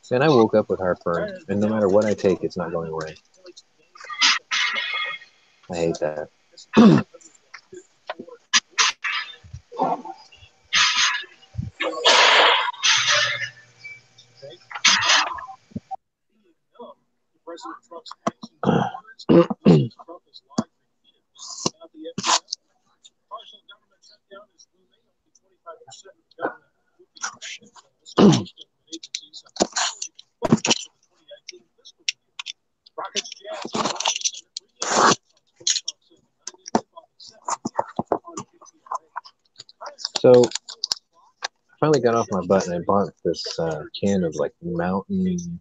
And I woke up with heartburn, and no matter what I take, it's not going away. I hate that. So, I finally got off my butt and I bought this can of like Mountain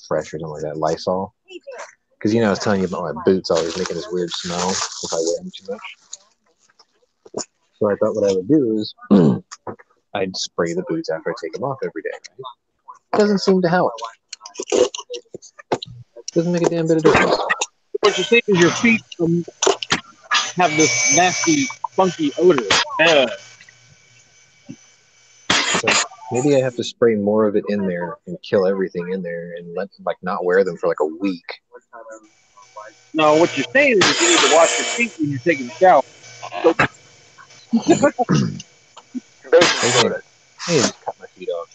Fresh or something like that, Lysol. Because I was telling you about my boots always making this weird smell if I wear them too much. So I thought what I would do is I'd spray the boots after I take them off every day. Right? Doesn't seem to help. Doesn't make a damn bit of difference. What you're saying is your feet have this nasty, funky odor. So maybe I have to spray more of it in there and kill everything in there and not wear them for like a week. No, what you're saying is you need to wash your feet when you're taking a shower. I just cut my feet off.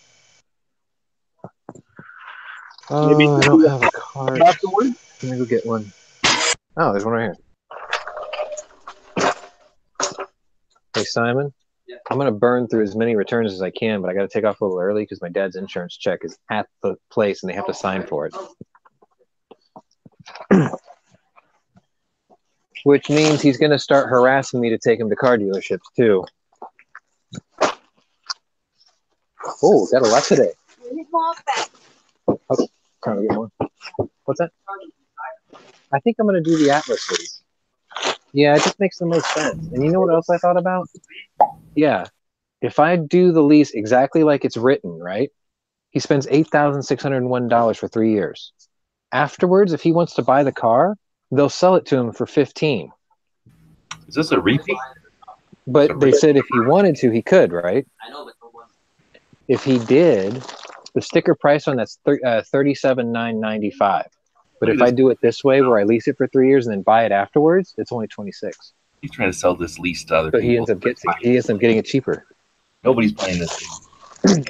Oh, I don't have a card. Afterwards? Let me go get one. Oh, there's one right here. Hey, Simon. Yeah. I'm gonna burn through as many returns as I can, but I got to take off a little early because my dad's insurance check is at the place and they have to sign for it. Which means he's gonna start harassing me to take him to car dealerships too. Oh, got a lot today. Oh, trying to get more. What's that? I think I'm gonna do the Atlas lease. Yeah, it just makes the most sense. And you know what else I thought about? Yeah. If I do the lease exactly like it's written, right? He spends $8,601 for 3 years. Afterwards, if he wants to buy the car, they'll sell it to him for 15. Is this a repeat? But they said if he wanted to, he could, right? If he did, the sticker price on that's $37,995. But if I do it this way, where I lease it for 3 years and then buy it afterwards, it's only 26. He's trying to sell this lease to other So people. he ends up getting it cheaper. Nobody's buying this thing.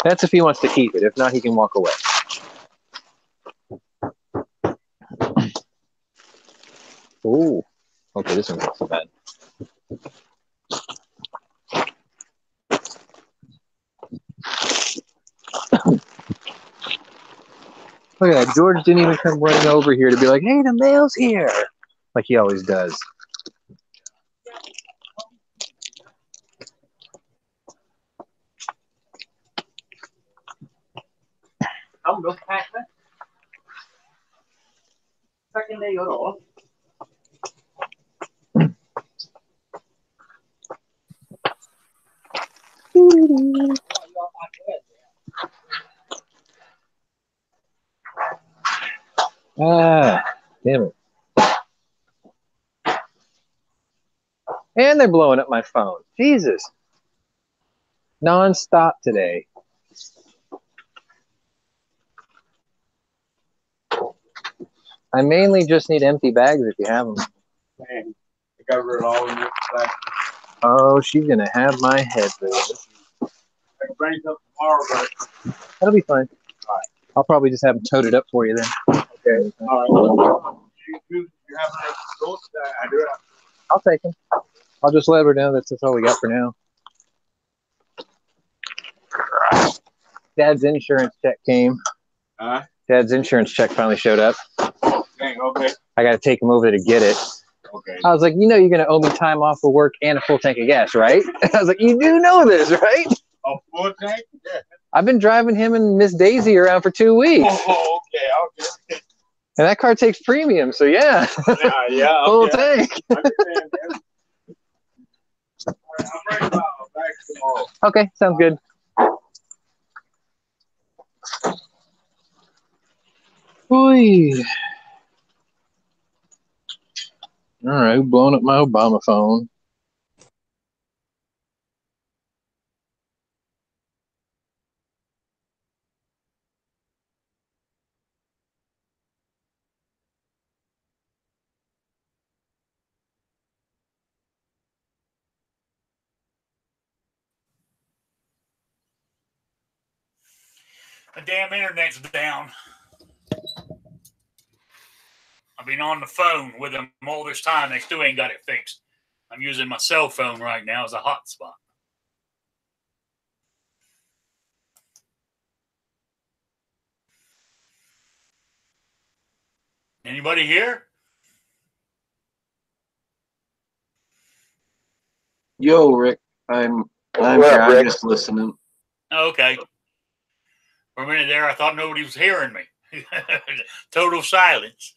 That's if he wants to keep it. If not, he can walk away. Ooh. Okay, this one's not so bad. Look at that. George didn't even come running over here to be like, hey, the mail's here. Like he always does. Không được phạt đó. Phạt cái này ở đó. Ah, damn it. And they're blowing up my phone. Jesus. Non-stop today. I mainly just need empty bags if you have them. Man, I cover it all in this bag. Oh, she's going to have my head for this. I can bring it up tomorrow, but That'll be fine. All right. I'll probably just have them toted up for you then. Okay. All right. You have those? I do it. I'll take them. I'll just let her know that's all we got for now. Dad's insurance check came. Dad's insurance check finally showed up. Dang, okay. I got to take him over to get it. Okay. I was like, you know you're going to owe me time off for work and a full tank of gas, right? I was like, you do know this, right? A full tank? Yeah. I've been driving him and Miss Daisy around for 2 weeks. Oh, okay. And that car takes premium, so yeah. Yeah. Full Okay. tank. I understand that. All right, I'll bring it back tomorrow. Okay, sounds good. Oy. All right, blowing up my Obama phone. The damn internet's down. I've been on the phone with them all this time. They still ain't got it fixed. I'm using my cell phone right now as a hotspot. Anybody here? Yo, Rick, I'm here. I'm just listening. Okay. For a minute there, I thought nobody was hearing me. Total silence.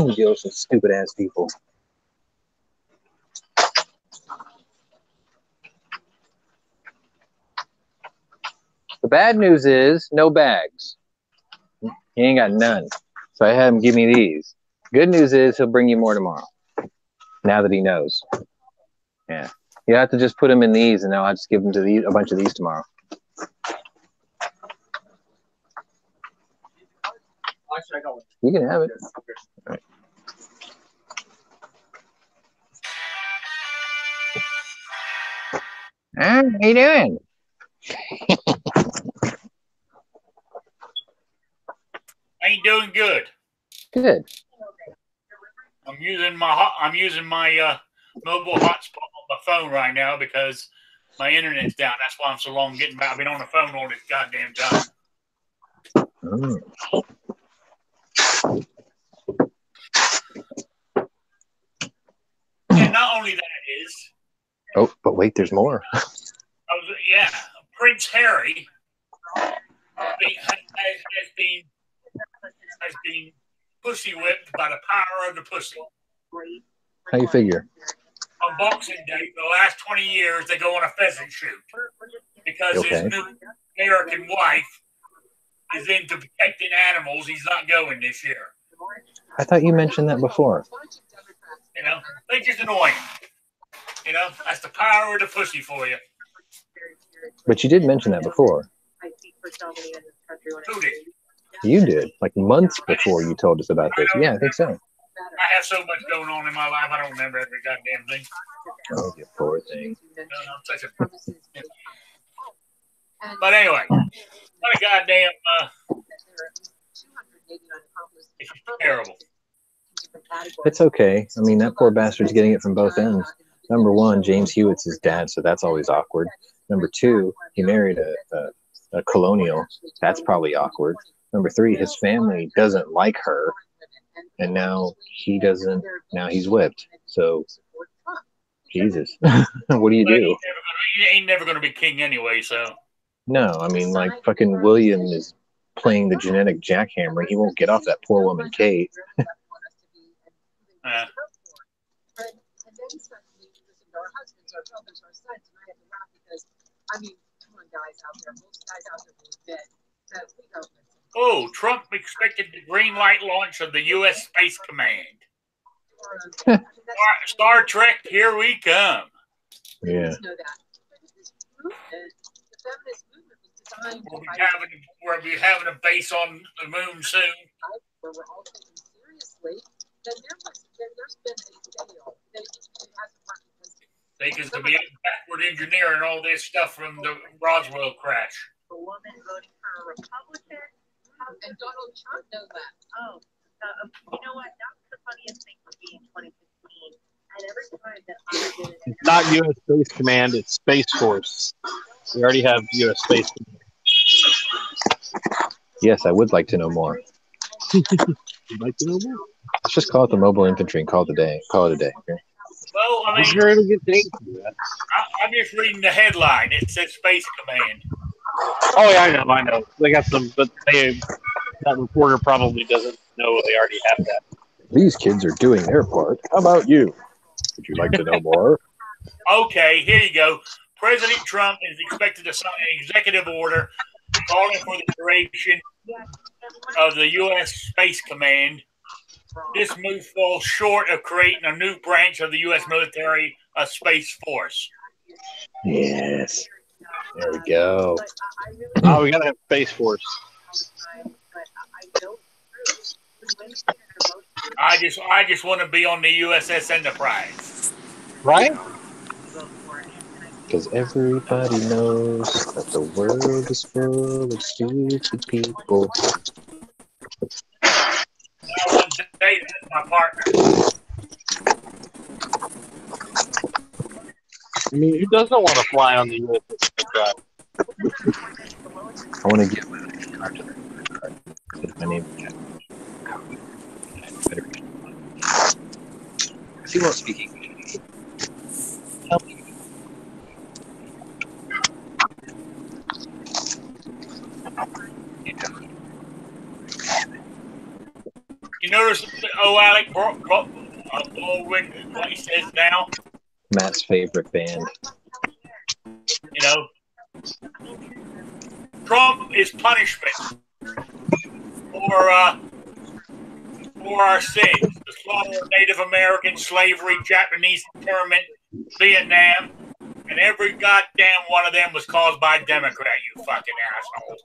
Deal with some stupid ass people. The bad news is no bags. He ain't got none. So I had him give me these. Good news is he'll bring you more tomorrow. Now that he knows. Yeah. You have to just put them in these, and I'll just give them to a bunch of these tomorrow. You can have it. All right. How you doing? I ain't doing good. Good. I'm using my mobile hotspot on my phone right now because my internet's down. That's why I'm so long getting back. I've been on the phone all this goddamn time. And not only that is. Oh, but wait, there's more. Prince Harry has been pussy whipped by the power of the pussy. How you figure? On Boxing Day, for the last 20 years, they go on a pheasant shoot because his new American wife is into protecting animals. He's not going this year. I thought you mentioned that before. You know, they just annoying. You know, that's the power of the pussy for you. But you did mention that before. Who did? You did, like months before you told us about this. Yeah, I think so. I have so much going on in my life, I don't remember every goddamn thing. Oh, you poor thing. But anyway, what a goddamn it's terrible. It's okay. I mean, that poor bastard's getting it from both ends. Number one, James Hewitt's his dad, so that's always awkward. Number two, he married a colonial. That's probably awkward. Number three, his family doesn't like her, and now he doesn't. Now he's whipped. So, Jesus, what do you do? He ain't never going to be king anyway, so. No, I mean, like fucking William is playing the genetic jackhammer. He won't get off that poor woman, Kate. Oh, Trump expected the green light launch of the U.S. Space Command. Star Trek, here we come. Yeah. We'll be having a base on the moon soon. Because to be backward engineering all this stuff from the Roswell crash. The woman voting for a Republican. And Donald Trump knows that. Oh, you know what? That was the funniest thing for me in 2015. And every time that I did it, It's not U.S. Space Command, it's Space Force. We already have U.S. Space Command. Yes, I would like to know more. You'd like to know more? Let's just call it the mobile infantry and call it a day. Okay? Well, I mean, I'm just reading the headline. It says Space Command. Oh yeah, I know. They got some, but that reporter probably doesn't know they already have that. These kids are doing their part. How about you? Would you like to know more? Okay, here you go. President Trump is expected to sign an executive order calling for the creation of the U.S. Space Command. This move falls short of creating a new branch of the U.S. military, a Space Force. Yes. There we go. Oh, we gotta have Space Force. I just want to be on the USS Enterprise. Right? Because everybody knows that the world is full of stupid people. I want to date my partner. I mean, who doesn't want to fly on the USS Enterprise? I want to give my card to them. My name is he won't speak English. Tell me. You You notice, Alec Baldwin, what he says now? Matt's favorite band. You know, Trump is punishment for our sins. The slaughter of Native American, slavery, Japanese internment, Vietnam, and every goddamn one of them was caused by a Democrat, you fucking assholes.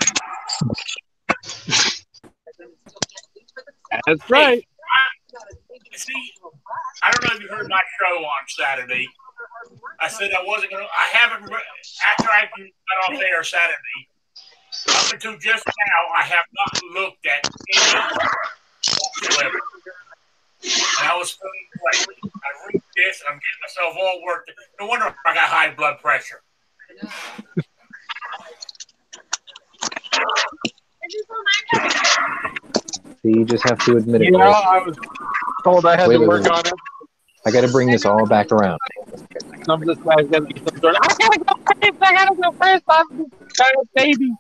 That's right. See, I don't know if you heard my show on Saturday. I said I wasn't going to, after I got off air Saturday, up until just now, I have not looked at any whatsoever. And I was feeling great. I read this, and I'm getting myself all worked. No wonder I got high blood pressure. So you just have to admit it. Yeah, Rick. I was told I had to work on it. I got to bring this all back around. Some of this guy's got to be some sort of, I gotta go first. I gotta go first. I'm kind of baby.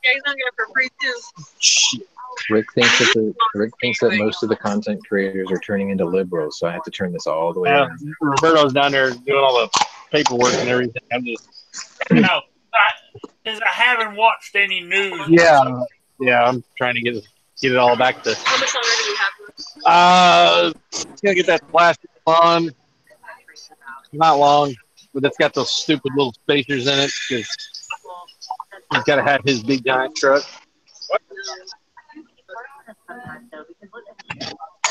Rick thinks that most of the content creators are turning into liberals, so I have to turn this all the way around. Roberto's down there doing all the paperwork and everything. I'm just no, because I haven't watched any news. Yeah, I'm trying to get it all back to. How much longer do we have? Gonna get that plastic on. Not long, but it's got those stupid little spacers in it because he's got to have his big giant truck.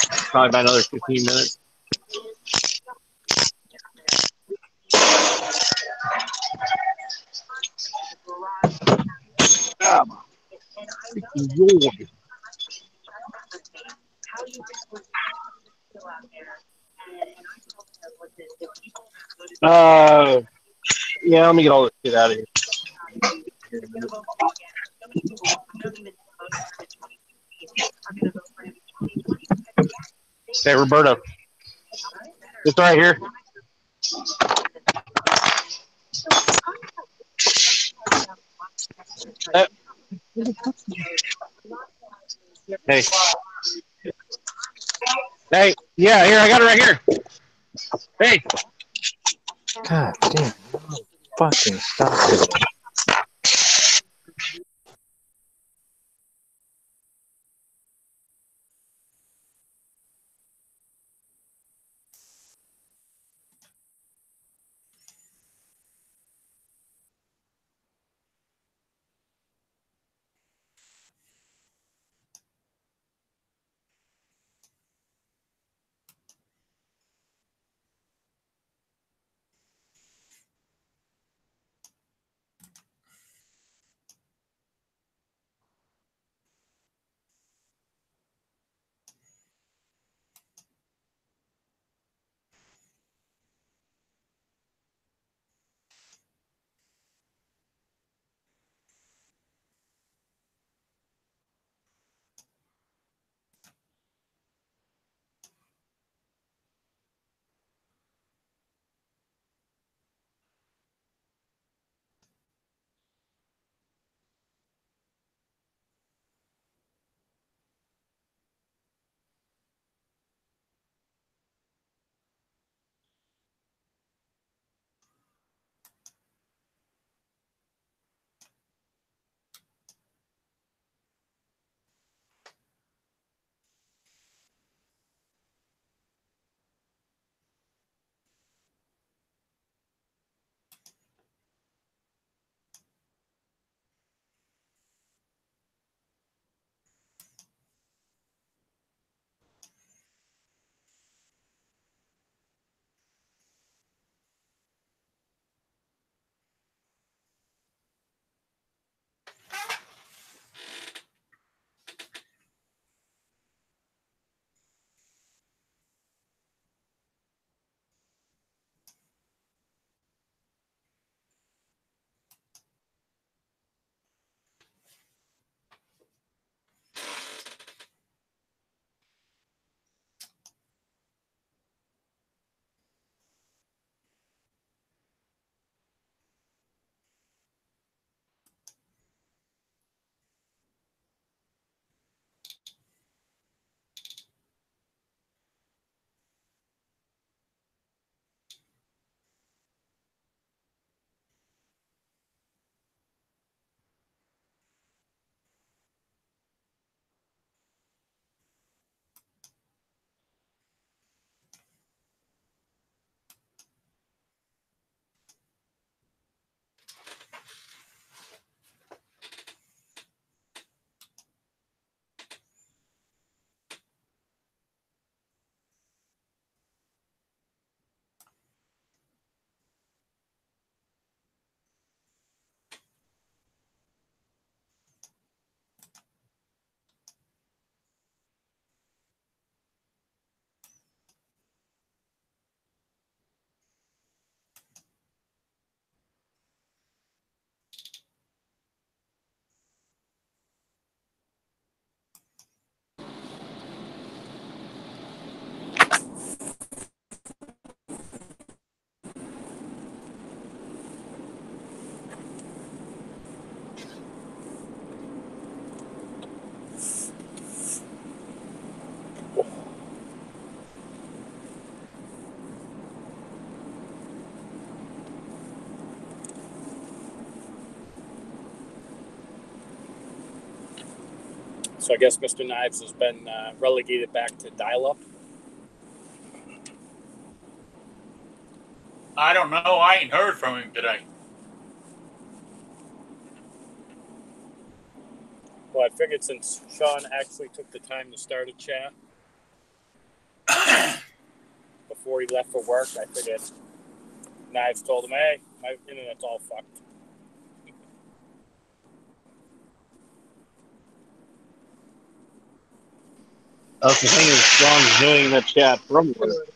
Probably about another 15 minutes. Yeah, let me get all this shit out of here. Hey, Roberto. It's right here. Hey. Hey, yeah, here, I got it right here. Hey. God damn. Fucking stop it. So I guess Mr. Knives has been relegated back to dial-up. I don't know. I ain't heard from him today. Well, I figured since Sean actually took the time to start a chat before he left for work, I figured Knives told him, hey, my internet's all fucked. That's the thing is, Sean's doing the chat from work.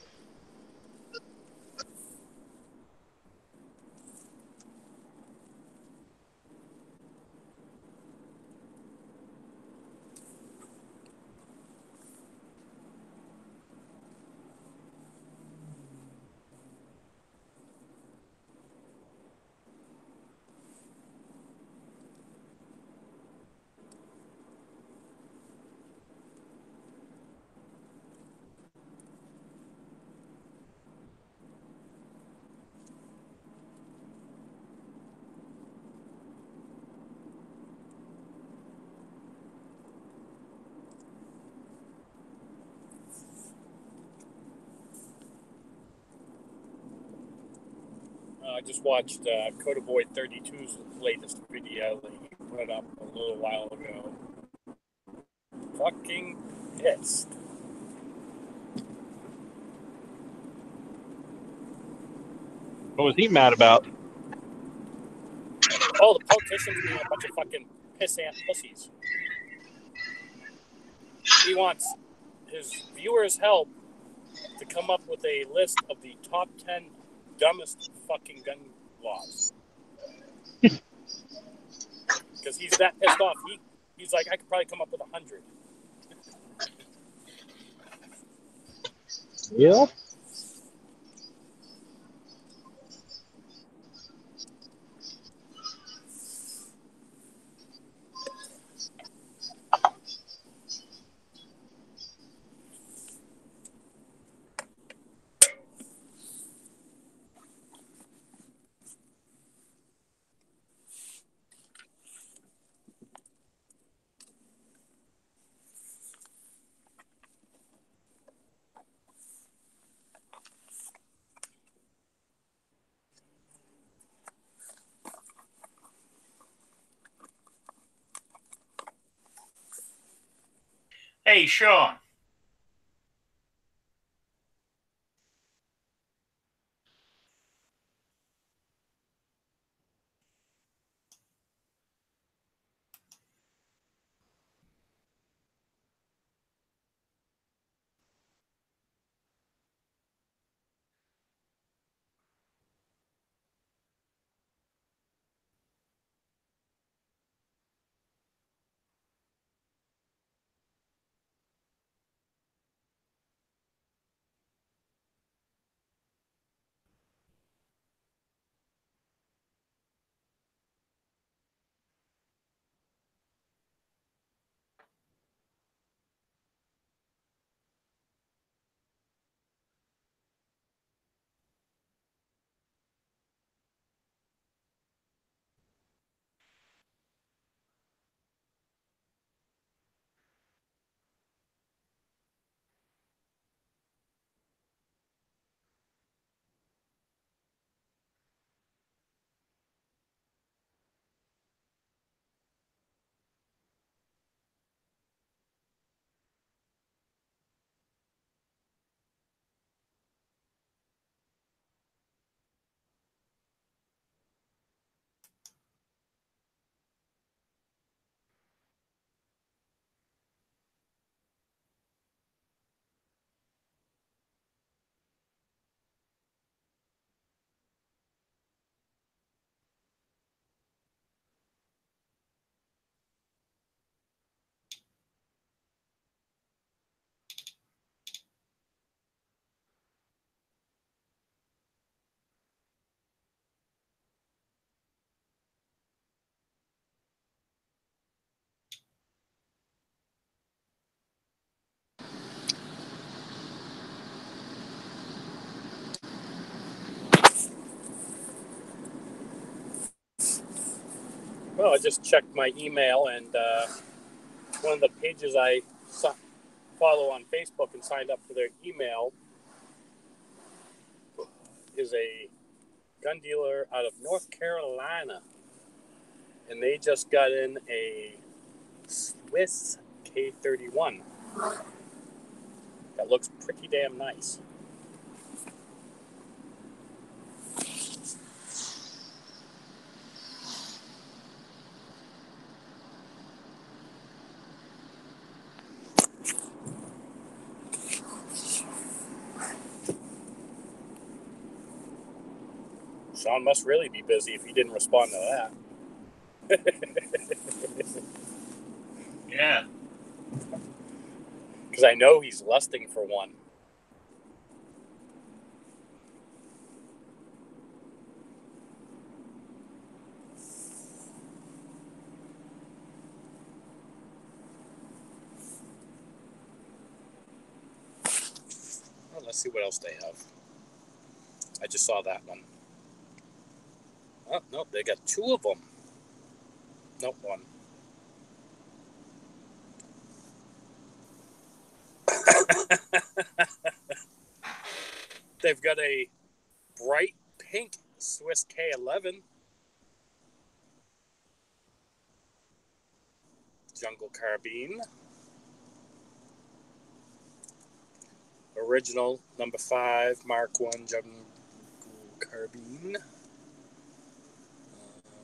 I just watched Coda Boy 32's latest video that he put up a little while ago. Fucking pissed. What was he mad about? Oh, the politicians being a bunch of fucking pissant pussies. He wants his viewers' help to come up with a list of the top 10 dumbest fucking gun laws. Because he's that pissed off. He's like, I could probably come up with 100. Yeah. Hey, Sean. Well, I just checked my email, and one of the pages I follow on Facebook and signed up for their email is a gun dealer out of North Carolina. And they just got in a Swiss K31 that looks pretty damn nice. Sean must really be busy if he didn't respond to that. Yeah. Because I know he's lusting for one. Well, let's see what else they have. I just saw that one. Oh, nope, they got two of them. Nope, one. They've got a bright pink Swiss K11. Jungle carbine. Original number 5 Mark 1 Jungle carbine.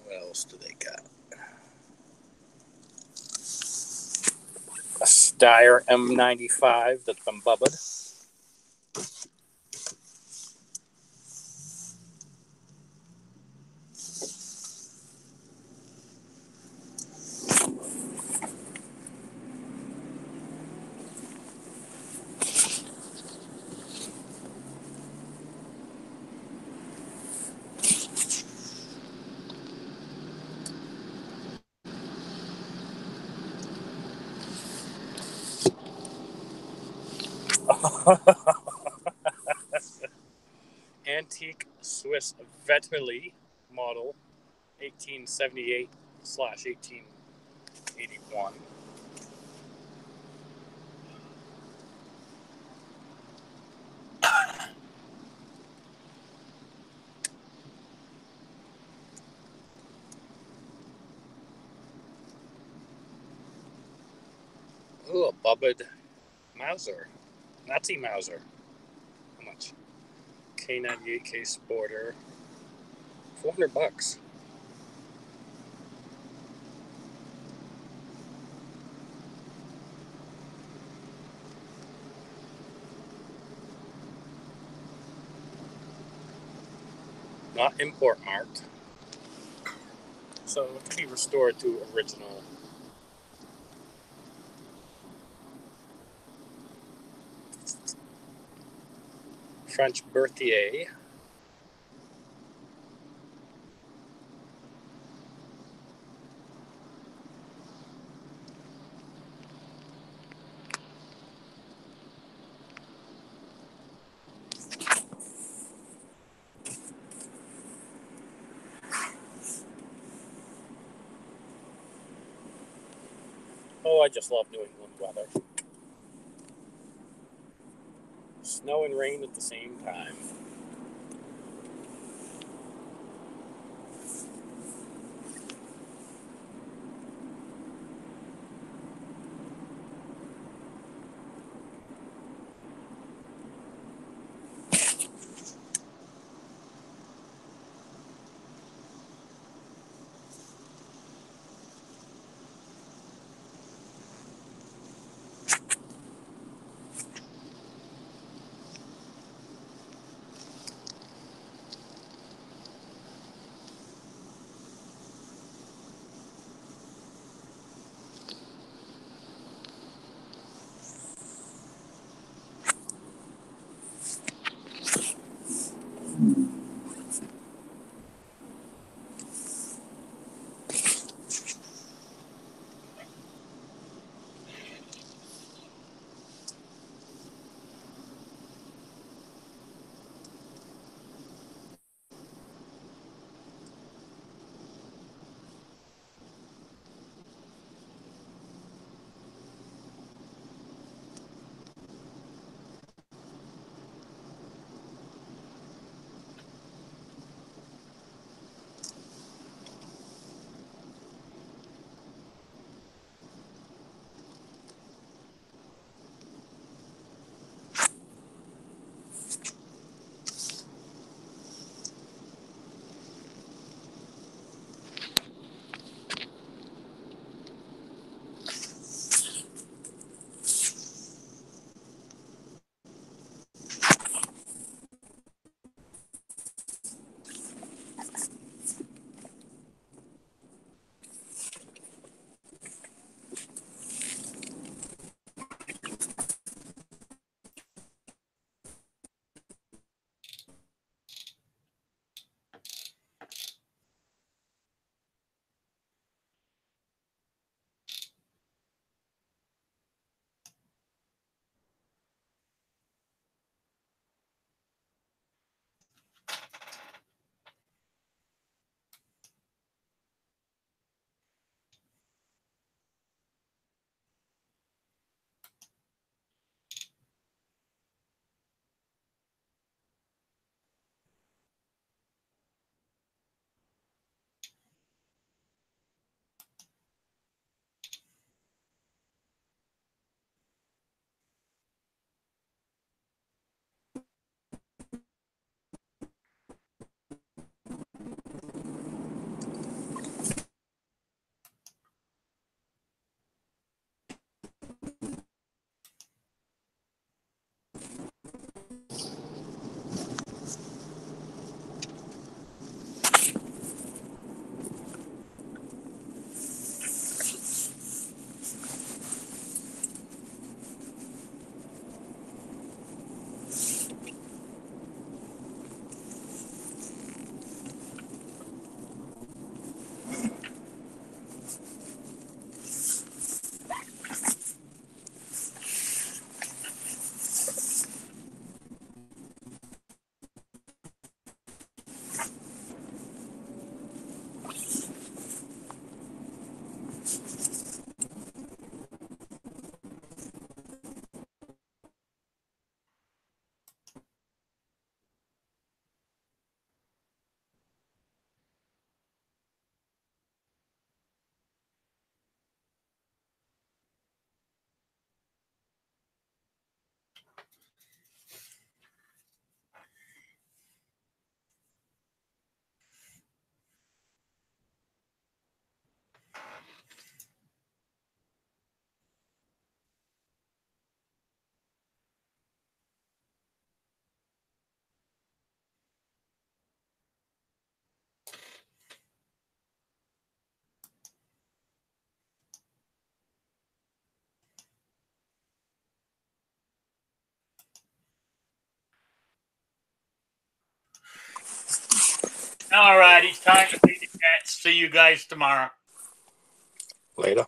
What else do they got? A Steyr M95 that's been bubbled. Antique Swiss Vetterli model 1878/1881. Ooh, a bubbled Mauser. Nazi Mauser. How much? K98 K Sporter. $400. Not import marked. So it can be restored to original. French Berthier. Oh, I just love New England weather. Snow and rain at the same time. All right, it's time to feed the cats. See you guys tomorrow. Later.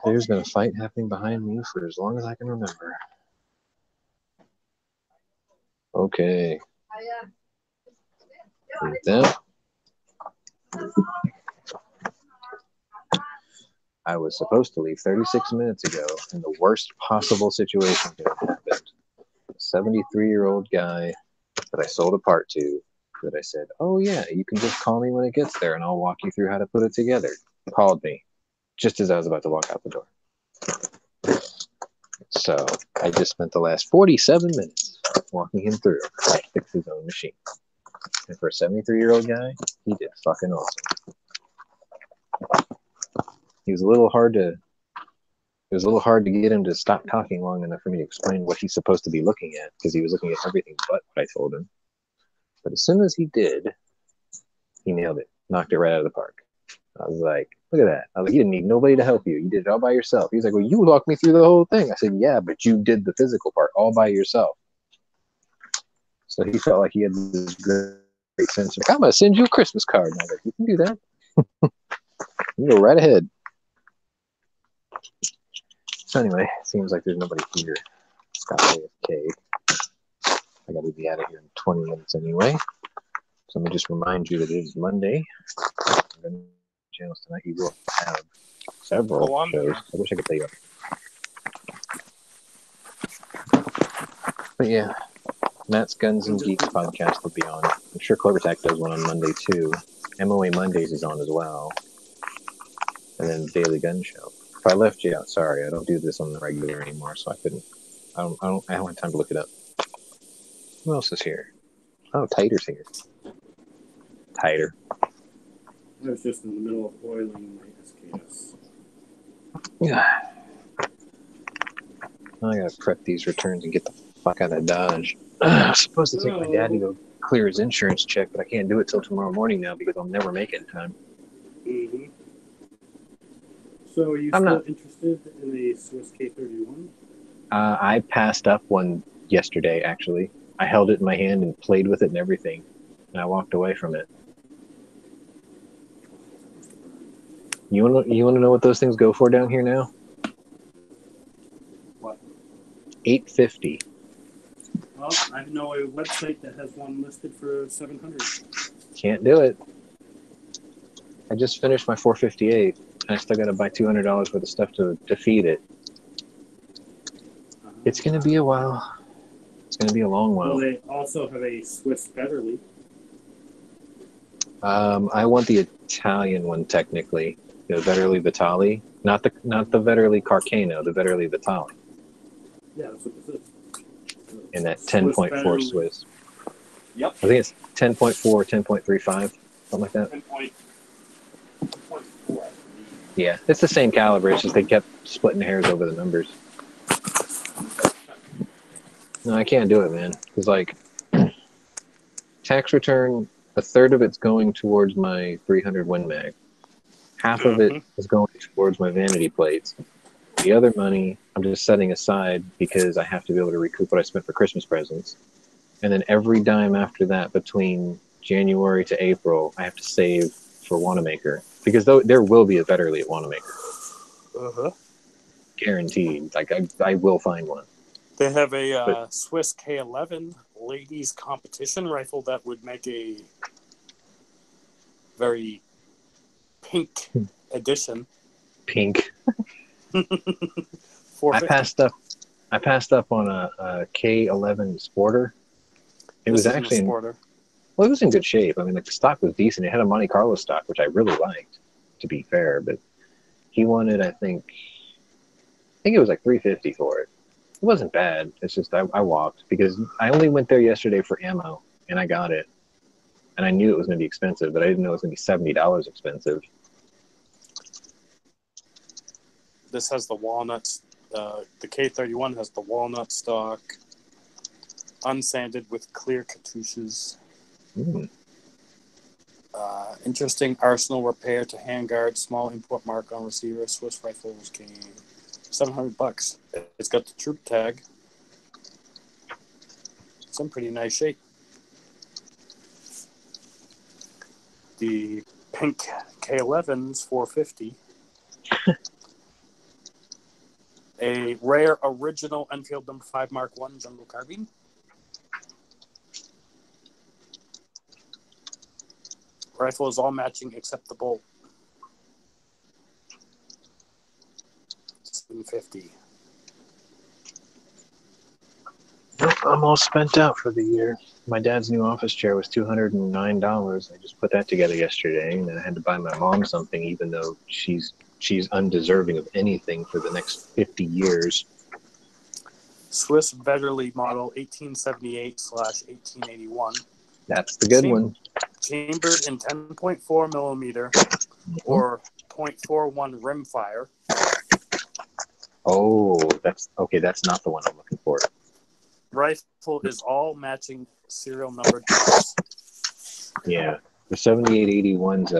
There's been a fight happening behind me for as long as I can remember. Okay. With that, I was supposed to leave 36 minutes ago, and the worst possible situation could have happened. A 73-year-old guy that I sold a part to, that I said, oh yeah, you can just call me when it gets there and I'll walk you through how to put it together. Called me just as I was about to walk out the door. So I just spent the last 47 minutes walking him through how to fix his own machine. And for a 73-year-old guy, he did fucking awesome. It was a little hard to get him to stop talking long enough for me to explain what he's supposed to be looking at, because he was looking at everything but what I told him. But as soon as he did, he nailed it. Knocked it right out of the park. I was like, look at that. I was like, you didn't need nobody to help you. You did it all by yourself. He's like, well, you walked me through the whole thing. I said, yeah, but you did the physical part all by yourself. So he felt like he had this great sense of, I'm going to send you a Christmas card. And I was like, you can do that. You go right ahead. So anyway, it seems like there's nobody here. Scott AFK. I got to be out of here in 20 minutes anyway. So let me just remind you that it is Monday. Channels tonight. You will have several shows. I wish I could tell you. But yeah, Matt's Guns and Geeks podcast will be on. I'm sure CloverTac does one on Monday too. MOA Mondays is on as well. And then Daily Gun Show. If I left you out, sorry. I don't do this on the regular anymore, so I couldn't. I don't have time to look it up. Who else is here? Oh, Tighter's here. Tighter. I was just in the middle of oiling my SKS. Yeah. I gotta prep these returns and get the fuck out of Dodge. I'm supposed to take my dad to go clear his insurance check, but I can't do it till tomorrow morning now because I'll never make it in time. Mm-hmm. So are you still interested in a Swiss K31? I passed up one yesterday, actually. I held it in my hand and played with it and everything, and I walked away from it. You want to know what those things go for down here now? What? $850. Well, I know a website that has one listed for $700. Can't do it. I just finished my 458, and I still got to buy $200 worth of stuff to feed it. It's going to be a while. It's going to be a long while. Well, they also have a Swiss Beverly. I want the Italian one technically, the Vetterli Vitali, not the Vetterli Carcano, the Vetterli Vitali. Yeah, that's what this is. And that 10.4 Swiss. Yep. I think it's 10.4, 10.35, something like that. 10.4. Yeah, it's the same caliber. It's just they kept splitting hairs over the numbers. No, I can't do it, man. Because, like, tax return, a third of it's going towards my 300 Win Mag. Half of it is going towards my vanity plates. The other money I'm just setting aside because I have to be able to recoup what I spent for Christmas presents. And then every dime after that, between January to April, I have to save for Wanamaker. Because there will be a Vetterli at Wanamaker. Uh-huh. Guaranteed. Like, I will find one. They have a Swiss K11 ladies competition rifle that would make a very pink edition. Pink. I passed up on a K11 Sporter. It was actually Sporter. Well, it was in good shape. I mean, like, the stock was decent. It had a Monte Carlo stock, which I really liked, to be fair. But he wanted, I think it was like $350 for it. It wasn't bad. It's just I walked because I only went there yesterday for ammo, and I got it. And I knew it was going to be expensive, but I didn't know it was going to be $70 expensive. This has the walnuts. The K31 has the walnut stock, unsanded with clear cartouches. Interesting arsenal repair to handguard, small import mark on receiver. Swiss rifles came $700. It's got the troop tag. It's in pretty nice shape. The pink K11's $450. A rare original Enfield number 5 Mark 1 jungle carbine. Rifle is all matching except the bolt. 750. Nope, I'm all spent out for the year. My dad's new office chair was $209. I just put that together yesterday, and then I had to buy my mom something, even though she's undeserving of anything for the next 50 years. Swiss Vetterli model 1878/1881. That's the good one. Chambered in 10.4 millimeter or 0.41 rimfire. Oh, that's okay. That's not the one I'm looking for. Rifle is all matching serial numbered parts. Yeah, the 7881's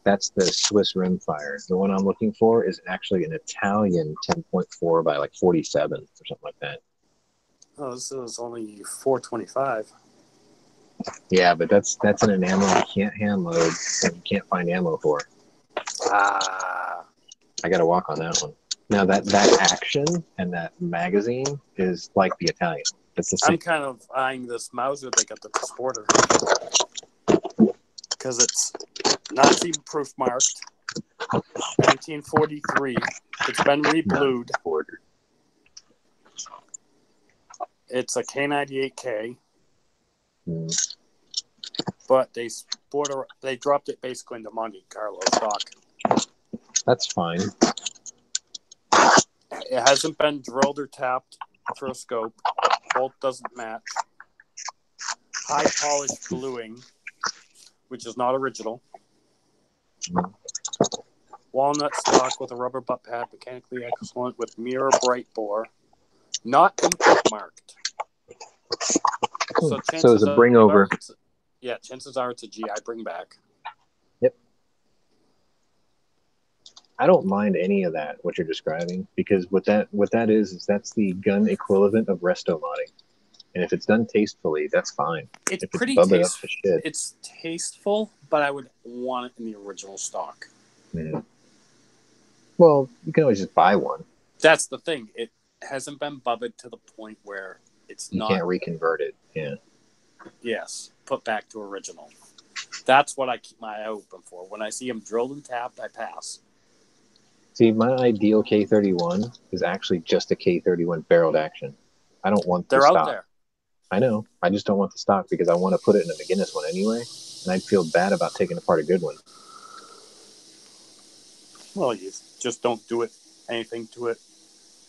that's the Swiss rimfire. The one I'm looking for is actually an Italian 10.4 by like 47 or something like that. Oh, this is only 425. Yeah, but that's an ammo you can't hand load and you can't find ammo for. Ah. I got to walk on that one. Now that action and that magazine is like the Italian. It's the same. I'm kind of eyeing this Mauser they got the Sporter because it's Nazi-proof marked, 1943. It's been reblued. It's a K98K, but they dropped it basically into Monte Carlo stock. That's fine. It hasn't been drilled or tapped through a scope. Bolt doesn't match. High polished bluing, which is not original. Walnut stock with a rubber butt pad, mechanically excellent with mirror bright bore. Not input marked. So it's a bring over. Chances are it's a GI bring back. Yep. I don't mind any of that, what you're describing, because what that is that's the gun equivalent of resto modding. And if it's done tastefully, that's fine. It's if pretty tasteful. It's tasteful, but I would want it in the original stock. Mm-hmm. Well, you can always just buy one. That's the thing. It hasn't been bubbled to the point where it's not. You can't reconvert it. Yeah. Yes, put back to original. That's what I keep my eye open for. When I see them drilled and tapped, I pass. See, my ideal K31 is actually just a K31 barreled action. I don't want the stock. They're out there. I know. I just don't want the stock because I want to put it in a McGinnis one anyway, and I'd feel bad about taking apart a good one. Well, you just don't do anything to it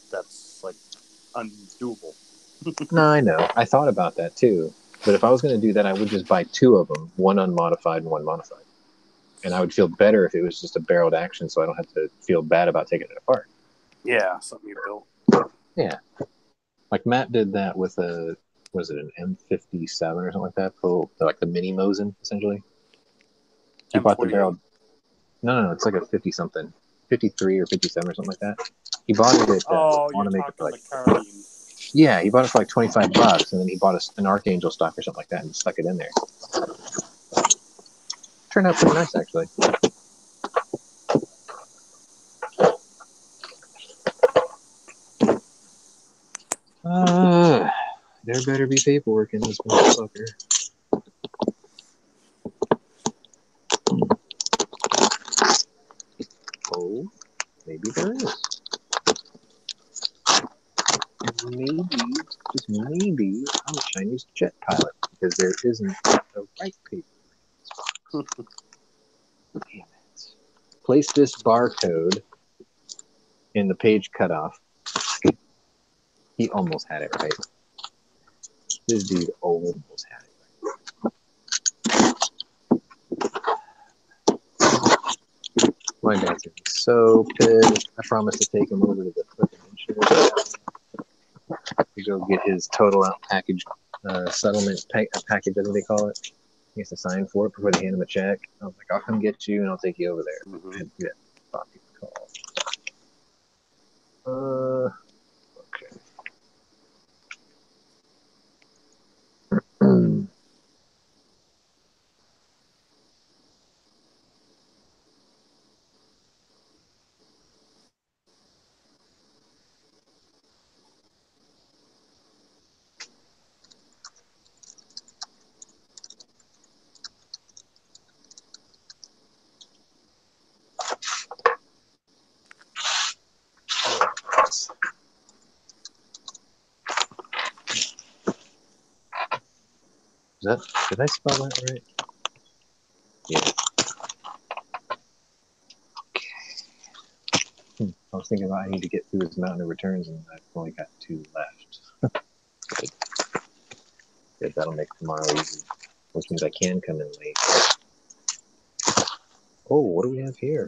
that's like undoable. No, I know. I thought about that too. But if I was going to do that, I would just buy two of them, one unmodified and one modified. And I would feel better if it was just a barreled action so I don't have to feel bad about taking it apart. Yeah, something you built. Yeah. Like Matt did that with an M57 or something like that? Like the mini Mosin, essentially. He bought the barrel. No, it's like a 50-something. 53 or 57 or something like that. He bought it at Automaker for like... Yeah, he bought it for like $25, and then he bought an Archangel stock or something like that and stuck it in there. Turned out pretty nice, actually. There better be paperwork in this motherfucker. Oh, maybe there is. Maybe, just maybe, I'm a Chinese jet pilot because there isn't the right paper. Damn it. Place this barcode in the page cutoff. He almost had it right. This dude almost had it right. My dad's getting so pissed. I promised to take him over to the fucking insurance to go get his total out package, settlement package, that's what they call it. He has to sign for it before they hand him a check. I was like, I'll come get you and I'll take you over there. I had to do that fucking call. Okay. Did I spell that right? Yeah. Okay. I was thinking about I need to get through this mountain of returns, and I've only got 2 left. Good. That'll make tomorrow easy, which means I can come in late. Oh, what do we have here?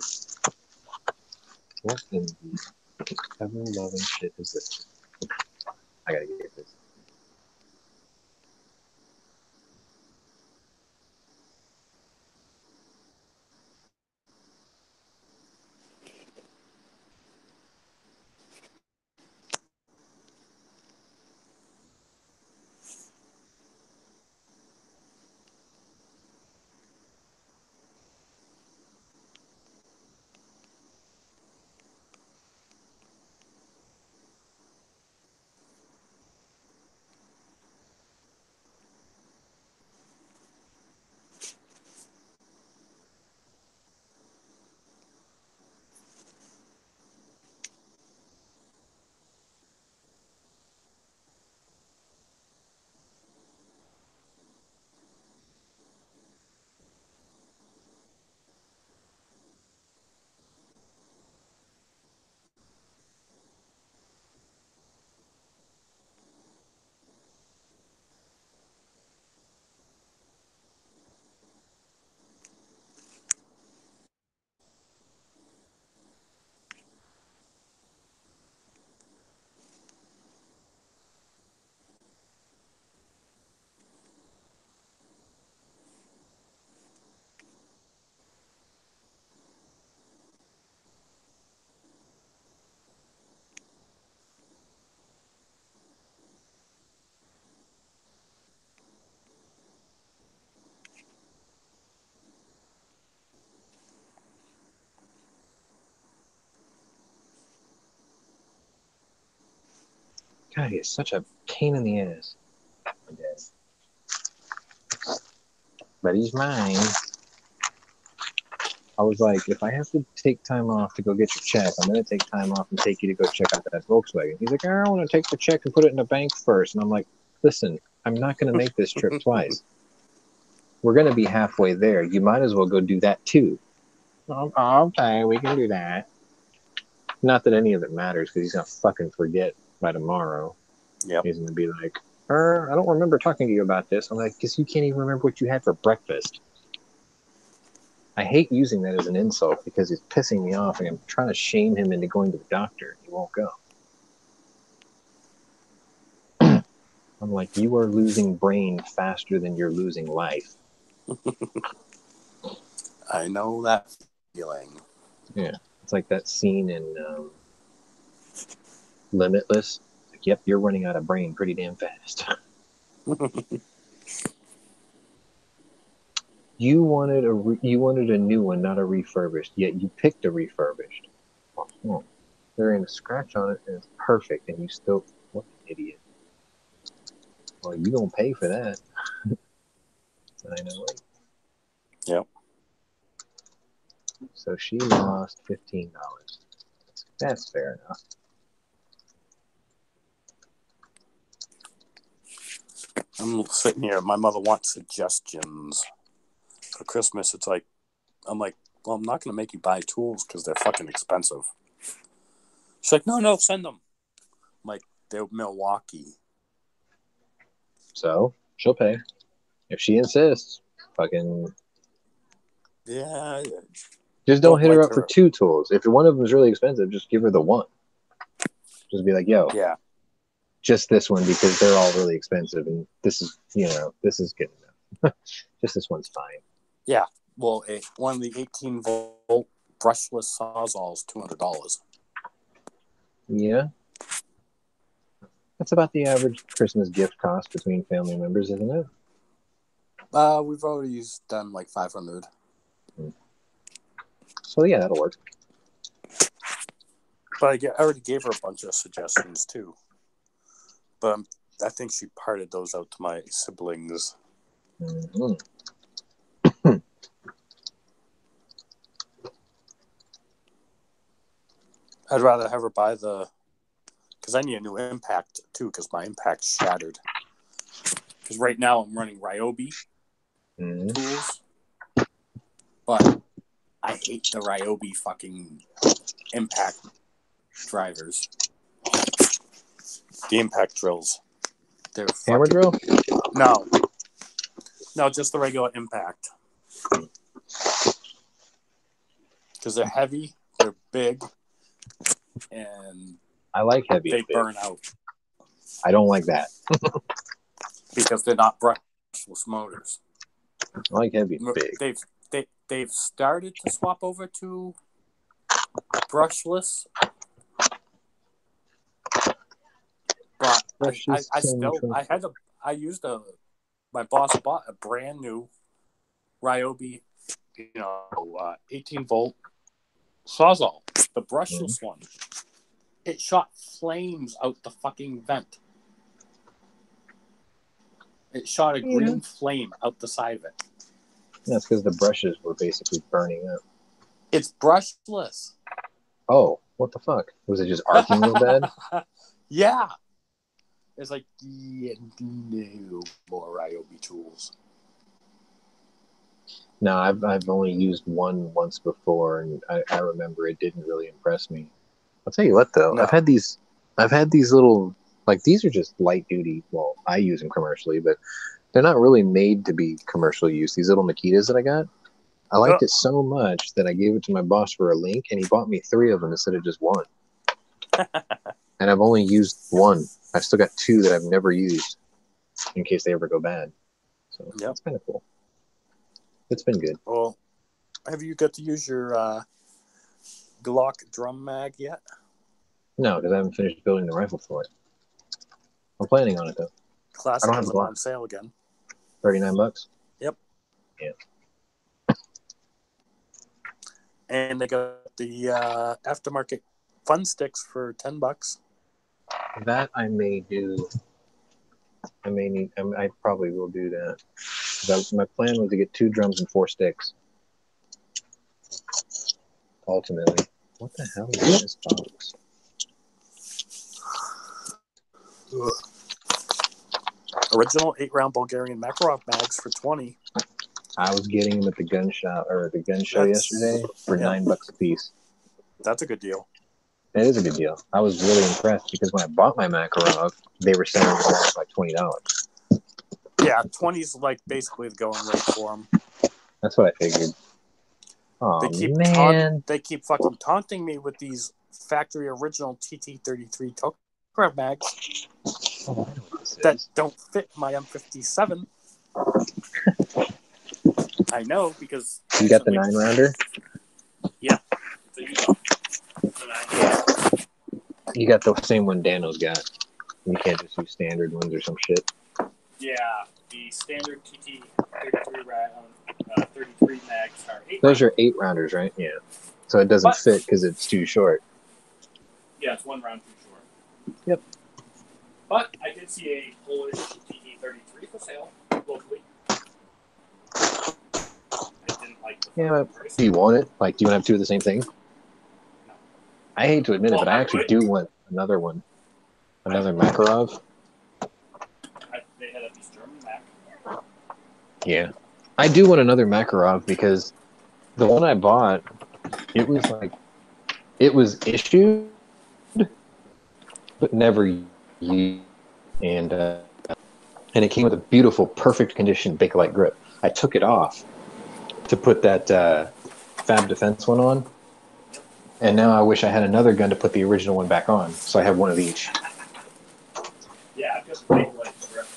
What in the ever-loving shit is this? I gotta get this. God, he is such a pain in the ass. My dad. But he's mine. I was like, if I have to take time off to go get your check, I'm going to take time off and take you to go check out that Volkswagen. He's like, I want to take the check and put it in the bank first. And I'm like, listen, I'm not going to make this trip twice. We're going to be halfway there. You might as well go do that too. Okay, we can do that. Not that any of it matters, because he's going to fucking forget by tomorrow. Yep. He's going to be like, I don't remember talking to you about this. I'm like, because you can't even remember what you had for breakfast. I hate using that as an insult because he's pissing me off and I'm trying to shame him into going to the doctor. He won't go. I'm like, you are losing brain faster than you're losing life. I know that feeling. Yeah. It's like that scene in Limitless. Like, yep, you're running out of brain pretty damn fast. You wanted a new one, not a refurbished. Yet you picked a refurbished. Oh, there ain't a scratch on it, and it's perfect. And you still, what an idiot! Well, you gonna pay for that? I know it. Yep. So she lost $15. That's fair enough. I'm sitting here. My mother wants suggestions for Christmas. It's like, I'm like, well, I'm not going to make you buy tools because they're fucking expensive. She's like, no, send them. I'm like, they're Milwaukee. So she'll pay if she insists. Fucking Yeah. just don't hit her up for 2 tools. If one of them is really expensive, just give her the one. Just be like, yo, yeah, just this one because they're all really expensive, and this is good enough. Just this one's fine. Yeah. Well, one of the 18-volt brushless Sawzalls, $200. Yeah. That's about the average Christmas gift cost between family members, isn't it? We've already done like 500. So yeah, that'll work. But I already gave her a bunch of suggestions too. But I think she parted those out to my siblings. Mm-hmm. I'd rather have her buy because I need a new impact too, because my impact shattered. because right now I'm running Ryobi tools, but I hate the Ryobi fucking impact drivers. The impact drills. They're hammer drill? No, just the regular impact. Because they're heavy, they're big, and I like heavy. They burn out. I don't like that. Because they're not brushless motors. I like heavy and big. They've started to swap over to brushless, but my boss bought a brand new Ryobi, 18 volt Sawzall, the brushless one. It shot flames out the fucking vent. It shot a green flame out the side of it. That's because the brushes were basically burning up. It's brushless. Oh, what the fuck? Was it just arcing real bad? Yeah. It's like, no more Ryobi tools. No, I've only used one once before, and I remember it didn't really impress me. I'll tell you what, though. No. I've had these little, like, these are just light duty. Well, I use them commercially, but they're not really made to be commercial use. These little Makitas that I got, I liked it so much that I gave it to my boss for a link, and he bought me 3 of them instead of just 1. And I've only used 1. I've still got 2 that I've never used in case they ever go bad. So that's kind of cool. It's been good. Well, have you got to use your Glock drum mag yet? No, because I haven't finished building the rifle for it. I'm planning on it, though. Classic has them on sale again. $39? Yep. Yeah. And they got the aftermarket fun sticks for $10. That I may do. I probably will do that. My plan was to get 2 drums and 4 sticks. Ultimately. What the hell is this box? Original 8-round Bulgarian Makarov mags for $20. I was getting them at the gun shop or the gun show yesterday for $9 a piece. That's a good deal. It is a good deal. I was really impressed because when I bought my Makarov, they were selling them for like $20. Yeah, 20 is like basically the going rate for them. That's what I figured. Oh, man. They keep fucking taunting me with these factory original TT-33 Tokar mags that don't fit my M57. I know because... You got the 9-rounder? Yeah. You got the same one Dano's got. You can't just use standard ones or some shit. Yeah, the standard TT-33 33 mags are 8 Those are 8-rounders, right? Yeah. So it doesn't fit because it's too short. Yeah, it's 1 round too short. Yep. But I did see a Polish TT-33 for sale locally. I didn't like the do you want it? Like, do you want to have 2 of the same thing? No. I hate to admit it, but I actually do want another one. Another Makarov. They had a East German Mac. Yeah. I do want another Makarov because the one I bought, it was issued, but never used. And it came with a beautiful, perfect condition Bakelite grip. I took it off to put that Fab Defense one on. And now I wish I had another gun to put the original one back on. So I have one of each. Yeah, I've got the Bakelite grip.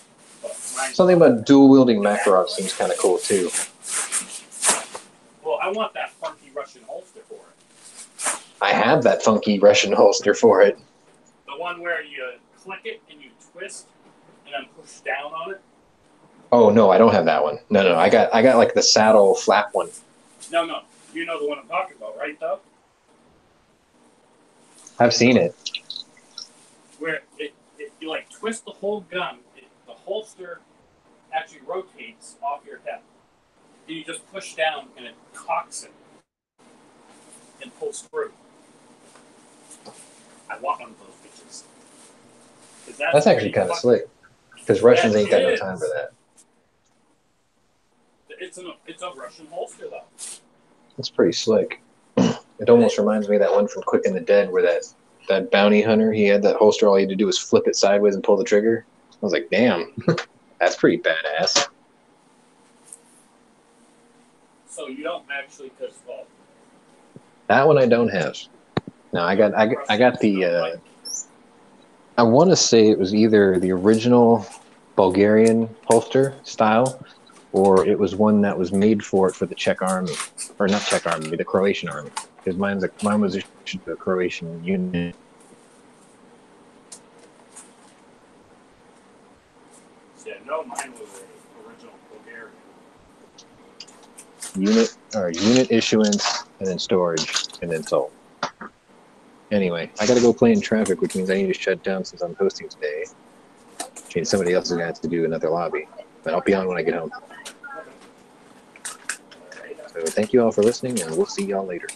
Something about dual-wielding Makarov seems kind of cool, too. Well, I want that funky Russian holster for it. I have that funky Russian holster for it. The one where you click it and you twist and then push down on it? Oh, no, I don't have that one. No, I got like the saddle flap one. No. You know the one I'm talking about, right, though? I've seen it. Where you like twist the whole gun, the holster actually rotates off your hip. And you just push down and it cocks it and pulls through. I want one of those bitches. That's actually kind of slick. Because Russians ain't got no time for that. It's a Russian holster though. It's pretty slick. It almost reminds me of that one from Quick and the Dead where that bounty hunter, he had that holster, all he had to do was flip it sideways and pull the trigger. I was like, damn, that's pretty badass. So you don't actually pistol. That one I don't have. No, I got the I want to say it was either the original Bulgarian holster style, or it was one that was made for the Czech army, or not Czech army, the Croatian army. Because mine was issued to a Croatian unit. Yeah, no, mine was the original Bulgarian. Unit issuance, and then storage, and then sold. Anyway, I gotta go play in traffic, which means I need to shut down since I'm hosting today. Means somebody else is gonna have to do another lobby, but I'll be on when I get home. So thank you all for listening, and we'll see y'all later.